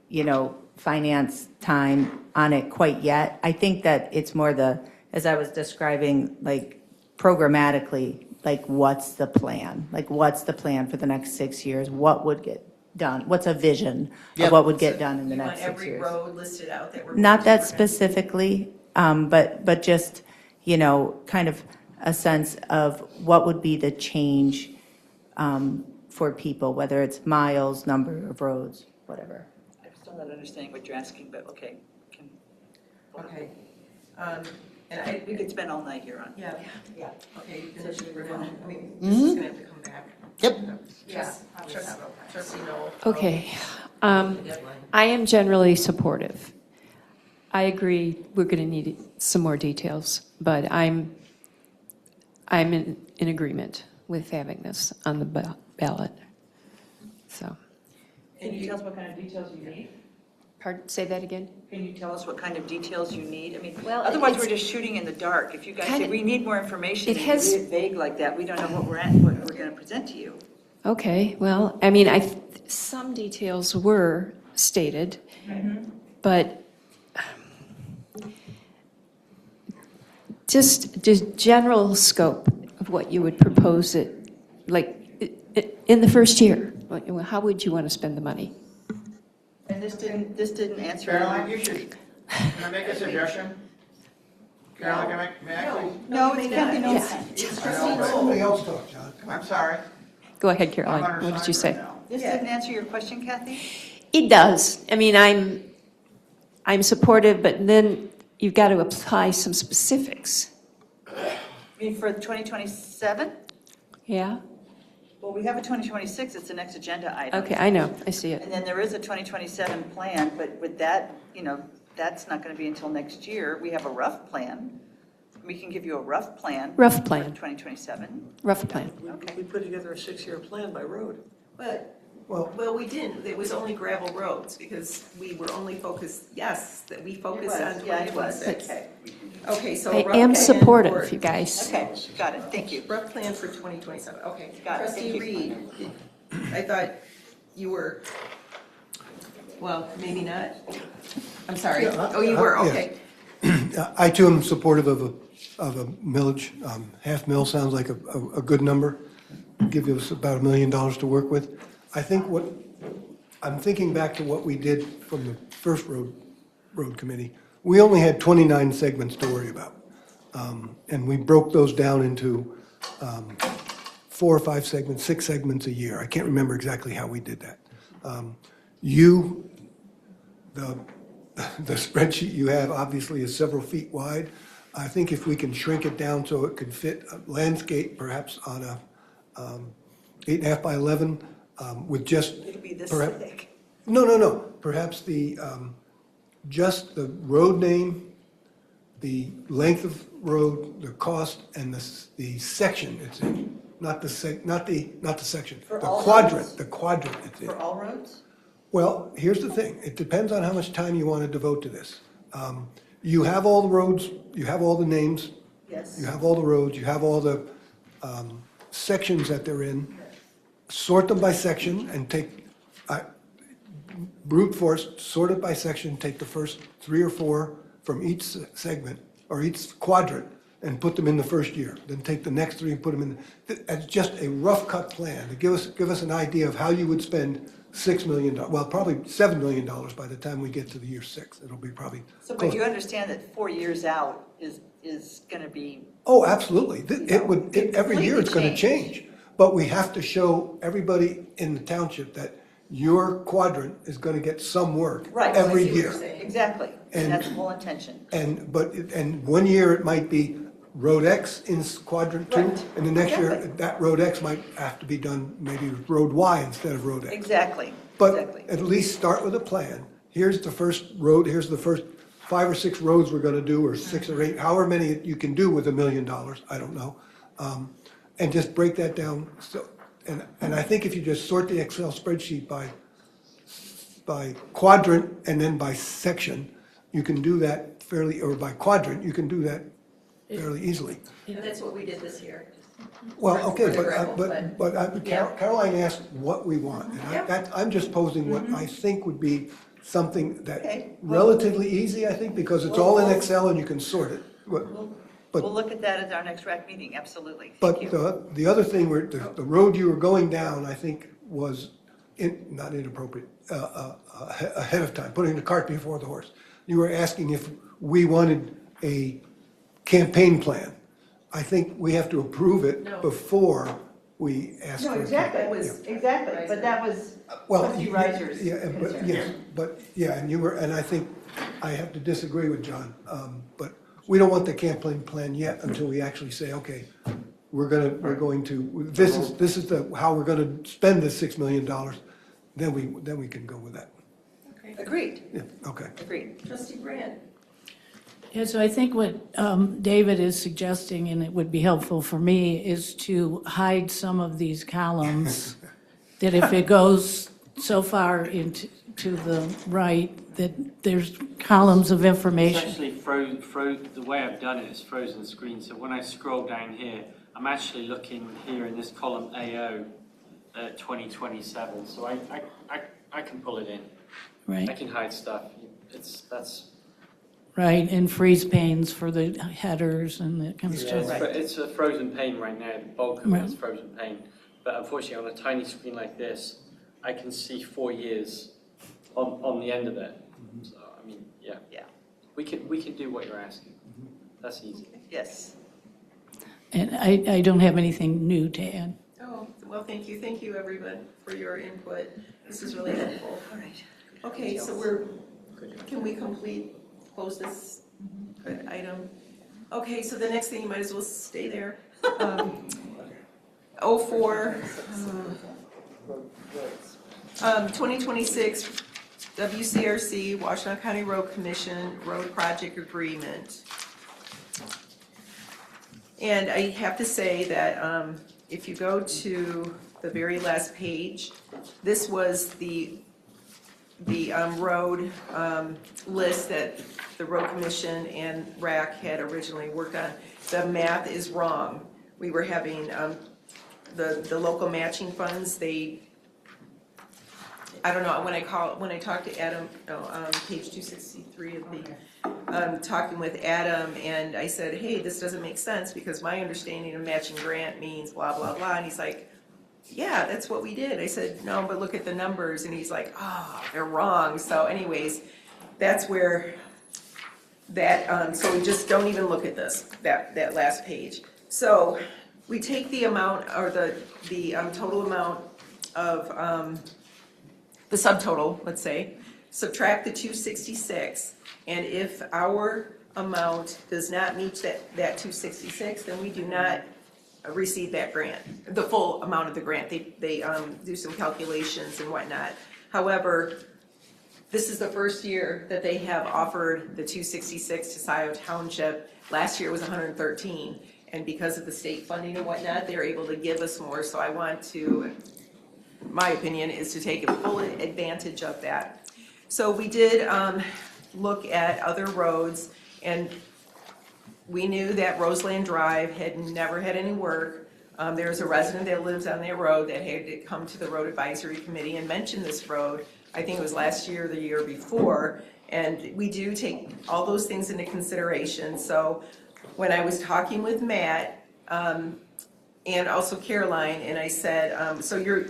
finance time on it quite yet. I think that it's more as I was describing, like, programmatically, like, what's the plan? Like, what's the plan for the next 6 years? What would get done? What's a vision of what would get done in the next 6 years? You want every road listed out that we're. Not that specifically, but just, kind of a sense of what would be the change for people, whether it's miles, number of roads, whatever. I'm still not understanding what you're asking, but okay. Okay. We could spend all night here on. Yeah. Okay, you finish it for now. I mean, Mm-hmm. this is gonna have to come back. Yep. Trustee Noel. Okay. I am generally supportive. I agree we're going to need some more details, but I'm in agreement with having this on the ballot. So. Can you tell us what kind of details you need? Pardon, say that again? Can you tell us what kind of details you need? I mean, Well, otherwise it's we're just shooting in the dark. If you guys kind say, of- we need more information, it and has- you leave it vague like that, we don't know what we're going to present to you. Okay, well, I mean, some details were stated, but just the general scope of what you would propose it, like, in the first year, how would you want to spend the money? And this didn't answer. Caroline, you should, can I make a suggestion? Caroline, may I please? No, it's Kathy Knowles. It's I Trustee know, but- Somebody Noel. else talk, John. I'm sorry. Go ahead, I'm Caroline, under what did you assignment say? now. This didn't answer your question, Kathy? It does. I mean, I'm supportive, but then you've got to apply some specifics. I mean, for 2027? Yeah? Well, we have a 2026, it's the next agenda item. Okay, I know, I see it. And then there is a 2027 plan, but with that, that's not going to be until next year. We have a rough plan. We can give you a rough plan. Rough plan. For 2027. Rough plan. Okay. We put together a 6-year plan by road. Well, we didn't. It was only gravel roads because we were only focused, that we focused on Yeah, it was. 2026. Okay. Okay, so. I rough am plan supportive, for- you guys. Okay, got it. Thank you. Rough plan for 2027, okay. Got it. Trustee Thank Reed, I thought you were, well, maybe not. I'm sorry. Yeah, Oh, you were, yeah. okay. I too am supportive of a millage. Half mil sounds like a good number. Give us about $1 million to work with. I think I'm thinking back to what we did from the first road committee. We only had 29 segments to worry about. And we broke those down into 4 or 5 segments, 6 segments a year. I can't remember exactly how we did that. The spreadsheet you have obviously is several feet wide. I think if we can shrink it down so it could fit a landscape perhaps on a 8.5 by 11 with just. It'll be this perhaps- thick. No. Perhaps just the road name, the length of road, the cost, and the section it's in. Not the section. For The all quadrant. roads? The quadrant it's in. For all roads? Well, here's the thing. It depends on how much time you want to devote to this. You have all the roads, you have all the names, Yes. you have all the roads, you have all the sections that they're in. Sort them by section and take, brute force, sort it by section, take the first 3 or 4 from each segment or each quadrant and put them in the first year. Then take the next 3 and put them in. It's just a rough cut plan to give us an idea of how you would spend $6 million, well, probably $7 million by the time we get to the year 6. It'll be probably. So, close. but you understand that 4 years out is going to be. Oh, absolutely. Every year it's going to completely change. But we have to show everybody in the township that your quadrant is going to get some work Right. every I see what year. you're saying. Exactly. And- And that's the whole intention. And 1 year it might be road X in quadrant 2, Right. and the next year Exactly. that road X might have to be done maybe with road Y instead of road X. Exactly. But Exactly. at least start with a plan. Here's the first road, here's the first 5 or 6 roads we're gonna do, or 6 or 8, however many you can do with $1 million, I don't know. And just break that down. So, and I think if you just sort the Excel spreadsheet by quadrant and then by section, you can do that fairly, or by quadrant, you can do that fairly easily. And that's what we did this year. Well, okay, For the gravel, but Caroline asked what we want, and I'm just posing what I think would be something that Okay. relatively easy, I think, because it's all in Excel and you can sort it. But- We'll look at that at our next RAC meeting, absolutely. Thank But you. the other thing, the road you were going down, I think, was not inappropriate, ahead of time, putting the cart before the horse. You were asking if we wanted a campaign plan. I think we have to approve it No. before we ask for a campaign. exactly, but that was Well, trustee Reiser's yeah, but, concern. yes, but, yeah, and I think I have to disagree with John, but we don't want the campaign plan yet until we actually say, okay, we're going to, this is how we're gonna spend the $6 million, then we can go with that. Agreed, Yeah, okay. agreed. Trustee Grant. Yeah, so I think what David is suggesting, and it would be helpful for me, is to hide some of these columns, that if it goes so far into the right, that there's columns of It's information. actually the way I've done it is frozen screen. So when I scroll down here, I'm actually looking here in this column AO 2027. So I can pull it in. Right. I can hide stuff. That's Right, and freeze panes for the headers and that kind of yeah, stuff. it's a frozen pane right now. The bulk of Right. it's frozen pane. But unfortunately, on a tiny screen like this, I can see 4 years on the end of it. So I mean, yeah, we can do what you're asking. That's easy. Yes. And I don't have anything new to add. Oh, well, thank you, everyone, for your input. This is really helpful. All right. Okay, so can we close this item? Okay, so the next thing, you might as well stay there. 2026 WCRC, Washington County Road Commission, Road Project Agreement. And I have to say that if you go to the very last page, this was the road list that the Road Commission and RAC had originally worked on. The math is wrong. We were having the local matching funds, I don't know, when I talked to Adam, page 263 of talking with Adam, and I said, hey, this doesn't make sense because my understanding of matching grant means blah, blah, blah. And he's like, yeah, that's what we did. I said, no, but look at the numbers. And he's like, oh, they're wrong. So anyways, that's where that, so we just don't even look at this, that last page. So we take the amount, or the total amount of, the subtotal, let's say, subtract the 266, and if our amount does not meet that 266, then we do not receive that grant, the full amount of the grant. They do some calculations and whatnot. However, this is the first year that they have offered the 266 to Scio Township. Last year it was 113, and because of the state funding and whatnot, they're able to give us more. So I want to, my opinion is to take full advantage of that. So we did look at other roads, and we knew that Roseland Drive had never had any work. There's a resident that lives on that road that had to come to the road advisory committee and mention this road. I think it was last year or the year before, and we do take all those things into consideration. So when I was talking with Matt and also Caroline, and I said, so you're,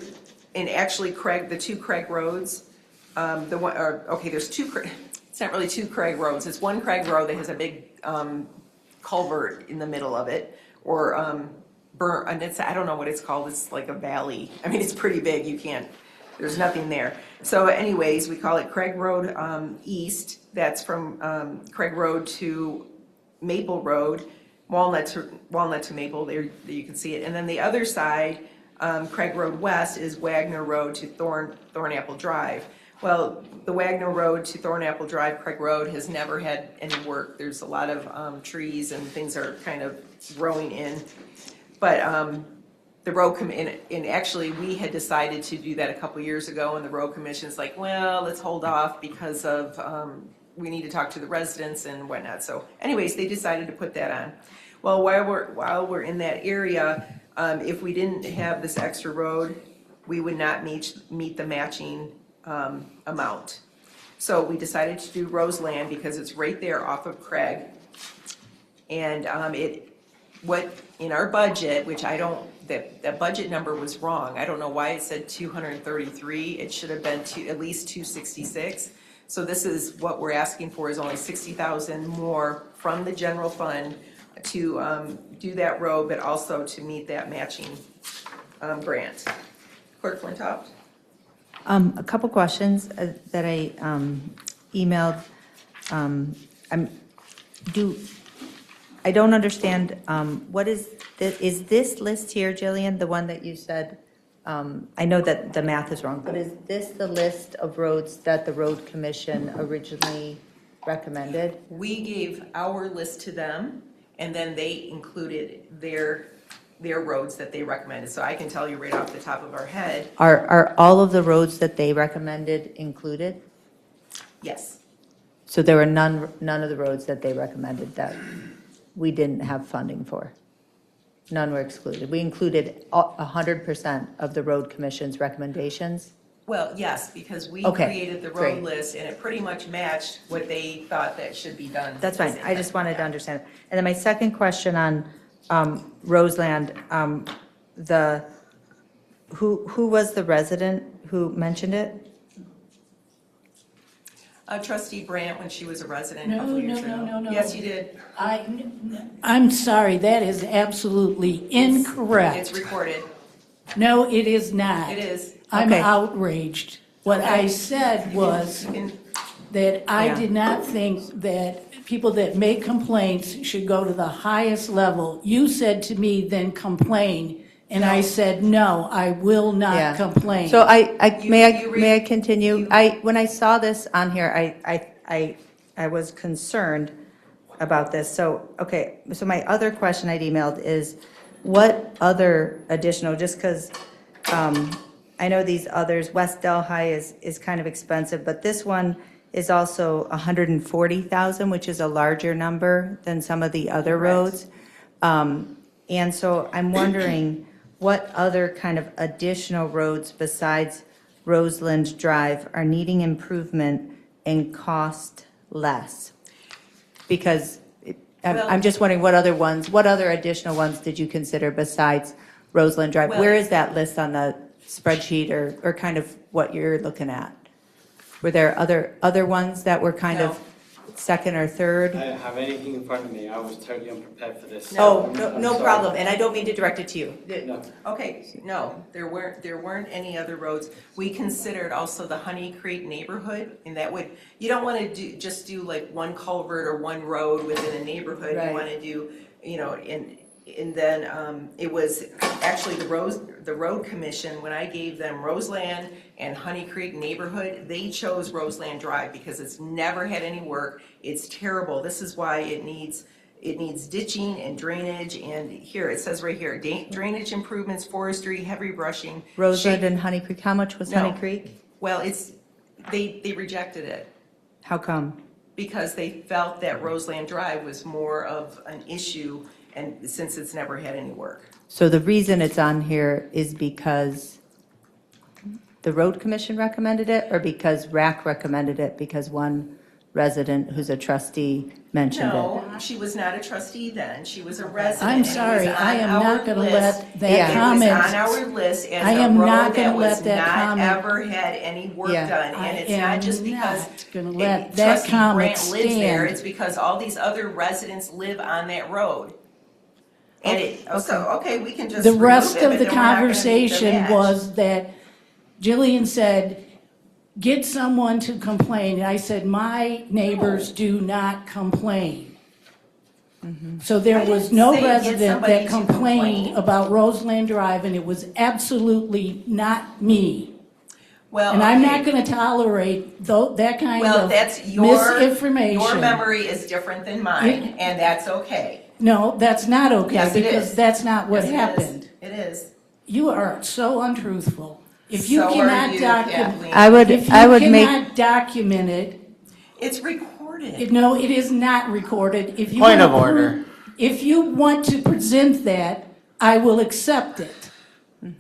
and actually Craig, the two Craig roads, the one, or, okay, there's two, it's not really two Craig roads, it's one Craig road that has a big culvert in the middle of it, or and it's, I don't know what it's called, it's like a valley. I mean, it's pretty big, you can't, there's nothing there. So anyways, we call it Craig Road East, that's from Craig Road to Maple Road, Walnut to Maple, there you can see it. And then the other side, Craig Road West, is Wagner Road to Thornapple Drive. Well, the Wagner Road to Thornapple Drive, Craig Road, has never had any work. There's a lot of trees and things are kind of growing in. But the road and actually we had decided to do that a couple years ago, and the road commission's like, well, let's hold off because of we need to talk to the residents and whatnot. So anyways, they decided to put that on. Well, while we're in that area, if we didn't have this extra road, we would not meet the matching amount. So we decided to do Roseland because it's right there off of Craig. And what in our budget, which I don't, that budget number was wrong. I don't know why it said 233. It should have been at least 266. So this is what we're asking for, is only 60,000 more from the general fund to do that road, but also to meet that matching grant. Clerk Flintoff? A couple questions that I emailed. I don't understand, what is this list here, Jillian, the one that you said? I know that the math is wrong, but is this the list of roads that the road commission originally recommended? We gave our list to them, and then they included their roads that they recommended. So I can tell you right off the top of our head. Are all of the roads that they recommended included? Yes. So there were none of the roads that they recommended that we didn't have funding for? None were excluded. We included 100% of the road commission's recommendations? Well, yes, because we Okay, created the great. road list, and it pretty much matched what they thought that should be done. That's fine. I just wanted to understand. And then my second question on Roseland, who was the resident who mentioned it? Trustee Brandt, when she was a resident a No, couple years ago. no. Yes, you did. I'm sorry, that is absolutely incorrect. It's recorded. No, it is not. It is. I'm Okay. outraged. What I said was You can- that I Yeah. did not think that people that make complaints should go to the highest level. You said to me, then complain, and I said, no, I will Yeah. not complain. So may you I continue? When I saw this on here, I was concerned about this. So, okay, so my other question I'd emailed is, what other additional, just because I know these others, West Delhi is kind of expensive, but this one is also 140,000, which is a larger number than some of the other roads. And so I'm wondering what other kind of additional roads besides Roseland Drive are needing improvement and cost less? Because Well- I'm just wondering what other additional ones did you consider besides Roseland Drive? Well- Where is that list on the spreadsheet or kind of what you're looking at? Were there other ones that were kind of second or third? I don't have anything in front of me. I was totally unprepared for this. Oh, I'm no sorry. problem, and I don't mean to direct it to you. No. Okay, no, there weren't any other roads. We considered also the Honey Creek neighborhood, and that would, you don't want to just do like one culvert or one road within a neighborhood. Right. You want to do, and then it was actually the road commission, when I gave them Roseland and Honey Creek neighborhood, they chose Roseland Drive because it's never had any work. It's terrible. This is why it needs ditching and drainage, and here, it says right here, drainage improvements, forestry, heavy brushing. Roseland and Honey Creek, how much was Honey No. Creek? Well, they rejected it How come? because they felt that Roseland Drive was more of an issue, and since it's never had any work. So the reason it's on here is because the road commission recommended it, or because RAC recommended it because one resident who's a trustee mentioned it? No, she was not a trustee then, she was a resident. I'm and it was sorry, I am on not our gonna list. let that Yeah. comment. It was on our list I as a am road not that gonna was let that not comment- ever had any work Yeah. done, and it's not just because gonna let that trustee comment Grant lives there, stand. it's because all these other residents live on that road. And okay, we can just The remove rest it, of but the then we're not gonna meet the conversation match. was that Jillian said, get someone to complain. And I said, my neighbors do not complain. So there I was didn't no say get resident somebody that to complained complain. about Roseland Drive, and it was absolutely not me. Well, And I'm okay. not gonna tolerate that kind Well, of that's your misinformation. memory is different than mine, and that's okay. No, that's not okay, Yes, it because is. that's not what Yes, it is. happened. It is. You are so untruthful. If you So are cannot you, document, Kathleen. if you cannot document it, It's recorded. no, it is not recorded. If you Point of approve- order. If you want to present that, I will accept it.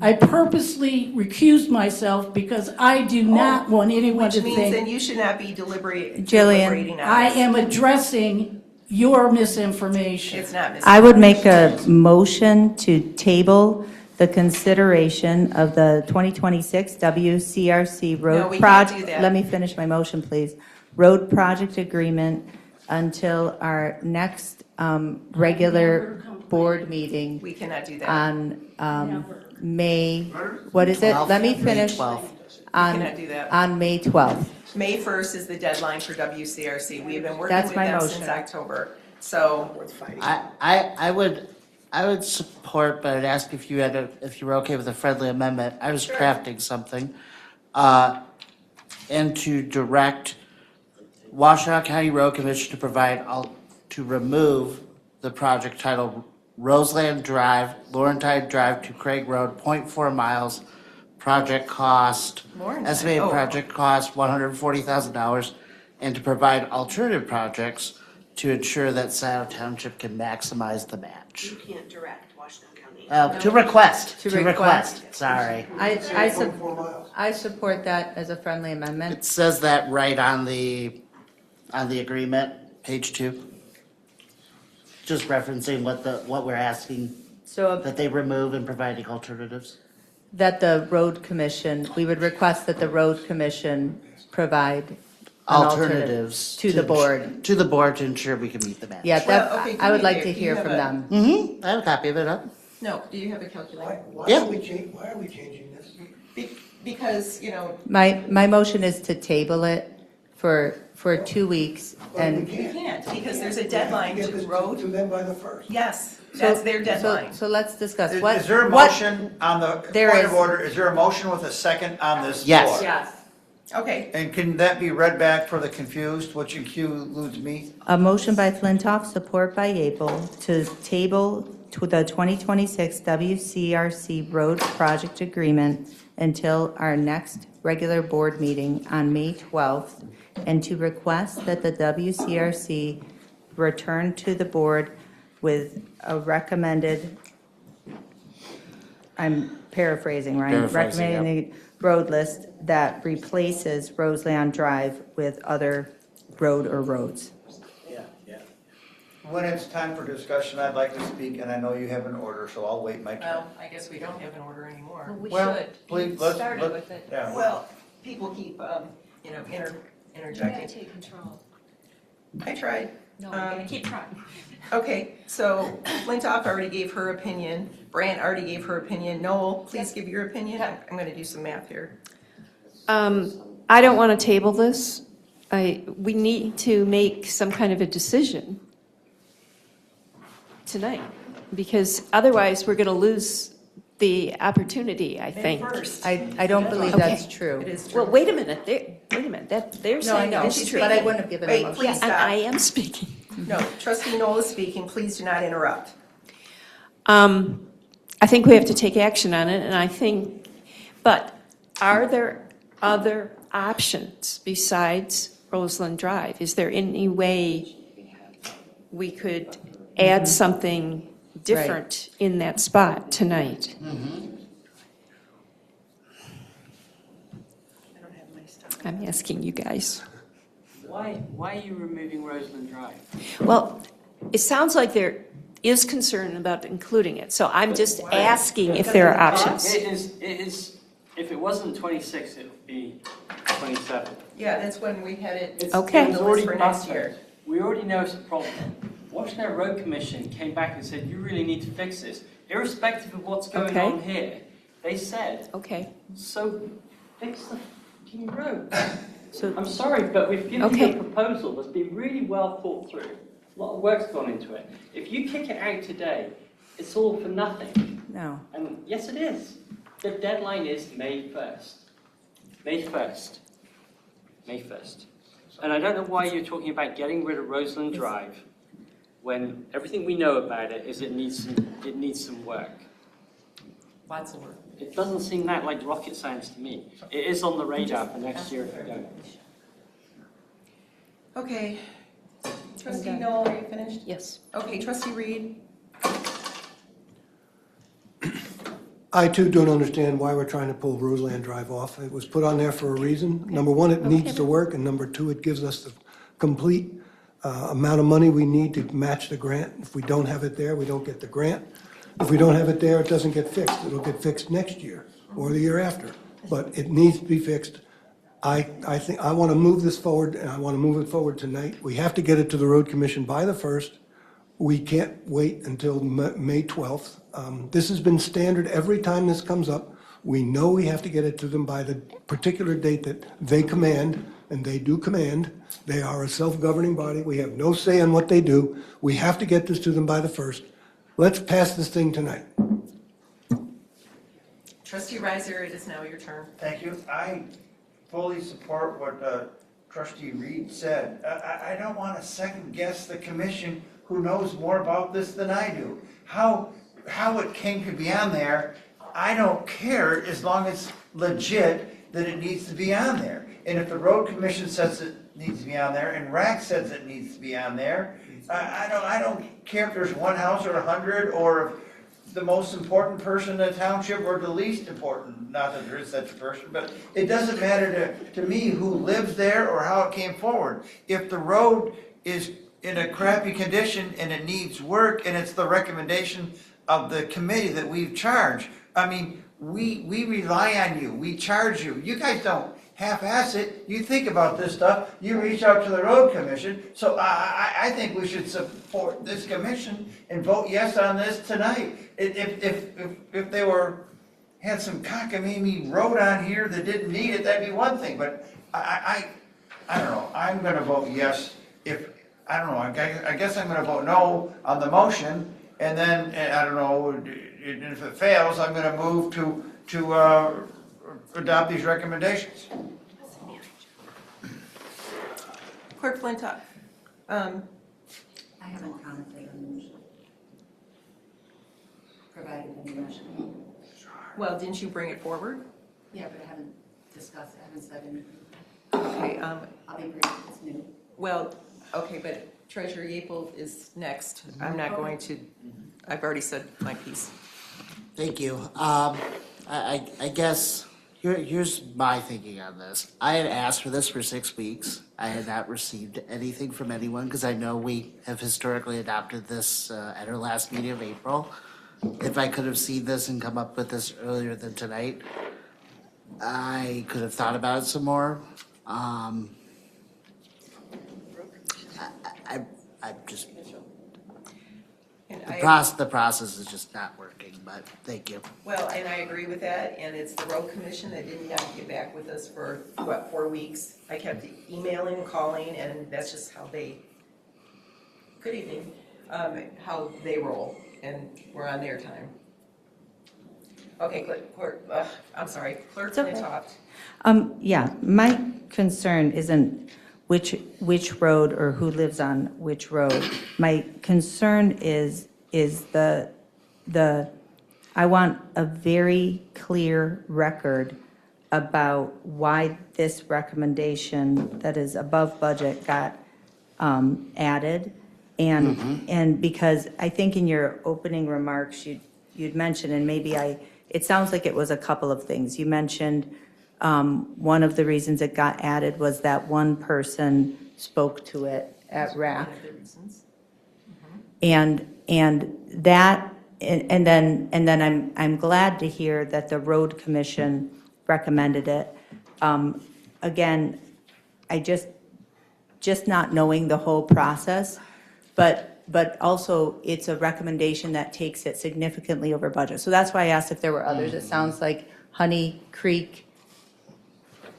I purposely recused myself because I do not want anyone to Which means then think you should not be deliberating on I this. am addressing your misinformation. It's not I would make a motion to table the consideration of the 2026 WCRC No, road we can't project. do that. Let me finish my motion, please. Road project agreement until our next regular board meeting We cannot do that. on May, what is it? 12th. Let me May finish. 12th. cannot do that. On May 12th. May 1st is the dedeadline for WCRC. We have been working That's with my them motion. since October. So, I would support, but I'd ask if you if you were okay with a friendly amendment. I was crafting something. And to direct Washtenaw County Road Commission to remove the project titled Roseland Drive, Laurentide Drive to Craig Road, 0.4 miles, project cost, Laurentide, estimated oh. project cost $140,000, and to provide alternative projects to ensure that Scio Township can maximize the match. You can't direct Washington County. To request, To to request. request, sorry. I support that as a friendly amendment. It says that right on the agreement, page 2. Just referencing what we're asking, So that they remove and providing alternatives. that the road commission, we would request that the road commission provide an alternative Alternatives. to the board. To the board to ensure we can meet the match. Yeah, Well, okay, I would do like you- to do you hear have from a- them. Mm-hmm, I have a copy of it up. no, do you have a calculator? Why Yeah. are we changing this? Because, My motion is to table it for 2 weeks and. we can't, because there's a deadline Get to this road. to them by the 1st. Yes, that's their deadline. So let's discuss. Is there a motion on the There point is. of order? Is there a motion with a second on this floor? Yes. Yes. Okay, And can that be read back for the confused, which includes me? A motion by Flintoff, support by Yeaple, to table to the 2026 WCRC road project agreement until our next regular board meeting on May 12th, and to request that the WCRC return to the board with a recommended, I'm paraphrasing, right? Paraphrasing, yep. Recommending road list that replaces Roseland Drive with other road or roads. Yeah, yeah. when it's time for discussion, I'd like to speak, and I know you have an order, so I'll wait my turn. Well, I guess we don't have an order anymore. We Well, should. please, You let's- started let's- with it. Yeah. Well, people keep, interjecting. take control. I tried. No, we're gonna keep trying. Okay, so Flintoff already gave her opinion. Brandt already gave her opinion. Noel, please give your opinion. I'm going to do some math here. I don't want to table this. We need to make some kind of a decision tonight, because otherwise we're going to lose the opportunity, I think. I don't believe Okay. that's true. It is true. Well, wait a minute, they're No, I saying know, it is true. but I wouldn't have given a Wait, motion. please Yeah, and stop. I am speaking. No, trustee Noel is speaking. Please do not interrupt. I think we have to take action on it, and I think, but are there other options besides Roseland Drive? Is there any way we could add something different in that spot tonight? I'm asking you guys. Why are you removing Roseland Drive? Well, it sounds like there is concern about including it, so I'm just asking if there are options. It is, if it wasn't 26, it would be 27. Yeah, that's when we had it. It's Okay. it's The already list for next buffered. year. We already know it's a problem. Washington Road Commission came back and said, you really need to fix this. Irrespective of what's going Okay. on here, they said, Okay, so fix the fucking road. so, I'm sorry, but we've given Okay. you a proposal that's been really well thought through. A lot of work's gone into it. If you kick it out today, it's all for nothing. No. And yes, it is. The deadline is May 1st. May 1st. May 1st. And I don't know why you're talking about getting rid of Roseland Drive when everything we know about it is it needs some work. Lots of work. It doesn't seem that like rocket science to me. It is on the radar for next year if we don't. Okay. Trustee Noel, are you finished? yes. Okay, trustee Reed. I too don't understand why we're trying to pull Roseland Drive off. It was put on there for a reason. Number one, it needs to work, and number two, it gives us the complete amount of money we need to match the grant. If we don't have it there, we don't get the grant. If we don't have it there, it doesn't get fixed. It'll get fixed next year or the year after. But it needs to be fixed. I think, I want to move this forward, and I want to move it forward tonight. We have to get it to the road commission by the 1st. We can't wait until May 12th. This has been standard every time this comes up. We know we have to get it to them by the particular date that they command, and they do command. They are a self-governing body. We have no say in what they do. We have to get this to them by the 1st. Let's pass this thing tonight. Trustee Reiser, it is now your turn. Thank you. I fully support what trustee Reed said. I don't want to second guess the commission who knows more about this than I do. How it came to be on there, I don't care as long as it's legit that it needs to be on there. And if the road commission says it needs to be on there and RAC says it needs to be on there, I don't care if there's one house or 100 or the most important person in the township or the least important, not that there is such a person, but it doesn't matter to me who lives there or how it came forward. If the road is in a crappy condition and it needs work and it's the recommendation of the committee that we've charged, I mean, we rely on you, we charge you. You guys don't half-ass it, you think about this stuff, you reach out to the road commission, so I think we should support this commission and vote yes on this tonight. If they had some cockamamie road on here that didn't need it, that'd be one thing, but I don't know, I'm gonna vote yes I don't know, I guess I'm gonna vote no on the motion, and then, I don't know, and if it fails, I'm gonna move to adopt these recommendations. Clerk Flintoff. I haven't commented on the motion. Provided in the motion. Well, didn't you bring it forward? Yeah, but I haven't discussed it, I haven't said anything. Okay, I'll be brief, it's new. well, okay, but Treasurer Yapel is next. I'm not going to, I've already said my piece. Thank you. I guess Here's my thinking on this. I had asked for this for 6 weeks. I had not received anything from anyone because I know we have historically adopted this at our last meeting of April. If I could have seen this and come up with this earlier than tonight, I could have thought about it some more. I just, the process is just not working, but thank you. Well, and I agree with that, and it's the road commission that didn't get back with us for, 4 weeks? I kept emailing, calling, and that's just how they, good evening, how they roll, and we're on their time. Okay, clerk, I'm sorry, Clerk Flintoff. Yeah, my concern isn't which road or who lives on which road. My concern is the I want a very clear record about why this recommendation that is above budget got added. And because I think in your opening remarks, you'd mentioned, and maybe it sounds like it was a couple of things. You mentioned one of the reasons it got added was that one person spoke to it at RAC. One of the reasons. And that, and then I'm glad to hear that the road commission recommended it. Again, I just not knowing the whole process, but also it's a recommendation that takes it significantly over budget. So that's why I asked if there were others. It sounds like Honey Creek,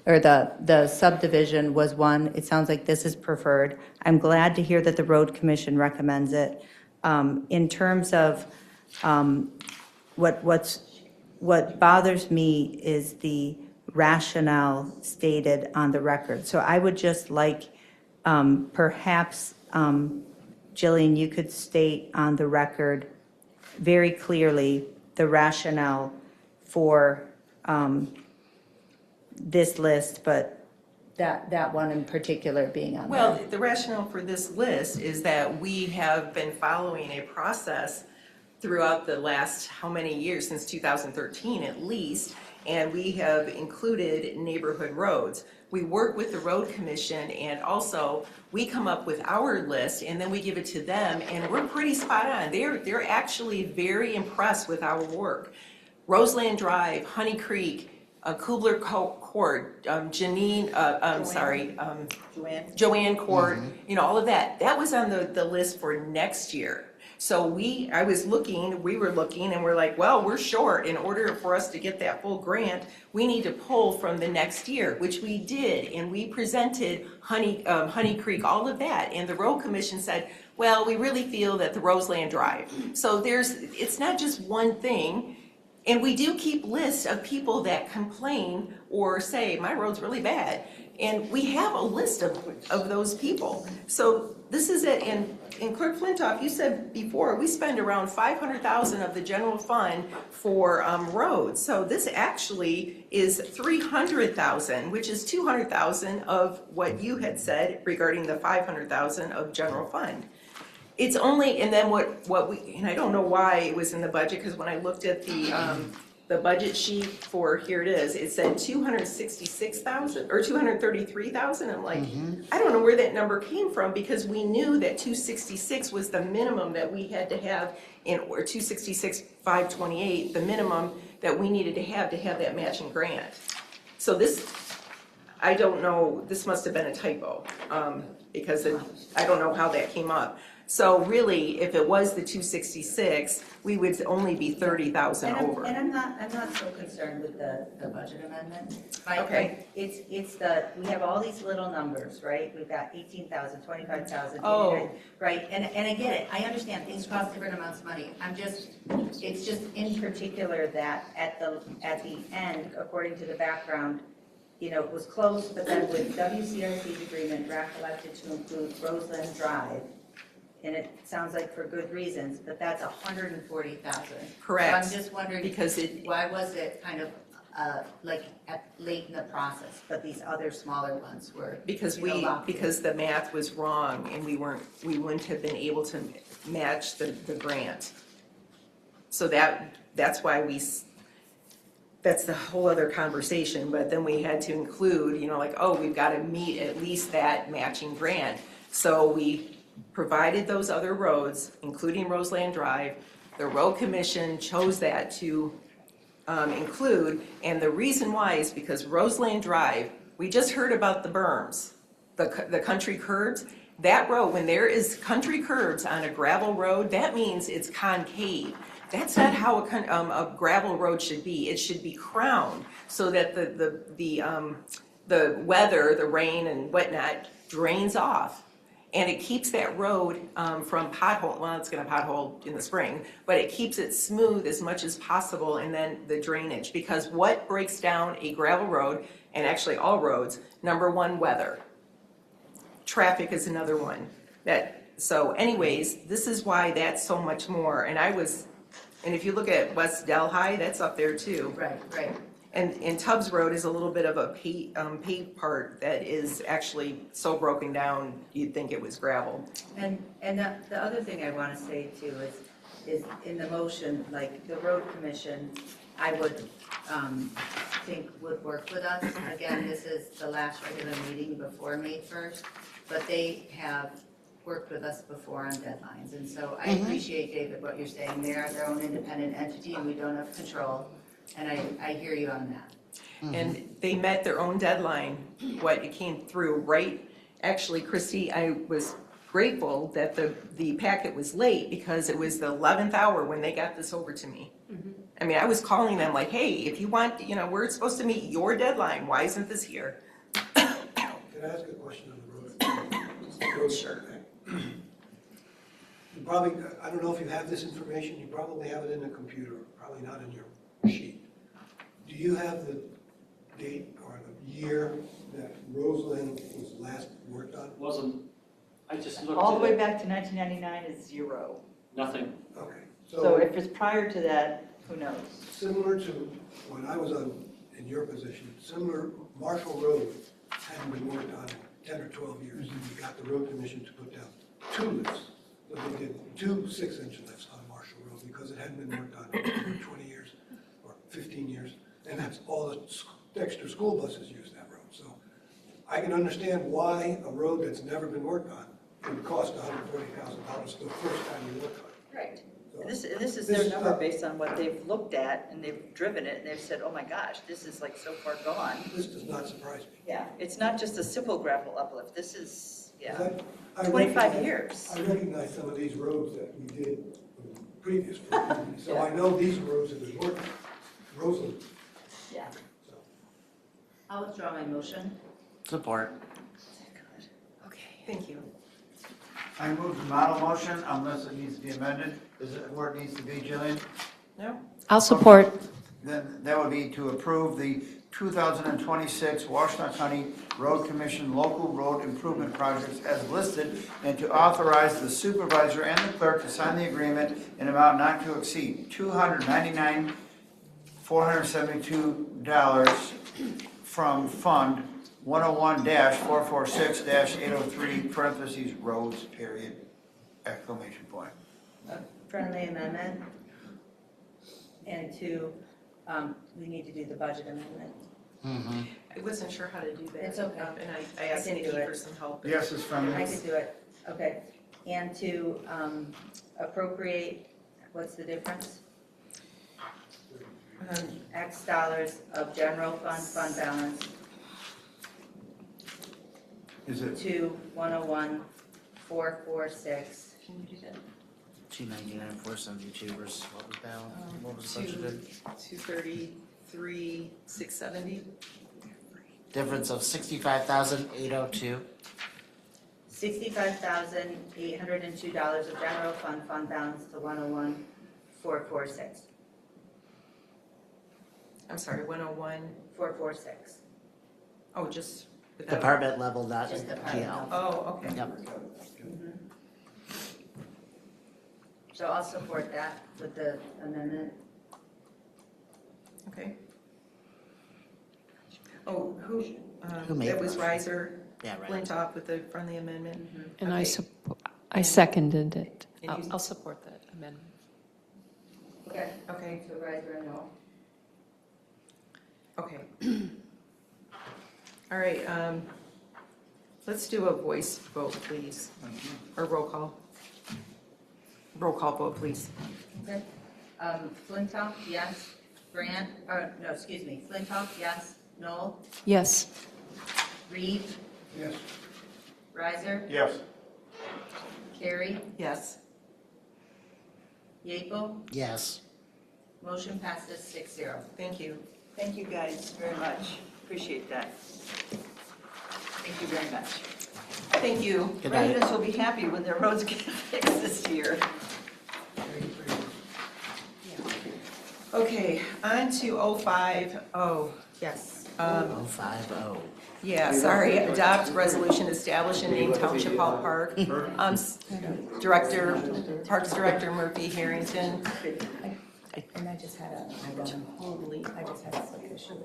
or the subdivision was one. It sounds like this is preferred. I'm glad to hear that the road commission recommends it. In terms of what bothers me is the rationale stated on the record. So I would just like, perhaps, Jillian, you could state on the record very clearly the rationale for this list, but that one in particular being on there. Well, the rationale for this list is that we have been following a process throughout the last how many years, since 2013 at least, and we have included neighborhood roads. We work with the road commission, and also we come up with our list and then we give it to them, and we're pretty spot on. They're actually very impressed with our work. Roseland Drive, Honey Creek, Kubler Court, Joanne Court, all of that. That was on the list for next year. So we were looking, and we're like, well, we're short. In order for us to get that full grant, we need to pull from the next year, which we did, and we presented Honey Creek, all of that. And the road commission said, well, we really feel that the Roseland Drive. So it's not just one thing. And we do keep lists of people that complain or say, my road's really bad. And we have a list of those people. So this is it. And Clerk Flintoff, you said before, we spend around $500,000 of the general fund for roads. So this actually is $300,000, which is $200,000 of what you had said regarding the $500,000 of general fund. It's only, and then and I don't know why it was in the budget, because when I looked at the budget sheet for, here it is, it said $266,000 or $233,000. I'm like, I don't know where that number came from, because we knew that 266 was the minimum that we had to have or 266,528, the minimum that we needed to have that matching grant. So this, I don't know, this must have been a typo, because I don't know how that came up. So really, if it was the 266, we would only be 30,000 over. And I'm not so concerned with the budget amendment. Okay. It's we have all these little numbers, right? We've got 18,000, 25,000. Oh. Right, and I get it. I understand things cost different amounts of money. It's just in particular that at the end, according to the background, it was close, but then with WCRC's agreement, RAC elected to include Roseland Drive. And it sounds like for good reasons, but that's $140,000. Correct. So I'm just wondering, because why was it kind of late in the process, but these other smaller ones were because the math was wrong, and we wouldn't have been able to match the grant. So that's why that's the whole other conversation, but then we had to include, like, oh, we've got to meet at least that matching grant. So we provided those other roads, including Roseland Drive. The road commission chose that to include, and the reason why is because Roseland Drive, we just heard about the berms, the country curbs. That road, when there is country curbs on a gravel road, that means it's concave. That's not how a gravel road should be. It should be crowned so that the weather, the rain and whatnot, drains off. And it keeps that road from pothole, well, it's gonna pothole in the spring, but it keeps it smooth as much as possible, and then the drainage. Because what breaks down a gravel road, and actually all roads, number one, weather. Traffic is another one. So anyways, this is why that's so much more. And if you look at West Delhi, that's up there too. Right. And Tubbs Road is a little bit of a paved part that is actually so broken down, you'd think it was gravel. And the other thing I want to say too is in the motion, like the road commission, I would think would work with us. Again, this is the last regular meeting before May 1st, but they have worked with us before on deadlines. And so I appreciate, David, what you're saying. They are their own independent entity and we don't have control. And I hear you on that. And they met their own deadline, it came through, right? Actually, Christy, I was grateful that the packet was late because it was the 11th hour when they got this over to me. I mean, I was calling them like, hey, if you want, we're supposed to meet your deadline, why isn't this here? Can I ask a question on the road? Sure. You probably, I don't know if you have this information, you probably have it in the computer, probably not in your sheet. Do you have the date or the year that Roseland was last worked on? I just looked All the way at it. back to 1999 is 0. Nothing. Okay. So if it's prior to that, who knows? Similar to when I was in your position, Marshall Road hadn't been worked on in 10 or 12 years. We got the road commission to put down 2 lifts. So they did 2 6-inch lifts on Marshall Road because it hadn't been worked on in 20 years or 15 years. And that's all the Dexter school buses use that road. So I can understand why a road that's never been worked on would cost $140,000 the first time you work on it. Right. This is their number based on what they've looked at, and they've driven it, and they've said, oh my gosh, this is like so far gone. This does not surprise me. Yeah, it's not just a simple gravel uplift, this is, I 25 years. I recognize some of these roads that we did previous, so I know these roads have been worked on. Roseland. Yeah. I'll withdraw my motion. Support. Okay, thank you. I move the model motion unless it needs to be amended. Is it where it needs to be, Jillian? No? I'll support. Then that would be to approve the 2026 Washtenaw County Road Commission local road improvement projects as listed, and to authorize the supervisor and the clerk to sign the agreement in amount not to exceed $299,472 from Fund 101-446-803, parentheses, roads, period, exclamation point. Friendly amendment. And 2, we need to do the budget amendment. I wasn't sure how to do that. It's okay. And I asked can do Nikki it. for some help. Yes, it's from I can do it, okay. And to appropriate, what's the difference? X dollars of general fund balance Is it? to 101,446. Can you do that? 299,472 versus what was balance? What was Two- budgeted? 233,670. Difference of 65,802. $65,802 of general fund balance to 101,446. I'm sorry, 101. 446. Oh, just without. Department level, not Just department GL. level. Oh, okay. Yep. So I'll support that with the amendment. Okay. Oh, who made that was the Riser, Yeah, right. Flintoff with the friendly amendment? And Okay. I seconded it. And you- I'll support that amendment. Okay. Okay. Supervisor and all. Okay. All right, let's do a voice vote, please, or roll call. Roll call vote, please. Okay. Flintoff, yes. Brandt, no, excuse me. Flintoff, yes. Knoll, Yes. Reed, Yes. Riser, Yes. Carey, Yes. Yeaple. Yes. Motion passes 6-0. Thank you. Thank you guys very much. Appreciate that. Thank you very much. Thank you. Good night. Residents will be happy when their roads get fixed this year. Okay, on to 050, yes. 050. Yeah, sorry, adopt resolution establishing name Township Hall Park. Director, Parks Director Murphy Harrington. And I just had a, I just had a slight issue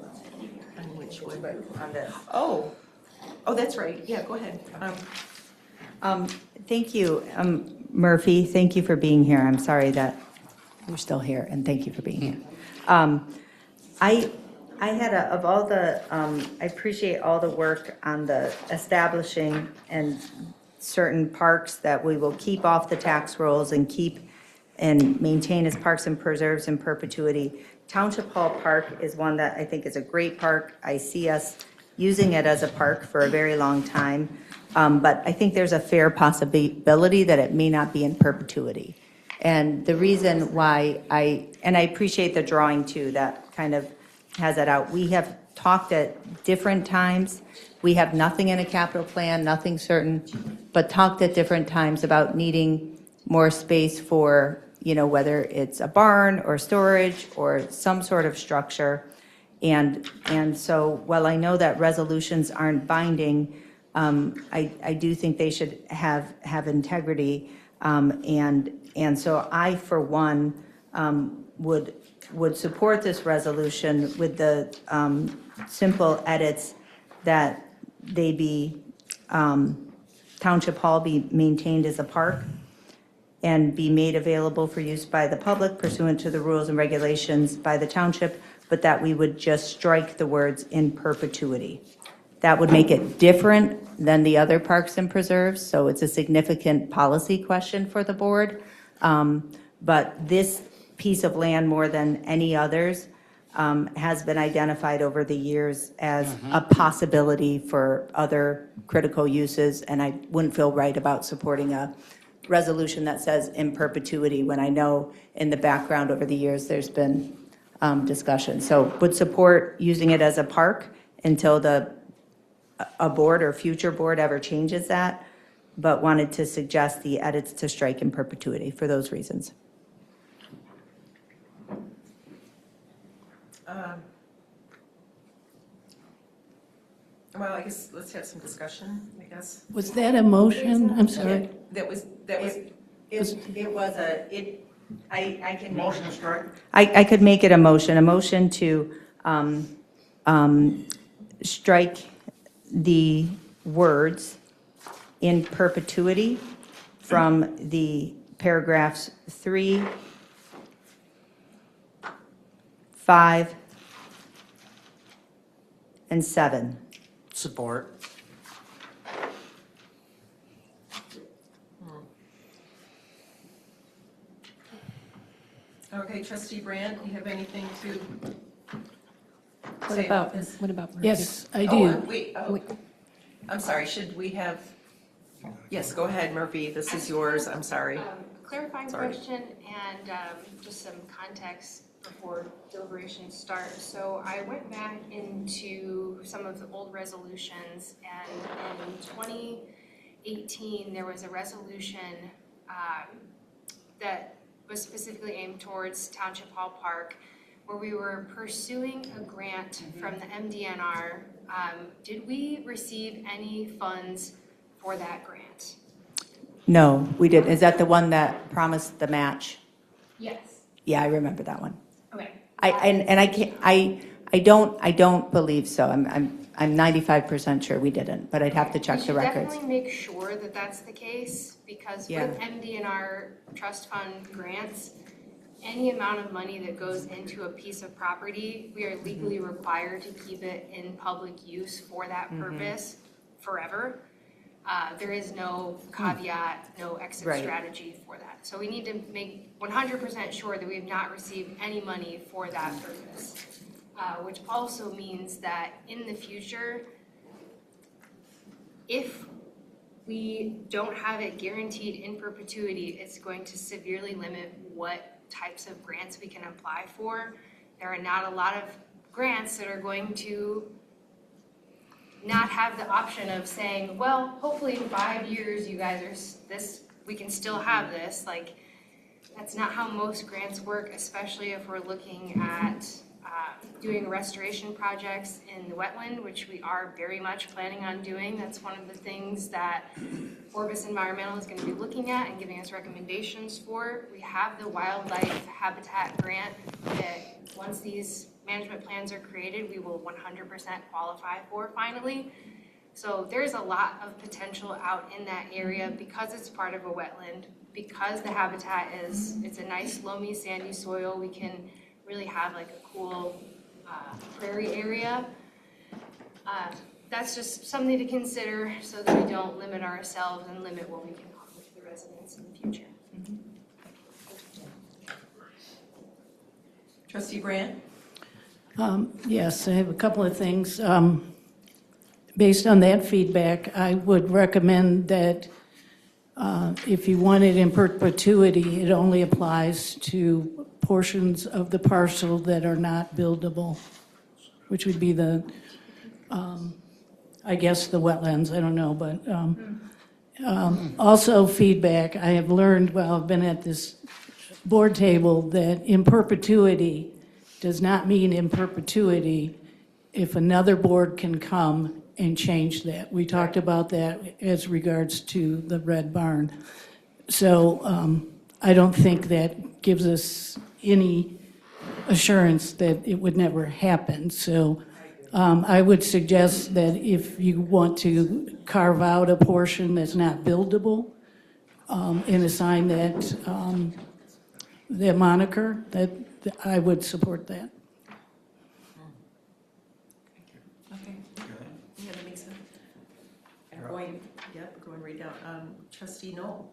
On which one? on this. Oh, that's right, yeah, go ahead. Thank you, Murphy, thank you for being here. I'm sorry that you're still here, and thank you for being here. I had of all the, I appreciate all the work on the establishing and certain parks that we will keep off the tax rolls and keep and maintain as parks and preserves in perpetuity. Township Hall Park is one that I think is a great park. I see us using it as a park for a very long time. But I think there's a fair possibility that it may not be in perpetuity. And the reason why I appreciate the drawing too, that kind of has that out. We have talked at different times. We have nothing in a capital plan, nothing certain, but talked at different times about needing more space for, whether it's a barn or storage or some sort of structure. And so while I know that resolutions aren't binding, I do think they should have integrity. And so I, for one, would support this resolution with the simple edits that they be, Township Hall be maintained as a park and be made available for use by the public pursuant to the rules and regulations by the township, but that we would just strike the words "in perpetuity." That would make it different than the other parks and preserves, so it's a significant policy question for the board. But this piece of land, more than any others, has been identified over the years as a possibility for other critical uses, and I wouldn't feel right about supporting a resolution that says "in perpetuity" when I know in the background over the years there's been discussion. So would support using it as a park until a board or future board ever changes that, but wanted to suggest the edits to strike "in perpetuity" for those reasons. Well, I guess let's have some discussion, I guess. Was that a motion? I'm sorry. That was. I can. Motion to strike? I could make it a motion to strike the words "in perpetuity" from the paragraphs 3, 5, and 7. Support. Okay, Trustee Brandt, do you have anything to What say about this? Murphy? Yes, I do. Wait, I'm sorry, should we have, yes, go ahead, Murphy, this is yours, I'm sorry. Clarifying Sorry. question and just some context before deliberations start. So I went back into some of the old resolutions, and in 2018, there was a resolution that was specifically aimed towards Township Hall Park, where we were pursuing a grant from the MDNR. Did we receive any funds for that grant? No, we didn't. Is that the one that promised the match? Yes. Yeah, I remember that one. Okay. I don't believe so. I'm 95% sure we didn't, but I'd have to check the records. Definitely make sure that that's the case, because Yeah. with MDNR trust fund grants, any amount of money that goes into a piece of property, we are legally required to keep it in public use for that purpose forever. There is no caveat, no exit Right. strategy for that. So we need to make 100% sure that we have not received any money for that purpose. Which also means that in the future, if we don't have it guaranteed in perpetuity, it's going to severely limit what types of grants we can apply for. There are not a lot of grants that are going to not have the option of saying, well, hopefully in 5 years you guys are we can still have this. Like, that's not how most grants work, especially if we're looking at doing restoration projects in the wetland, which we are very much planning on doing. That's one of the things that Orbis Environmental is going to be looking at and giving us recommendations for. We have the wildlife habitat grant that once these management plans are created, we will 100% qualify for finally. So there's a lot of potential out in that area because it's part of a wetland, because the habitat it's a nice loamy sandy soil. We can really have like a cool prairie area. That's just something to consider so that we don't limit ourselves and limit what we can offer to the residents in the future. Trustee Brand? Yes, I have a couple of things. Based on that feedback, I would recommend that if you want it in perpetuity, it only applies to portions of the parcel that are not buildable, which would be I guess the wetlands, I don't know, but also feedback, I have learned while I've been at this board table that in perpetuity does not mean in perpetuity if another board can come and change that. We talked about that as regards to the Red Barn. So I don't think that gives us any assurance that it would never happen. So I would suggest that if you want to carve out a portion that's not buildable and assign that the moniker, that I would support that. Okay. Yeah, that makes sense. And going right down. Trustee Knoll,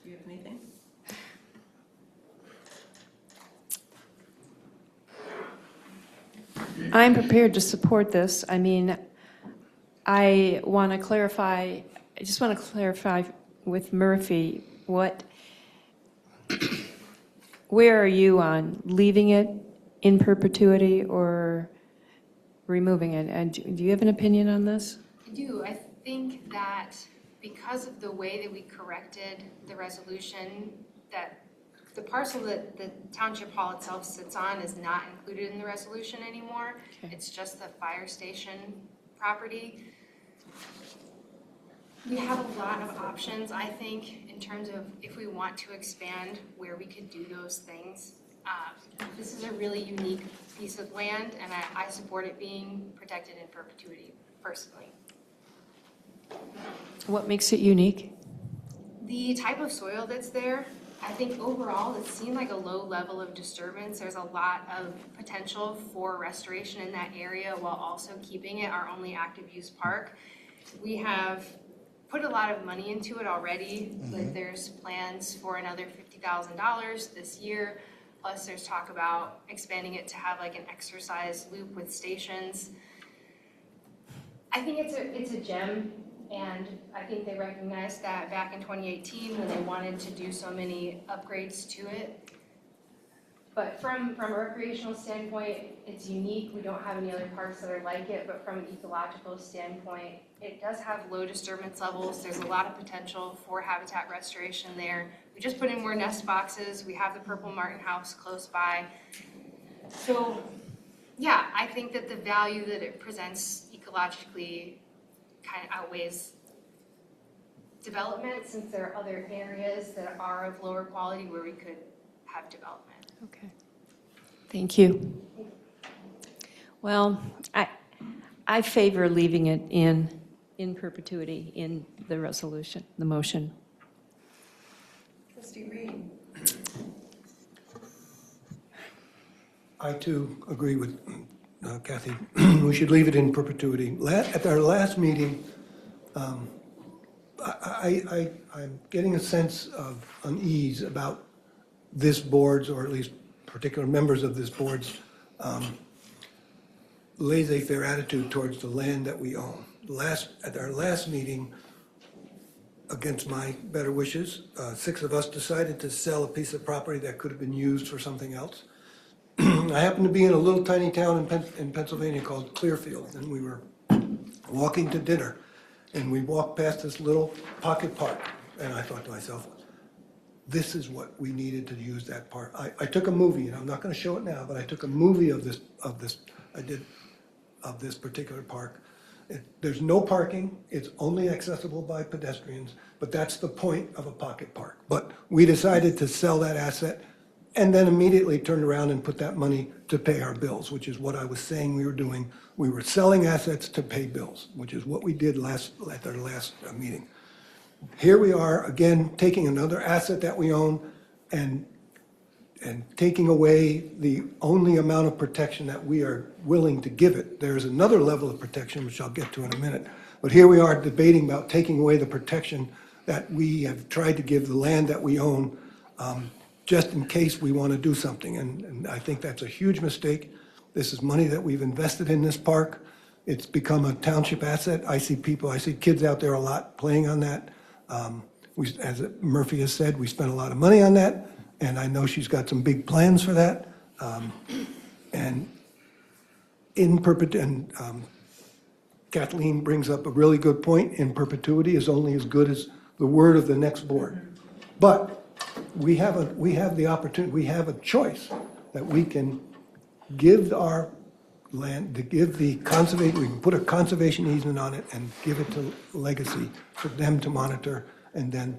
do you have anything? I'm prepared to support this. I mean, I just want to clarify with Murphy, where are you on leaving it in perpetuity or removing it? And do you have an opinion on this? I do. I think that because of the way that we corrected the resolution, that the parcel that the township hall itself sits on is not included in the resolution anymore. Okay. It's just the fire station property. We have a lot of options, I think, in terms of if we want to expand where we could do those things. This is a really unique piece of land, and I support it being protected in perpetuity, personally. What makes it unique? The type of soil that's there, I think overall it seemed like a low level of disturbance. There's a lot of potential for restoration in that area while also keeping it our only active use park. We have put a lot of money into it already. Like there's plans for another $50,000 this year. Plus there's talk about expanding it to have like an exercise loop with stations. I think it's a gem, and I think they recognized that back in 2018 when they wanted to do so many upgrades to it. But from a recreational standpoint, it's unique. We don't have any other parks that are like it, but from an ecological standpoint, it does have low disturbance levels. There's a lot of potential for habitat restoration there. We just put in more nest boxes. We have the Purple Martin House close by. So yeah, I think that the value that it presents ecologically kind of outweighs development, since there are other areas that are of lower quality where we could have development. Okay. Thank you. Well, I favor leaving it in perpetuity in the resolution, the motion. Trustee Reed? I too agree with Kathy. We should leave it in perpetuity. At our last meeting, I'm getting a sense of unease about this board's, or at least particular members of this board's, laissez-faire attitude towards the land that we own. At our last meeting, against my better wishes, 6 of us decided to sell a piece of property that could have been used for something else. I happened to be in a little tiny town in Pennsylvania called Clearfield, and we were walking to dinner, and we walked past this little pocket park, and I thought to myself, this is what we needed to use that park. I took a movie, and I'm not going to show it now, but I took a movie of this particular park. There's no parking, it's only accessible by pedestrians, but that's the point of a pocket park. But we decided to sell that asset and then immediately turned around and put that money to pay our bills, which is what I was saying we were doing. We were selling assets to pay bills, which is what we did at our last meeting. Here we are, again, taking another asset that we own and taking away the only amount of protection that we are willing to give it. There's another level of protection, which I'll get to in a minute. But here we are debating about taking away the protection that we have tried to give the land that we own, just in case we want to do something. And I think that's a huge mistake. This is money that we've invested in this park. It's become a township asset. I see kids out there a lot playing on that. As Murphy has said, we spent a lot of money on that. And I know she's got some big plans for that. And Kathleen brings up a really good point. In perpetuity is only as good as the word of the next board. But we have the opportunity, we have a choice that we can give our land, to give the conservation, we can put a conservation easement on it and give it to Legacy for them to monitor, and then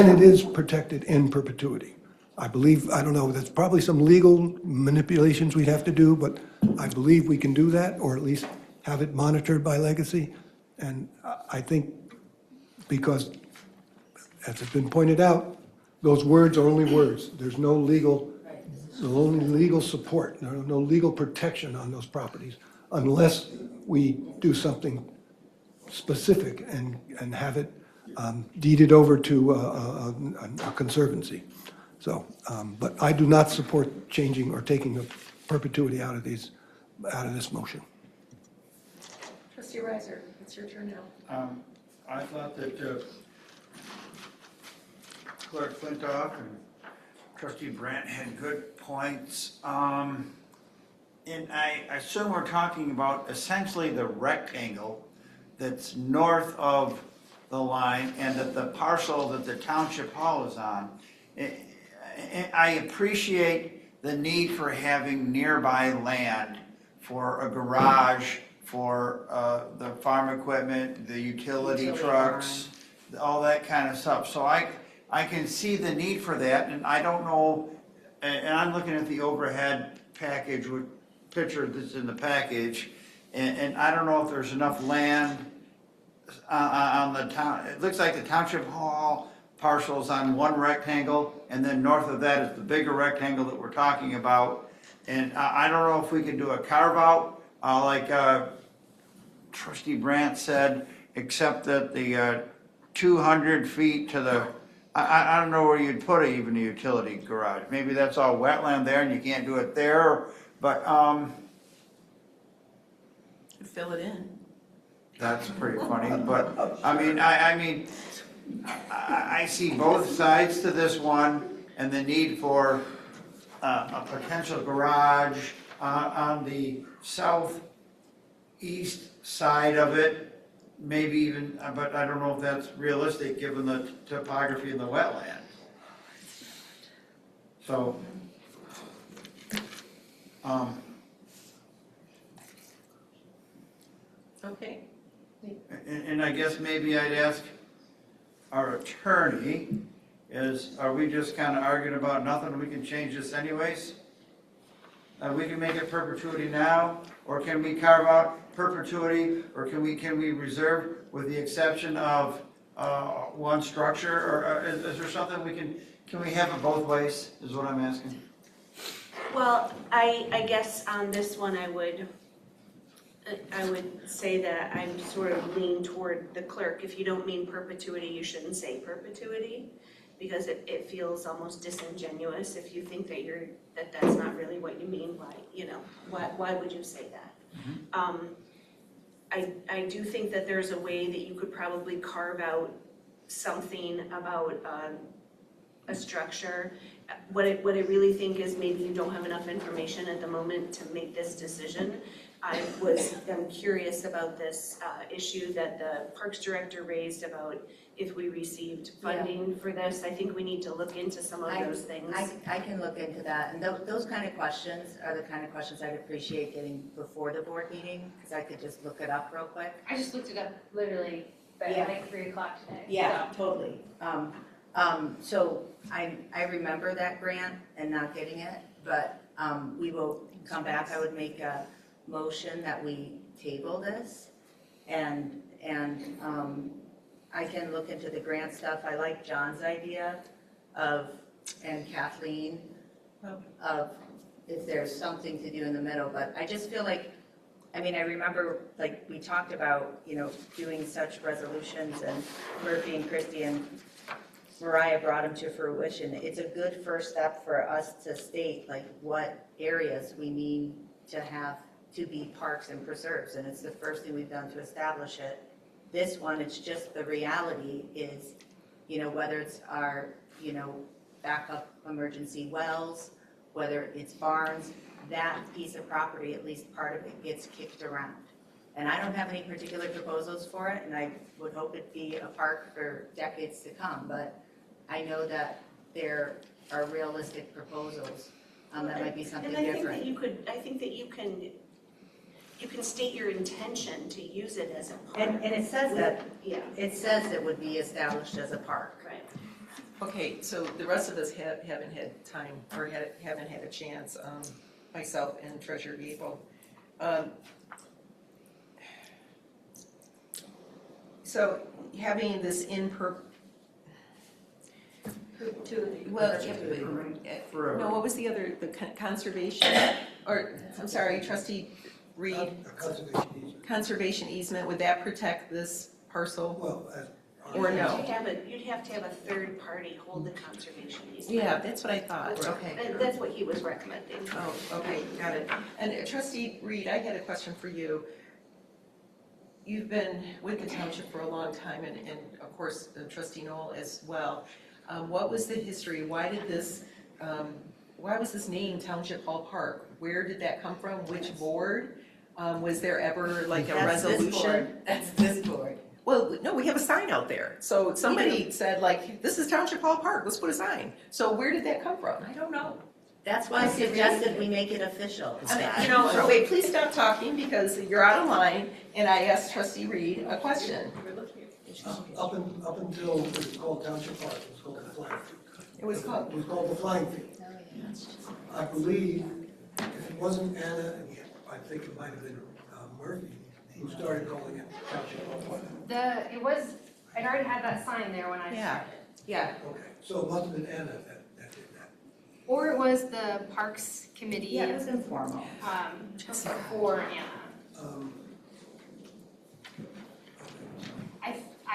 it is protected in perpetuity. I believe, I don't know, there's probably some legal manipulations we'd have to do, but I believe we can do that, or at least have it monitored by Legacy. And I think, because, as has been pointed out, those words are only words. There's no only legal support, no legal protection on those properties, unless we do something specific and have it deeded over to a conservancy. So, but I do not support changing or taking the perpetuity out of this motion. Trustee Reiser, it's your turn now. I thought that Clerk Flintoff and Trustee Brandt had good points. And I assume we're talking about essentially the rectangle that's north of the line and that the parcel that the township hall is on. I appreciate the need for having nearby land for a garage, for the farm equipment, the utility trucks, all that kind of stuff. So I can see the need for that, and I don't know, and I'm looking at the overhead package with picture that's in the package, and I don't know if there's enough land on the town. It looks like the township hall parcel's on one rectangle, and then north of that is the bigger rectangle that we're talking about. And I don't know if we can do a carve out, like Trustee Brandt said, except that the 200 feet to the, I don't know where you'd put even a utility garage. Maybe that's all wetland there and you can't do it there, but Fill it in. that's pretty funny. But I mean, I see both sides to this one and the need for a potential garage on the southeast side of it. Maybe even, but I don't know if that's realistic given the topography of the wetland. So, Okay. and I guess maybe I'd ask our attorney are we just kind of arguing about nothing? We can change this anyways? We can make it perpetuity now, or can we carve out perpetuity, or can we reserve with the exception of one structure, or is there something can we have it both ways, is what I'm asking? Well, I guess on this one, I would say that I'm sort of lean toward the clerk. If you don't mean perpetuity, you shouldn't say perpetuity, because it feels almost disingenuous if you think that that's not really what you mean. Why would you say that? I do think that there's a way that you could probably carve out something about a structure. What I really think is maybe you don't have enough information at the moment to make this decision. I'm curious about this issue that the Parks Director raised about if we received funding for this. I think we need to look into some of those things. I can look into that, and those kind of questions are the kind of questions I'd appreciate getting before the board meeting, because I could just look it up real quick. I just looked it up literally at like 3 o'clock today. Yeah, so. totally. So I remember that grant and not getting it, but we will come back. I would make a motion that we table this, and I can look into the grant stuff. I like John's idea and Kathleen, of if there's something to do in the middle, but I just feel like, I remember, like, we talked about, doing such resolutions, and Murphy and Christie and Mariah brought them to fruition. It's a good first step for us to state, like, what areas we need to have to be parks and preserves, and it's the first thing we've done to establish it. This one, it's just the reality is, whether it's our, backup emergency wells, whether it's barns, that piece of property, at least part of it, gets kicked around. And I don't have any particular proposals for it, and I would hope it be a park for decades to come, but I know that there are realistic proposals that might be something different. I think that you can state your intention to use it as a park. And it says that, Yeah. it says it would be established as a park. Right. Okay, so the rest of us haven't had time, or haven't had a chance, myself and Treasurer Gable. So having this no, what was the other, the conservation, or, I'm sorry, Trustee Reed? Conservation easement, would that protect this parcel? Well, or no? You'd have to have a third party hold the conservation easement. Yeah, that's what I thought, okay. And that's what he was recommending. Oh, okay, got it. And Trustee Reed, I had a question for you. You've been with the township for a long time, and of course, Trustee Knoll as well. What was the history? Why was this named Township Hall Park? Where did that come from? Which board? Was there ever like a resolution? That's this board. Well, no, we have a sign out there. So somebody said, like, this is Township Hall Park, let's put a sign. So where did that come from? I don't know. That's why I suggested we make it official. Wait, please stop talking, because you're out of line, and I asked Trustee Reed a question. Up until it was called Township Park, it was called the Flying Field. It was called? It was called the Flying Field. I believe, if it wasn't Anna, I think it might have been Murphy, who started calling it Township Hall Park. I'd already had that sign there when I started. Yeah. Okay, so it must have been Anna that did that. Or it was the Parks Committee. Yeah, it was informal. Before Anna.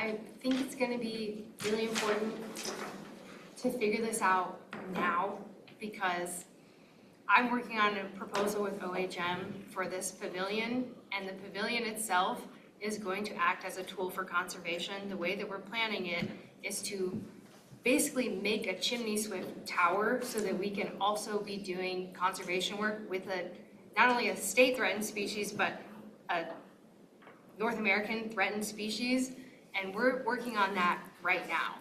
I think it's gonna be really important to figure this out now, because I'm working on a proposal with OHM for this pavilion, and the pavilion itself is going to act as a tool for conservation. The way that we're planning it is to basically make a chimney swift tower so that we can also be doing conservation work with not only a state threatened species, but a North American threatened species. And we're working on that right now.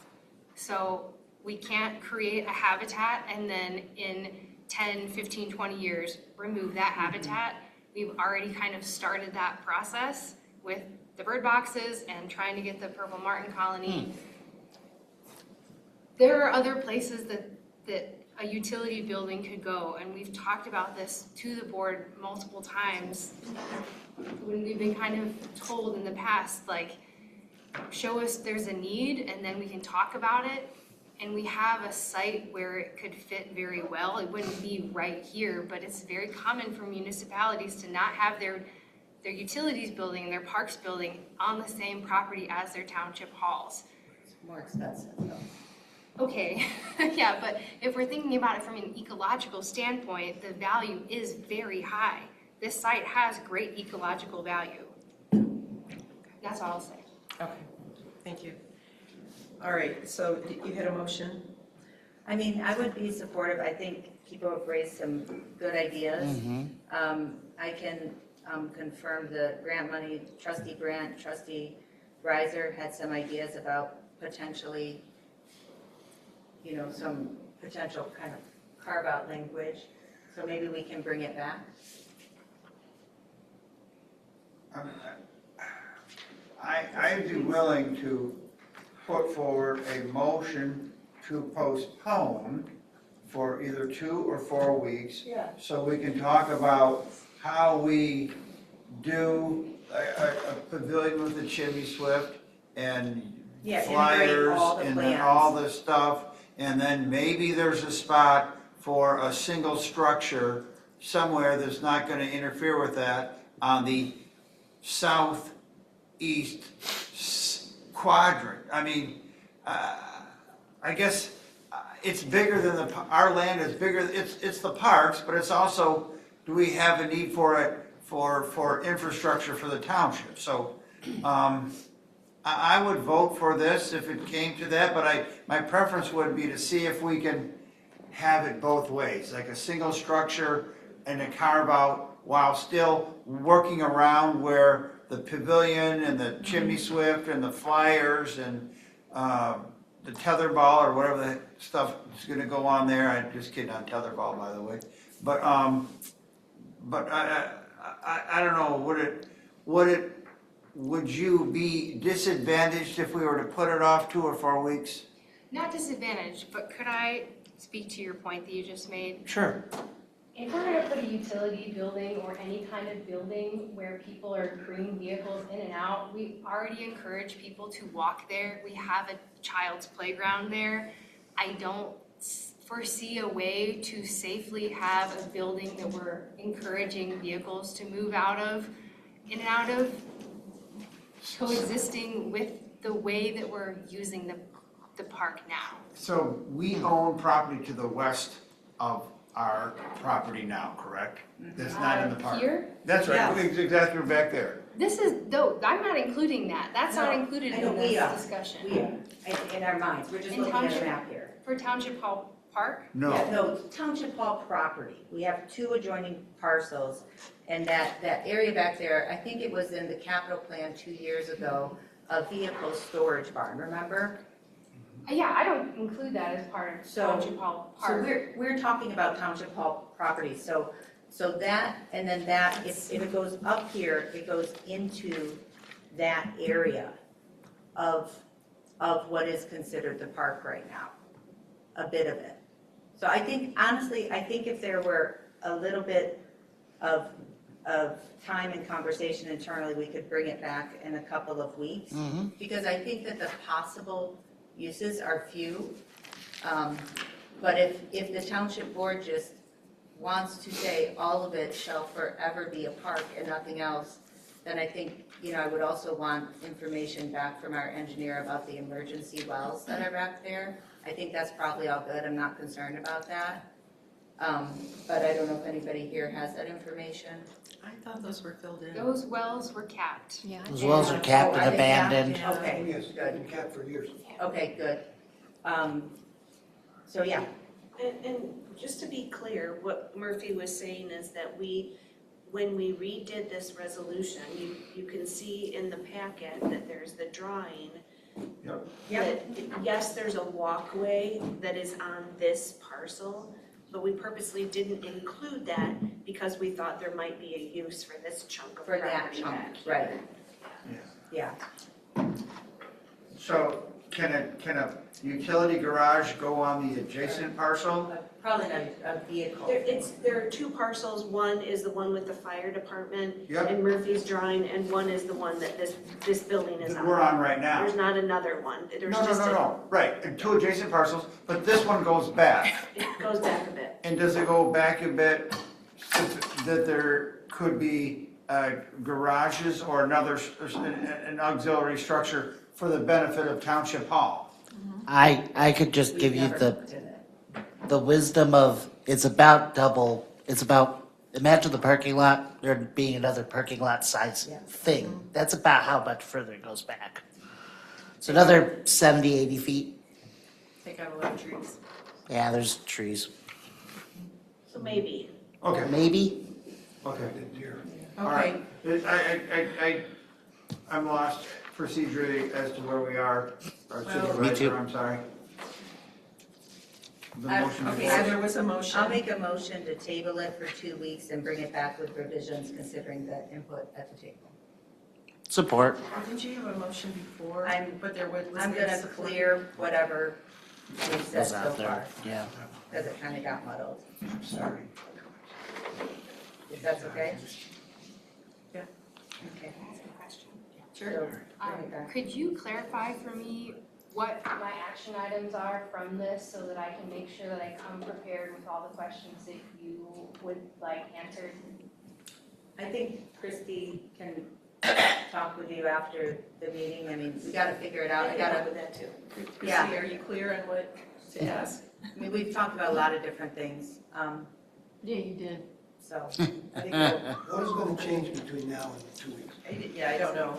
So we can't create a habitat and then in 10, 15, 20 years, remove that habitat. We've already kind of started that process with the bird boxes and trying to get the purple martin colony. There are other places that a utility building could go, and we've talked about this to the board multiple times when we've been kind of told in the past, like, show us there's a need and then we can talk about it. and we have a site where it could fit very well. It wouldn't be right here, but it's very common for municipalities to not have their utilities building and their parks building on the same property as their township halls. It's more expensive though. Okay, yeah, but if we're thinking about it from an ecological standpoint, the value is very high. This site has great ecological value. That's all I'll say. Okay, thank you. All right, so you had a motion? I mean, I would be supportive. I think people have raised some good ideas. I can confirm the grant money, trustee Brandt, trustee Reiser had some ideas about potentially, some potential kind of carve out language. So maybe we can bring it back. I'd be willing to put forward a motion to postpone for either 2 or 4 weeks. Yeah. So we can talk about how we do a pavilion with the chimney swift and Yeah, integrate flyers all the and then plans. all this stuff. And then maybe there's a spot for a single structure somewhere that's not gonna interfere with that on the southeast quadrant. I mean, I guess it's bigger than our land is bigger, it's the parks, but it's also, do we have a need for it for infrastructure for the township? So, I would vote for this if it came to that, but my preference would be to see if we can have it both ways, like a single structure and a carve out while still working around where the pavilion and the chimney swift and the flyers and the tetherball or whatever the stuff is gonna go on there. I'm just kidding on tetherball, by the way. But I don't know, would you be disadvantaged if we were to put it off 2 or 4 weeks? Not disadvantaged, but could I speak to your point that you just made? Sure. If we're gonna put a utility building or any kind of building where people are bringing vehicles in and out, We already encourage people to walk there. We have a child's playground there. I don't foresee a way to safely have a building that we're encouraging vehicles to move out of, in and out of, coexisting with the way that we're using the park now. So we own property to the west of our property now, correct? That's not in the park. Here? That's right, Yes. it's exactly back there. This is, though, I'm not including that. That's not No, included I know in we are. this discussion. We are, in our minds. We're just In looking at a township- map here. For Township Hall Park? No. Yeah, no, Township Hall property. We have 2 adjoining parcels, and that area back there, I think it was in the capital plan 2 years ago, a vehicle storage barn, remember? yeah, I don't include that as part of So- Township Hall So Park. we're talking about Township Hall property, so that, and then that, if it goes up here, it goes into that area of what is considered the park right now, a bit of it. So I think, honestly, I think if there were a little bit of time and conversation internally, we could bring it back in a couple of weeks. Because I think that the possible uses are few. But if the township board just wants to say all of it shall forever be a park and nothing else, then I think, I would also want information back from our engineer about the emergency wells that are back there. I think that's probably all good. I'm not concerned about that. But I don't know if anybody here has that information. I thought those were filled in. Those wells were capped. Yeah. Those wells are capped Oh, and are they capped? abandoned. Okay, Yes, been capped for years. okay, good. So, yeah, And just to be clear, what Murphy was saying is that when we redid this resolution, you can see in the packet that there's the drawing. Yep. That, yes, there's a walkway that is on this parcel, but we purposely didn't include that because we thought there might be a use for this chunk of for that property chunk, back here. right, yeah. So can a utility garage go on the adjacent parcel? probably not a vehicle. There are two parcels. One is the one with the fire department Yep. and Murphy's drawing, and one is the one that this building is That on. we're on right now. There's not another one. There's No, just right, and two adjacent parcels, but this one goes back. It goes back a bit. And does it go back a bit that there could be garages or an auxiliary structure for the benefit of Township Hall? I could just give you the wisdom of, it's about, imagine the parking lot, there being another parking lot size thing. That's about how much further it goes back. So another 70, 80 feet. Take out a lot of trees. Yeah, there's trees. So maybe. Okay. Maybe? Okay. All Okay. right. I'm lost procedurally as to where we are. Or Well- supervisor, Me too. I'm sorry. The motion Okay, is- so there was a motion. I'll make a motion to table it for 2 weeks and bring it back with revisions considering the input at the table. Support. Didn't you have a motion before? But there was. I'm gonna clear whatever we've said Was so out there, far, yeah. because it kind of got muddled. I'm sorry. If that's okay? Yeah. Okay. Sure. Could you clarify for me what my action items are from this so that I can make sure that I come prepared with all the questions that you would like answered? I think Christie can talk with you after the meeting. I mean, we gotta figure it out. I gotta. with that too. Yeah. Christie, are you clear on what to ask? I mean, we've talked about a lot of different things, Yeah, you did. so. I think what is going to change between now and 2 weeks? Yeah, I don't know.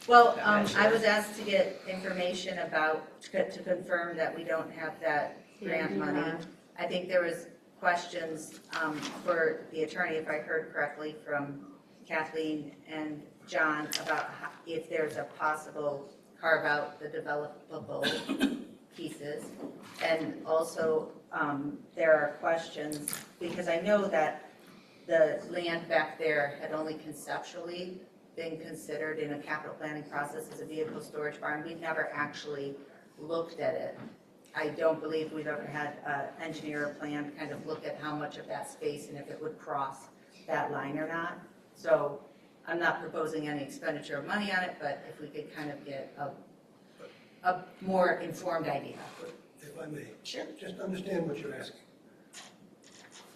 Well, I was asked to get information about, to confirm that we don't have that grant money. I think there was questions for the attorney, if I heard correctly, from Kathleen and John about if there's a possible carve out the developable pieces. And also, there are questions, because I know that the land back there had only conceptually been considered in a capital planning process as a vehicle storage barn. We've never actually looked at it. I don't believe we've ever had an engineer or plan kind of look at how much of that space and if it would cross that line or not. So I'm not proposing any expenditure of money on it, but if we could kind of get a more informed idea. If I may. Sure. Just understand what you're asking.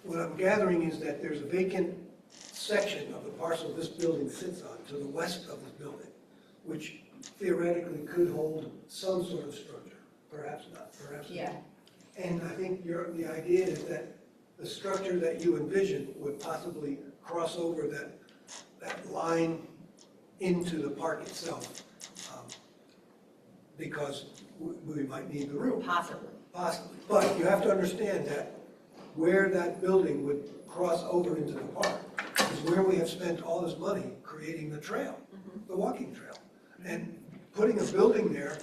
What I'm gathering is that there's a vacant section of the parcel this building sits on to the west of this building, which theoretically could hold some sort of structure, perhaps not, perhaps not. Yeah. And I think the idea is that the structure that you envision would possibly cross over that line into the park itself, because we might need the room. Possibly. Possibly. But you have to understand that where that building would cross over into the park is where we have spent all this money creating the trail, the walking trail. And putting a building there,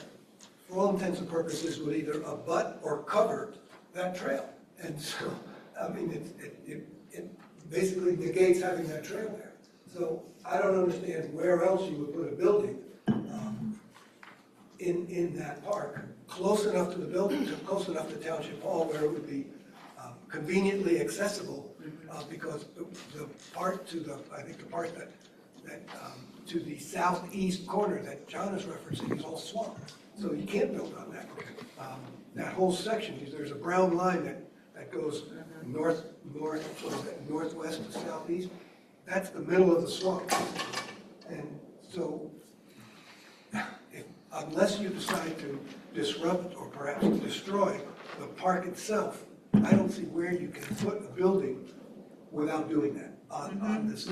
for all intents and purposes, would either abut or cover that trail. And so, I mean, it basically negates having that trail there. So I don't understand where else you would put a building in that park, close enough to the building, close enough to Township Hall where it would be conveniently accessible, because the part to the, I think the part that to the southeast corner that John is referencing is all swamp. So you can't build on that. That whole section, there's a brown line that goes northwest to southeast. That's the middle of the swamp. And so, unless you decide to disrupt or perhaps destroy the park itself, I don't see where you can put a building without doing that on this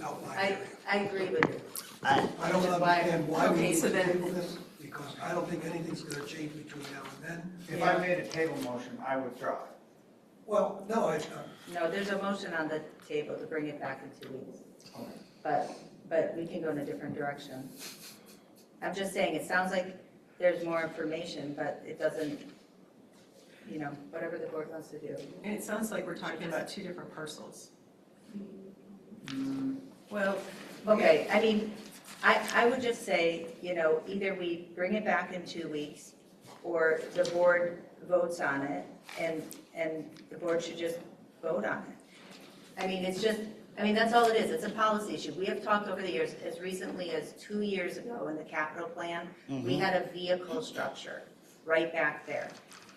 outline area. I agree with you. I don't understand why we Okay, need so to then- table this, because I don't think anything's gonna change between now and then. If I made a table motion, I withdraw. Well, no, No, there's a motion on the table to bring it back in 2 weeks. But we can go in a different direction. I'm just saying, it sounds like there's more information, but it doesn't, whatever the board wants to do. And it sounds like we're talking about two different parcels. Well, Okay, I mean, I would just say, either we bring it back in 2 weeks or the board votes on it, and the board should just vote on it. I mean, it's just, I mean, that's all it is. It's a policy issue. We have talked over the years, as recently as 2 years ago in the capital plan, we had a vehicle structure right back there.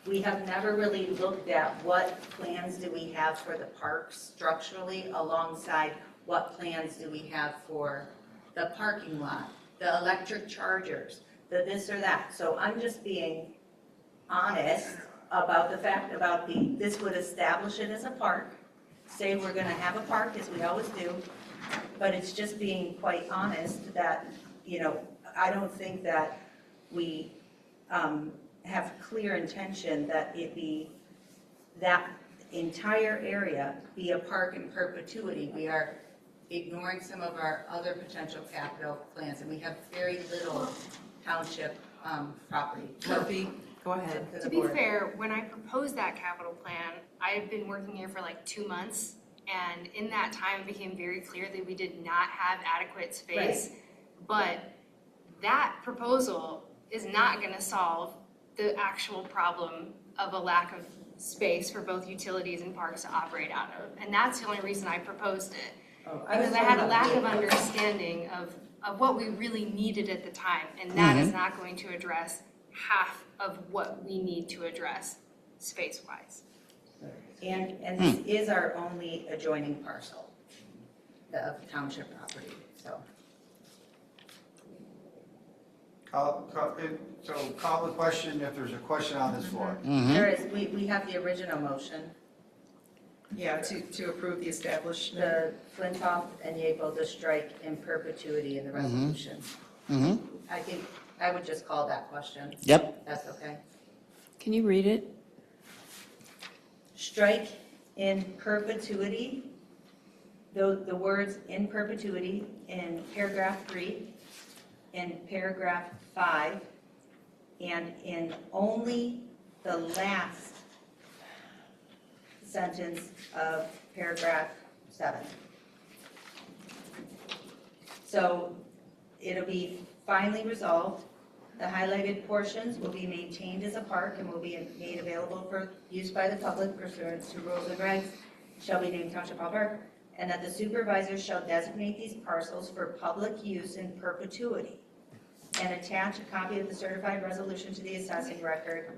We have never really looked at what plans do we have for the parks structurally alongside what plans do we have for the parking lot, the electric chargers, the this or that. So I'm just being honest about the fact, about this would establish it as a park, say we're gonna have a park, as we always do, but it's just being quite honest that, you know, I don't think that we have clear intention that it be, that entire area be a park in perpetuity. We are ignoring some of our other potential capital plans, and we have very little township property. Murphy, go ahead. To be fair, when I proposed that capital plan, I've been working here for like 2 months, and in that time it became very clear that we did not have adequate space. But that proposal is not gonna solve the actual problem of a lack of space for both utilities and parks to operate out of. And that's the only reason I proposed it. Because I had a lack of understanding of what we really needed at the time, and that is not going to address half of what we need to address space-wise. And this is our only adjoining parcel of township property, so. So call the question if there's a question on this floor. There is, we have the original motion, Yeah, to approve the establishment. the Flintoff and Yeaple to strike in perpetuity in the resolution. I think I would just call that question. Yep. That's okay. Can you read it? Strike in perpetuity, the words in perpetuity in paragraph 3, in paragraph 5, and in only the last sentence of paragraph 7. So it'll be finally resolved. The highlighted portions will be maintained as a park and will be made available for use by the public pursuant to rules and regs, shall be named Township Hall Park, and that the supervisors shall designate these parcels for public use in perpetuity, and attach a copy of the certified resolution to the assessing record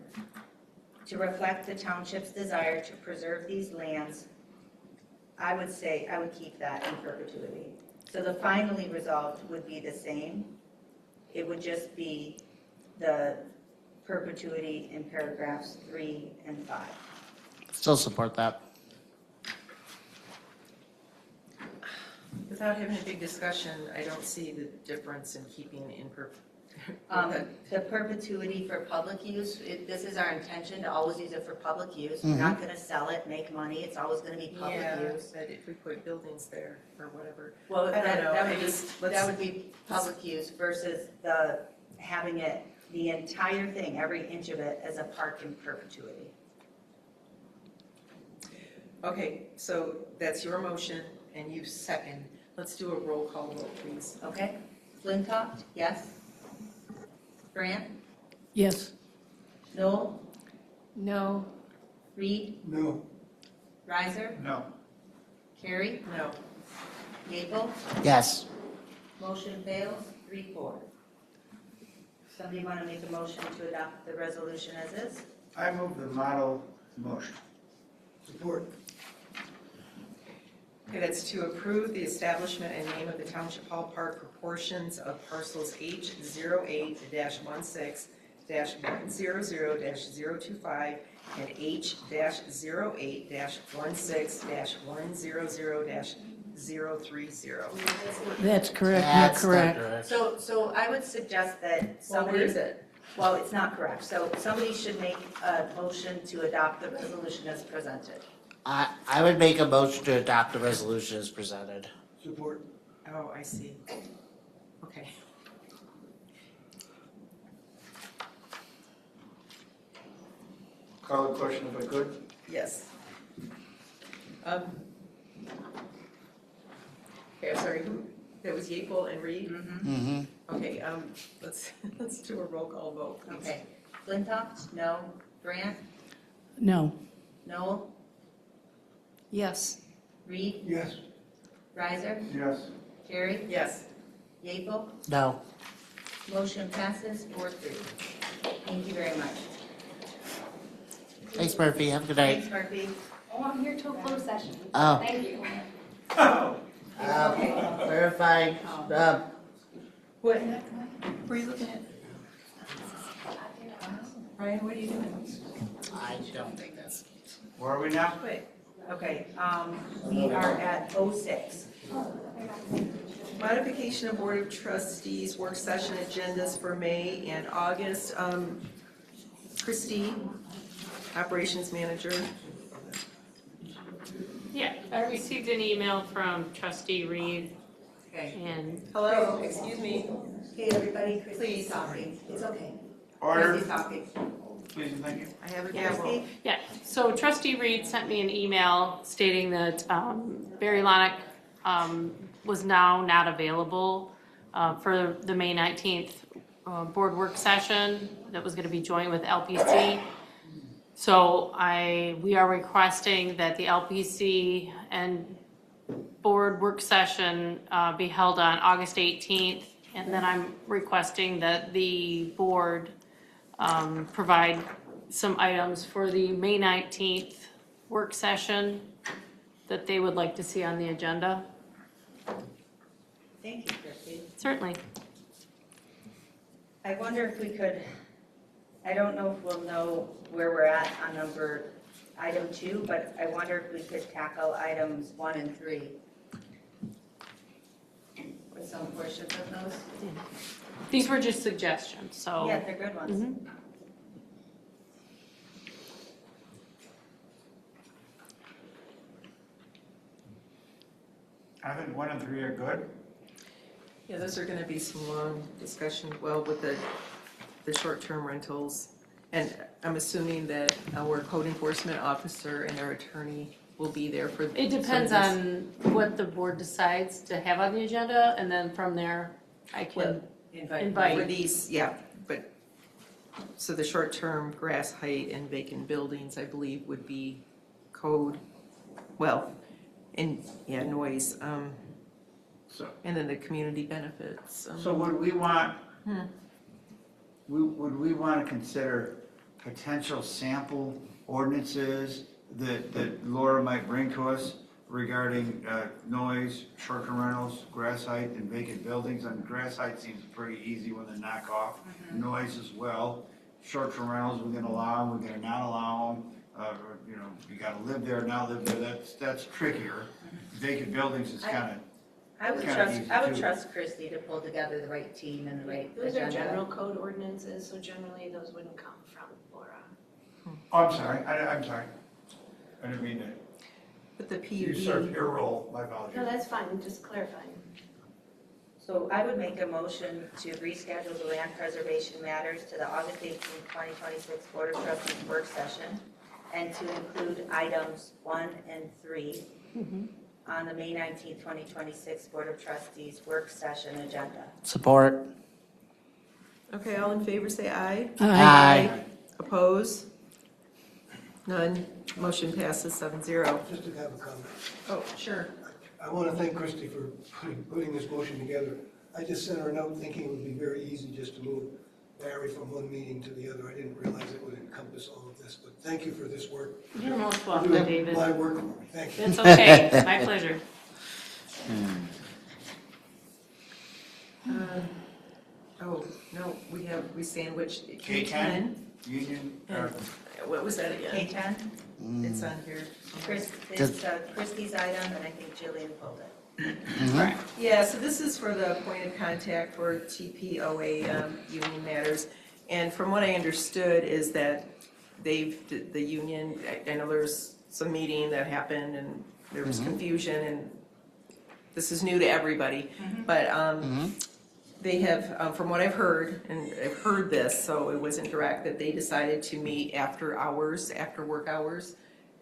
to reflect the township's desire to preserve these lands. I would say, I would keep that in perpetuity. So the finally resolved would be the same. It would just be the perpetuity in paragraphs 3 and 5. Still support that. Without having a big discussion, I don't see the difference in keeping in The perpetuity for public use, this is our intention to always use it for public use. We're not gonna sell it, make money, it's always gonna be public use. But if we put buildings there or whatever. Well, I don't know. that would be public use versus having it, the entire thing, every inch of it as a park in perpetuity. Okay, so that's your motion and you second. Let's do a roll call vote, please. Okay? Flintoff, yes? Grant? Yes. Noel? No. Reed? No. Riser? No. Carrie? No. Gable? Yes. Motion fails, 3-4. Somebody want to make a motion to adopt the resolution as is? I move the model motion. Support. Okay, that's to approve the establishment and name of the Township Hall Park for portions of parcels H08-16-100-025 and H-08-16-100-030. That's correct, That's you're not correct. So I would suggest that somebody... where is it? Well, it's not correct. So somebody should make a motion to adopt the resolution as presented. I would make a motion to adopt the resolution as presented. Support. Oh, I see. Okay. Call the question if I could. Yes. Okay, I'm sorry, who, that was Yeaple and Reed? Mm-hmm. Okay, let's do a roll call vote, please. Okay. Flintoff? No. Grant? No. Noel? Yes. Reed? Yes. Riser? Yes. Carrie? Yes. Yeaple? No. Motion passes 4-3. Thank you very much. Thanks, Murphy. Have a good night. Thanks, Murphy. Oh, I'm here till closed session. Oh. Thank you. Verifying, What? Were you looking at? Ryan, what are you doing? I don't think that's. Where are we now? Wait, okay, we are at 06. Modification of Board of Trustees work session agendas for May and August. Christie, Operations Manager. Yeah, I received an email from Trustee Reed Okay. and Hello, excuse me. Hey, everybody, Christie's Please. talking. It's okay. Order. Christie's talking. Please and thank you. I have a Yes, gavel. Steve? yeah, so Trustee Reed sent me an email stating that Barry Lonick was now not available for the May 19th board work session that was going to be joined with LPC. So we are requesting that the LPC and board work session be held on August 18th. And then I'm requesting that the board provide some items for the May 19th work session that they would like to see on the agenda. Thank you, Christie. Certainly. I wonder if we could, I don't know if we'll know where we're at on item 2, but I wonder if we could tackle items 1 and 3. With some portions of those. These were just suggestions, so. Yeah, they're good ones. Mhm. I think 1 and 3 are good. Yeah, those are gonna be some long discussion, well, with the short-term rentals. And I'm assuming that our code enforcement officer and our attorney will be there for. It depends on what the board decides to have on the agenda, and then from there, I can invite. For these, yeah, but, so the short-term grass height and vacant buildings, I believe, would be code, well, and, yeah, noise, So, and then the community benefits. so would we want, would we want to consider potential sample ordinances that Laura might bring to us regarding noise, short-term rentals, grass height, and vacant buildings? And grass height seems a pretty easy one to knock off. Noise as well. Short-term rentals, we're gonna allow them, we're gonna not allow them. You know, you gotta live there, not live there, that's trickier. Vacant buildings is kind of, I would Kinda trust, easy I would too. trust Christie to pull together the right team and the right Those are agenda. general code ordinances, so generally those wouldn't come from Laura. oh, I'm sorry, I'm sorry. I didn't mean to But the usurp PUD, your role, my apologies. No, that's fine, just clarifying. So I would make a motion to reschedule the land preservation matters to the August 18, 2026 Board of Trustees work session and to include items 1 and 3 on the May 19, 2026 Board of Trustees work session agenda. Support. okay, all in favor, say aye. Aye. Oppose? None, motion passes 7-0. Just to have a comment. Oh, sure. I want to thank Christie for putting this motion together. I just sent her a note thinking it would be very easy just to move Barry from one meeting to the other. I didn't realize it would encompass all of this, but thank you for this work. You're most welcome, Doing David. my work for me. Thank you. It's okay, my pleasure. Oh, no, we sandwiched K10, Union, And what was that again? K10, It's on here. it's Christie's item and I think Jillian pulled it. Correct. Yeah, so this is for the point of contact for TPOA union matters. And from what I understood is that the union, I know there's some meeting that happened and there was confusion and this is new to everybody. But they have, from what I've heard, and I've heard this, so it wasn't direct, that they decided to meet after hours, after work hours.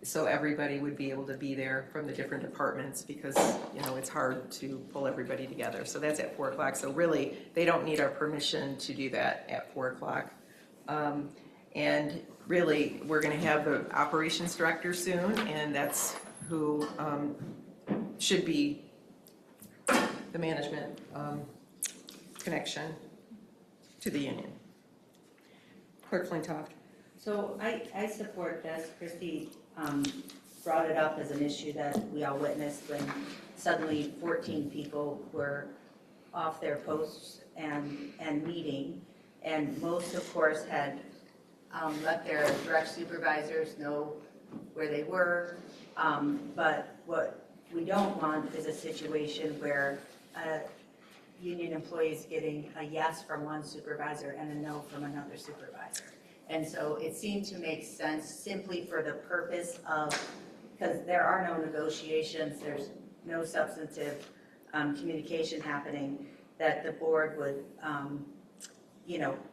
So everybody would be able to be there from the different departments because, you know, it's hard to pull everybody together. So that's at 4 o'clock. So really, they don't need our permission to do that at 4 o'clock. And really, we're gonna have the operations director soon, and that's who should be the management connection to the union. Clerk Flintoff. So I support this. Christie brought it up as an issue that we all witnessed when suddenly 14 people were off their posts and meeting. And most, of course, had let their direct supervisors know where they were. But what we don't want is a situation where union employees getting a yes from one supervisor and a no from another supervisor. And so it seemed to make sense simply for the purpose of, because there are no negotiations, there's no substantive communication happening, that the board would,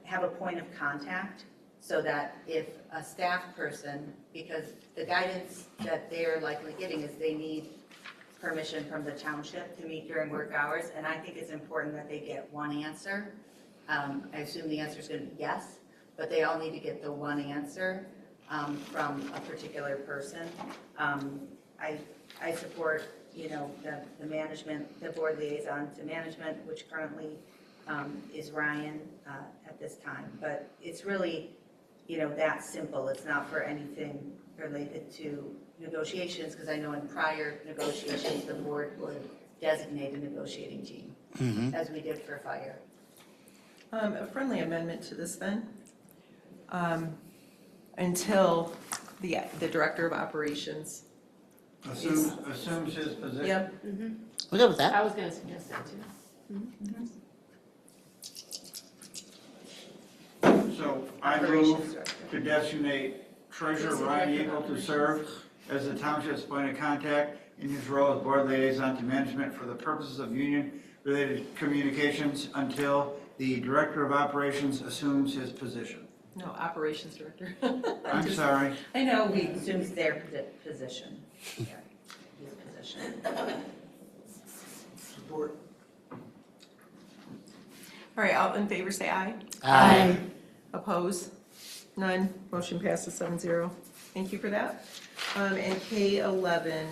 have a point of contact so that if a staff person, because the guidance that they're likely getting is they need permission from the township to meet during work hours, and I think it's important that they get one answer. I assume the answer is going to be yes, but they all need to get the one answer from a particular person. I support, the management, the board liaison to management, which currently is Ryan at this time. But it's really, that simple. It's not for anything related to negotiations, because I know in prior negotiations, the board would designate a negotiating team, as we did for fire. A friendly amendment to this then, until the director of operations Assumes his position. Yep. We're good with that. I was gonna suggest that too. So I move to designate Treasurer Ryan Eagle to serve as the township's point of contact in his role as board liaison to management for the purposes of union-related communications until the director of operations assumes his position. No, operations director. I'm sorry. I know, we Assumes their position. His position. Support. All right, all in favor say aye. Aye. Oppose? None. Motion passes 7-0. Thank you for that. And K11,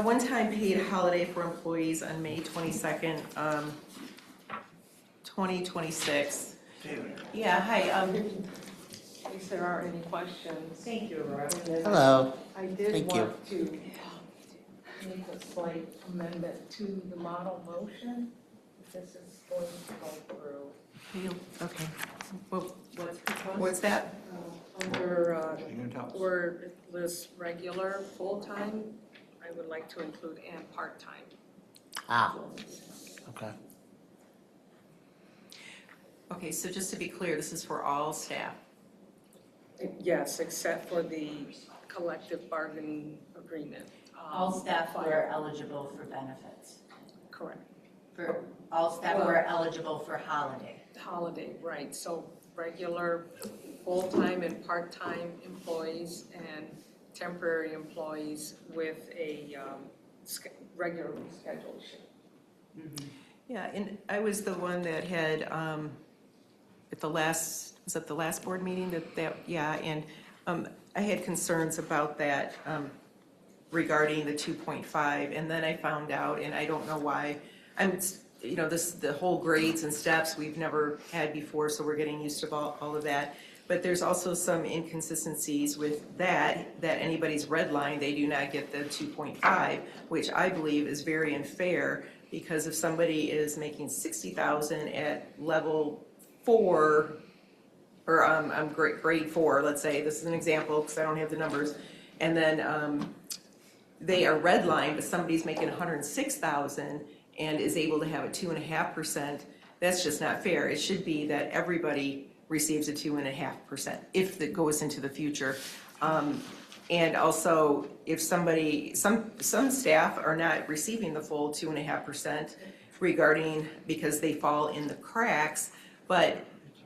one-time paid holiday for employees on May 22nd, 2026. Yeah, hi. In case there are any questions. Thank you, Aurora. Hello. I did Thank you. want to make a slight amendment to the model motion. This is going to go through. Okay. Well, what's that? Under where it lists regular, full-time, I would like to include and part-time. Okay. Okay, so just to be clear, this is for all staff. Yes, except for the collective bargaining agreement. All staff who are eligible for benefits. Correct. For all staff who are eligible for holiday. Holiday, right. So regular, full-time and part-time employees and temporary employees with a regularly scheduled shift. Yeah, and I was the one that had, at the last, was it the last board meeting and I had concerns about that regarding the 2.5, and then I found out, and I don't know why, the whole grades and steps we've never had before, so we're getting used to all of that. But there's also some inconsistencies with that anybody's red line, they do not get the 2.5, which I believe is very unfair, because if somebody is making $60,000 at level 4, or grade 4, let's say, this is an example because I don't have the numbers, and then they are redlined, but somebody's making $106,000 and is able to have a 2.5%, that's just not fair. It should be that everybody receives a 2.5% if it goes into the future. And also, if somebody, some staff are not receiving the full 2.5% because they fall in the cracks, but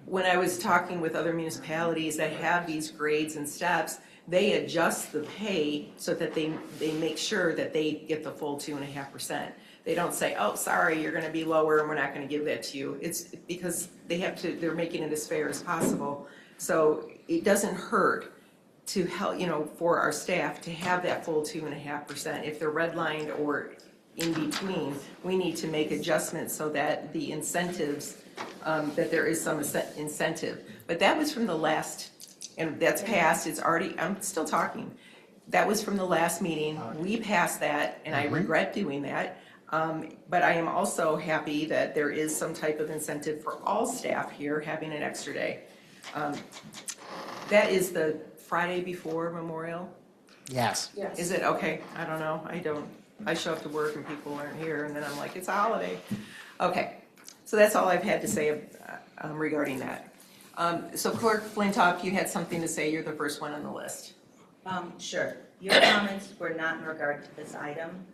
when I was talking with other municipalities that have these grades and steps, they adjust the pay so that they make sure that they get the full 2.5%. They don't say, oh, sorry, you're gonna be lower and we're not gonna give that to you. It's because they're making it as fair as possible. So it doesn't hurt to help, for our staff to have that full 2.5%. If they're redlined or in between, we need to make adjustments so that the incentives, that there is some incentive. But that was from the last, and that's passed, it's already, I'm still talking. That was from the last meeting. We passed that, and I regret doing that. But I am also happy that there is some type of incentive for all staff here having an extra day. That is the Friday before Memorial? Yes. Is it? Okay, I don't know. I show up to work and people aren't here, and then I'm like, it's a holiday. Okay, so that's all I've had to say regarding that. So Clerk Flintoff, you had something to say. You're the first one on the list. Sure. Your comments were not in regard to this item.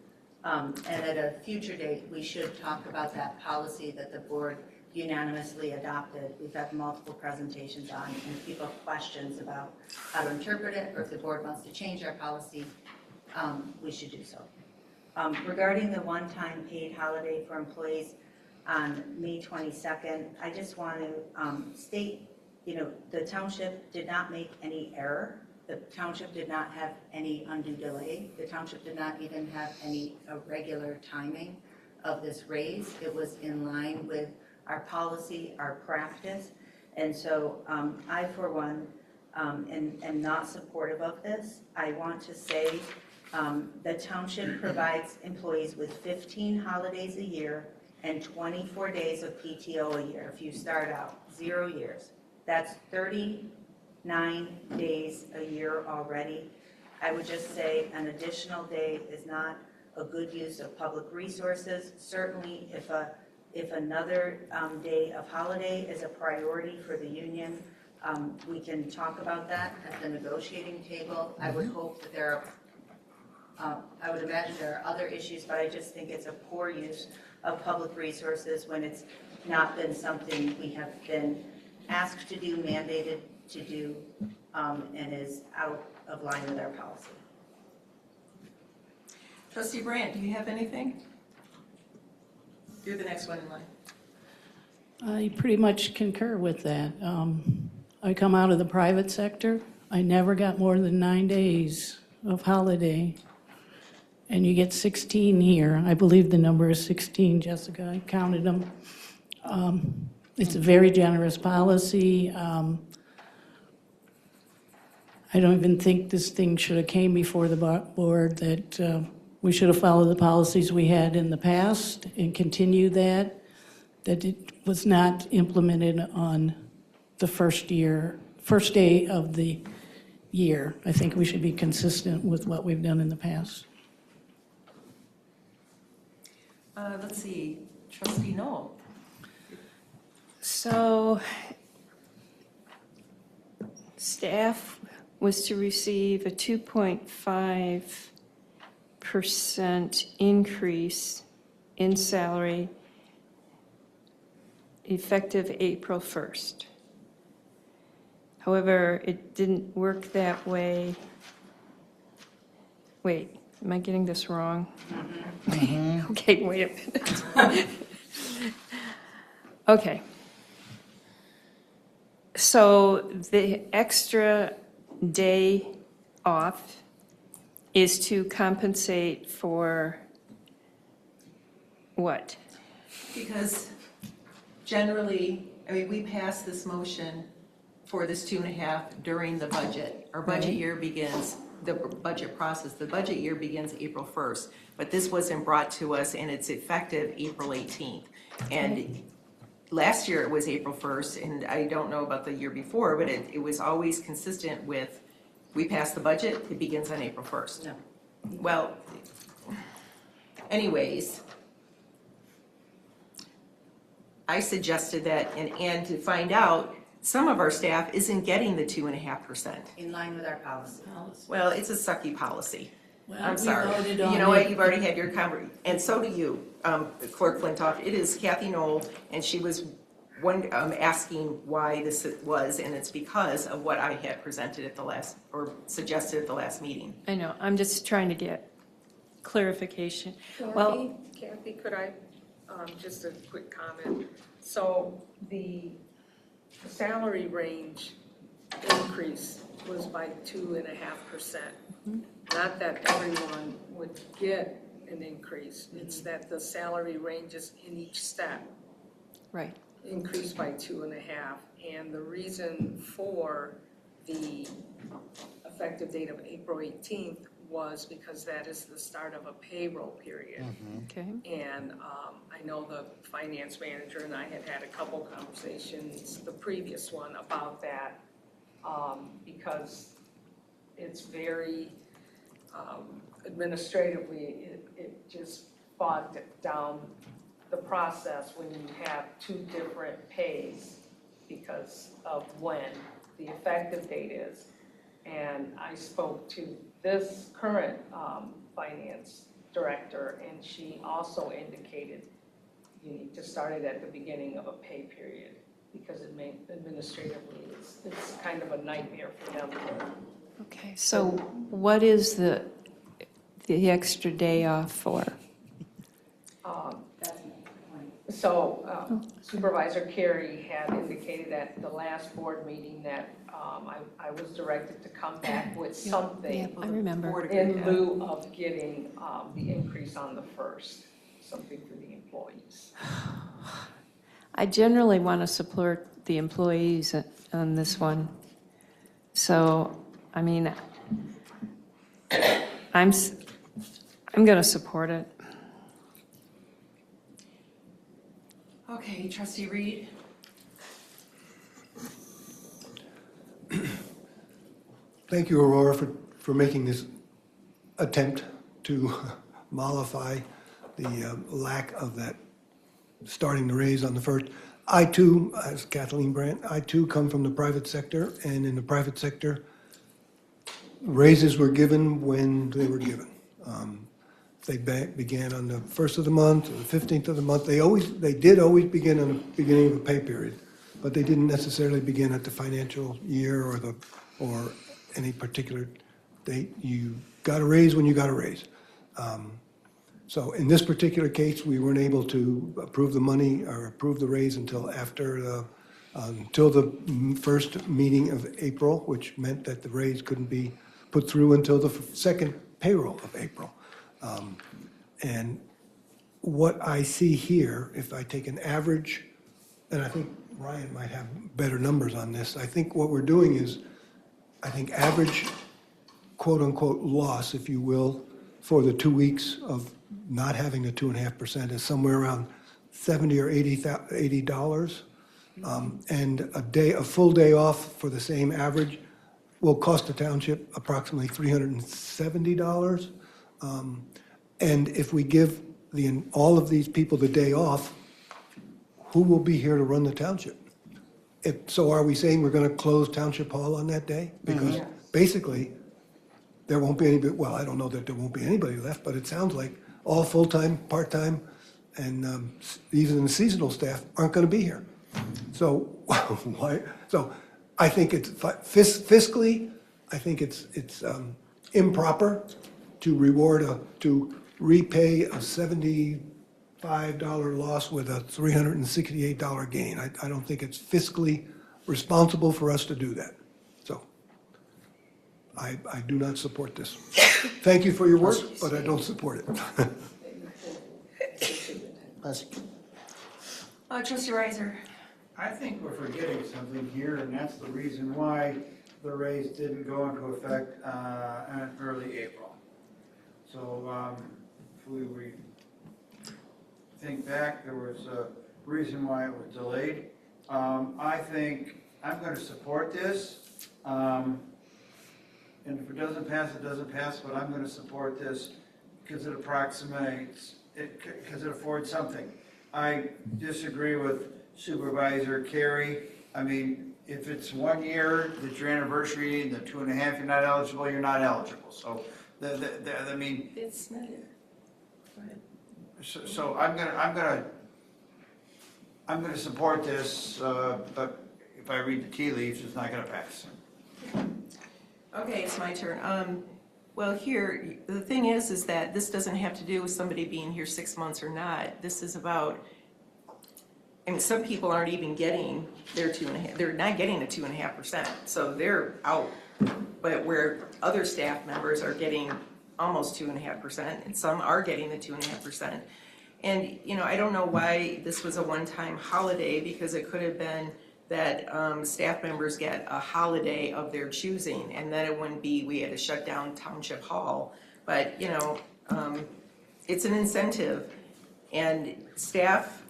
And at a future date, we should talk about that policy that the board unanimously adopted. We've had multiple presentations on, and if people have questions about how to interpret it, or if the board wants to change our policy, we should do so. Regarding the one-time paid holiday for employees on May 22nd, I just want to state, the township did not make any error. The township did not have any undue delay. The township did not even have any irregular timing of this raise. It was in line with our policy, our practice. And so I, for one, am not supportive of this. I want to say the township provides employees with 15 holidays a year and 24 days of PTO a year. If you start out 0 years, that's 39 days a year already. I would just say an additional day is not a good use of public resources. Certainly if another day of holiday is a priority for the union, we can talk about that at the negotiating table. I would hope that there are, I would imagine there are other issues, but I just think it's a poor use of public resources when it's not been something we have been asked to do, mandated to do, and is out of line with our policy. Trustee Brandt, do you have anything? You're the next one in line. I pretty much concur with that. I come out of the private sector. I never got more than 9 days of holiday. And you get 16 here. I believe the number is 16, Jessica. I counted them. It's a very generous policy. I don't even think this thing should have came before the board, that we should have followed the policies we had in the past and continue that it was not implemented on the first day of the year. I think we should be consistent with what we've done in the past. Let's see, Trustee Knoll. So staff was to receive a 2.5% increase in salary effective April 1st. However, it didn't work that way. Wait, am I getting this wrong? Okay, wait a minute. Okay. So the extra day off is to compensate for what? Because generally, we passed this motion for this 2.5 during the budget. Our budget year begins, the budget process, the budget year begins April 1st, but this wasn't brought to us and it's effective April 18th. And last year it was April 1st, and I don't know about the year before, but it was always consistent with, we passed the budget, it begins on April 1st. No. Well, anyways, I suggested that, and to find out, some of our staff isn't getting the 2.5%. In line with our policy. Well, it's a sucky policy. Well, I'm we sorry. voted on You know what, it. you've already had your conversation, and so do you, Clerk Flintoff. It is Kathy Knoll, and she was asking why this was, and it's because of what I had presented at the last, or suggested at the last meeting. I know, I'm just trying to get clarification. Well, Kathy, could I, just a quick comment? So the salary range increase was by 2.5%. Not that everyone would get an increase, it's that the salary ranges in each step Right. increased by 2.5. And the reason for the effective date of April 18th was because that is the start of a payroll period. Okay. And I know the finance manager and I had a couple conversations, the previous one, about that, because it's very administratively, it just bogged down the process when you have two different pays because of when the effective date is. And I spoke to this current finance director, and she also indicated you need to start it at the beginning of a pay period because it may administratively, it's kind of a nightmare for them. Okay, so what is the extra day off for? So Supervisor Carey had indicated at the last board meeting that I was directed to come back with something I remember. in lieu of getting the increase on the first, something for the employees. I generally want to support the employees on this one. So, I mean, I'm going to support it. Okay, Trustee Reed? Thank you, Aurora, for making this attempt to mollify the lack of that starting the raise on the first. I too, as Kathleen Brandt, I too come from the private sector, and in the private sector, raises were given when they were given. They began on the 1st of the month, or the 15th of the month. They did always begin on the beginning of a pay period, but they didn't necessarily begin at the financial year or any particular date. You got a raise when you got a raise. So in this particular case, we weren't able to approve the money or approve the raise until the first meeting of April, which meant that the raise couldn't be put through until the second payroll of April. And what I see here, if I take an average, and I think Ryan might have better numbers on this, I think what we're doing is, I think average quote-unquote loss, if you will, for the 2 weeks of not having the 2.5% is somewhere around $70 or $80. And a full day off for the same average will cost the township approximately $370. And if we give all of these people the day off, who will be here to run the township? So are we saying we're going to close Township Hall on that day? Because basically, there won't be anybody, well, I don't know that there won't be anybody left, but it sounds like all full-time, part-time, and even the seasonal staff aren't going to be here. So why? So I think it's fiscally, I think it's improper to repay a $75 loss with a $368 gain. I don't think it's fiscally responsible for us to do that. So I do not support this. Thank you for your work, but I don't support it. Trustee Reiser? I think we're forgetting something here, and that's the reason why the raise didn't go into effect in early April. So if we think back, there was a reason why it was delayed. I think I'm going to support this. And if it doesn't pass, it doesn't pass, but I'm going to support this because it approximates, because it affords something. I disagree with Supervisor Carey. I mean, if it's 1 year, that's your anniversary, and the 2.5, you're not eligible, you're not eligible. So, I mean. It's not it. Go ahead. So I'm gonna support this, but if I read the tea leaves, it's not gonna pass. Okay, it's my turn. Well, here, the thing is that this doesn't have to do with somebody being here 6 months or not. This is about I mean, some people aren't even getting their 2.5, they're not getting the 2.5%, so they're out. But where other staff members are getting almost 2.5%, and some are getting the 2.5%. And, you know, I don't know why this was a one-time holiday, because it could have been that staff members get a holiday of their choosing, and then it wouldn't be, we had to shut down Township Hall. But, you know, it's an incentive, and staff,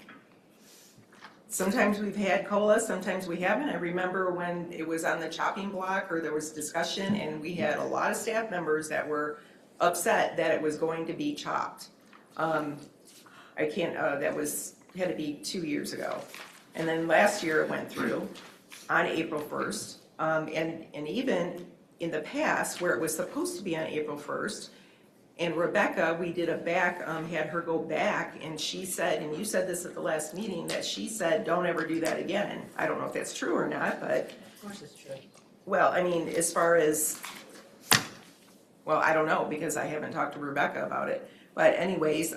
sometimes we've had COLA, sometimes we haven't. I remember when it was on the chopping block, or there was discussion, and we had a lot of staff members that were upset that it was going to be chopped. I can't, that had to be 2 years ago. And then last year it went through on April 1st. And even in the past, where it was supposed to be on April 1st, and Rebecca, we did had her go back, and she said, and you said this at the last meeting, that she said, don't ever do that again. I don't know if that's true or not, but. Of course it's true. Well, I mean, as far as, well, I don't know, because I haven't talked to Rebecca about it. But anyways,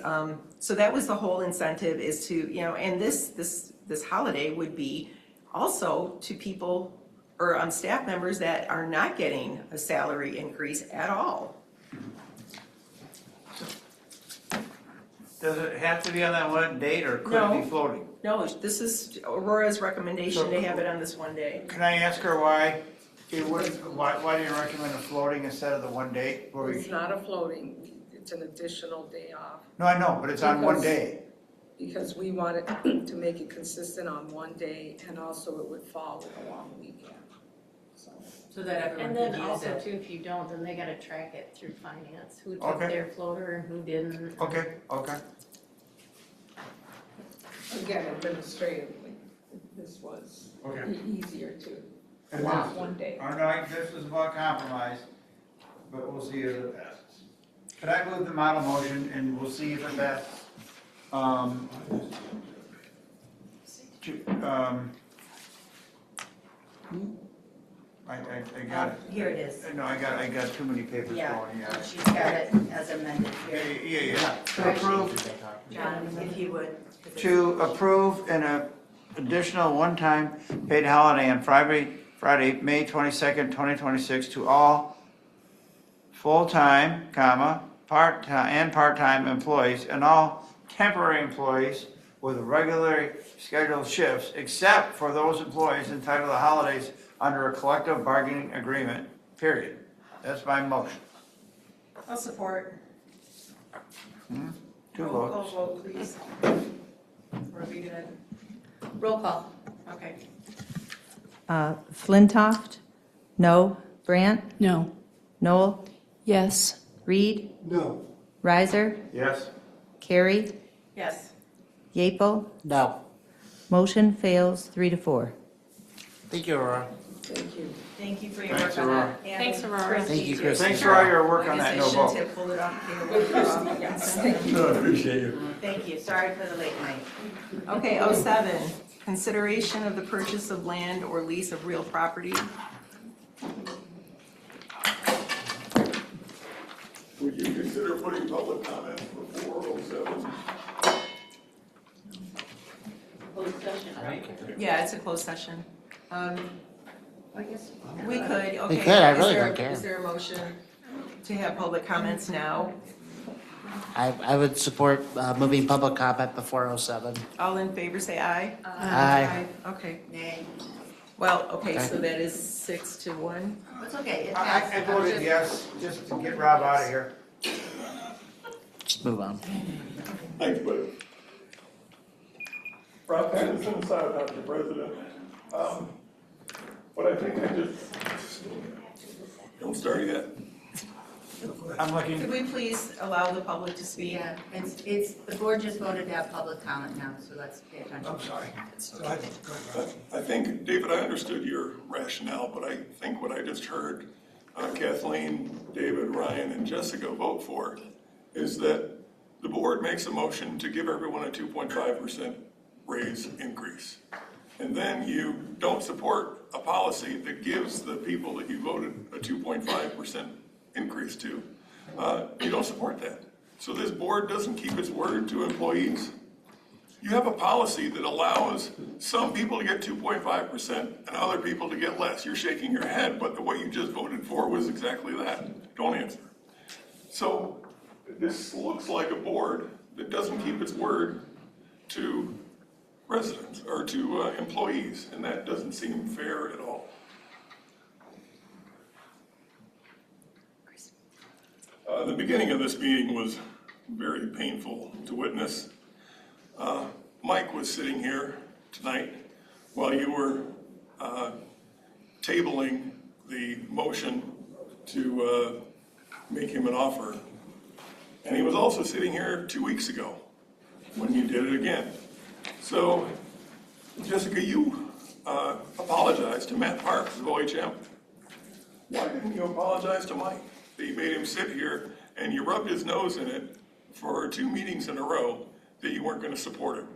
so that was the whole incentive, is to, you know, and this holiday would be also to people or staff members that are not getting a salary increase at all. Does it have to be on that one date, or could it be floating? No, this is Aurora's recommendation to have it on this one day. Can I ask her why it wouldn't, why do you recommend a floating instead of the one date? It's not a floating, it's an additional day off. No, I know, but it's on one day. Because we wanted to make it consistent on one day, and also it would fall with a long weekend. So that everyone And could then use also it. too, if you don't, then they gotta track it through finance, who took Okay. their floater and who didn't. Okay. Again, administratively, this was Okay. easier to And block this- one day. All right, this is about compromise, but we'll see if it passes. Could I move the model motion, and we'll see if it passes? I got it. Here it is. No, I got too many papers Yeah, going, yeah. she's got it as amended here. Yeah. To approve, John, if you would. to approve an additional one-time paid holiday on Friday, May 22nd, 2026 to all full-time, part-time employees and all temporary employees with regularly scheduled shifts, except for those employees entitled to holidays under a collective bargaining agreement, period. That's my motion. I'll support. Two Roll votes. call vote, please. Or are we gonna, Roll call. okay. Flintoff? No. Brandt? No. Noel? Yes. Reed? No. Riser? Yes? Carrie? Yes. Yeaple? No. Motion fails 3-4. Thank you, Aurora. Thank you. Thank you for your Thanks, work on Aurora. that. And Thanks, Aurora. Christie, Thank you, too. Christie. Thanks for all your work on I that guess no I vote. shouldn't have pulled it off the table. Yes, thank you. No, I appreciate you. Thank you, sorry for the late night. Okay, 07, consideration of the purchase of land or lease of real property. Would you consider putting public comment before 07? Closed session, right? Yeah, it's a closed session. I guess. We could, okay. We could, I Is really there- don't care. Is there a motion to have public comments now? I would support moving public comment before 07. All in favor, say aye. Aye. Okay, Nay. well, okay, Okay. so that is 6-1. It's okay. It I passed. voted yes, just to get Rob out of here. Just move on. Thanks, buddy. Rob Patterson, Scio Township president. But I think don't start yet. I'm looking. Could we please allow the public to speak? Yeah, it's, the board just voted to have public comment now, so let's pay attention. I'm sorry. I think, David, I understood your rationale, but I think what I just heard Kathleen, David, Ryan, and Jessica vote for is that the board makes a motion to give everyone a 2.5% raise increase. And then you don't support a policy that gives the people that you voted a 2.5% increase to. You don't support that. So this board doesn't keep its word to employees. You have a policy that allows some people to get 2.5% and other people to get less. You're shaking your head, but what you just voted for was exactly that. Don't answer. So this looks like a board that doesn't keep its word to residents or to employees, and that doesn't seem fair at all. The beginning of this meeting was very painful to witness. Mike was sitting here tonight while you were tabling the motion to make him an offer. And he was also sitting here 2 weeks ago when you did it again. So, Jessica, you apologized to Matt Parks of OHM. Why didn't you apologize to Mike? That you made him sit here and you rubbed his nose in it for 2 meetings in a row that you weren't going to support him.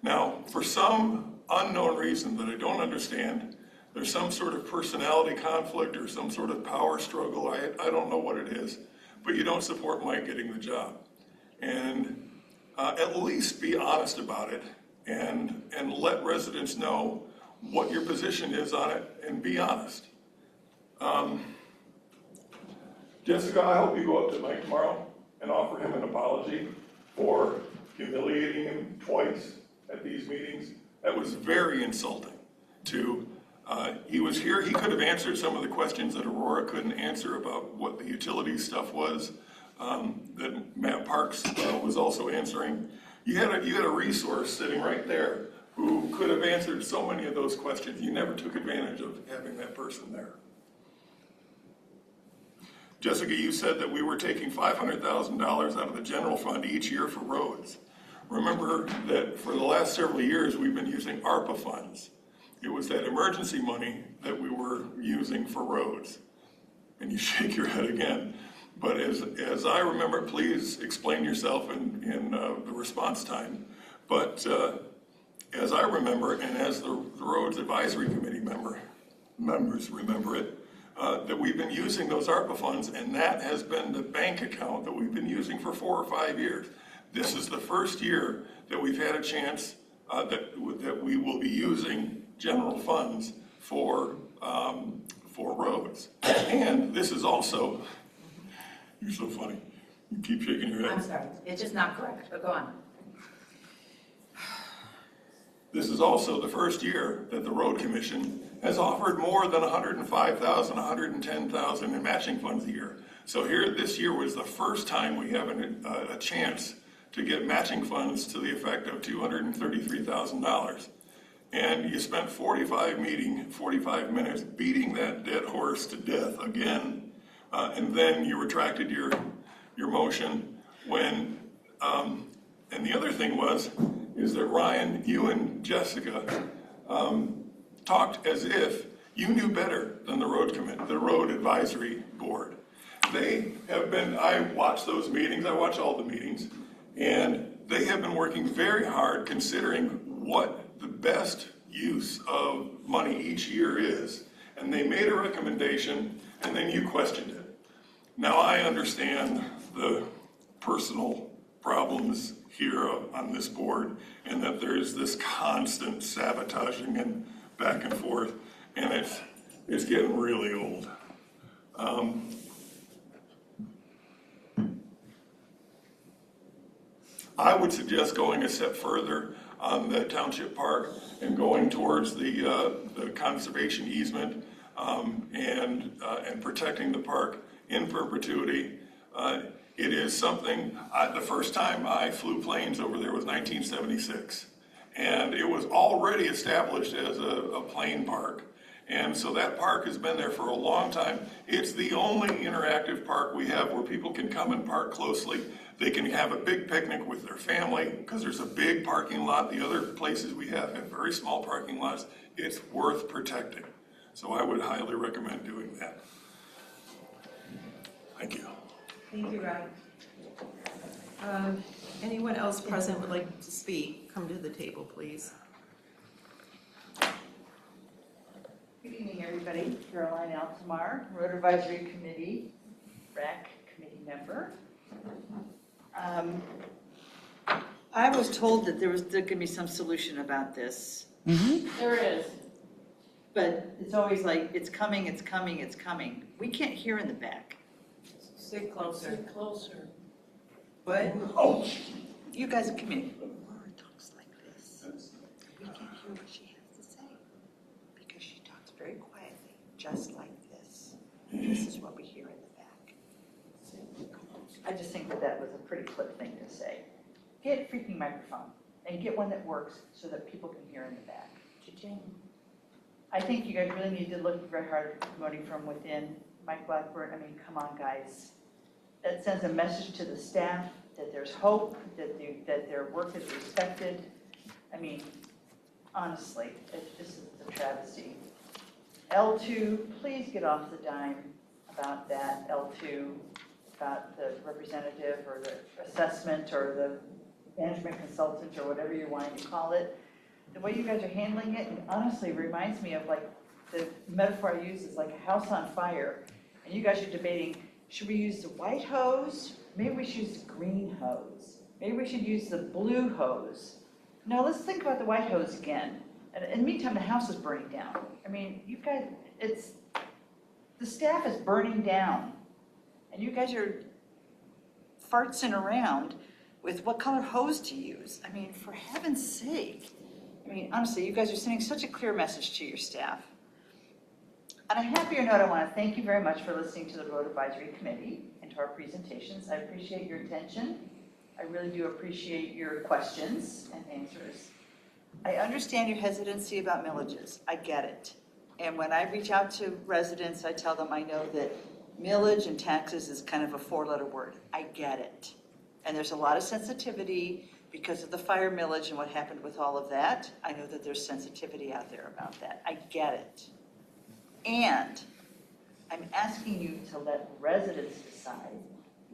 Now, for some unknown reason that I don't understand, there's some sort of personality conflict or some sort of power struggle. I don't know what it is, but you don't support Mike getting the job. And at least be honest about it and let residents know what your position is on it and be honest. Jessica, I hope you go up to Mike tomorrow and offer him an apology for humiliating him twice at these meetings. That was very insulting to, he was here, he could have answered some of the questions that Aurora couldn't answer about what the utilities stuff was, that Matt Parks was also answering. You had a resource sitting right there who could have answered so many of those questions. You never took advantage of having that person there. Jessica, you said that we were taking $500,000 out of the general fund each year for roads. Remember that for the last several years, we've been using ARPA funds. It was that emergency money that we were using for roads. And you shake your head again. But as I remember, please explain yourself in the response time. But as I remember, and as the Roads Advisory Committee members remember it, that we've been using those ARPA funds, and that has been the bank account that we've been using for 4 or 5 years. This is the first year that we've had a chance that we will be using general funds for roads. And this is also, you're so funny, you keep shaking your head. I'm sorry, it's just not correct, but go on. This is also the first year that the Road Commission has offered more than $105,000, $110,000 in matching funds a year. So here, this year was the first time we have a chance to get matching funds to the effect of $233,000. And you spent 45 minutes beating that dead horse to death again, and then you retracted your motion when, and the other thing is that Ryan, you and Jessica talked as if you knew better than the Road Advisory Board. They have been, I watch those meetings, I watch all the meetings, and they have been working very hard considering what the best use of money each year is. And they made a recommendation, and then you questioned it. Now I understand the personal problems here on this board, and that there's this constant sabotaging and back and forth, and it's getting really old. I would suggest going a step further on the township park and going towards the conservation easement and protecting the park in perpetuity. It is something, the first time I flew planes over there was 1976. And it was already established as a plane park. And so that park has been there for a long time. It's the only interactive park we have where people can come and park closely. They can have a big picnic with their family because there's a big parking lot. The other places we have very small parking lots. It's worth protecting. So I would highly recommend doing that. Thank you. Thank you, Ryan. Anyone else present would like to speak? Come to the table, please. Good evening, everybody. Caroline Altamar, Road Advisory Committee, RAC Committee member. I was told that there could be some solution about this, There is. but it's always like, it's coming, it's coming, it's coming. We can't hear in the back. Sit closer. Sit closer. What? Oh, you guys are communicating. Laura talks like this. We can't hear what she has to say because she talks very quietly, just like this. This is what we hear in the back. I just think that was a pretty quick thing to say. Get a freaking microphone and get one that works so that people can hear in the back. I think you guys really need to look very hard at promoting from within. Mike Blackburn, I mean, come on, guys. That sends a message to the staff that there's hope, that their work is respected. I mean, honestly, this is a travesty. L2, please get off the dime about that, L2, about the representative or the assessment or the management consultant or whatever you're wanting to call it. The way you guys are handling it, honestly reminds me of like, the metaphor I use is like a house on fire. And you guys are debating, should we use the white hose? Maybe we should use the green hose. Maybe we should use the blue hose. No, let's think about the white hose again. And in the meantime, the house is burning down. I mean, you guys, the staff is burning down. And you guys are fartsing around with what color hose to use. I mean, for heaven's sake. I mean, honestly, you guys are sending such a clear message to your staff. On a happier note, I want to thank you very much for listening to the Road Advisory Committee and to our presentations. I appreciate your attention. I really do appreciate your questions and answers. I understand your hesitancy about millages. I get it. And when I reach out to residents, I tell them I know that millage and taxes is kind of a four-letter word. I get it. And there's a lot of sensitivity because of the fire millage and what happened with all of that. I know that there's sensitivity out there about that. I get it. And I'm asking you to let residents decide,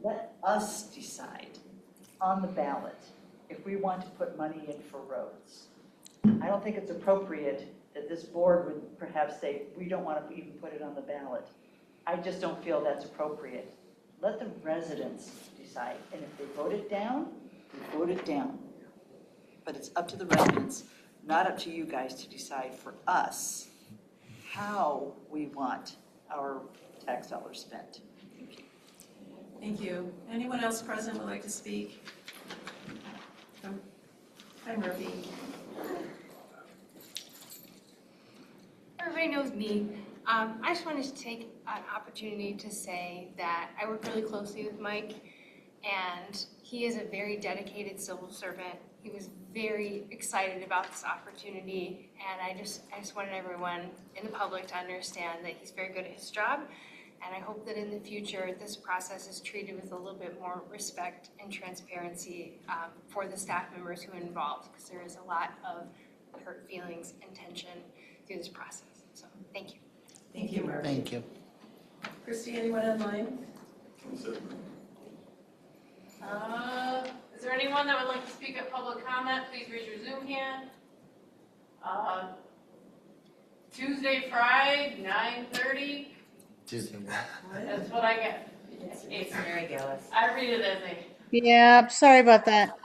let us decide on the ballot if we want to put money in for roads. I don't think it's appropriate that this board would perhaps say, we don't want to even put it on the ballot. I just don't feel that's appropriate. Let the residents decide. And if they vote it down, they vote it down. But it's up to the residents, not up to you guys to decide for us how we want our tax dollars spent. Thank you. Thank you. Anyone else present would like to speak? Hi, Murphy. Everybody knows me. I just wanted to take an opportunity to say that I work really closely with Mike, and he is a very dedicated civil servant. He was very excited about this opportunity, and I just wanted everyone in the public to understand that he's very good at his job, and I hope that in the future this process is treated with a little bit more respect and transparency for the staff members who are involved, because there is a lot of hurt feelings and tension through this process. So, thank you. Thank you, Murphy. Thank you. Christy, anyone online? Is there anyone that would like to speak at public comment? Please raise your Zoom hand. Tuesday, Friday, 9:30. That's what I get. It's Mary Gillis. I read it as a. Yeah, sorry about that.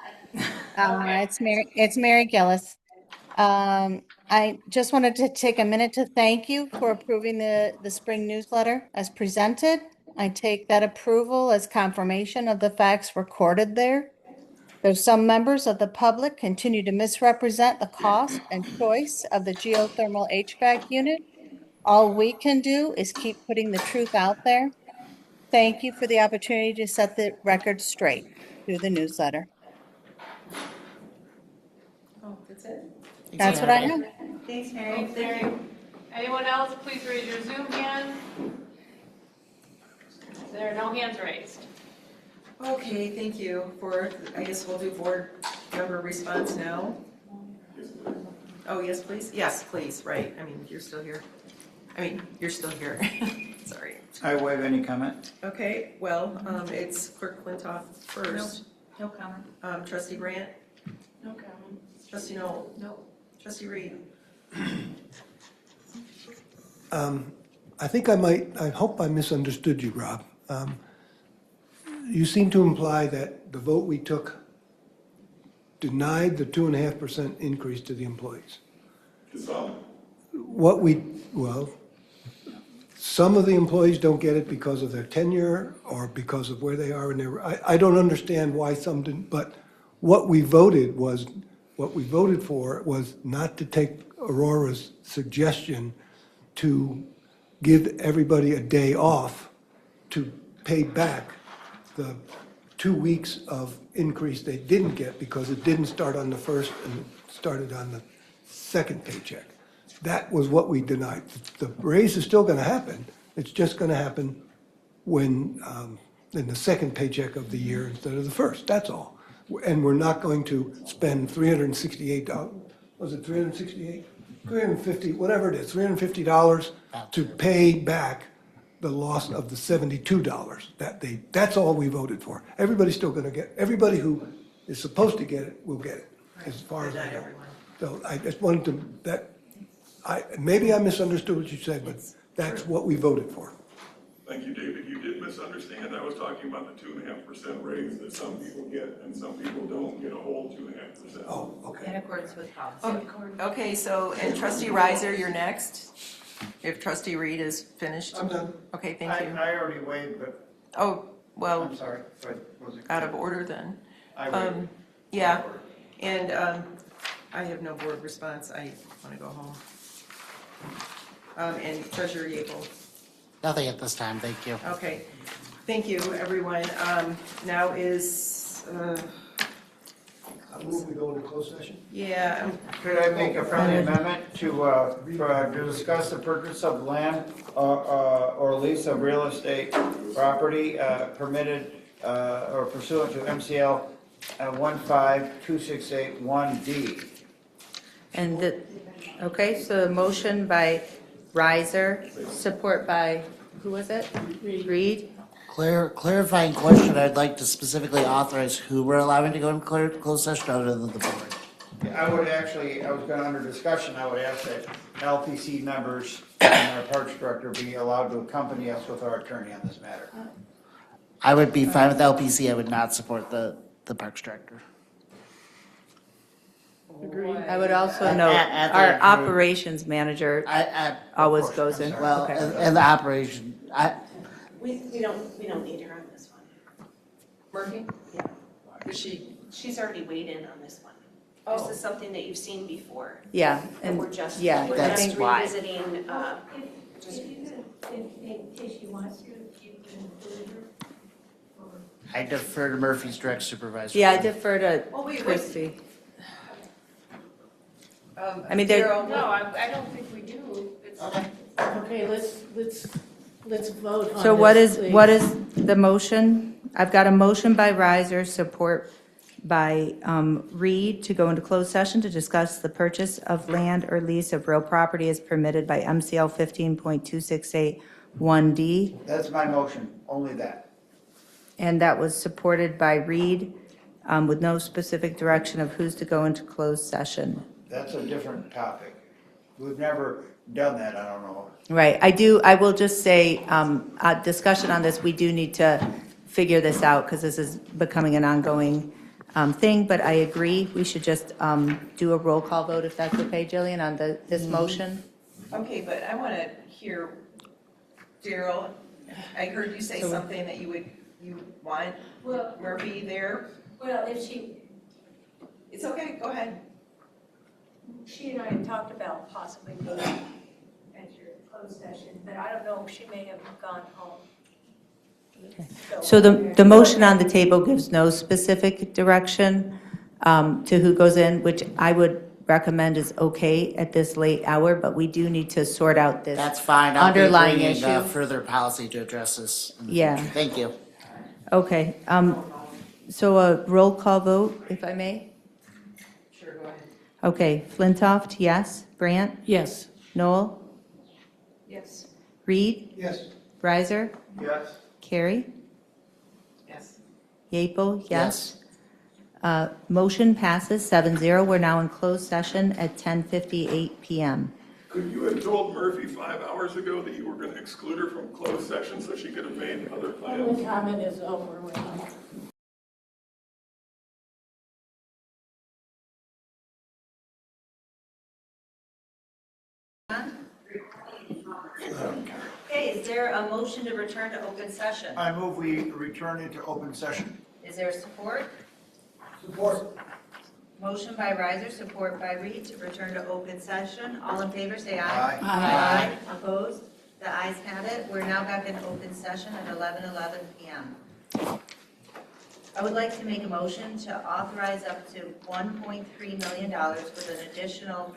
It's Mary Gillis. I just wanted to take a minute to thank you for approving the spring newsletter as presented. I take that approval as confirmation of the facts recorded there. There's some members of the public continue to misrepresent the cost and choice of the geothermal HVAC unit. All we can do is keep putting the truth out there. Thank you for the opportunity to set the record straight through the newsletter. Oh, that's it? That's what I have. Thanks, Mary. Thanks, Mary. Anyone else, please raise your Zoom hand. There are no hands raised. Okay, thank you for, I guess we'll do board member response now. Oh, yes, please? Yes, please, right. I mean, you're still here. Sorry. I waive any comment. Okay, well, it's Clerk Flintoff first. No comment. Trustee Grant? No comment. Trustee Noel? No. Trustee Reed? I hope I misunderstood you, Rob. You seem to imply that the vote we took denied the 2.5% increase to the employees. Some. Well, some of the employees don't get it because of their tenure or because of where they are in their, I don't understand why some didn't, but what we voted for was not to take Aurora's suggestion to give everybody a day off to pay back the 2 weeks of increase they didn't get because it didn't start on the first and it started on the second paycheck. That was what we denied. The raise is still gonna happen. It's just gonna happen when, in the second paycheck of the year instead of the first, that's all. And we're not going to spend $368, was it 368? 350, whatever it is, $350 to pay back the loss of the $72 that's all we voted for. Everybody's still gonna get, everybody who is supposed to get it will get it, as far as I know. So I just wanted to, maybe I misunderstood what you said, but that's what we voted for. Thank you, David. You did misunderstand. I was talking about the 2.5% raise that some people get and some people don't get a whole 2.5%. Oh, okay. In accordance with policy. Okay, so, and trustee Reiser, you're next. If trustee Reed is finished. I'm done. Okay, thank you. I already waived, but Oh, well, I'm sorry, but was it? out of order then. I waived. Yeah, and I have no board response. I want to go home. And Treasurer Yeaple. Nothing at this time, thank you. Okay, thank you, everyone. Now is, I move we go into closed session. yeah. Could I make a friendly amendment to discuss the purchase of land or lease of real estate property permitted or pursuant to MCL 15268-1D? And okay, so a motion by Riser, support by, who was it? Reed. Clarifying question, I'd like to specifically authorize who we're allowing to go into closed session other than the board. I was going under discussion, I would ask that LPC members and our parks director be allowed to accompany us with our attorney on this matter. I would be fine with LPC, I would not support the Parks Director. I would also note, At the our group. operations manager always goes in. Well, Okay. and the operation, We don't need her on this one. Murphy? Yeah. Is she? She's already weighed in on this one. Oh. This is something that you've seen before. Yeah, And and, we're just That's why. revisiting, In case she wants to, you can include her. I defer to Murphy's direct supervisor. yeah, I defer to Oh, wait. Christie. I mean, there, Daryl, No, I don't think we do. Okay, let's vote on this, so what is please. the motion? I've got a motion by Riser, support by Reed to go into closed session to discuss the purchase of land or lease of real property as permitted by MCL 15.268(1)D. That's my motion, only that. And that was supported by Reed with no specific direction of who's to go into closed session. That's a different topic. We've never done that, I don't know. Right, I will just say, a discussion on this, we do need to figure this out because this is becoming an ongoing thing, but I agree, we should just do a roll call vote if that's okay, Jillian, on this motion. Okay, but I want to hear, Daryl, I heard you say something that you want Well- Murphy there. Well, if she It's okay, go ahead. and I had talked about possibly going at your closed session, but I don't know if she may have gone home. So the motion on the table gives no specific direction to who goes in, which I would recommend is okay at this late hour, but we do need to sort out this That's fine, I'll be underlying bringing issue. further policy to address this. in the Yeah. future. Thank you. Okay, so a roll call vote, if I may? Sure, go ahead. Okay, Flintoff, yes. Brandt? Yes. Noel? Yes. Reed? Yes. Riser? Yes. Carrie? Yes. Yeaple, yes. Motion passes 7-0. We're now in closed session at 10:58 PM. Could you have told Murphy 5 hours ago that you were going to exclude her from closed session so she could have made other plans? Public comment is over. is there a motion to return to open session? I move we return into open session. Is there support? Support. Motion by Riser, support by Reed to return to open session. All in favor, say aye. Aye. Aye. Opposed? The ayes have it. We're now back in open session at 11:11 p.m. I would like to make a motion to authorize up to $1.3 million with an additional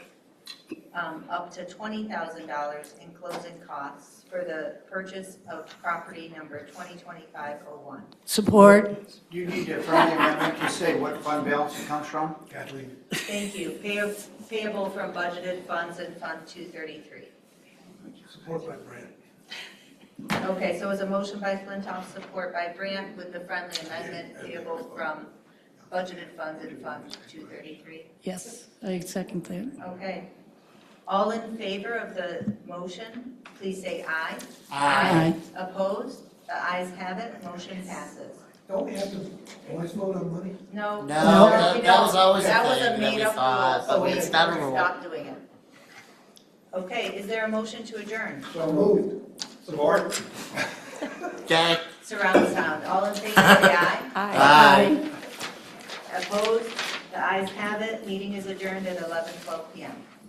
up to $20,000 in closing costs for the purchase of property number 2025-01. Support. Do you need a friendly amendment to say what fund balance it comes from? Kathleen. Thank you. Payable from budgeted funds in Fund 233. Support by Brand. Okay, so it's a motion by Flintoff, support by Brandt with the friendly amendment payable from budgeted funds in Fund 233. Yes, I second that. Okay. All in favor of the motion, please say aye. Aye. Opposed? The ayes have it, motion passes. Don't we have to voice vote on money? No. No, that was always a That was thing a that we made-up thought, rule, but so we it's not a rule. stopped doing it. Okay, is there a motion to adjourn? So moved. Support. Jack? Surround sound. All in favor, say aye. Aye. Opposed? The ayes have it. Meeting is adjourned at 11:12 p.m.